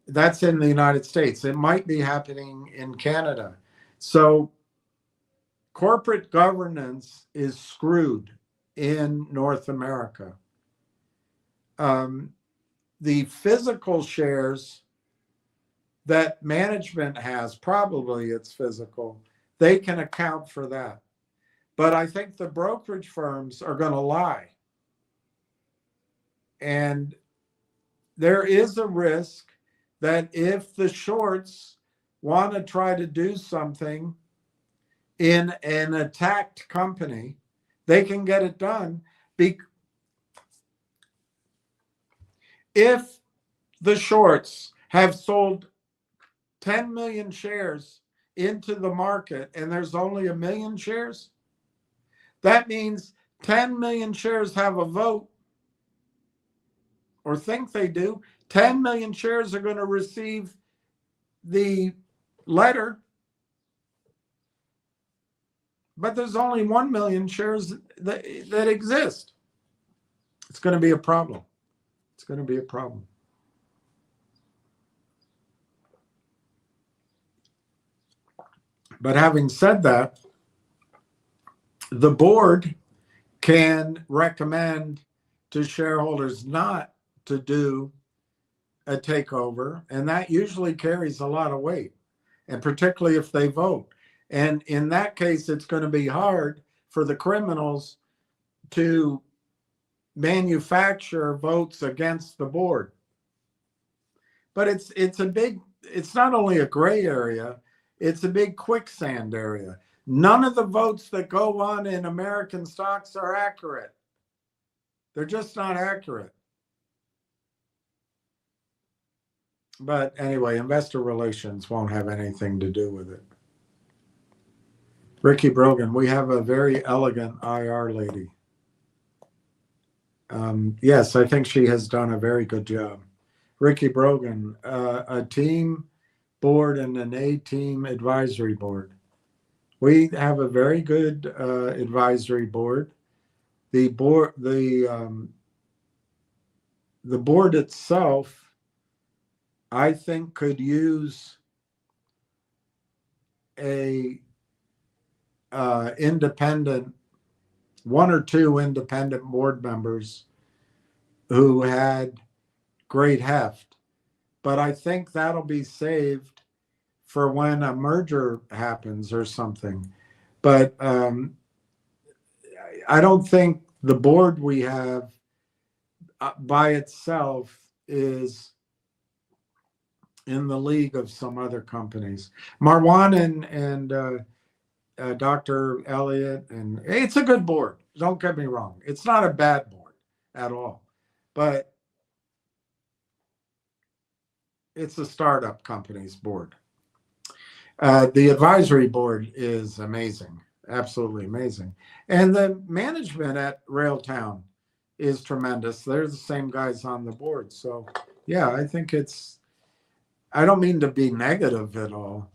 That's in the United States. It might be happening in Canada. So corporate governance is screwed in North America. The physical shares that management has, probably it's physical, they can account for that. But I think the brokerage firms are going to lie. And there is a risk that if the shorts want to try to do something in an attacked company, they can get it done. If the shorts have sold 10 million shares into the market and there's only 1 million shares, that means 10 million shares have a vote, or think they do. 10 million shares are going to receive the letter, but there's only 1 million shares that exist. It's going to be a problem. It's going to be a problem. But having said that, the board can recommend to shareholders not to do a takeover, and that usually carries a lot of weight, and particularly if they vote. And in that case, it's going to be hard for the criminals to manufacture votes against the board. But it's not only a gray area, it's a big quicksand area. None of the votes that go on in American stocks are accurate. They're just not accurate. But anyway, investor relations won't have anything to do with it. Ricky Brogan, we have a very elegant IR lady. Yes, I think she has done a very good job. Ricky Brogan, a team board and an A-team advisory board. We have a very good advisory board. The board itself, I think, could use a independent, one or two independent board members who had great heft. But I think that'll be saved for when a merger happens or something. But I don't think the board we have by itself is in the league of some other companies. Marwan and Dr. Elliott, and it's a good board. Don't get me wrong. It's not a bad board at all. But it's a startup company's board. The advisory board is amazing, absolutely amazing. And the management at Railtown is tremendous. They're the same guys on the board. So, yeah, I think I don't mean to be negative at all.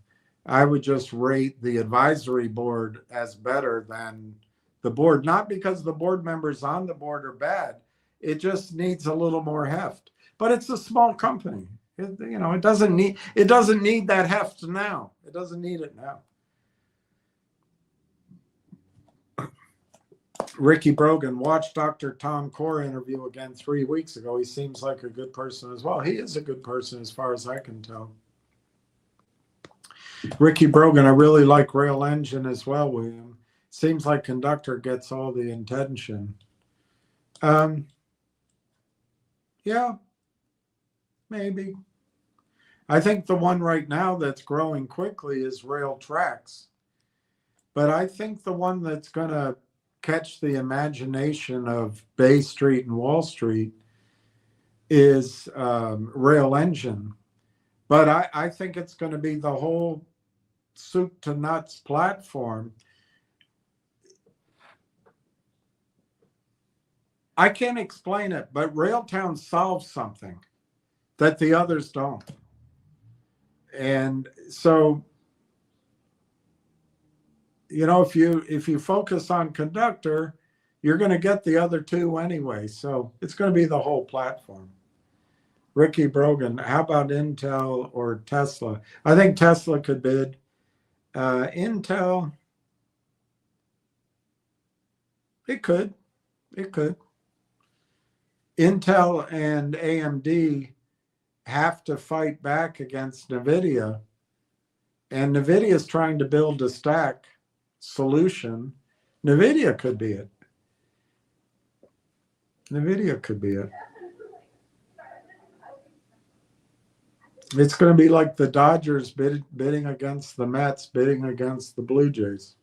I would just rate the advisory board as better than the board, not because the board members on the board are bad. It just needs a little more heft. But it's a small company. It doesn't need that heft now. It doesn't need it now. Ricky Brogan, watched Dr. Tom Core interview again 3 weeks ago. He seems like a good person as well. He is a good person as far as I can tell. Ricky Brogan, I really like Rail Engine as well, William. Seems like Conductor gets all the attention. Yeah, maybe. I think the one right now that's growing quickly is Rail Tracks. But I think the one that's going to catch the imagination of Bay Street and Wall Street is Rail Engine. But I think it's going to be the whole soup to nuts platform. I can't explain it, but Railtown solves something that the others don't. And so, if you focus on Conductor, you're going to get the other two anyway. So it's going to be the whole platform. Ricky Brogan, how about Intel or Tesla? I think Tesla could bid. Intel, it could. Intel and AMD have to fight back against NVIDIA. And NVIDIA is trying to build a stack solution. NVIDIA could be it. It's going to be like the Dodgers bidding against the Mets, bidding against the Blue Jays.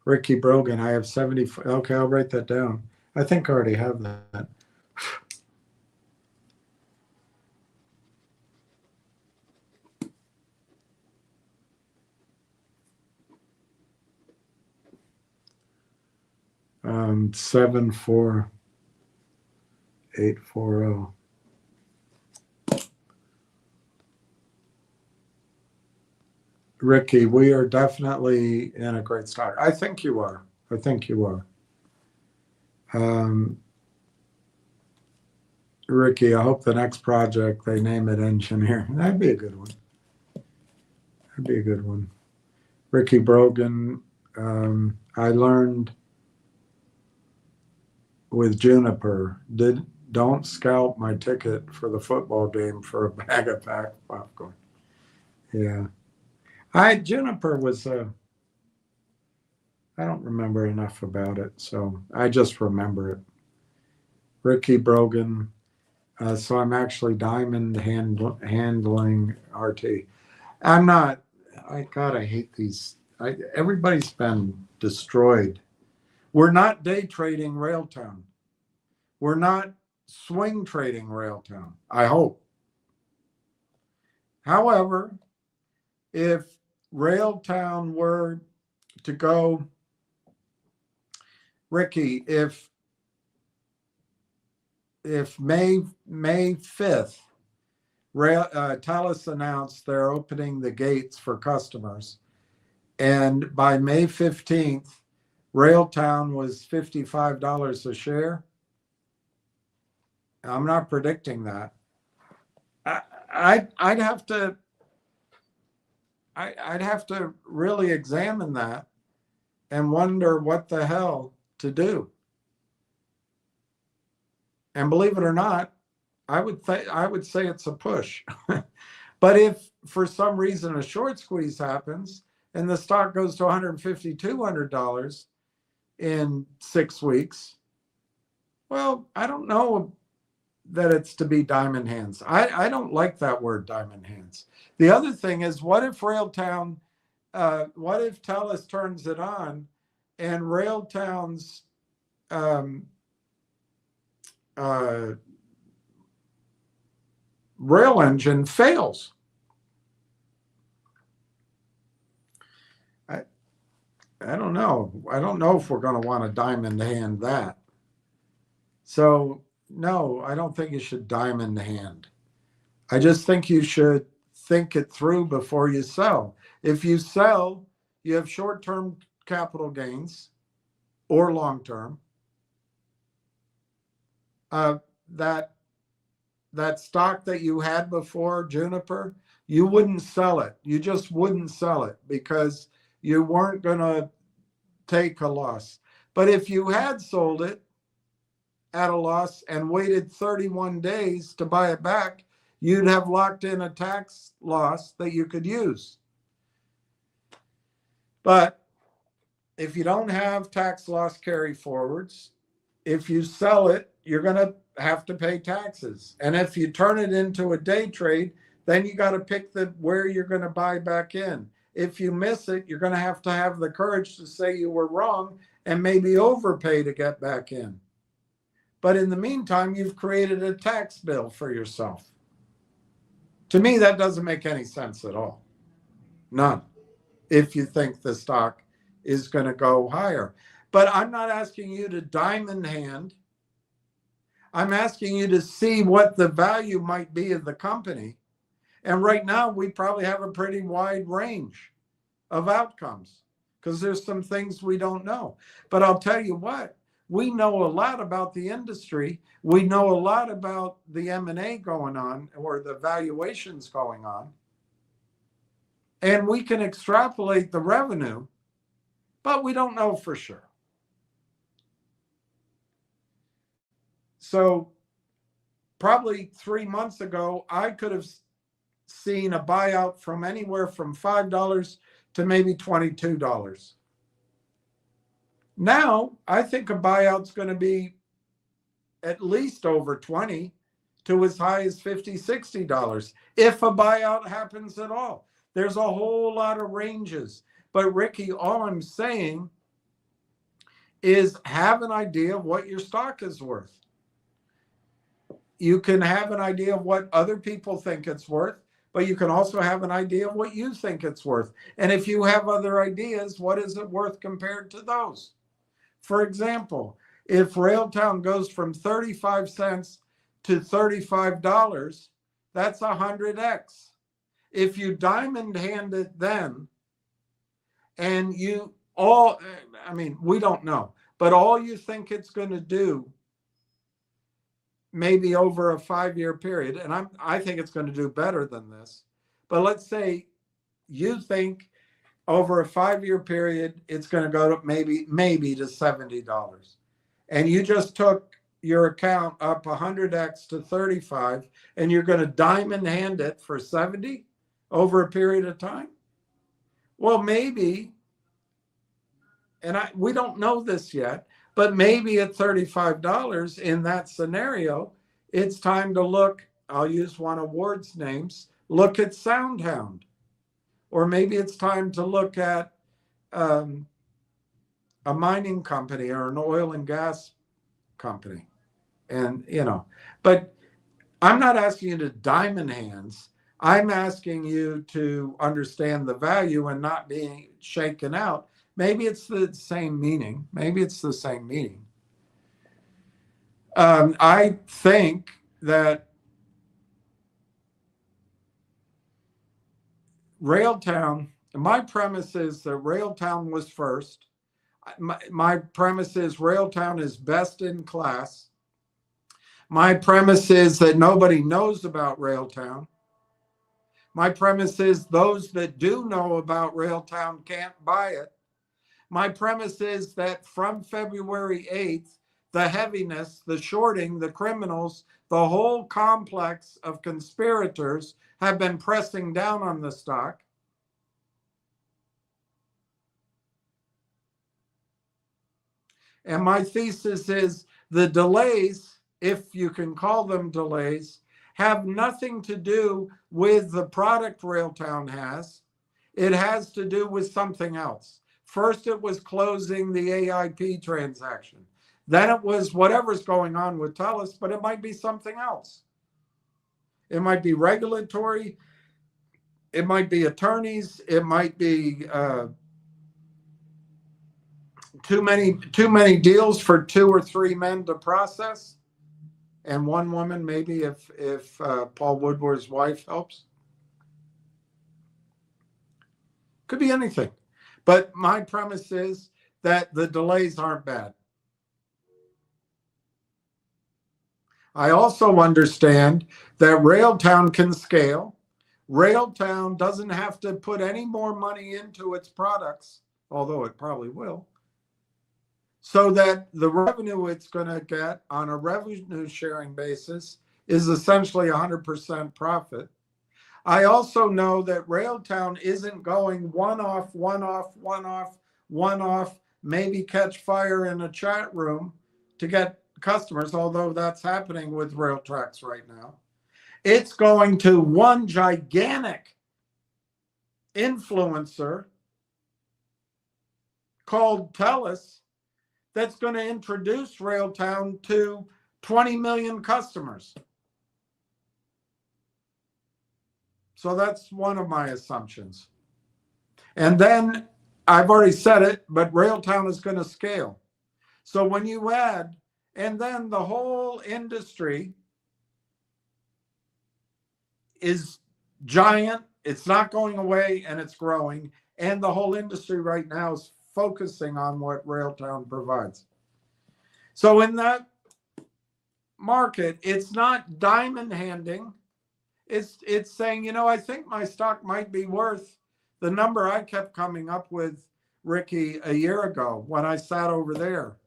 Ricky Brogan, I have 70. Okay, I'll write that down. I think I already have that. Um, 74840. Ricky, we are definitely in a great stock. I think you are. Ricky, I hope the next project they name it engineer. That'd be a good one. Ricky Brogan, I learned with Juniper, don't scalp my ticket for the football game for a bag of popcorn. Yeah. Juniper was I don't remember enough about it, so I just remember it. Ricky Brogan. So I'm actually handling RT. I'm not. God, I hate these. Everybody's been destroyed. We're not day trading Railtown. We're not swing trading Railtown. I hope. However, if Railtown were to go, Ricky, if May 5th, Telus announced they're opening the gates for customers, and by May 15th, Railtown was $55 a share. I'm not predicting that. I'd have to really examine that and wonder what the hell to do. And believe it or not, I would say it's a push. But if for some reason a short squeeze happens and the stock goes to $150, $200 in 6 weeks, well, I don't know that it's to be diamond hands. I don't like that word, diamond hands. The other thing is, what if Railtown, what if Telus turns it on and Railtown's rail engine fails? I don't know. I don't know if we're going to want to diamond hand that. So no, I don't think you should diamond hand. I just think you should think it through before you sell. If you sell, you have short-term capital gains or long-term. That stock that you had before, Juniper, you wouldn't sell it. You just wouldn't sell it because you weren't going to take a loss. But if you had sold it at a loss and waited 31 days to buy it back, you'd have locked in a tax loss that you could use. But if you don't have tax loss carry forwards, if you sell it, you're going to have to pay taxes. And if you turn it into a day trade, then you got to pick where you're going to buy back in. If you miss it, you're going to have the courage to say you were wrong and maybe overpay to get back in. But in the meantime, you've created a tax bill for yourself. To me, that doesn't make any sense at all. None. If you think the stock is going to go higher. But I'm not asking you to diamond hand. I'm asking you to see what the value might be of the company. And right now, we probably have a pretty wide range of outcomes because there's some things we don't know. But I'll tell you what, we know a lot about the industry. We know a lot about the M&A going on or the valuations going on. And we can extrapolate the revenue, but we don't know for sure. So probably 3 months ago, I could have seen a buyout from anywhere from $5 to maybe $22. Now, I think a buyout's going to be at least over $20 to as high as $50, $60, if a buyout happens at all. There's a whole lot of ranges. But Ricky, all I'm saying is have an idea of what your stock is worth. You can have an idea of what other people think it's worth, but you can also have an idea of what you think it's worth. And if you have other ideas, what is it worth compared to those? For example, if Railtown goes from 35 cents to $35, that's 100x. If you diamond hand it then, and you all, I mean, we don't know, but all you think it's going to do maybe over a 5-year period, and I think it's going to do better than this, but let's say you think over a 5-year period, it's going to go to maybe to $70. And you just took your account up 100x to 35, and you're going to diamond hand it for 70 over a period of time. Well, maybe, and we don't know this yet, but maybe at $35 in that scenario, it's time to look, I'll use one of Ward's names, look at SoundHound. Or maybe it's time to look at a mining company or an oil and gas company. And, but I'm not asking you to diamond hands. I'm asking you to understand the value and not being shaken out. Maybe it's the same meaning. I think that Railtown, my premise is that Railtown was first. My premise is Railtown is best in class. My premise is that nobody knows about Railtown. My premise is those that do know about Railtown can't buy it. My premise is that from February 8th, the heaviness, the shorting, the criminals, the whole complex of conspirators have been pressing down on the stock. And my thesis is the delays, if you can call them delays, have nothing to do with the product Railtown has. It has to do with something else. First, it was closing the AIP transaction. Then it was whatever's going on with Telus, but it might be something else. It might be regulatory. It might be attorneys. It might be too many deals for 2 or 3 men to process, and 1 woman, maybe if Paul Woodward's wife helps. Could be anything. But my premise is that the delays aren't bad. I also understand that Railtown can scale. Railtown doesn't have to put any more money into its products, although it probably will, so that the revenue it's going to get on a revenue sharing basis is essentially 100% profit. I also know that Railtown isn't going one-off, maybe catch fire in a chat room to get customers, although that's happening with Railtracks right now. It's going to one gigantic influencer called Telus that's going to introduce Railtown to 20 million customers. So that's one of my assumptions. And then I've already said it, but Railtown is going to scale. So when you add, and then the whole industry is giant, it's not going away, and it's growing. And the whole industry right now is focusing on what Railtown provides. So in that market, it's not diamond handing. It's saying, I think my stock might be worth the number I kept coming up with, Ricky, a year ago when I sat over there.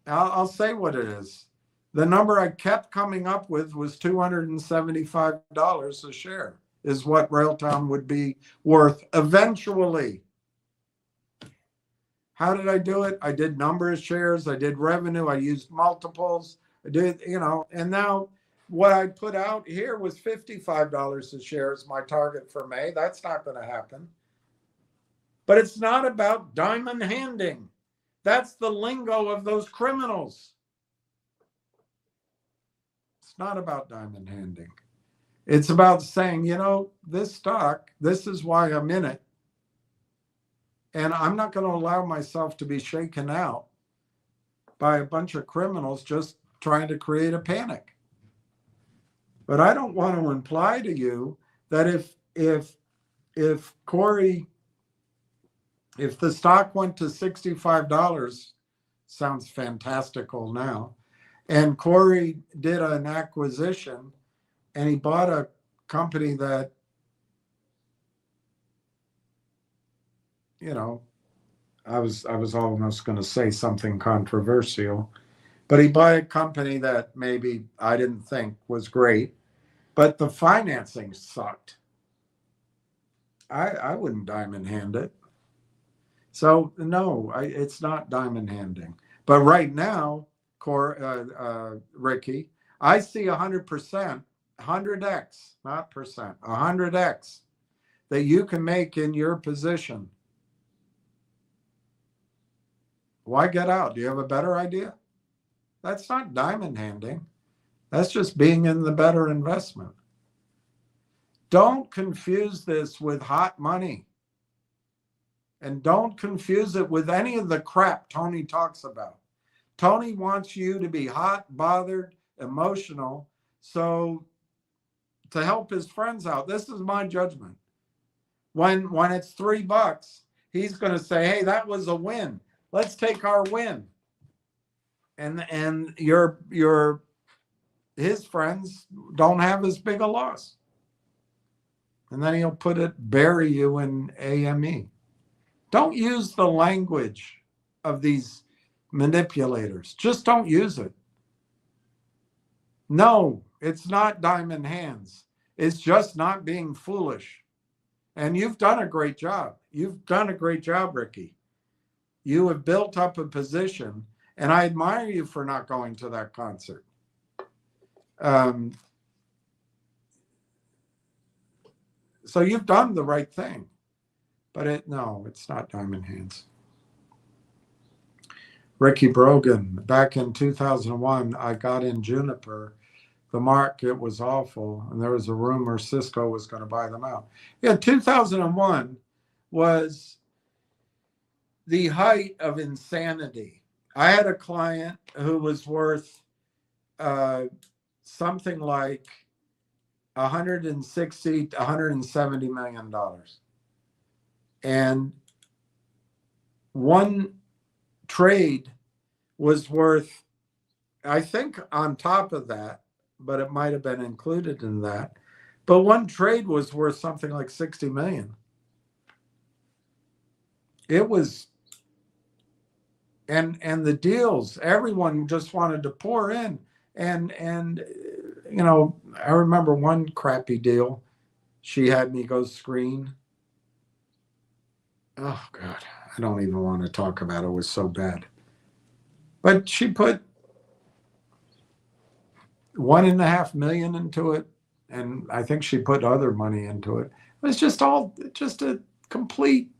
I'll say what it is. The number I kept coming up with was $275 a share is what Railtown would be worth eventually. How did I do it? I did number of shares. I did revenue. I used multiples. I did, and now what I put out here was $55 a share is my target for May. That's not going to happen. But it's not about diamond handing. That's the lingo of those criminals. It's not about diamond handing. It's about saying, this stock, this is why I'm in it. And I'm not going to allow myself to be shaken out by a bunch of criminals just trying to create a panic. But I don't want to imply to you that if Corey, if the stock went to $65, sounds fantastical now, and Corey did an acquisition and he bought a company that, I was almost going to say something controversial, but he bought a company that maybe I didn't think was great, but the financing sucked. I wouldn't diamond hand it. So no, it's not diamond handing. But right now, Ricky, I see 100%, 100x, not percent, 100x that you can make in your position. Why get out? Do you have a better idea? That's not diamond handing. That's just being in the better investment. Don't confuse this with hot money. And don't confuse it with any of the crap Tony talks about. Tony wants you to be hot, bothered, emotional, so to help his friends out. This is my judgment. When it's $3, he's going to say, hey, that was a win. Let's take our win. And his friends don't have as big a loss. And then he'll bury you in AME. Don't use the language of these manipulators. Just don't use it. No, it's not diamond hands. It's just not being foolish. And you've done a great job. You've done a great job, Ricky. You have built up a position, and I admire you for not going to that concert. So you've done the right thing. But no, it's not diamond hands. Ricky Brogan, back in 2001, I got in Juniper. The market was awful, and there was a rumor Cisco was going to buy them out. Yeah, 2001 was the height of insanity. I had a client who was worth something like $160 to $170 million. And one trade was worth, I think on top of that, but it might have been included in that, but one trade was worth something like 60 million. It was, and the deals, everyone just wanted to pour in. And you know, I remember one crappy deal. She had me go screen. Oh God, I don't even want to talk about it. It was so bad. But she put $1.5 million into it, and I think she put other money into it. It was just a complete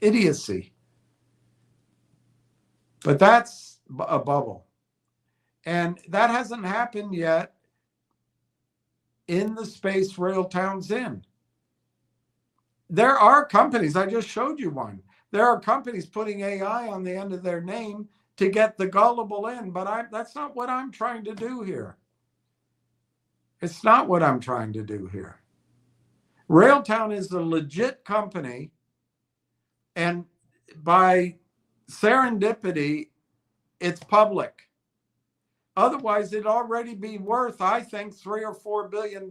idiocy. But that's a bubble. And that hasn't happened yet in the space Railtown's in. There are companies, I just showed you one. There are companies putting AI on the end of their name to get the gullible in, but that's not what I'm trying to do here. It's not what I'm trying to do here. Railtown is a legit company, and by serendipity, it's public. Otherwise, it'd already be worth, I think, $3 or $4 billion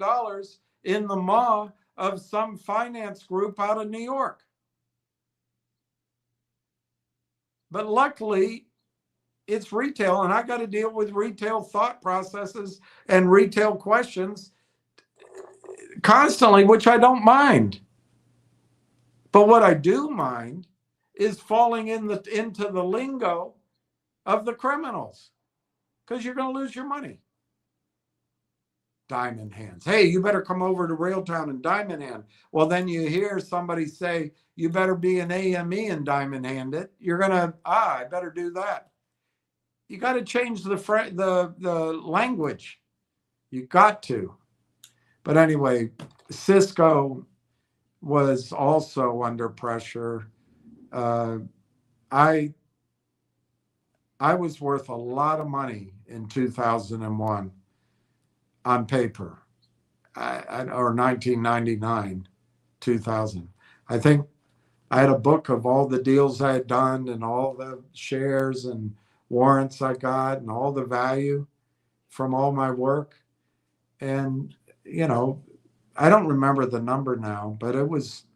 in the maw of some finance group out of New York. But luckily, it's retail, and I got to deal with retail thought processes and retail questions constantly, which I don't mind. But what I do mind is falling into the lingo of the criminals, because you're going to lose your money. Diamond hands. Hey, you better come over to Railtown and diamond hand. Well, then you hear somebody say, you better be an AME and diamond hand it. You're going to, I better do that. You got to change the language. You got to. But anyway, Cisco was also under pressure. I was worth a lot of money in 2001 on paper, or 1999, 2000. I think I had a book of all the deals I had done and all the shares and warrants I got and all the value from all my work. And, you know, I don't remember the number now, but it was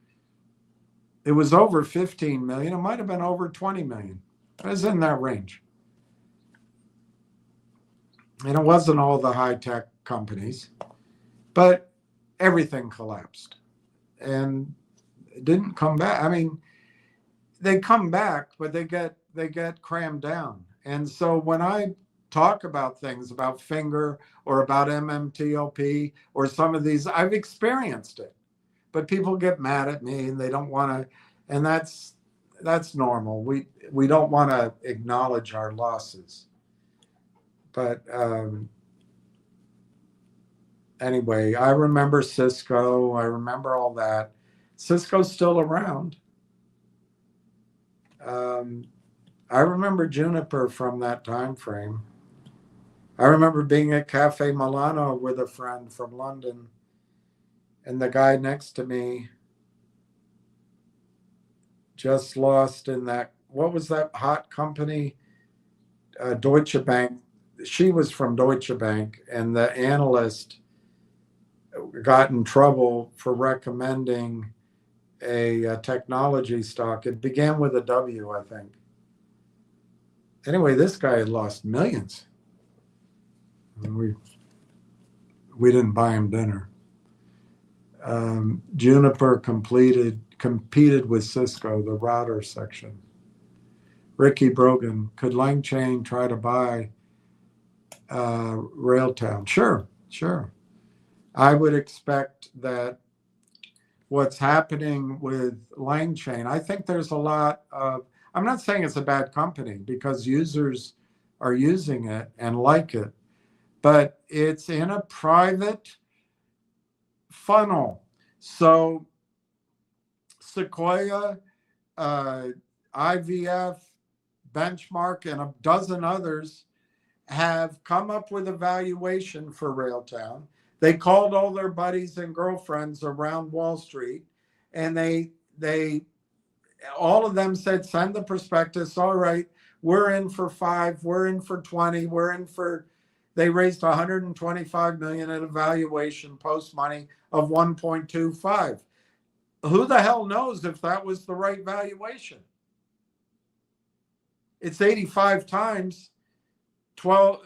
over 15 million. It might have been over 20 million. It was in that range. And it wasn't all the high-tech companies, but everything collapsed. And didn't come back. I mean, they come back, but they get crammed down. And so when I talk about things about Finger or about MMTLP or some of these, I've experienced it, but people get mad at me and they don't want to, and that's normal. We don't want to acknowledge our losses. But anyway, I remember Cisco. I remember all that. Cisco's still around. I remember Juniper from that time frame. I remember being at Cafe Milano with a friend from London, and the guy next to me just lost in that, what was that hot company? Deutsche Bank. She was from Deutsche Bank, and the analyst got in trouble for recommending a technology stock. It began with a W, I think. Anyway, this guy had lost millions. And we didn't buy him dinner. Juniper competed with Cisco, the router section. Ricky Brogan, could Langchain try to buy Railtown? Sure. I would expect that what's happening with Langchain, I think there's a lot of, I'm not saying it's a bad company because users are using it and like it, but it's in a private funnel. So Sequoia, IVF, Benchmark, and a dozen others have come up with a valuation for Railtown. They called all their buddies and girlfriends around Wall Street, and they all of them said, send the prospectus. All right, we're in for 5, we're in for 20, they raised 125 million at a valuation post money of 1.25. Who the hell knows if that was the right valuation? It's 85 times 12,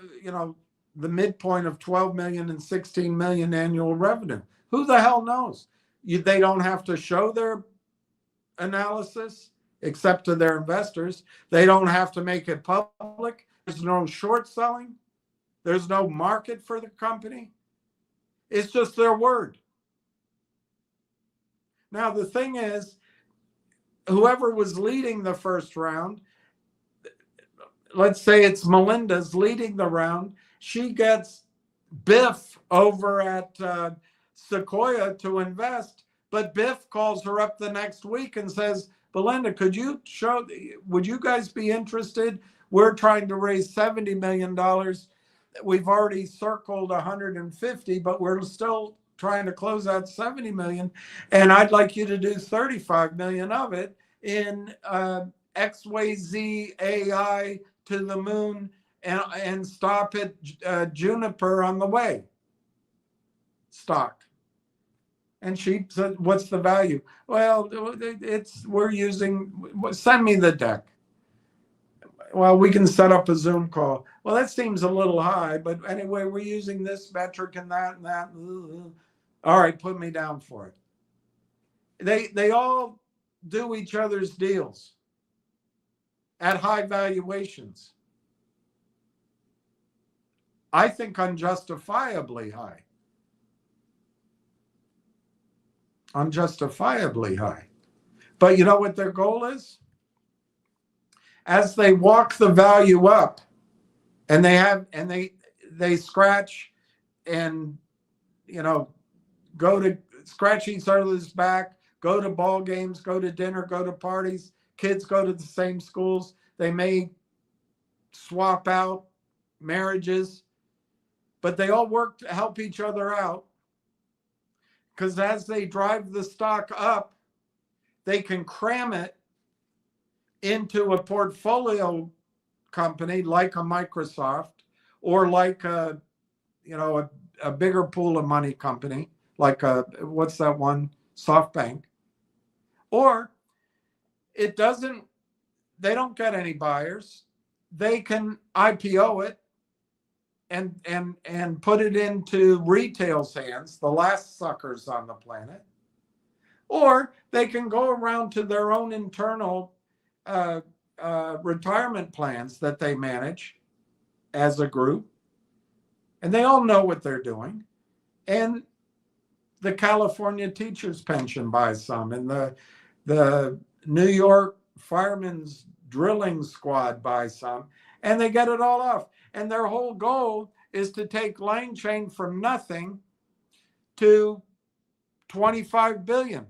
the midpoint of 12 million and 16 million annual revenue. Who the hell knows? They don't have to show their analysis except to their investors. They don't have to make it public. There's no short selling. There's no market for the company. It's just their word. Now, the thing is, whoever was leading the first round, let's say it's Melinda's leading the round, she gets Biff over at Sequoia to invest, but Biff calls her up the next week and says, Belinda, would you guys be interested? We're trying to raise $70 million. We've already circled 150, but we're still trying to close out 70 million. And I'd like you to do 35 million of it in XYZ AI to the moon and stop at Juniper on the way stock. And she said, what's the value? Well, send me the deck. Well, we can set up a Zoom call. Well, that seems a little high, but anyway, we're using this metric and that and that. All right, put me down for it. They all do each other's deals at high valuations. I think unjustifiably high. Unjustifiably high. But you know what their goal is? As they walk the value up, and they scratch and go to scratch each other's back, go to ball games, go to dinner, go to parties, kids go to the same schools, they may swap out marriages, but they all work to help each other out, because as they drive the stock up, they can cram it into a portfolio company like a Microsoft, or like a bigger pool of money company like what's that one, SoftBank. Or they don't get any buyers. They can IPO it and put it into retail's hands, the last suckers on the planet. Or they can go around to their own internal retirement plans that they manage as a group, and they all know what they're doing. And the California teachers pension buys some, and the New York firemen's drilling squad buys some, and they get it all off. And their whole goal is to take Lang Chain from nothing to 25 billion.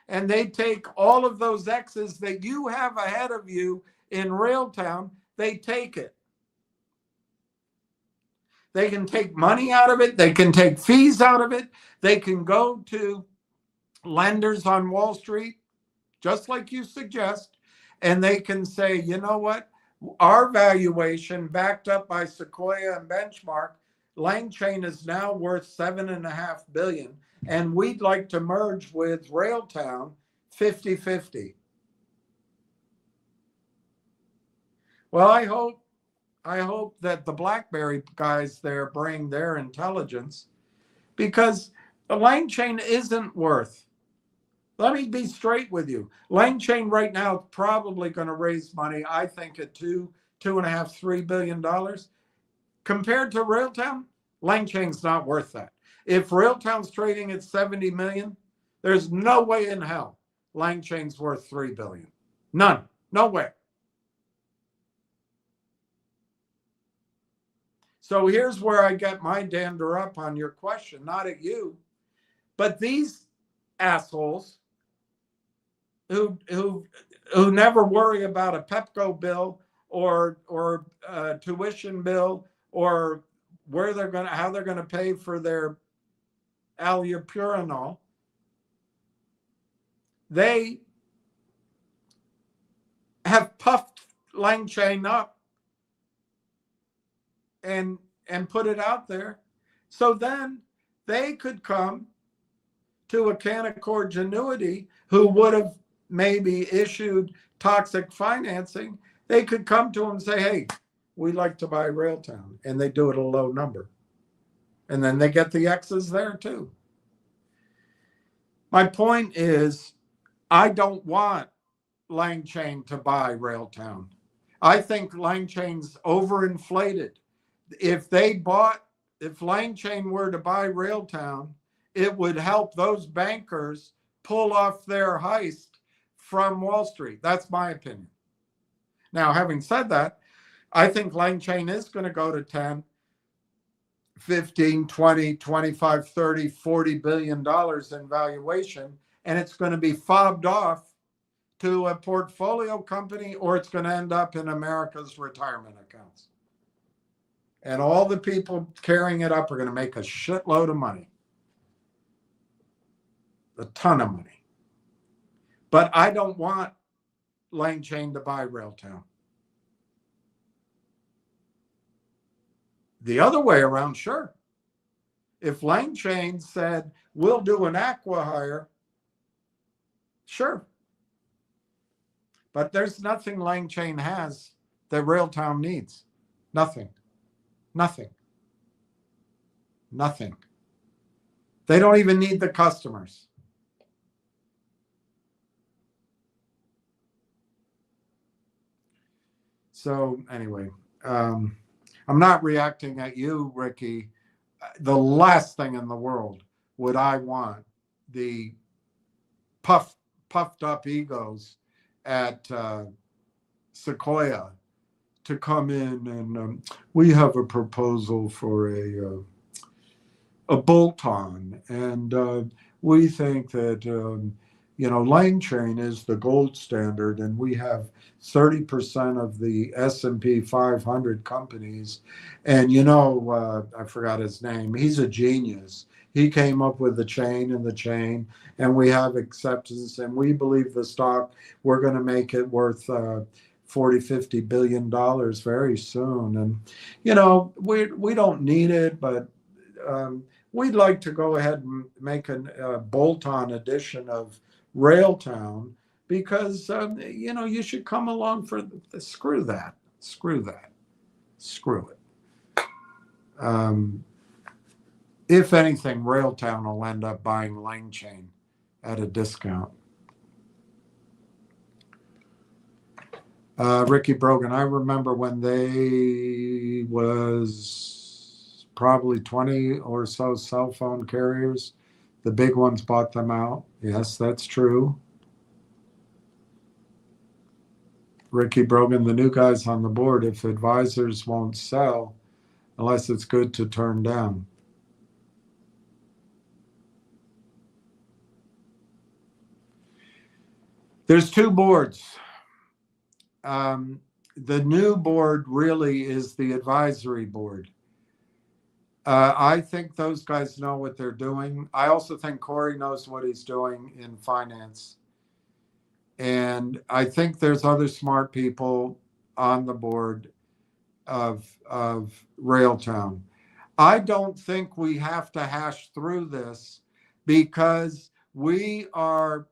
And they take all of those X's that you have ahead of you in Railtown, they take it. They can take money out of it. They can take fees out of it. They can go to lenders on Wall Street, just like you suggest, and they can say, you know what? Our valuation, backed up by Sequoia and Benchmark, Lang Chain is now worth $7.5 billion, and we'd like to merge with Railtown 50-50. Well, I hope that the BlackBerry guys there bring their intelligence, because the Lang Chain isn't worth. Let me be straight with you. Lang Chain right now is probably going to raise money, I think, at $2.5, $3 billion. Compared to Railtown, Lang Chain's not worth that. If Railtown's trading at 70 million, there's no way in hell Lang Chain's worth $3 billion. None. No way. So here's where I get my dander up on your question, not at you, but these assholes who never worry about a Pepco bill or a tuition bill or how they're gonna pay for their allopurinol. They have puffed Lang Chain up and put it out there. So then they could come to a Canaccord Genuity who would have maybe issued toxic financing. They could come to them and say, hey, we'd like to buy Railtown. And they do it at a low number. And then they get the X's there too. My point is, I don't want Lang Chain to buy Railtown. I think Lang Chain's overinflated. If Lang Chain were to buy Railtown, it would help those bankers pull off their heist from Wall Street. That's my opinion. Now, having said that, I think Lang Chain is going to go to 10, 15, 20, 25, 30, 40 billion dollars in valuation, and it's going to be fobbed off to a portfolio company, or it's going to end up in America's retirement accounts. And all the people carrying it up are going to make a shitload of money. A ton of money. But I don't want Lang Chain to buy Railtown. The other way around, sure. If Lang Chain said, we'll do an acqui-hire, sure. But there's nothing Lang Chain has that Railtown needs. Nothing. Nothing. Nothing. They don't even need the customers. So anyway, I'm not reacting at you, Ricky. The last thing in the world would I want the puffed up egos at Sequoia to come in and we have a proposal for a bolt-on, and we think that Lang Chain is the gold standard, and we have 30% of the S&P 500 companies. And I forgot his name. He's a genius. He came up with the chain, and we have acceptance, and we believe the stock, we're going to make it worth 40-50 billion dollars very soon. And we don't need it, but we'd like to go ahead and make a bolt-on edition of Railtown, because you should come along for screw that, screw it. If anything, Railtown will end up buying Lang Chain at a discount. Ricky Brogan, I remember when they was probably 20 or so cell phone carriers. The big ones bought them out. Yes, that's true. Ricky Brogan, the new guys on the board, if advisors won't sell unless it's good to turn down. There's two boards. The new board really is the advisory board. I think those guys know what they're doing. I also think Corey knows what he's doing in finance. And I think there's other smart people on the board of Railtown. I don't think we have to hash through this because we are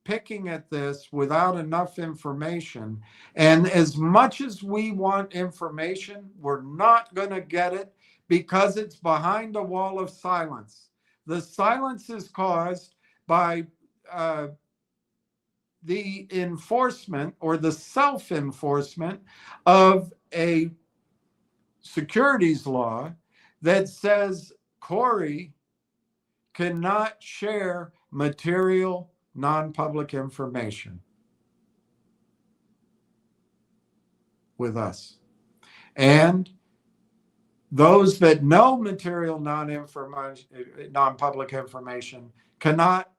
picking at this without enough information. And as much as we want information, we're not going to get it because it's behind a wall of silence. The silence is caused by the enforcement or the self-enforcement of a securities law that says Corey cannot share material non-public information with us. And those that know material non-public information cannot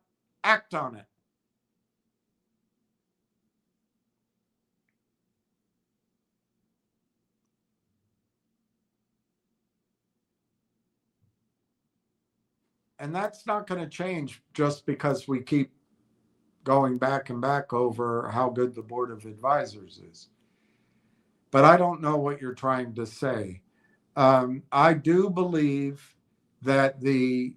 act on it. And that's not going to change just because we keep going back and back over how good the Board of Advisors is. But I don't know what you're trying to say. I do believe that the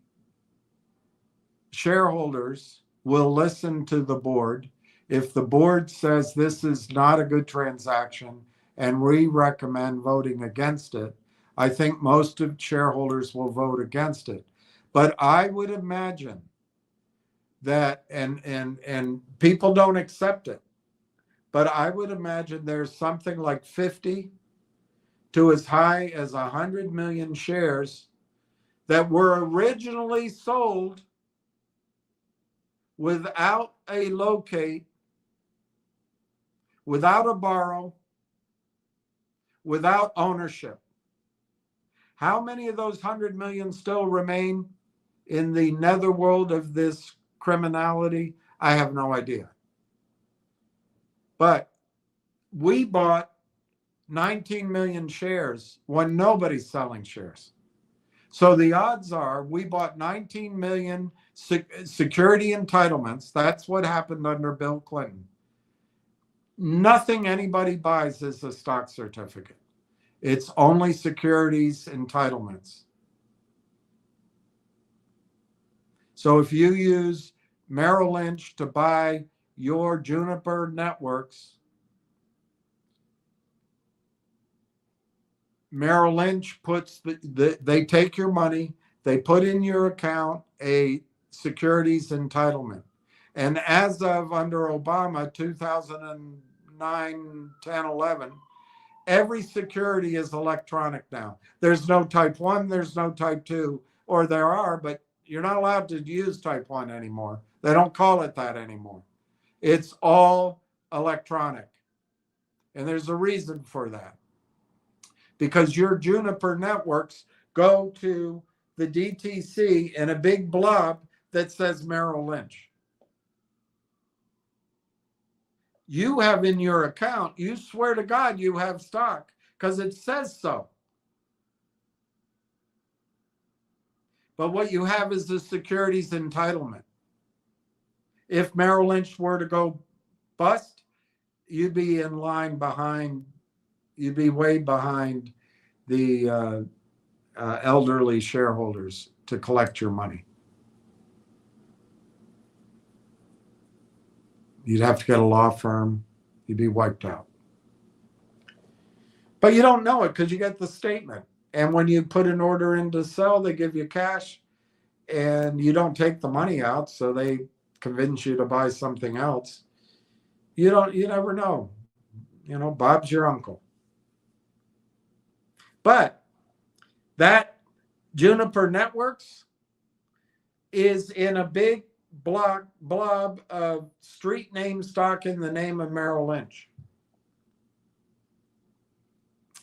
shareholders will listen to the board. If the board says this is not a good transaction and we recommend voting against it, I think most of shareholders will vote against it. But I would imagine that, and people don't accept it, but I would imagine there's something like 50 to as high as 100 million shares that were originally sold without a locate, without a borrow, without ownership. How many of those 100 million still remain in the netherworld of this criminality? I have no idea. But we bought 19 million shares when nobody's selling shares. So the odds are we bought 19 million security entitlements. That's what happened under Bill Clinton. Nothing anybody buys is a stock certificate. It's only securities entitlements. So if you use Merrill Lynch to buy your Juniper networks, Merrill Lynch puts they take your money, they put in your account a securities entitlement. And as of under Obama, 2009, 10, 11, every security is electronic now. There's no type 1, there's no type 2, or there are, but you're not allowed to use type 1 anymore. They don't call it that anymore. It's all electronic. And there's a reason for that. Because your Juniper networks go to the DTC in a big blob that says Merrill Lynch. You have in your account, you swear to God you have stock because it says so. But what you have is the securities entitlement. If Merrill Lynch were to go bust, you'd be in line behind, you'd be way behind the elderly shareholders to collect your money. You'd have to get a law firm. You'd be wiped out. But you don't know it because you get the statement. And when you put an order in to sell, they give you cash and you don't take the money out. So they convince you to buy something else. You never know. Bob's your uncle. But that Juniper Networks is in a big blob of street name stock in the name of Merrill Lynch.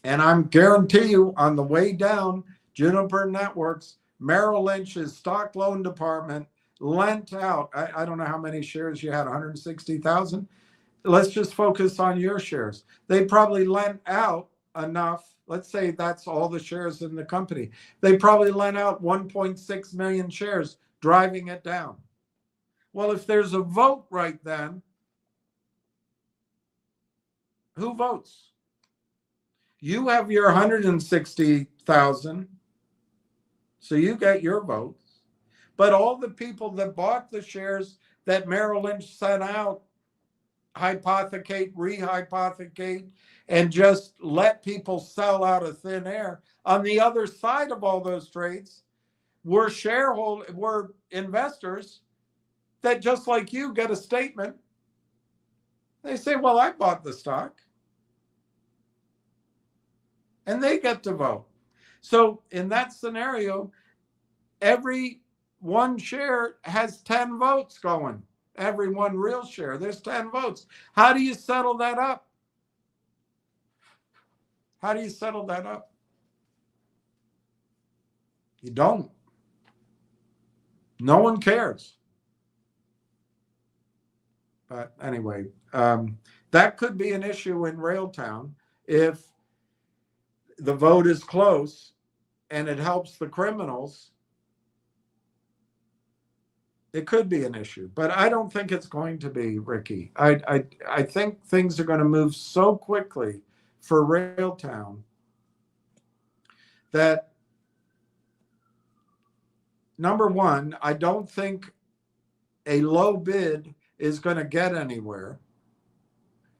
And I'm guarantee you on the way down, Juniper Networks, Merrill Lynch's stock loan department lent out, I don't know how many shares you had, 160,000. Let's just focus on your shares. They probably lent out enough. Let's say that's all the shares in the company. They probably lent out 1.6 million shares, driving it down. Well, if there's a vote right then, who votes? You have your 160,000, so you get your votes. But all the people that bought the shares that Merrill Lynch sent out, hypothecate, rehypothecate, and just let people sell out of thin air. On the other side of all those trades were investors that, just like you, get a statement. They say, well, I bought the stock. And they get to vote. So in that scenario, every one share has 10 votes going. Every one real share, there's 10 votes. How do you settle that up? How do you settle that up? You don't. No one cares. But anyway, that could be an issue in Railtown if the vote is close and it helps the criminals. It could be an issue, but I don't think it's going to be, Ricky. I think things are going to move so quickly for Railtown that, number one, I don't think a low bid is going to get anywhere.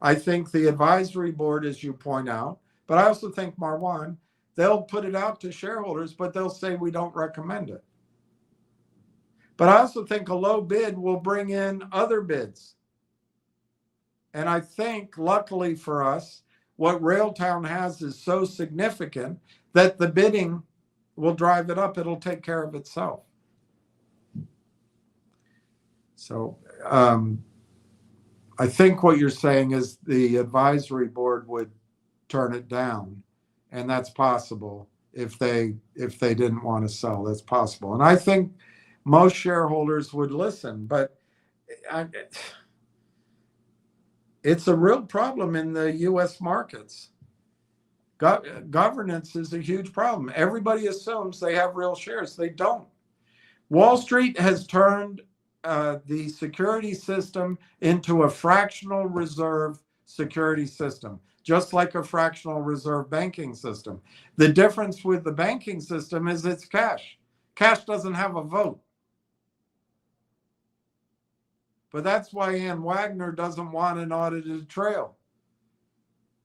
I think the advisory board, as you point out, but I also think, Marwan, they'll put it out to shareholders, but they'll say we don't recommend it. But I also think a low bid will bring in other bids. And I think, luckily for us, what Railtown has is so significant that the bidding will drive it up. It'll take care of itself. So I think what you're saying is the advisory board would turn it down, and that's possible if they didn't want to sell. That's possible, and I think most shareholders would listen. But it's a real problem in the U.S. markets. Governance is a huge problem. Everybody assumes they have real shares. They don't. Wall Street has turned the security system into a fractional reserve security system, just like a fractional reserve banking system. The difference with the banking system is it's cash. Cash doesn't have a vote. But that's why Ann Wagner doesn't want an audited trail.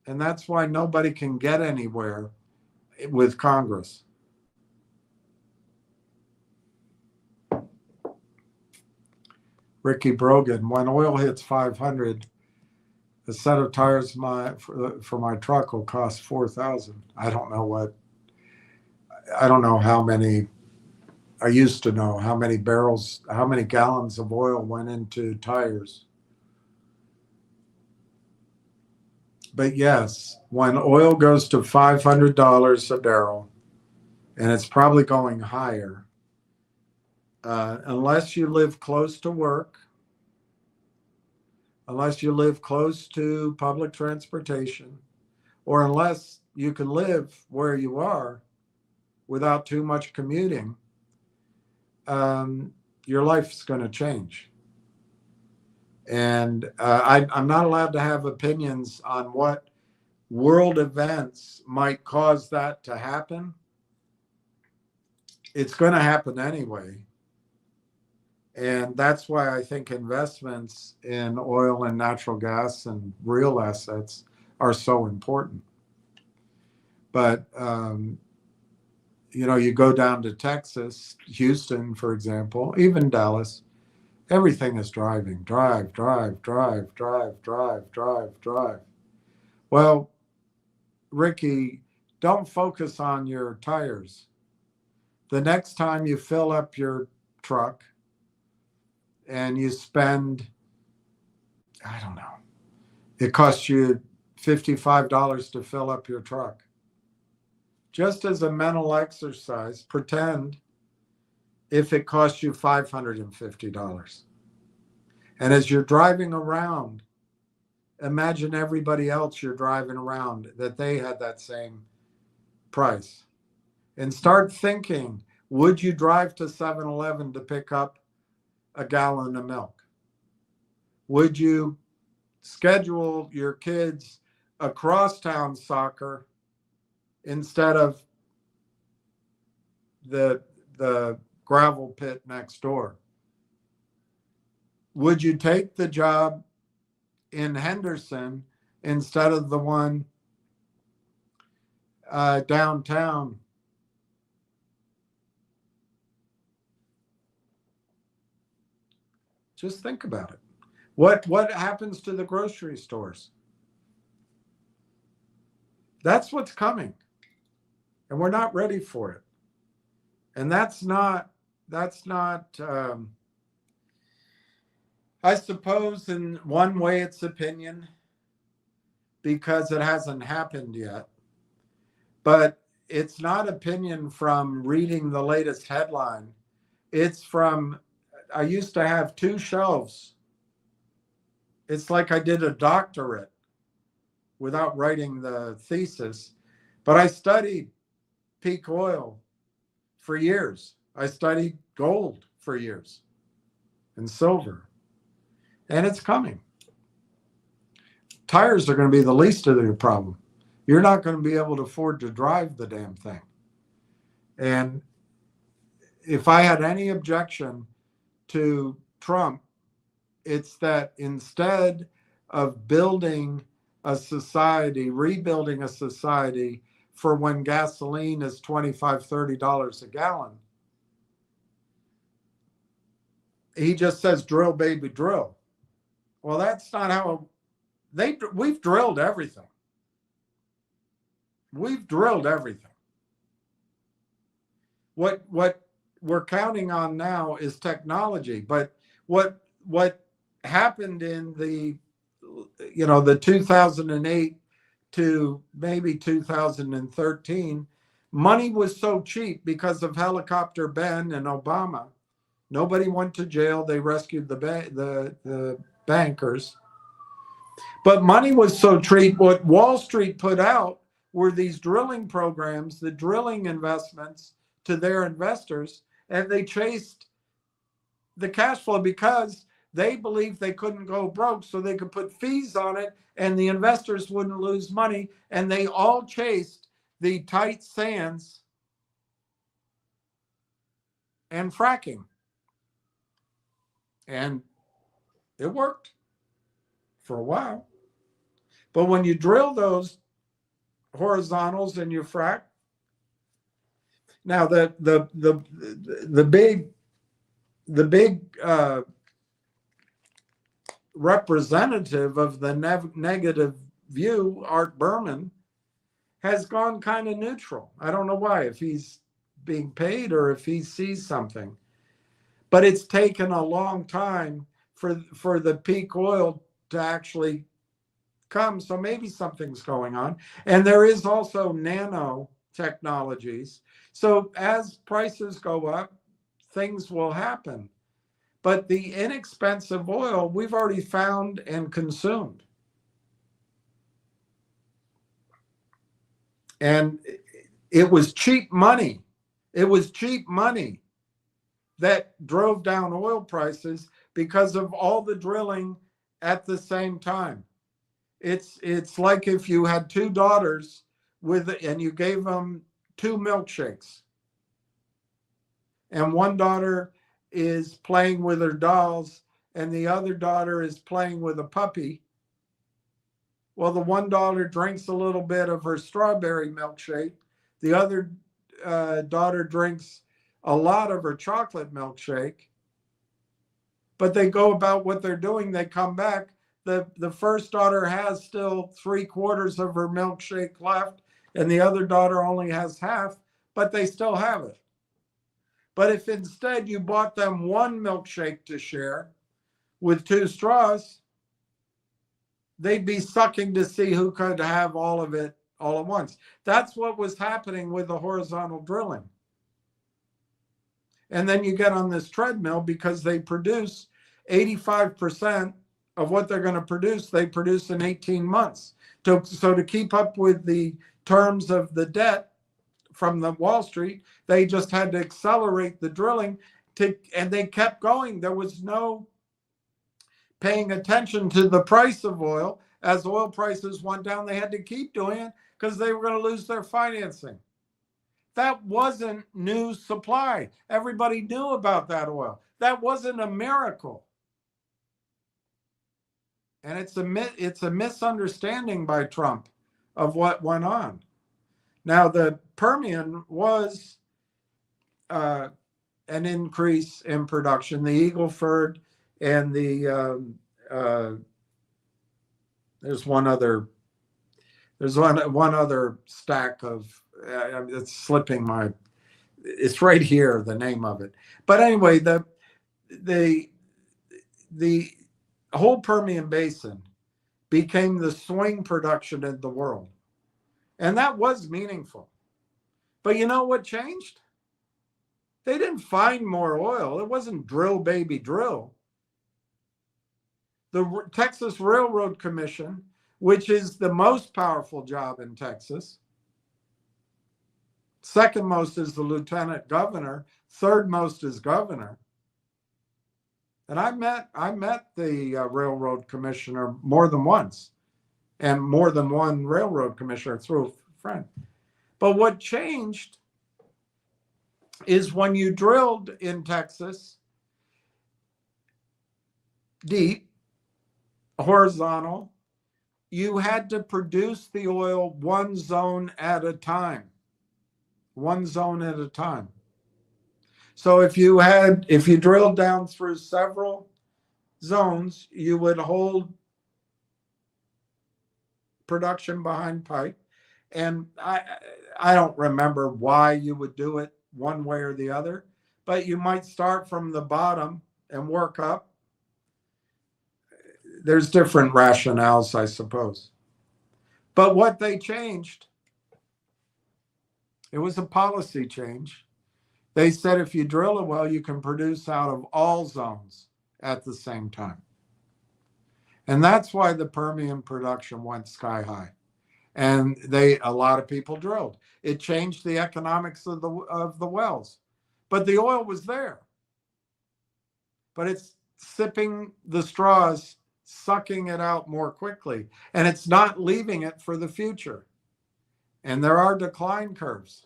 And that's why nobody can get anywhere with Congress. Ricky Brogan, when oil hits 500, a set of tires for my truck will cost $4,000. I don't know how many. I used to know how many gallons of oil went into tires. But yes, when oil goes to $500 a barrel, and it's probably going higher, unless you live close to work, unless you live close to public transportation, or unless you can live where you are without too much commuting, your life's going to change. And I'm not allowed to have opinions on what world events might cause that to happen. It's going to happen anyway. And that's why I think investments in oil and natural gas and real assets are so important. But, you go down to Texas, Houston, for example, even Dallas, Everything is driving. Drive, drive, drive, drive, drive, drive, drive. Well, Ricky, don't focus on your tires. The next time you fill up your truck and you spend, I don't know, it costs you $55 to fill up your truck. Just as a mental exercise, pretend if it costs you $550. And as you're driving around, imagine everybody else you're driving around that they had that same price. And start thinking, would you drive to 7-Eleven to pick up a gallon of milk? Would you schedule your kids a crosstown soccer instead of the gravel pit next door? Would you take the job in Henderson instead of the one downtown? Just think about it. What happens to the grocery stores? That's what's coming, and we're not ready for it. And that's not. I suppose in one way it's opinion because it hasn't happened yet, but it's not opinion from reading the latest headline. It's from, I used to have 2 shelves. It's like I did a doctorate without writing the thesis, but I studied peak oil for years. I studied gold for years and silver, and it's coming. Tires are going to be the least of your problem. You're not going to be able to afford to drive the damn thing. And if I had any objection to Trump, it's that instead of building a society, rebuilding a society for when gasoline is $25, $30 a gallon, he just says, drill, baby, drill. Well, that's not how we've drilled everything. We've drilled everything. What we're counting on now is technology, but what happened in the 2008 to maybe 2013, money was so cheap because of Helicopter Ben and Obama. Nobody went to jail. They rescued the bankers. But money was so cheap. What Wall Street put out were these drilling programs, the drilling investments to their investors, and they chased the cash flow because they believed they couldn't go broke, so they could put fees on it and the investors wouldn't lose money. And they all chased the tight sands and fracking. And it worked for a while. But when you drill those horizontals and you frack, now the big representative of the negative view, Art Berman, has gone kind of neutral. I don't know why, if he's being paid or if he sees something. But it's taken a long time for the peak oil to actually come. So maybe something's going on. And there is also nano technologies. So as prices go up, things will happen. But the inexpensive oil we've already found and consumed. And it was cheap money. It was cheap money that drove down oil prices because of all the drilling at the same time. It's like if you had 2 daughters and you gave them 2 milkshakes. And one daughter is playing with her dolls and the other daughter is playing with a puppy. Well, the one daughter drinks a little bit of her strawberry milkshake. The other daughter drinks a lot of her chocolate milkshake. but they go about what they're doing. They come back. The first daughter has still 3/4 of her milkshake left, and the other daughter only has half, but they still have it. But if instead you bought them one milkshake to share with 2 straws, they'd be sucking to see who could have all of it all at once. That's what was happening with the horizontal drilling. And then you get on this treadmill because they produce 85% of what they're going to produce, they produce in 18 months. So to keep up with the terms of the debt from the Wall Street, they just had to accelerate the drilling and they kept going. There was no paying attention to the price of oil. As oil prices went down, they had to keep doing it because they were going to lose their financing. That wasn't new supply. Everybody knew about that oil. That wasn't a miracle. And it's a misunderstanding by Trump of what went on. Now, the Permian was an increase in production. The Eagle Ford and the there's one other stack of it's slipping my. It's right here, the name of it. But anyway, the whole Permian Basin became the swing production in the world. And that was meaningful. But you know what changed? They didn't find more oil. It wasn't drill, baby, drill. The Texas Railroad Commission, which is the most powerful job in Texas, second most is the lieutenant governor, third most is governor. And I met the railroad commissioner more than once, and more than one railroad commissioner through a friend. But what changed is when you drilled in Texas deep, horizontal, you had to produce the oil one zone at a time. One zone at a time. So if you drilled down through several zones, you would hold production behind pipe. And I don't remember why you would do it one way or the other, but you might start from the bottom and work up. There's different rationales, I suppose. But what they changed, it was a policy change. They said if you drill a well, you can produce out of all zones at the same time. And that's why the Permian production went sky high. And a lot of people drilled. It changed the economics of the wells. But the oil was there. But it's sipping the straws, sucking it out more quickly. And it's not leaving it for the future. And there are decline curves.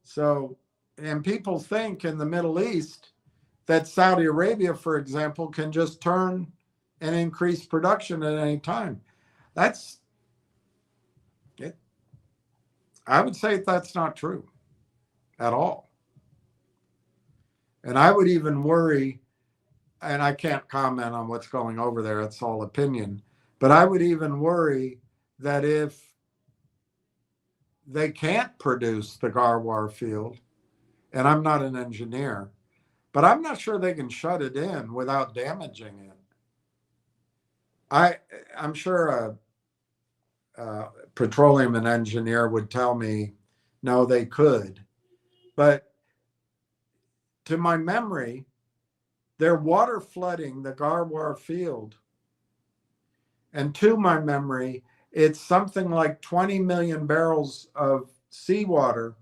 So, and people think in the Middle East that Saudi Arabia, for example, can just turn and increase production at any time. That's it. I would say that's not true at all. And I would even worry, and I can't comment on what's going over there, it's all opinion, but I would even worry that if they can't produce the Garwar field, and I'm not an engineer, but I'm not sure they can shut it in without damaging it. I'm sure a petroleum engineer would tell me, no, they could. But to my memory, they're water flooding the Garwar field. And to my memory, it's something like 20 million barrels of seawater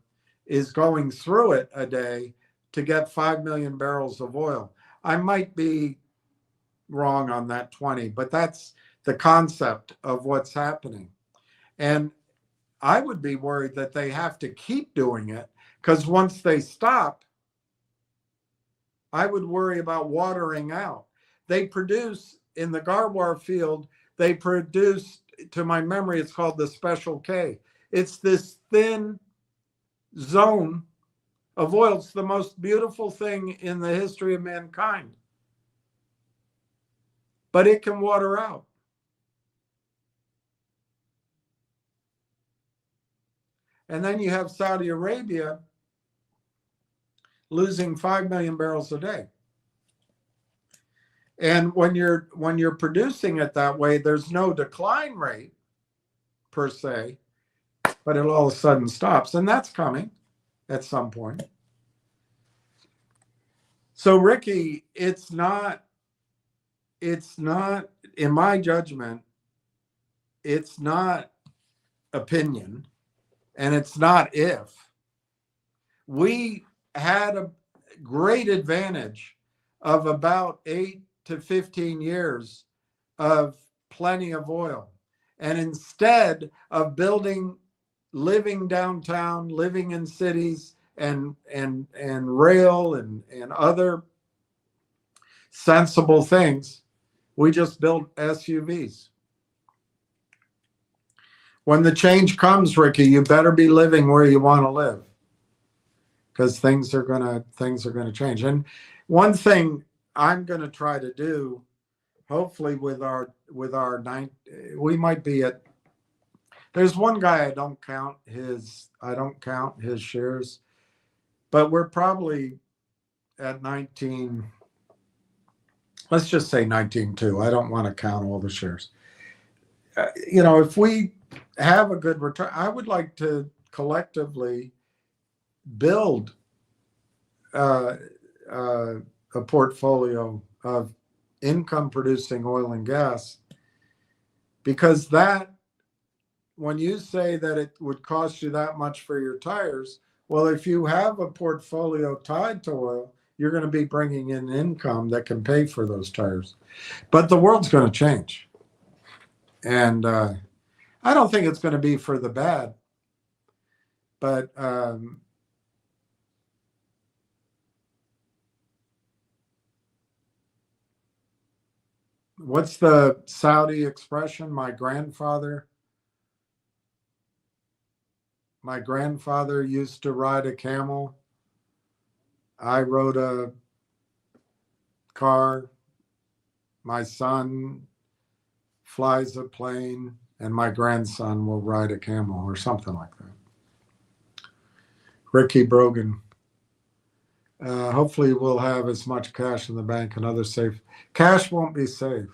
is going through it a day to get 5 million barrels of oil. I might be wrong on that 20, but that's the concept of what's happening. And I would be worried that they have to keep doing it, because once they stop, I would worry about watering out. They produce in the Garwar field, they produce, to my memory, it's called the Special K. It's this thin zone of oil. It's the most beautiful thing in the history of mankind. But it can water out. And then you have Saudi Arabia losing 5 million barrels a day. And when you're producing it that way, there's no decline rate per se, but it all of a sudden stops. And that's coming at some point. So Ricky, it's not, in my judgment, it's not opinion, and it's not if. We had a great advantage of about 8 to 15 years of plenty of oil. And instead of living downtown, living in cities and rail and other sensible things, we just built SUVs. When the change comes, Ricky, you better be living where you want to live, because things are gonna change. And one thing I'm gonna try to do, hopefully with our we might be at. There's one guy I don't count his shares, but we're probably at 19. Let's just say 19.2. I don't want to count all the shares. If we have a good return, I would like to collectively build a portfolio of income producing oil and gas, because that, when you say that it would cost you that much for your tires, well, if you have a portfolio tied to oil, you're going to be bringing in income that can pay for those tires. But the world's going to change. And I don't think it's going to be for the bad. But what's the Saudi expression? My grandfather used to ride a camel. I rode a car. My son flies a plane, and my grandson will ride a camel, or something like that. Ricky Brogan. Hopefully we'll have as much cash in the bank and other safe. Cash won't be safe.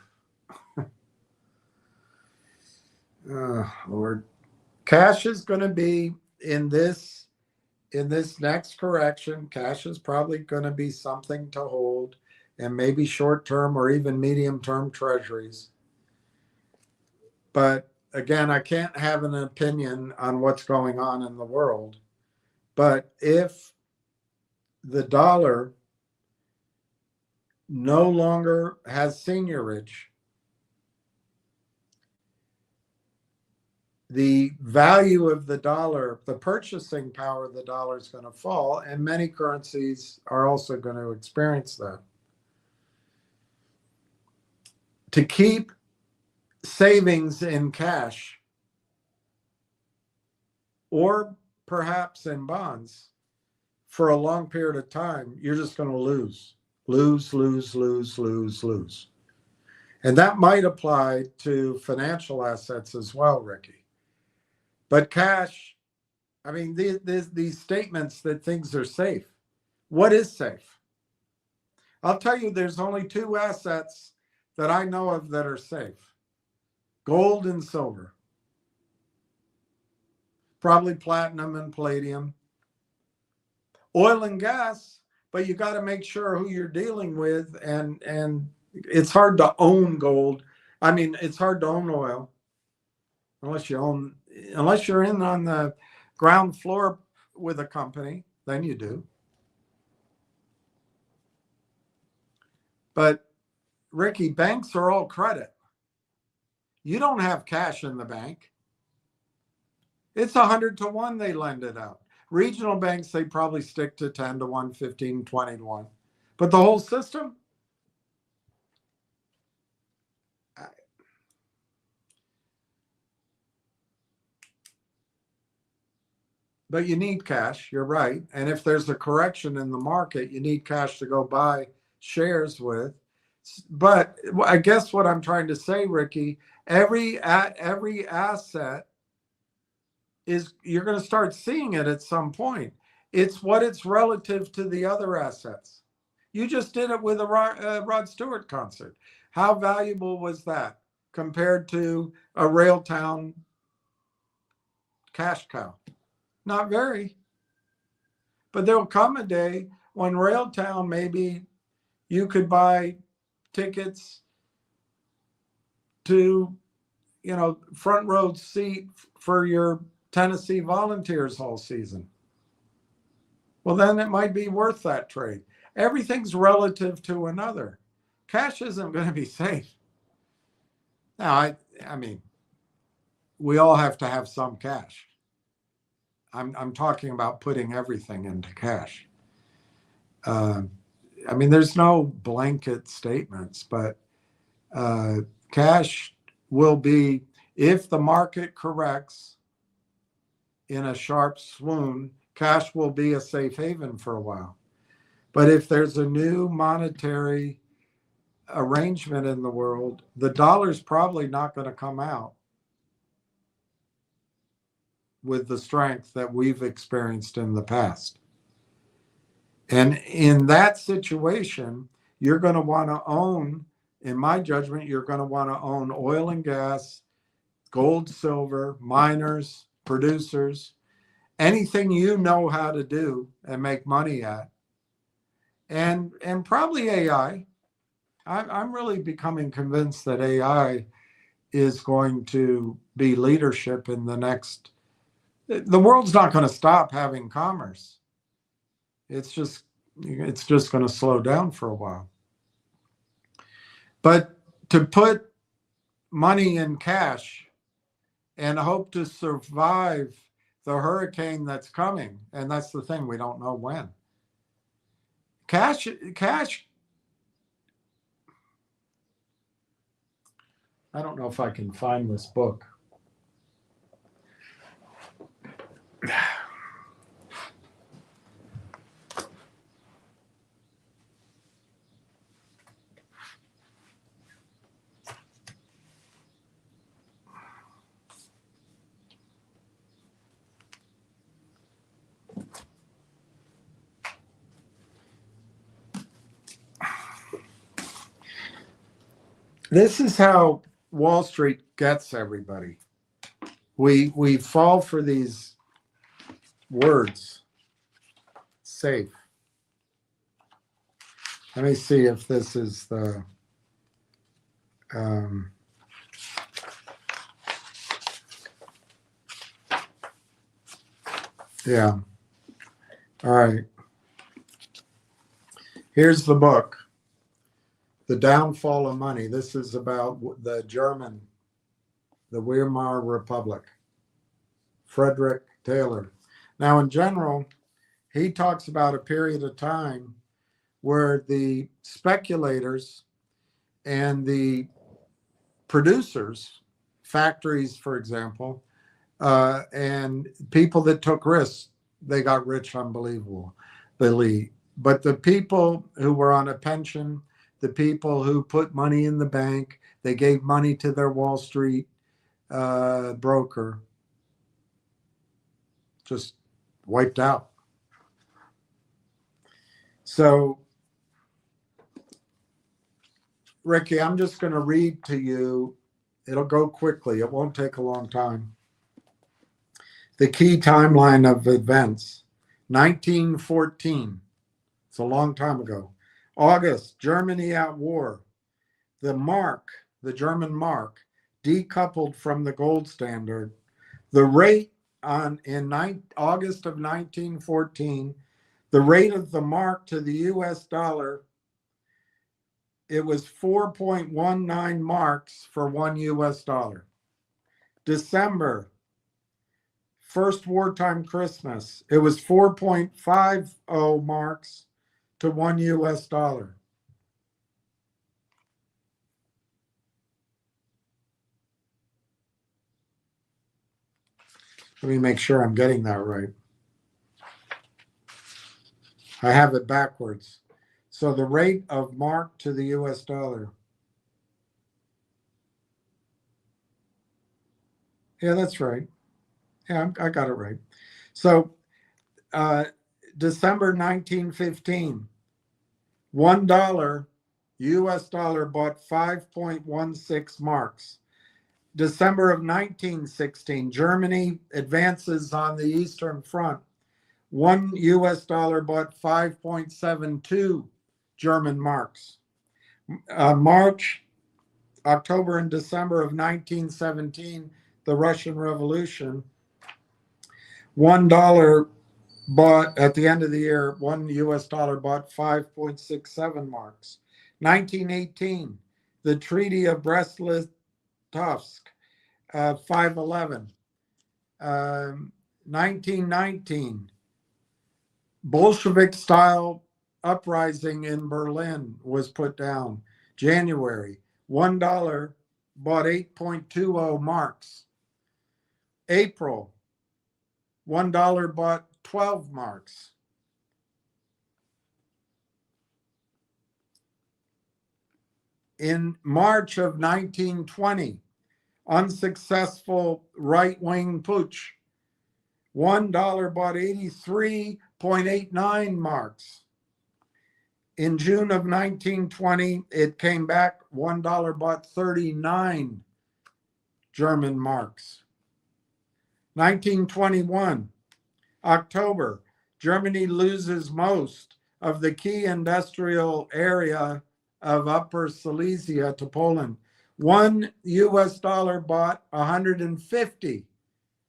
Lord. Cash is going to be in this next correction. Cash is probably going to be something to hold, and maybe short-term or even medium-term treasuries. But again, I can't have an opinion on what's going on in the world. But if the dollar no longer has seigniorage, the value of the dollar, the purchasing power of the dollar is going to fall, and many currencies are also going to experience that. To keep savings in cash, or perhaps in bonds, for a long period of time, you're just going to lose. And that might apply to financial assets as well, Ricky. But cash, I mean, these statements that things are safe. What is safe? I'll tell you, there's only two assets that I know of that are safe: gold and silver. Probably platinum and palladium. Oil and gas, but you got to make sure who you're dealing with, and it's hard to own gold. I mean, it's hard to own oil unless you're in on the ground floor with a company, then you do. But Ricky, banks are all credit. You don't have cash in the bank. It's 100 to 1 they lend it out. Regional banks, they probably stick to 10 to 1, 15, 20 to 1. But the whole system, But you need cash, you're right. And if there's a correction in the market, you need cash to go buy shares with. But I guess what I'm trying to say, Ricky, every asset is, you're going to start seeing it at some point. It's what it's relative to the other assets. You just did it with a Rod Stewart concert. How valuable was that compared to a Railtown cash cow? Not very. But there'll come a day when Railtown, maybe you could buy tickets to, front row seat for your Tennessee Volunteers all season. Well, then it might be worth that trade. Everything's relative to another. Cash isn't going to be safe. Now, I mean, we all have to have some cash. I'm talking about putting everything into cash. I mean, there's no blanket statements, but cash will be, if the market corrects in a sharp swoon, cash will be a safe haven for a while. But if there's a new monetary arrangement in the world, the dollar's probably not going to come out with the strength that we've experienced in the past. And in that situation, you're going to want to own, in my judgment, you're going to want to own oil and gas, gold, silver, miners, producers, anything you know how to do and make money at. And probably AI. I'm really becoming convinced that AI is going to be leadership in the next. The world's not going to stop having commerce. It's just going to slow down for a while. But to put money in cash and hope to survive the hurricane that's coming, and that's the thing, we don't know when. Cash. I don't know if I can find this book. This is how Wall Street gets everybody. We fall for these words. Safe. Let me see if this is the yeah. All right. Here's the book, The Downfall of Money. This is about the Weimar Republic, Frederick Taylor. Now, in general, he talks about a period of time where the speculators and the producers, factories, for example, and people that took risks, they got rich unbelievably. But the people who were on a pension, the people who put money in the bank, they gave money to their Wall Street broker, just wiped out. So, Ricky, I'm just going to read to you. It'll go quickly. It won't take a long time. The key timeline of events. 1914. It's a long time ago. August, Germany at war. The mark, the German mark, decoupled from the gold standard. The rate in August of 1914, the rate of the mark to the US dollar, it was 4.19 marks for 1 US dollar. December, first wartime Christmas, it was 4.50 marks to 1 US dollar. Let me make sure I'm getting that right. I have it backwards. So the rate of mark to the US dollar. Yeah, that's right. Yeah, I got it right. So December 1915, $1 US dollar bought 5.16 marks. December of 1916, Germany advances on the Eastern Front. $1 US dollar bought 5.72 German marks. March, October, and December of 1917, the Russian Revolution. $1 bought at the end of the year, $1 US dollar bought 5.67 marks. 1918, the Treaty of Brest-Litovsk, 511. 1919, Bolshevik-style uprising in Berlin was put down. January, $1 bought 8.20 marks. April, $1 bought 12 marks. In March of 1920, unsuccessful right-wing putsch, $1 bought 83.89 marks. In June of 1920, it came back, $1 bought 39 German marks. 1921, October, Germany loses most of the key industrial area of Upper Silesia to Poland. $1 US dollar bought 150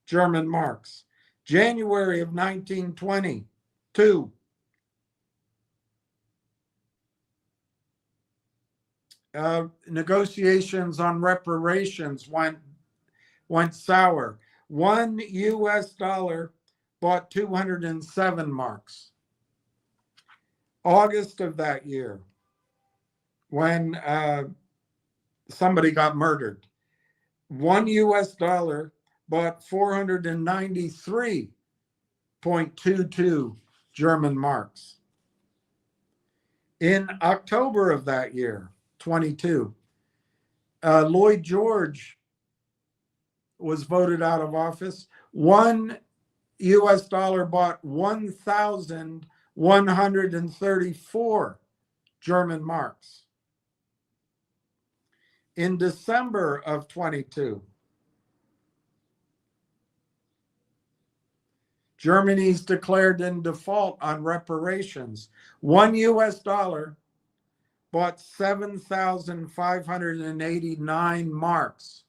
German marks. January of 1922, negotiations on reparations went sour. $1 US dollar bought 207 marks. August of that year, when somebody got murdered, $1 US dollar bought 493.22 German marks. In October of that year, 22, Lloyd George was voted out of office. $1 US dollar bought 1,134 German marks. In December of 22, Germany's declared in default on reparations. $1 US dollar bought 7,589 marks.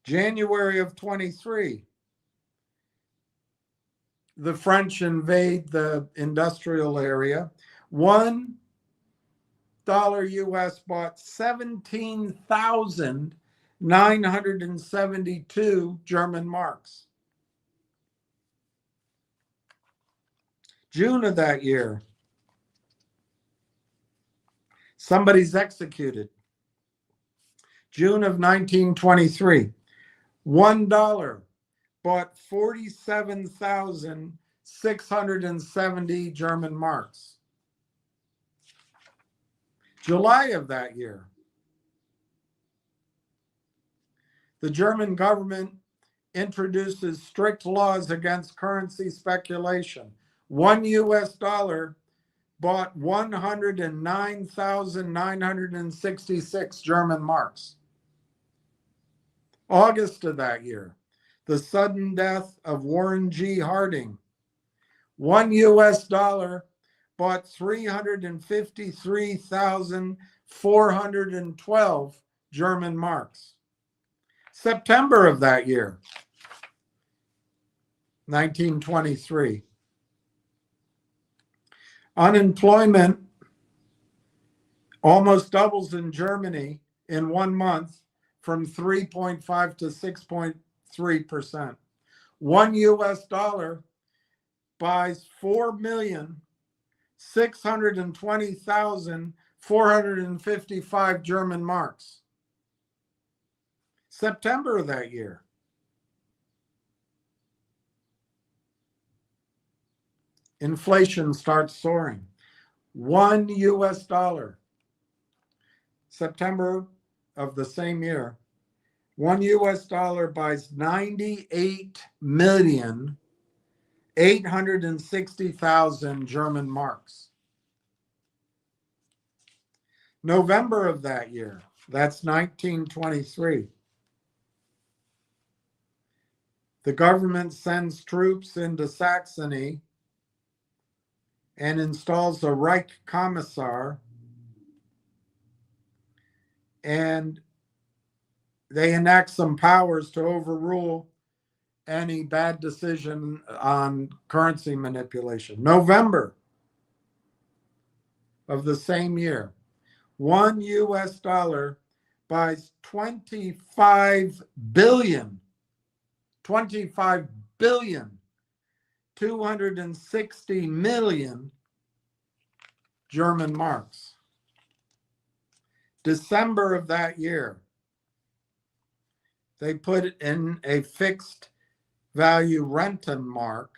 January of 23, the French invade the industrial area. $1 US bought 17,972 German marks. June of that year, somebody's executed. June of 1923, $1 bought 47,670 German marks. July of that year, the German government introduces strict laws against currency speculation. $1 US dollar bought 109,966 German marks. August of that year, the sudden death of Warren G. Harding. $1 US dollar bought 353,412 German marks. September of that year, 1923. Unemployment almost doubles in Germany in 1 month from 3.5 to 6.3%. $1 US dollar buys 4,620,455 German marks. September of that year. inflation starts soaring. $1, September of the same year, $1 buys 98,860,000 German marks. November of that year, that's 1923. The government sends troops into Saxony and installs a Reich Commissar, and they enact some powers to overrule any bad decision on currency manipulation. November of the same year, $1 buys 25 billion 260 million German marks. December of that year, they put in a fixed value Rentenmark.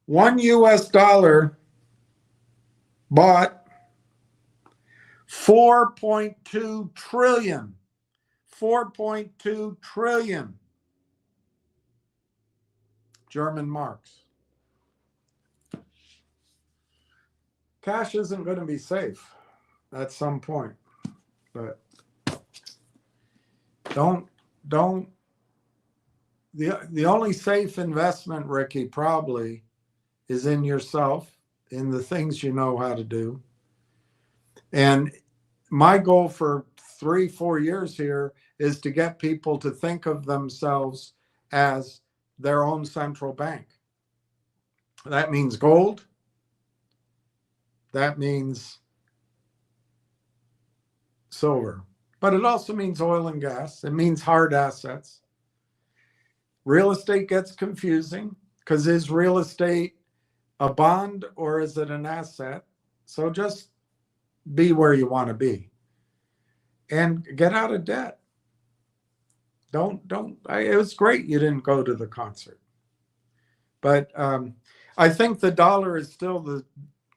$1 bought 4.2 trillion German marks. Cash isn't going to be safe at some point, but the only safe investment, Ricky, probably is in yourself, in the things you know how to do. And my goal for 3-4 years here is to get people to think of themselves as their own central bank. That means gold. That means silver. But it also means oil and gas. It means hard assets. Real estate gets confusing because is real estate a bond or is it an asset? So just be where you want to be and get out of debt. It was great you didn't go to the concert. But I think the dollar is still the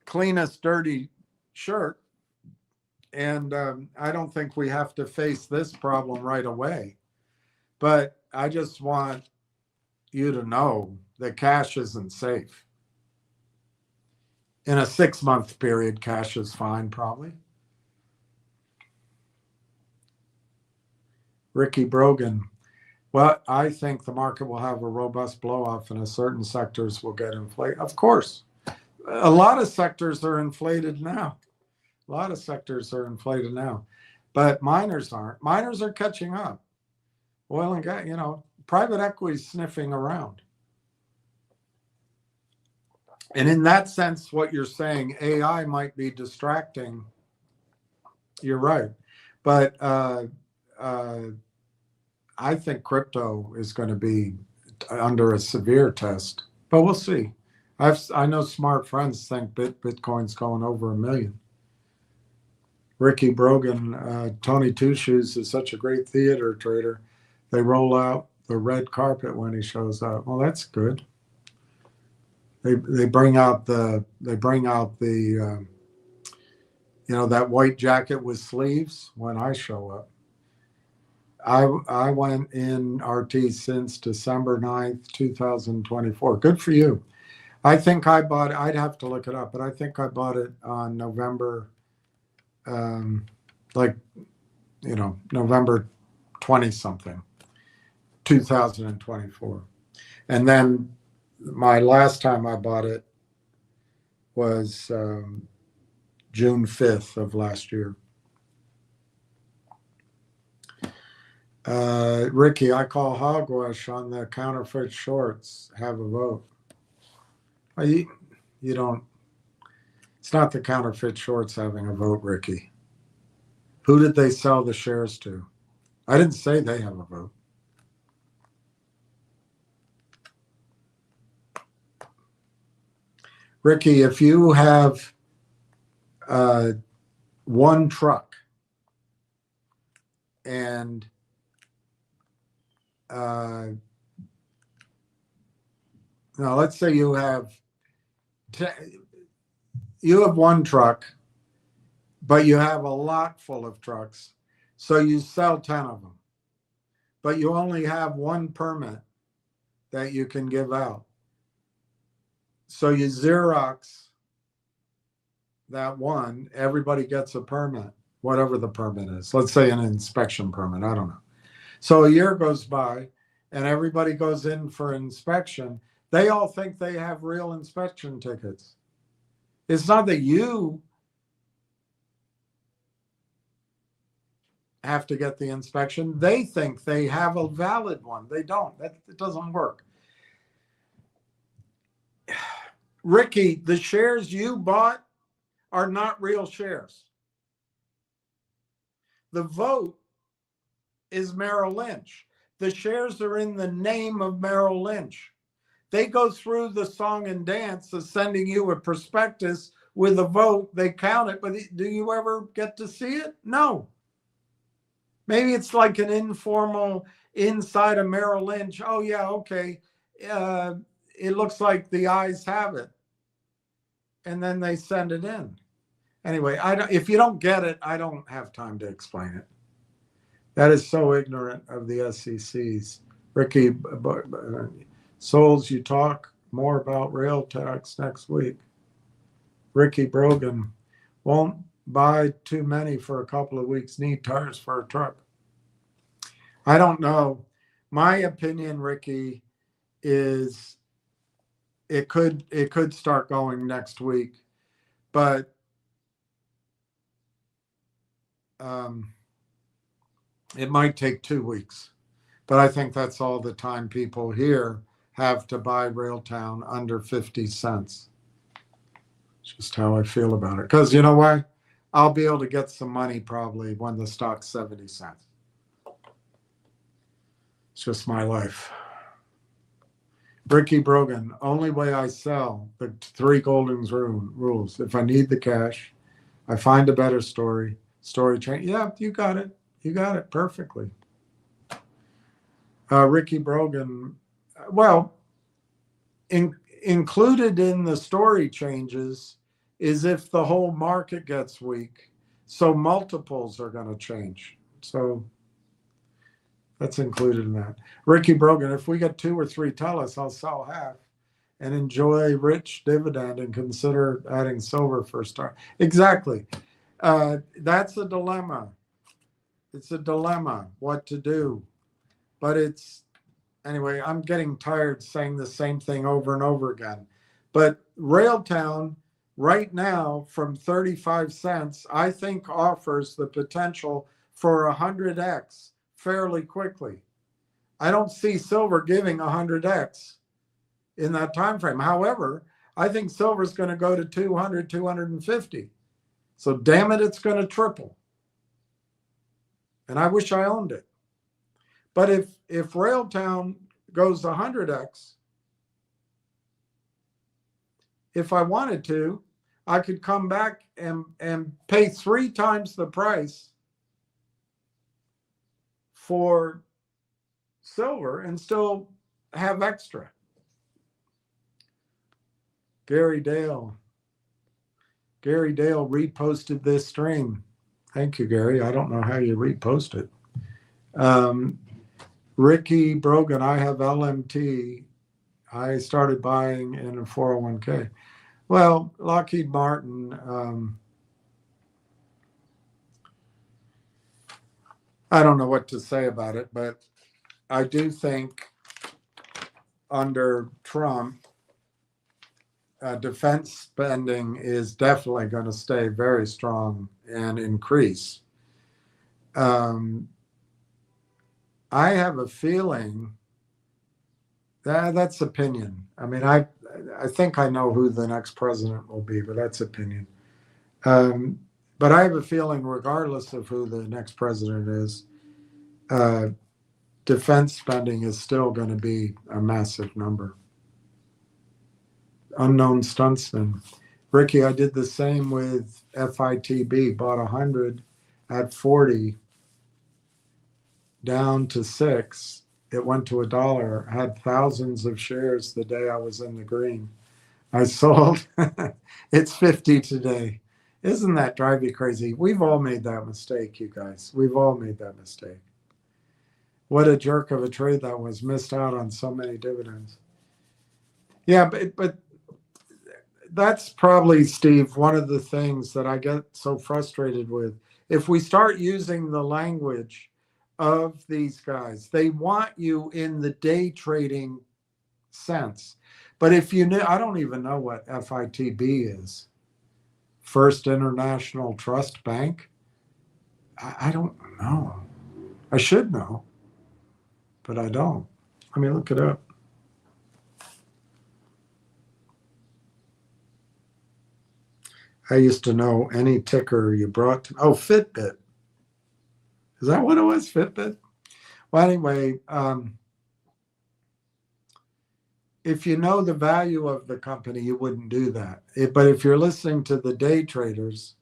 cleanest dirty shirt. And I don't think we have to face this problem right away. But I just want you to know that cash isn't safe. In a 6-month period, cash is fine, probably. Ricky Brogan. Well, I think the market will have a robust blow-off and certain sectors will get inflated. Of course. A lot of sectors are inflated now. But miners aren't. Miners are catching up. Oil and gas, private equity is sniffing around. And in that sense, what you're saying, AI might be distracting. You're right. But I think crypto is going to be under a severe test, but we'll see. I know smart friends think Bitcoin's going over $1 million. Ricky Brogan, Tony Two Shoes is such a great theater trader. They roll out the red carpet when he shows up. Well, that's good. They bring out the that white jacket with sleeves when I show up. I went in RT since December 9th, 2024. Good for you. I think I bought it. I'd have to look it up, but I think I bought it on November, November 20-something, 2024. And then my last time I bought it was June 5th of last year. Ricky, I call hogwash on the counterfeit shorts. Have a vote. You don't. It's not the counterfeit shorts having a vote, Ricky. Who did they sell the shares to? I didn't say they have a vote. Ricky, if you have one truck and now let's say you have you have one truck, but you have a lot full of trucks. So you sell 10 of them, but you only have one permit that you can give out. So you Xerox that one, everybody gets a permit, whatever the permit is. Let's say an inspection permit, I don't know. So a year goes by and everybody goes in for inspection. They all think they have real inspection tickets. It's not that you have to get the inspection. They think they have a valid one. They don't. It doesn't work. Ricky, the shares you bought are not real shares. The vote is Merrill Lynch. The shares are in the name of Merrill Lynch. They go through the song and dance of sending you a prospectus with a vote. They count it, but do you ever get to see it? No. Maybe it's like an informal inside of Merrill Lynch. Oh, yeah, okay. It looks like the ayes have it. And then they send it in. Anyway, if you don't get it, I don't have time to explain it. That is so ignorant of the SECs. Ricky, Souls, you talk more about rail tax next week. Ricky Brogan, won't buy too many for a couple of weeks, need tires for a truck. I don't know. My opinion, Ricky, is it could start going next week, but it might take 2 weeks. But I think that's all the time people here have to buy Railtown under 50 cents. Just how I feel about it. Because you know why? I'll be able to get some money probably when the stock's 70 cents. It's just my life. Ricky Brogan, only way I sell, the 3 golden rules. If I need the cash, I find a better story change. Yeah, you got it. You got it perfectly. Ricky Brogan, well, included in the story changes is if the whole market gets weak. So multiples are going to change. So that's included in that. Ricky Brogan, if we get 2 or 3 Telus, I'll sell half and enjoy rich dividend and consider adding silver for a start. Exactly. That's a dilemma. It's a dilemma what to do. But anyway, I'm getting tired saying the same thing over and over again. But Railtown right now from 35 cents, I think offers the potential for 100x fairly quickly. I don't see silver giving 100x in that time frame. However, I think silver is going to go to 200, 250. So damn it, it's going to triple. And I wish I owned it. But if Railtown goes 100x, if I wanted to, I could come back and pay 3 times the price for silver and still have extra. Gary Dale reposted this stream. Thank you, Gary. I don't know how you repost it. Ricky Brogan, I have LMT. I started buying in a 401k. Well, Lockheed Martin, I don't know what to say about it, but I do think under Trump, defense spending is definitely going to stay very strong and increase. I have a feeling that's opinion. I mean, I think I know who the next president will be, but that's opinion. But I have a feeling, regardless of who the next president is, defense spending is still going to be a massive number. Unknown stuntsman. Ricky, I did the same with FITB, bought 100 at 40, down to 6. It went to $1. Had thousands of shares the day I was in the green. I sold. It's 50 today. Isn't that drive you crazy? We've all made that mistake, you guys. We've all made that mistake. What a jerk of a trade that was. Missed out on so many dividends. Yeah, but that's probably, Steve, one of the things that I get so frustrated with. If we start using the language of these guys, they want you in the day trading sense. But if you knew, I don't even know what FITB is. First International Trust Bank. I don't know. I should know, but I don't. Let me look it up. I used to know any ticker you brought to. Oh, Fitbit. Is that what it was? Fitbit? Well, anyway, if you know the value of the company, you wouldn't do that. But if you're listening to the day traders,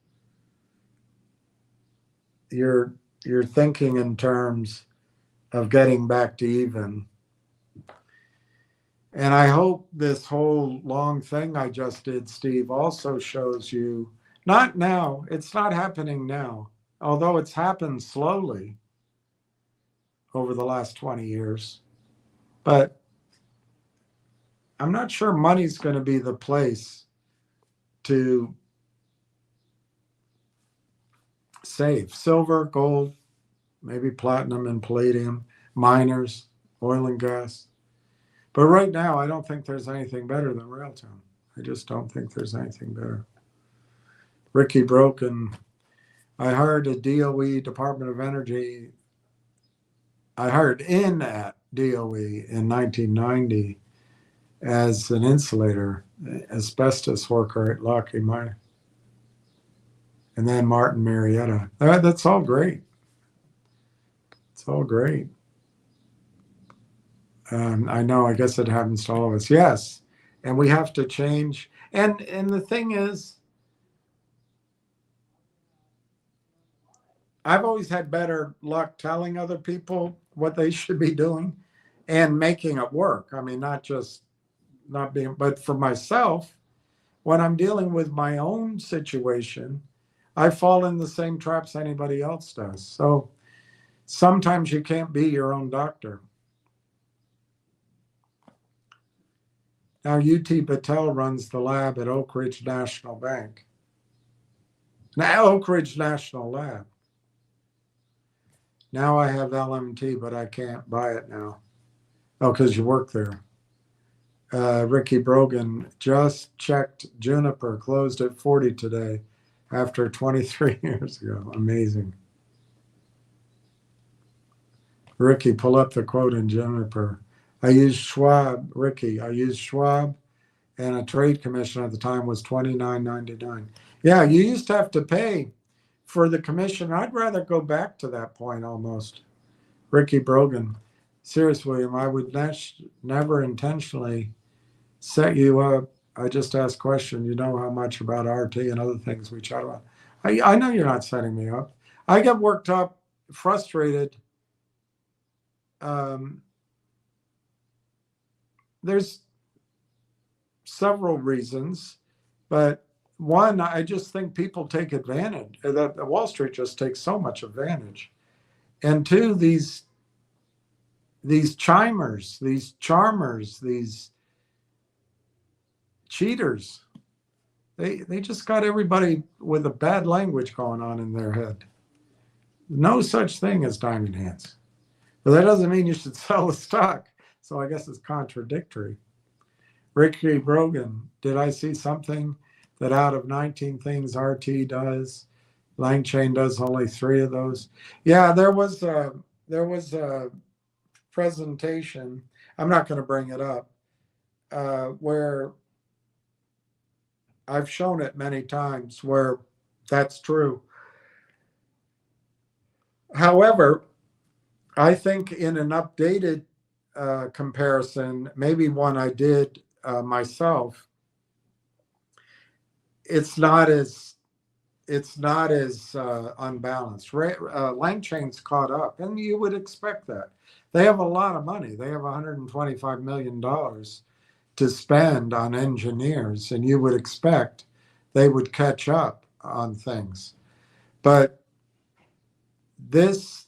you're thinking in terms of getting back to even. And I hope this whole long thing I just did, Steve, also shows you, not now, it's not happening now, although it's happened slowly over the last 20 years. But I'm not sure money's going to be the place to save. Silver, gold, maybe platinum and palladium, miners, oil and gas. But right now, I don't think there's anything better than Railtown. I just don't think there's anything better. Ricky Broken, I hired a DOE, Department of Energy. I hired in at DOE in 1990 as an insulator, asbestos worker at Lockheed Martin. And then Martin Marietta. That's all great. It's all great. I know, I guess it happens to all of us. Yes. And we have to change. And the thing is, I've always had better luck telling other people what they should be doing and making it work. I mean, not being, but for myself, when I'm dealing with my own situation, I fall in the same traps anybody else does. So sometimes you can't be your own doctor. Now, UT Patel runs the lab at Oak Ridge National Bank. Now, Oak Ridge National Lab. Now I have LMT, but I can't buy it now. Oh, because you work there. Ricky Brogan just checked Juniper, closed at 40 today after 23 years ago. Amazing. Ricky, pull up the quote in Juniper. I used Schwab, Ricky, I used Schwab, and a trade commission at the time was $29.99. Yeah, you used to have to pay for the commission. I'd rather go back to that point almost. Ricky Brogan, serious, William, I would never intentionally set you up. I just asked a question. You know how much about RT and other things we chat about. I know you're not setting me up. I get worked up, frustrated. There's several reasons, but one, I just think people take advantage. That Wall Street just takes so much advantage. And two, these chimers, these charmers, these cheaters, they just got everybody with a bad language going on in their head. No such thing as diamond hands. But that doesn't mean you should sell the stock. So I guess it's contradictory. Ricky Brogan, did I see something that out of 19 things RT does, Langchain does only 3 of those? Yeah, there was a presentation. I'm not going to bring it up, where I've shown it many times where that's true. However, I think in an updated comparison, maybe one I did myself, it's not as unbalanced. Langchain's caught up, and you would expect that. They have a lot of money. They have $125 million to spend on engineers, and you would expect they would catch up on things. But it's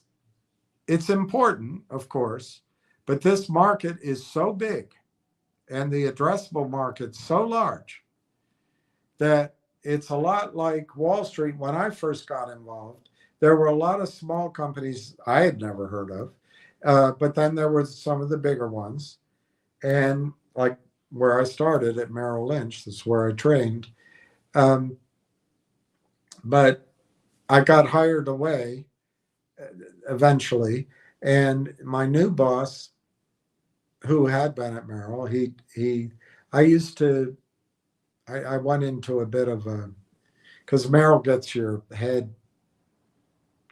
important, of course, but this market is so big and the addressable market so large that it's a lot like Wall Street. When I first got involved, there were a lot of small companies I had never heard of, but then there were some of the bigger ones. And like where I started at Merrill Lynch, that's where I trained. But I got hired away eventually. And my new boss, who had been at Merrill, I went into a bit of because Merrill gets your head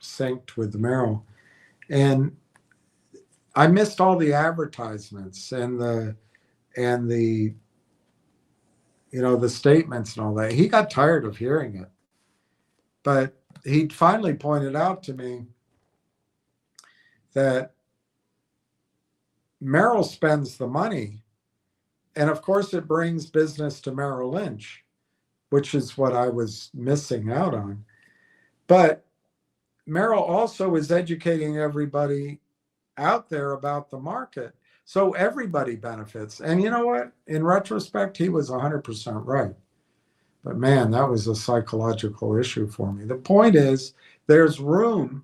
synced with Merrill. And I missed all the advertisements and the the statements and all that. He got tired of hearing it. But he finally pointed out to me that Merrill spends the money, and of course it brings business to Merrill Lynch, which is what I was missing out on. But Merrill also is educating everybody out there about the market. So everybody benefits. And you know what? In retrospect, he was 100% right. But man, that was a psychological issue for me. The point is, there's room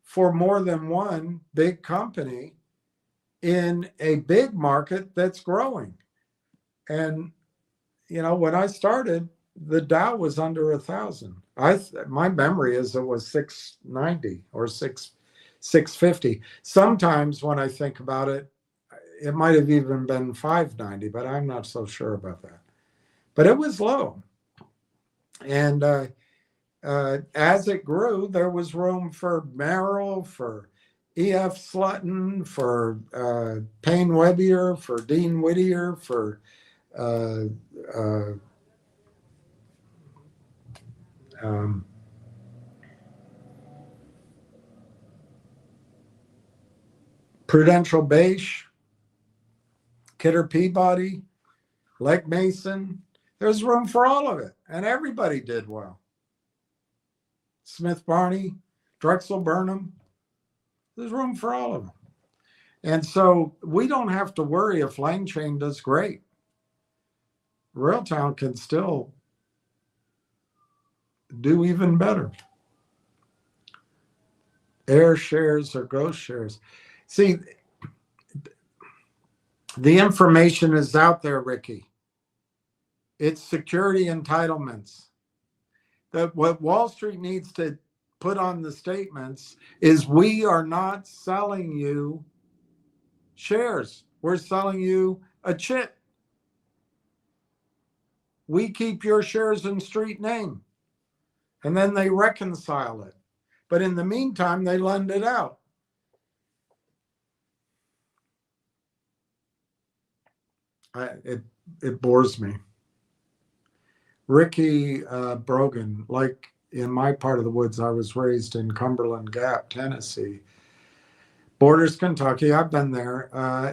for more than one big company in a big market that's growing. And, when I started, the Dow was under 1,000. My memory is it was 690 or 650. Sometimes when I think about it, it might have even been 590, but I'm not so sure about that. But it was low. And as it grew, there was room for Merrill, for E.F. Slutton, for Payne Webbier, for Dean Whittier, for Prudential Bache, Kidder Peabody, Legg Mason. There's room for all of it, and everybody did well. Smith Barney, Drexel Burnham, there's room for all of them. And so we don't have to worry if Lang Chain does great. Railtown can still do even better. Air shares or ghost shares. See, the information is out there, Ricky. It's security entitlements. That what Wall Street needs to put on the statements is we are not selling you shares. We're selling you a chit. We keep your shares in street name. And then they reconcile it. But in the meantime, they lend it out. It bores me. Ricky Brogan, like in my part of the woods, I was raised in Cumberland Gap, Tennessee. Borders Kentucky, I've been there.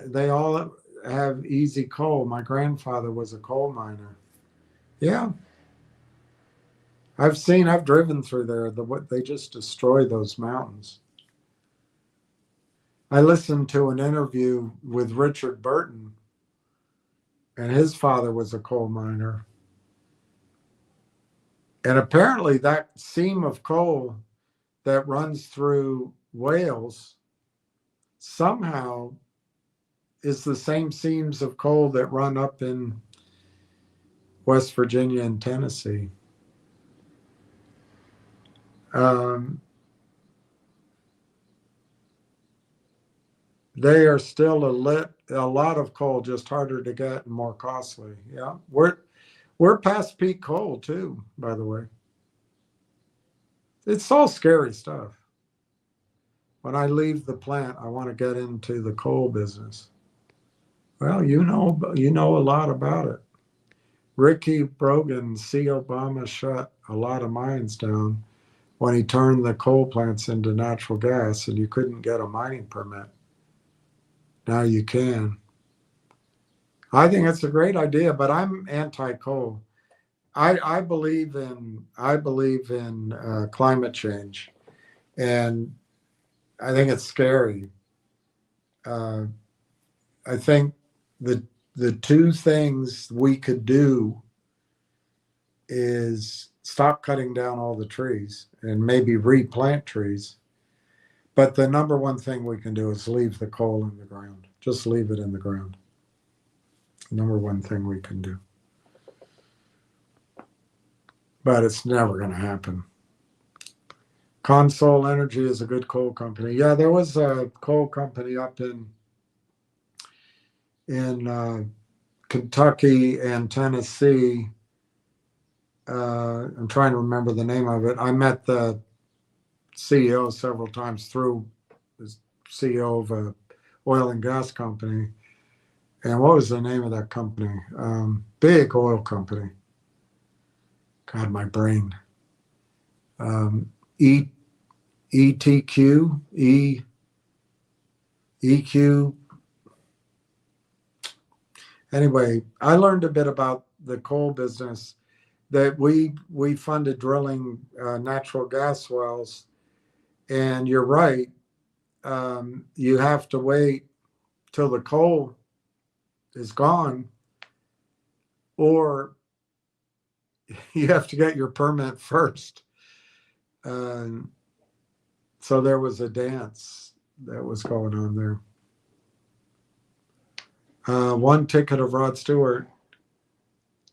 They all have easy coal. My grandfather was a coal miner. Yeah. I've driven through there. They just destroy those mountains. I listened to an interview with Richard Burton, and his father was a coal miner. And apparently that seam of coal that runs through Wales somehow is the same seams of coal that run up in West Virginia and Tennessee. They are still a lot of coal, just harder to get and more costly. Yeah, we're past peak coal too, by the way. It's all scary stuff. When I leave the plant, I want to get into the coal business. Well, you know a lot about it. Ricky Brogan, see Obama shut a lot of mines down when he turned the coal plants into natural gas, and you couldn't get a mining permit. Now you can. I think it's a great idea, but I'm anti-coal. I believe in climate change, and I think it's scary. Uh, I think the two things we could do is stop cutting down all the trees and maybe replant trees. But the number one thing we can do is leave the coal in the ground. Just leave it in the ground. Number one thing we can do. But it's never going to happen. Consol Energy is a good coal company. Yeah, there was a coal company up in Kentucky and Tennessee. I'm trying to remember the name of it. I met the CEO several times through the CEO of a oil and gas company. And what was the name of that company? Big oil company. God, my brain. ETQ, EQ. Anyway, I learned a bit about the coal business, that we funded drilling natural gas wells. And you're right. You have to wait till the coal is gone, or you have to get your permit first. So there was a dance that was going on there. One ticket of Rod Stewart,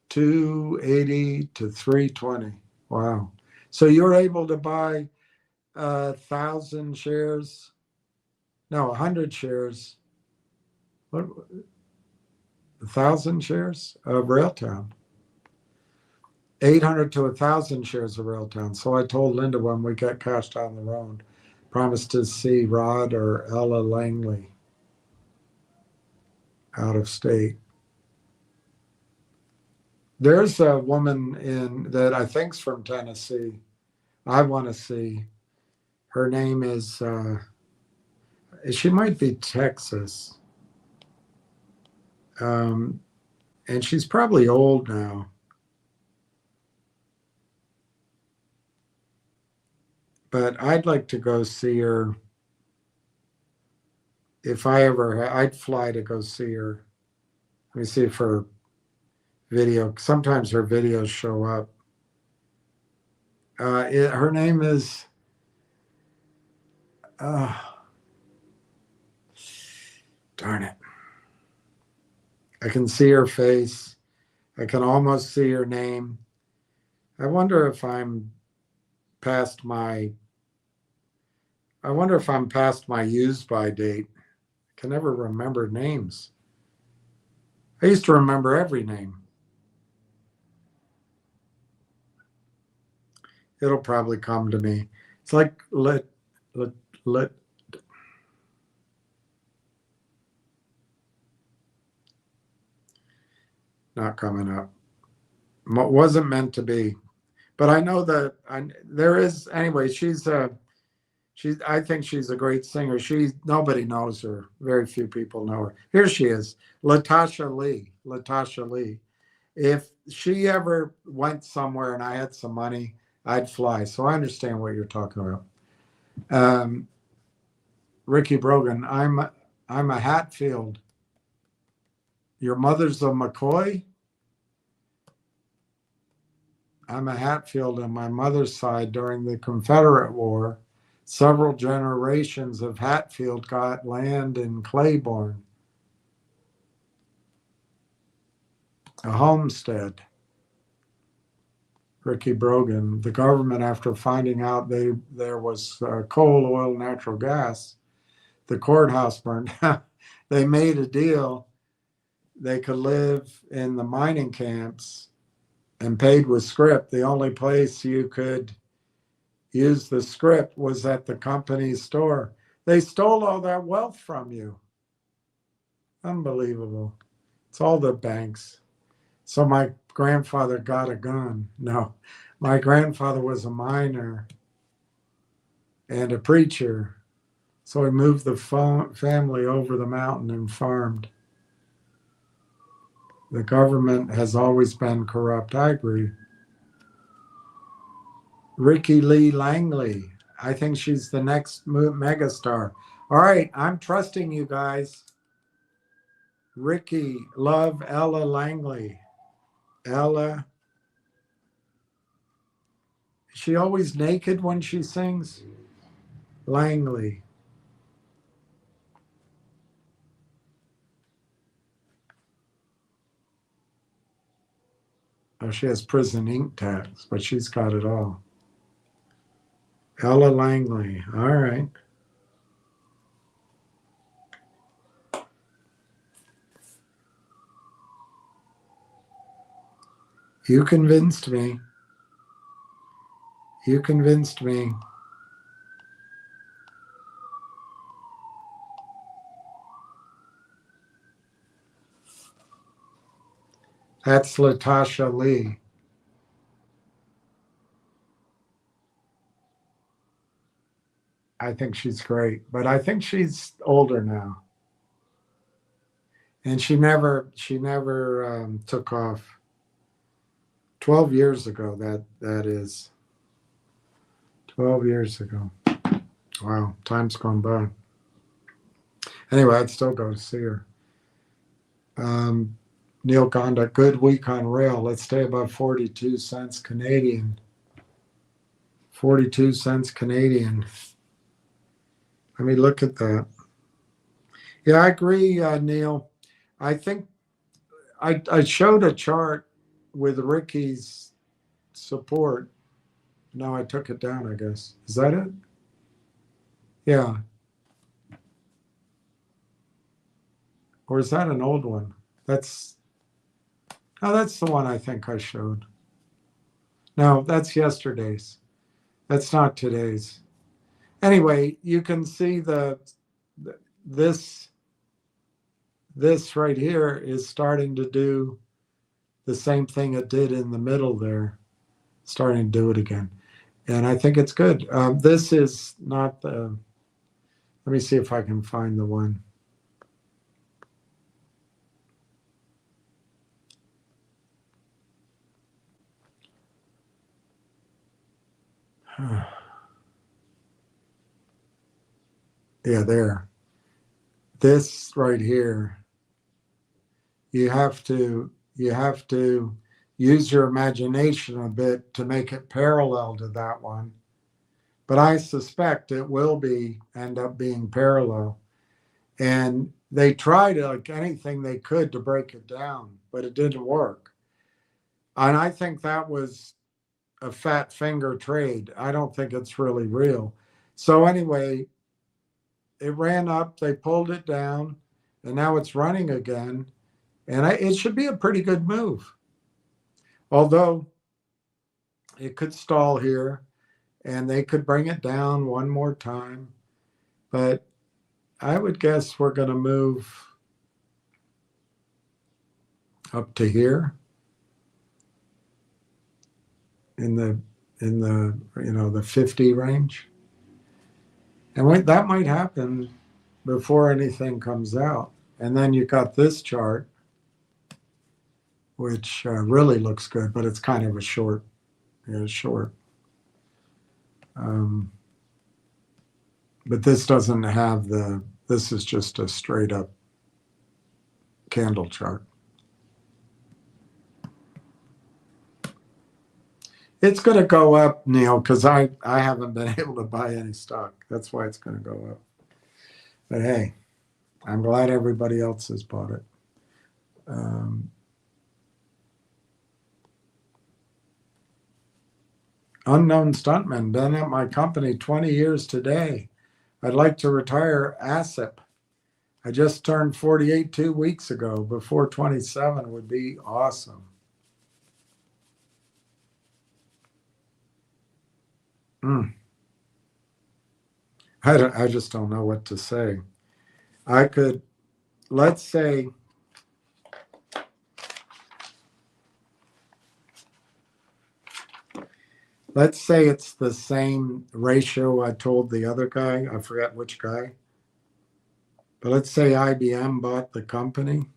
280 to 320. Wow. So you're able to buy 1,000 shares, no, 100 shares, what, 1,000 shares of Railtown. 800 to 1,000 shares of Railtown. So I told Linda when we get cash down the road, promise to see Rod or Ella Langley out of state. There's a woman in that I think's from Tennessee. I want to see. Her name is, she might be Texas. And she's probably old now. But I'd like to go see her. If I ever, I'd fly to go see her. Let me see if her video, sometimes her videos show up. Her name is, darn it. I can see her face. I can almost see her name. I wonder if I'm past my use by date. I can never remember names. I used to remember every name. It'll probably come to me. It's like let not coming up. Wasn't meant to be. But I know that there is, anyway, I think she's a great singer. Nobody knows her. Very few people know her. Here she is, Latasha Lee. If she ever went somewhere and I had some money, I'd fly. So I understand what you're talking about. Ricky Brogan, I'm a Hatfield. Your mother's a McCoy? I'm a Hatfield on my mother's side. During the Confederate War, several generations of Hatfield got land in Claiborne, a homestead. Ricky Brogan, the government, after finding out there was coal, oil, natural gas, the courthouse burned down. They made a deal. They could live in the mining camps and paid with scrip. The only place you could use the scrip was at the company store. They stole all that wealth from you. Unbelievable. It's all the banks. So my grandfather got a gun. No, my grandfather was a miner and a preacher. So he moved the family over the mountain and farmed. The government has always been corrupt. I agree. Ricky Lee Langley. I think she's the next megastar. All right, I'm trusting you guys. Ricky, love Ella Langley. Ella. Is she always naked when she sings? Langley. Oh, she has prison ink tags, but she's got it all. Ella Langley. All right. You convinced me. You convinced me. That's Latasha Lee. I think she's great, but I think she's older now. And she never took off. 12 years ago, that is. 12 years ago. Wow, time's gone by. Anyway, I'd still go to see her. Neil Gonda, good week on rail. Let's stay above 42 cents Canadian. 42 cents Canadian. Let me look at that. Yeah, I agree, Neil. I think I showed a chart with Ricky's support. No, I took it down, I guess. Is that it? Yeah. Or is that an old one? That's the one I think I showed. No, that's yesterday's. That's not today's. Anyway, you can see this right here is starting to do the same thing it did in the middle there, starting to do it again. And I think it's good. This is not the, let me see if I can find the one. Yeah, there. This right here, you have to use your imagination a bit to make it parallel to that one. But I suspect it will end up being parallel. And they tried like anything they could to break it down, but it didn't work. And I think that was a fat finger trade. I don't think it's really real. So anyway, it ran up, they pulled it down, and now it's running again. And it should be a pretty good move. Although it could stall here and they could bring it down one more time. But I would guess we're going to move up to here in the the 50 range. And that might happen before anything comes out. And then you got this chart, which really looks good, but it's kind of a short. But this doesn't have this is just a straight up candle chart. It's going to go up, Neil, because I haven't been able to buy any stock. That's why it's going to go up. But hey, I'm glad everybody else has bought it. Unknown stuntman, been at my company 20 years today. I'd like to retire ASIP. I just turned 48 2 weeks ago. Before 27 would be awesome. I just don't know what to say. I could, let's say it's the same ratio I told the other guy. I forgot which guy. But let's say IBM bought the company.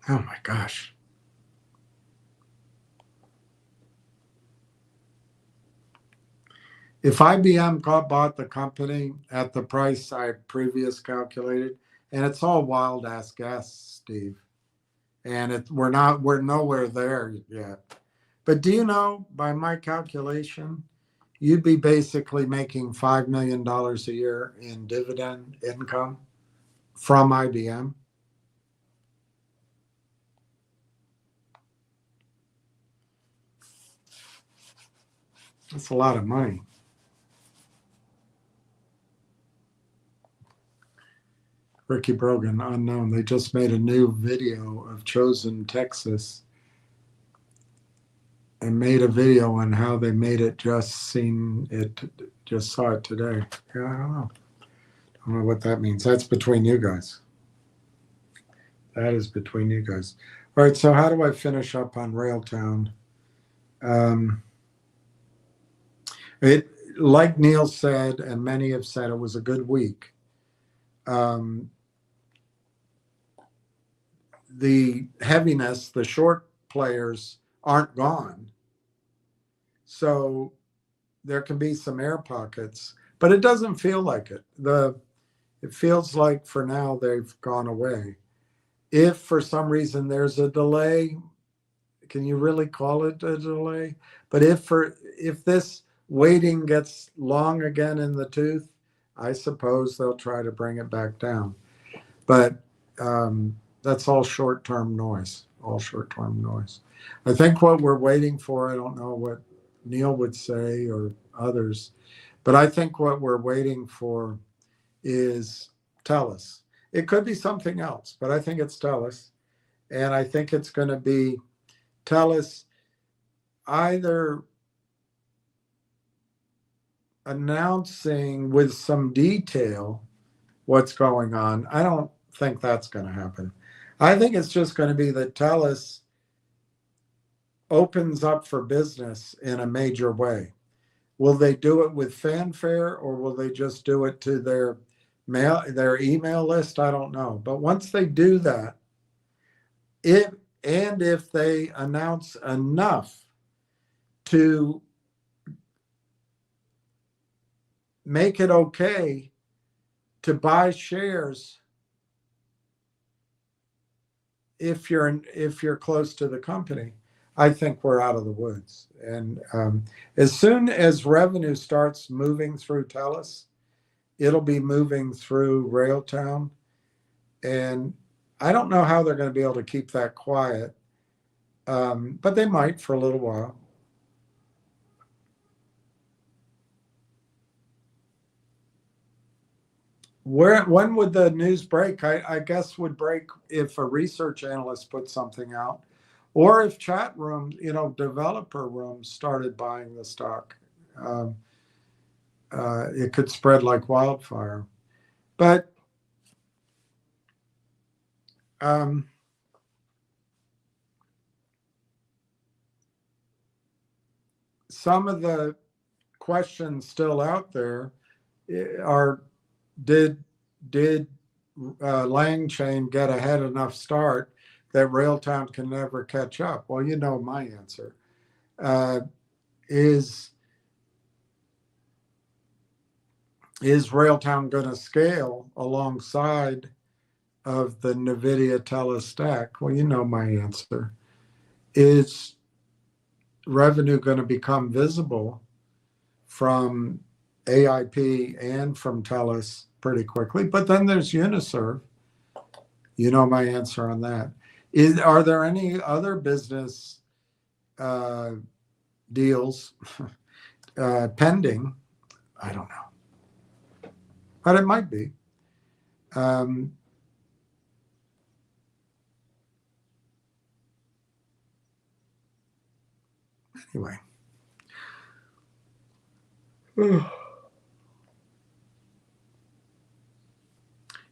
Oh my gosh. If IBM bought the company at the price I previous calculated, and it's all wild ass guess, Steve, and we're nowhere there yet. But do you know, by my calculation, you'd be basically making $5 million a year in dividend income from IBM. That's a lot of money. Ricky Brogan, unknown. They just made a new video of Chosen, Texas, and made a video on how they made it. Just saw it today. Yeah, I don't know what that means. That's between you guys. That is between you guys. All right, so how do I finish up on Railtown? It, like Neil said, and many have said, it was a good week. The heaviness, the short players aren't gone. So there can be some air pockets, but it doesn't feel like it. It feels like for now they've gone away. If for some reason there's a delay, can you really call it a delay? But if this waiting gets long again in the tooth, I suppose they'll try to bring it back down. But that's all short-term noise. All short-term noise. I think what we're waiting for, I don't know what Neil would say or others, but I think what we're waiting for is Telus. It could be something else, but I think it's Telus. And I think it's going to be Telus either announcing with some detail what's going on. I don't think that's going to happen. I think it's just going to be that Telus opens up for business in a major way. Will they do it with fanfare, or will they just do it to their email list? I don't know. But once they do that, if they announce enough to make it okay to buy shares if you're close to the company, I think we're out of the woods. And as soon as revenue starts moving through Telus, it'll be moving through Railtown. And I don't know how they're going to be able to keep that quiet, but they might for a little while. When would the news break? I guess would break if a research analyst put something out, or if chat rooms, developer rooms started buying the stock. It could spread like wildfire. But some of the questions still out there are: Did Lang Chain get a head enough start that Railtown can never catch up? Well, you know my answer. Is Railtown going to scale alongside of the NVIDIA Telus stack? Well, you know my answer. Is revenue going to become visible from AIP and from Telus pretty quickly? But then there's Uniserve. You know my answer on that. Are there any other business deals pending? I don't know. But it might be. Anyway.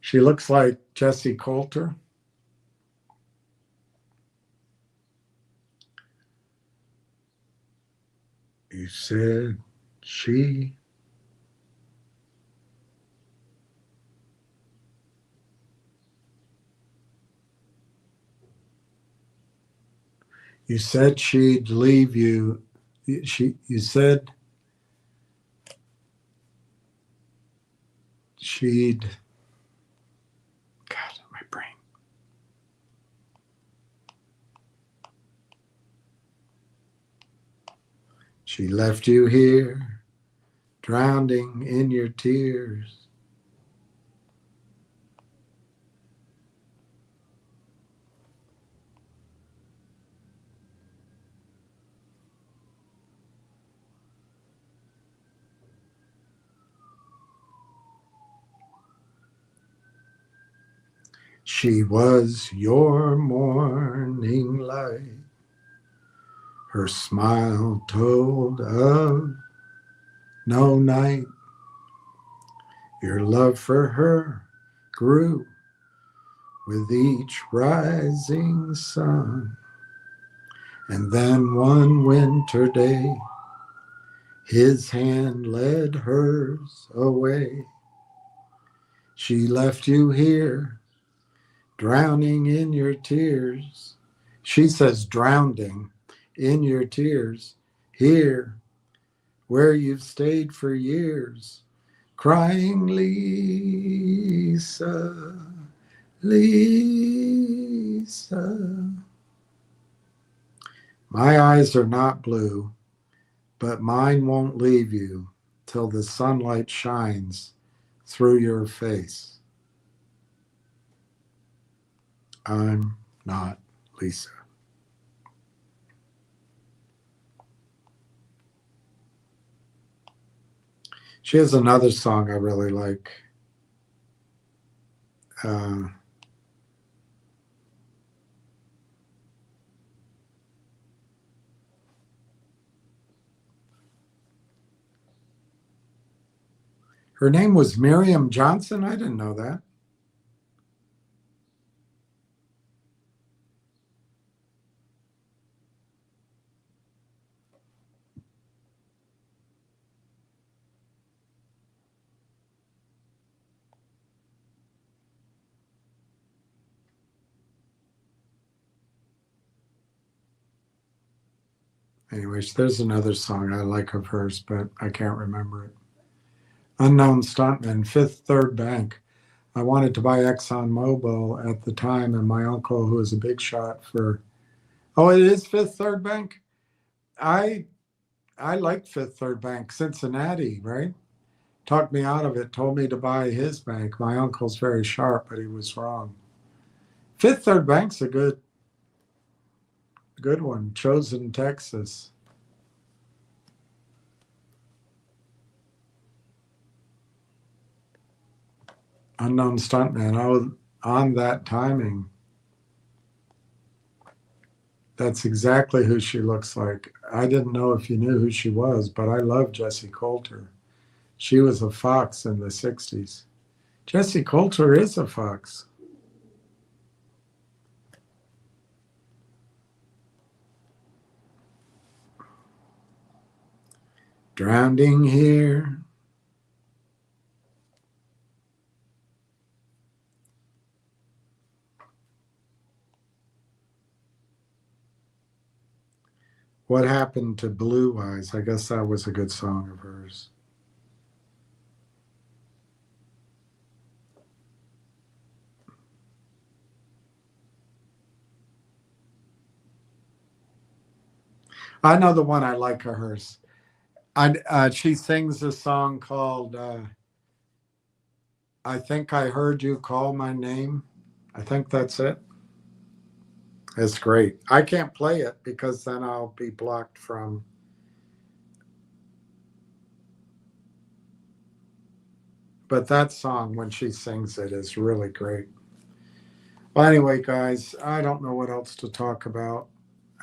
She looks like Jessie Coulter. You said she. You said she'd leave you. You said she'd. God, my brain. She left you here, drowning in your tears. She was your morning light. Her smile told of no night. Your love for her grew with each rising sun. And then one winter day, his hand led hers away. She left you here, drowning in your tears. She says, drowning in your tears, here where you've stayed for years, crying, Lisa, Lisa. My eyes are not blue, but mine won't leave you till the sunlight shines through your face. I'm not Lisa. She has another song I really like. Her name was Miriam Johnson. I didn't know that. Anyways, there's another song I like of hers, but I can't remember it. Unknown Stuntman, Fifth Third Bank. I wanted to buy ExxonMobil at the time, and my uncle, who was a big shot for, oh, it is Fifth Third Bank? I like Fifth Third Bank, Cincinnati, right? Talked me out of it, told me to buy his bank. My uncle's very sharp, but he was wrong. Fifth Third Bank's a good one. Chosen, Texas. Unknown Stuntman. Oh, on that timing. That's exactly who she looks like. I didn't know if you knew who she was, but I love Jessie Coulter. She was a fox in the 60s. Jessie Coulter is a fox. Drowning here. What happened to Blue Eyes? I guess that was a good song of hers. I know the one I like of hers. She sings a song called I Think I Heard You Call My Name. I think that's it. It's great. I can't play it because then I'll be blocked from. But that song, when she sings it, is really great. Well, anyway, guys, I don't know what else to talk about.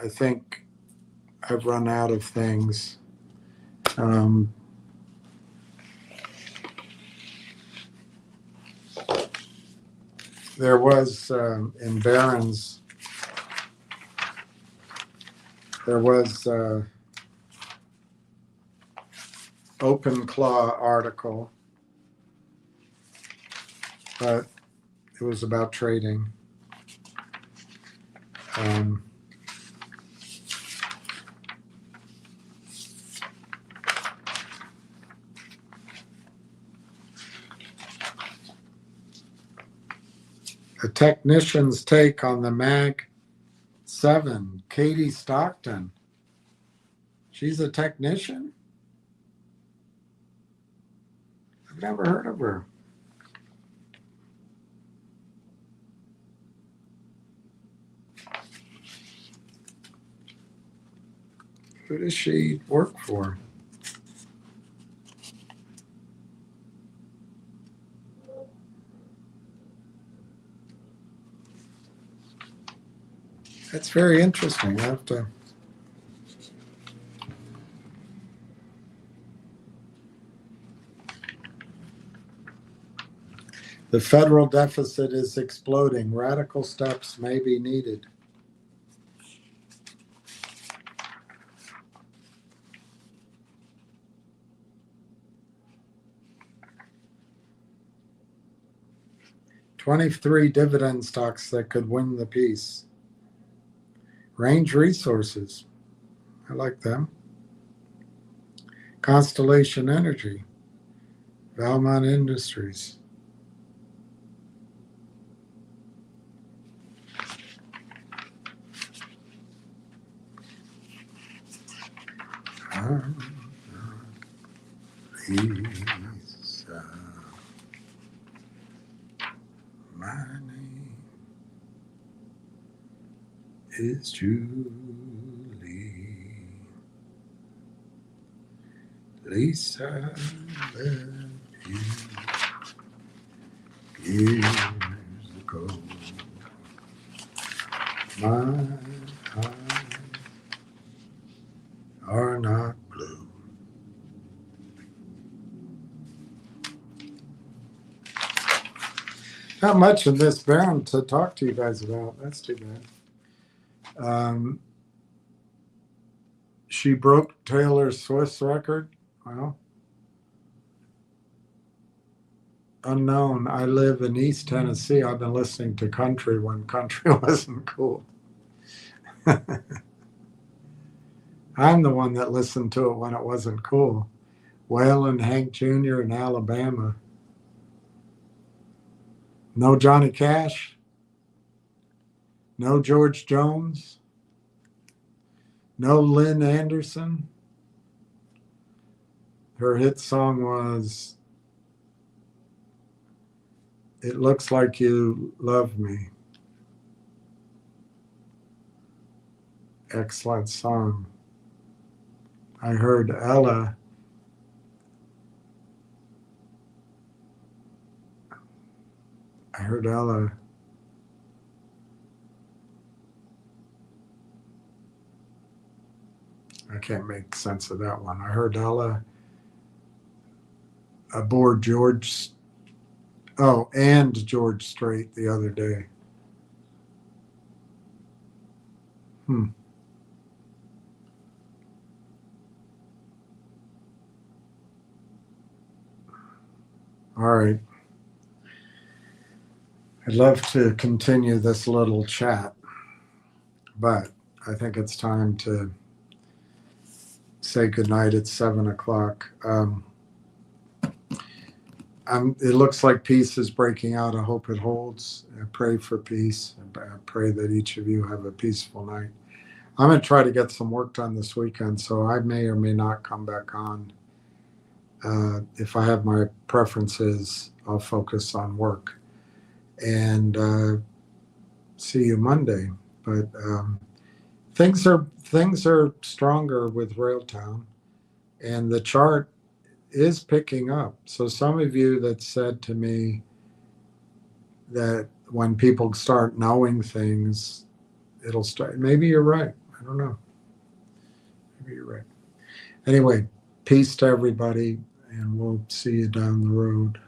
I think I've run out of things. There was in Barron's, there was Open Claw article, but it was about trading. A technician's take on the Mag 7. Katie Stockton. She's a technician? I've never heard of her. Who does she work for? That's very interesting. I have to. The federal deficit is exploding. Radical steps may be needed. "23 dividend stocks that could win the piece." Range Resources. I like them. Constellation Energy. Valmont Industries. Lisa, my name is Julie. Lisa, I left you years ago. My eyes are not blue. Not much in this bound to talk to you guys about. That's too bad. She broke Taylor Swift's record. Well, unknown. I live in East Tennessee. I've been listening to country when country wasn't cool. I'm the one that listened to it when it wasn't cool. Waylon Hank Jr. in Alabama. No Johnny Cash. No George Jones. No Lynn Anderson. Her hit song was "It Looks Like You Love Me." Excellent song. I heard Ella. I can't make sense of that one. I heard Ella aboard George Strait the other day. All right. I'd love to continue this little chat, but I think it's time to say goodnight. It's 7:00. It looks like peace is breaking out. I hope it holds. I pray for peace. I pray that each of you have a peaceful night. I'm going to try to get some work done this weekend, so I may or may not come back on. If I have my preferences, I'll focus on work. And see you Monday. But things are stronger with Railtown, and the chart is picking up. So some of you that said to me that when people start knowing things, it'll start. Maybe you're right. I don't know. Maybe you're right. Anyway, peace to everybody, and we'll see you down the road.